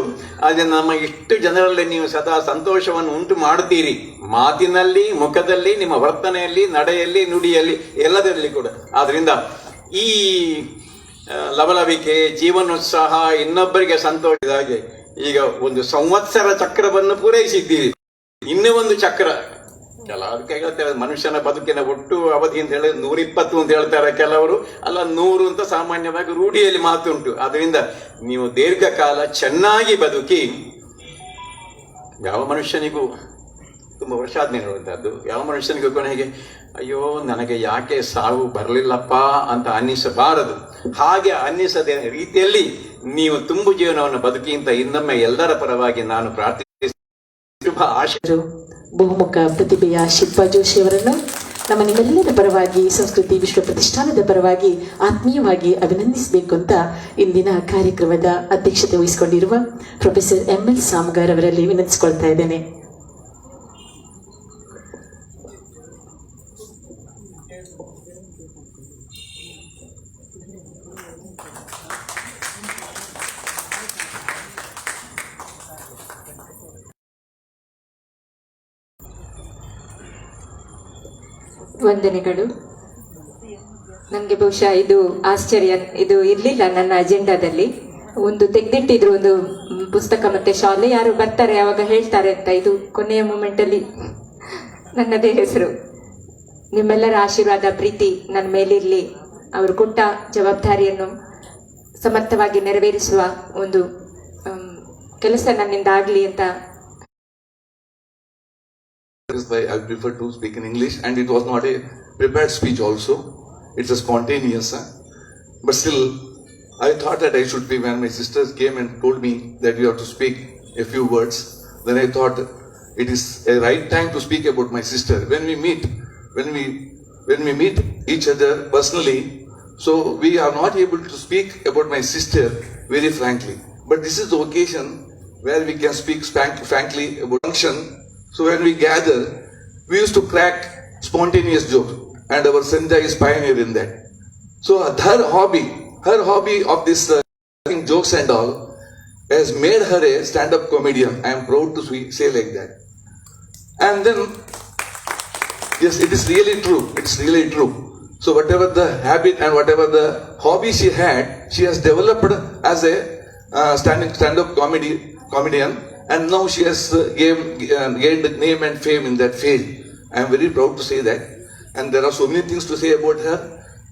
ಆದರೆ ನಮ್ಮ ಇಷ್ಟು ಜನರಲ್ಲಿ ನೀವು ಸದಾ ಸಂತೋಷವನ್ನು ಉಂಟು ಮಾಡ್ತೀರಿ, ಮಾತಿನಲ್ಲಿ, ಮುಖದಲ್ಲಿ, ನಿಮ್ಮ ವರ್ತನೆಯಲ್ಲಿ, ನಡೆಯಲ್ಲಿ, ನುಡಿಯಲ್ಲಿ, ಎಲ್ಲದರಲ್ಲಿ ಕೂಡ. ಆದ್ರಿಂದ ಈ ಲವಲವಿಕೆ, ಜೀವನೋತ್ಸಾಹ, ಇನ್ನೊಬ್ಬರಿಗೆ ಸಂತೋಷದ ಹಾಗೆ ಈಗ ಒಂದು ಸಂವತ್ಸರ ಚಕ್ರವನ್ನು ಪೂರೈಸಿದ್ದೀರಿ, ಇನ್ನೂ ಒಂದು ಚಕ್ರ. ಕೆಲವರಿಗೆ ಹೇಳ್ತಾರೆ ಮನುಷ್ಯನ ಬದುಕಿನ ಒಟ್ಟು ಅವಧಿ ಅಂತ ಹೇಳಿದ್ರೆ 120 ಅಂತ ಹೇಳ್ತಾರೆ ಕೆಲವರು, ಅಲ್ಲ 100 ಅಂತ ಸಾಮಾನ್ಯವಾಗಿ ರೂಢಿಯಲ್ಲಿ ಮಾತುಂಟು. ಅದರಿಂದ ನೀವು ದೀರ್ಘಕಾಲ ಚೆನ್ನಾಗಿ ಬದುಕಿ. ಯಾವ ಮನುಷ್ಯನಿಗೂ ತುಂಬಾ ವರ್ಷ ಆದ್ಮೇಲೆ ಹೇಳುವಂತಹದ್ದು, ಯಾವ ಮನುಷ್ಯನಿಗೂ ಕೊನೆಗೆ ಅಯ್ಯೋ ನನಗೆ ಯಾಕೆ ಸಾವು ಬರಲಿಲ್ಲಪ್ಪ ಅಂತ ಅನ್ನಿಸಬಾರದು. ಹಾಗೆ ಅನ್ನಿಸದ ರೀತಿಯಲ್ಲಿ ನೀವು ತುಂಬು ಜೀವನವನ್ನು ಬದುಕಿ ಅಂತ ಇನ್ನೊಮ್ಮೆ ಎಲ್ಲರ ಪರವಾಗಿ ನಾನು ಪ್ರಾರ್ಥಿಸಿ ಶುಭ ಆಶಯ. ಬಹುಮುಖ ಪ್ರತಿಭೆಯ ಶಿಲ್ಪಾ ಜೋಶಿ ಅವರನ್ನು ನಮ್ಮ ನಿಮ್ಮೆಲ್ಲರ ಪರವಾಗಿ, ಸಂಸ್ಕೃತಿ ವಿಶ್ವ ಪ್ರತಿಷ್ಠಾನದ ಪರವಾಗಿ ಆತ್ಮೀಯವಾಗಿ ಅಭಿನಂದಿಸಬೇಕು ಅಂತ ಇಂದಿನ ಕಾರ್ಯಕ್ರಮದ ಅಧ್ಯಕ್ಷತೆ ವಹಿಸಿಕೊಂಡಿರುವ ಪ್ರೊಫೆಸರ್ ML ಸಾಮ್ಗಾರ್ ಅವರಲ್ಲಿ ವಿನಂತಿಸಿಕೊಳ್ತಾ ಇದ್ದೇನೆ. ವಂದನೆಗಳು. ನನಗೆ ಬಹುಶಃ ಇದು ಆಶ್ಚರ್ಯ, ಇದು ಇರಲಿಲ್ಲ ನನ್ನ ಅಜೆಂಡಾದಲ್ಲಿ. ಒಂದು ತೆಗೆದಿಟ್ಟಿದ್ರು, ಒಂದು ಪುಸ್ತಕ ಮತ್ತೆ ಶಾಲೆ, ಯಾರು ಬರ್ತಾರೆ ಅವಾಗ ಹೇಳ್ತಾರೆ ಅಂತ. ಇದು ಕೊನೆಯ ಮೂಮೆಂಟಲ್ಲಿ ನನ್ನದೇ ಹೆಸರು. ನಿಮ್ಮೆಲ್ಲರ ಆಶೀರ್ವಾದ, ಪ್ರೀತಿ ನನ್ನ ಮೇಲಿರಲಿ. ಅವರು ಕೊಟ್ಟ ಜವಾಬ್ದಾರಿಯನ್ನು ಸಮರ್ಥವಾಗಿ ನೆರವೇರಿಸುವ ಒಂದು ಕೆಲಸ ನನ್ನಿಂದ ಆಗಲಿ ಅಂತ. I prefer to speak in English, and it was not a prepared speech also. It's a spontaneous. But still, I thought that I should be, when my sisters came and told me that you have to speak a few words, then I thought it is a right time to speak about my sister. When we meet each other personally, so we are not able to speak about my sister very frankly. But this is the occasion where we can speak frankly about function. So when we gather, we used to crack spontaneous jokes, and our Sandhya is pioneer in that. So her hobby of this jokes and all has made her a stand-up comedian. I am proud to say like that. And then, yes, it is really true. It's really true. So whatever the habit and whatever the hobby she had, she has developed as a stand-up comedian, and now she has gained name and fame in that field. I am very proud to say that. And there are so many things to say about her,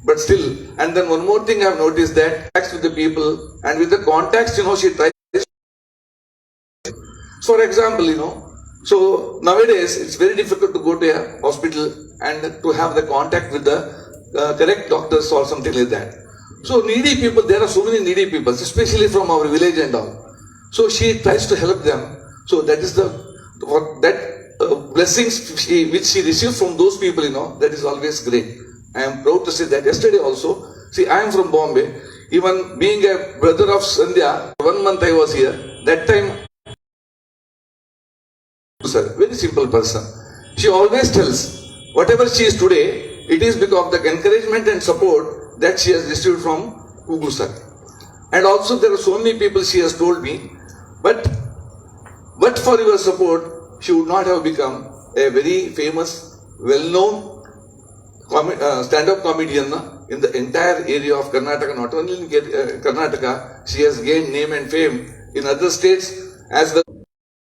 but still. And then one more thing I have noticed, that contacts with the people, and with the contacts, she tries. For example, so nowadays it's very difficult to go to a hospital and to have the contact with the correct doctors or something like that. So needy people, there are so many needy people, especially from our village and all. So she tries to help them. So that is blessings which she receives from those people, that is always great. I am proud to say that. Yesterday also, see, I am from Bombay. Even being a brother of Sandhya, 1 month I was here. That time, sir, very simple person. She always tells, whatever she is today, it is because of the encouragement and support that she has received from Kugu sir. And also there are so many people she has told me, but for your support, she would not have become a very famous, well-known stand-up comedian in the entire area of Karnataka. Not only in Karnataka, she has gained name and fame in other states as well.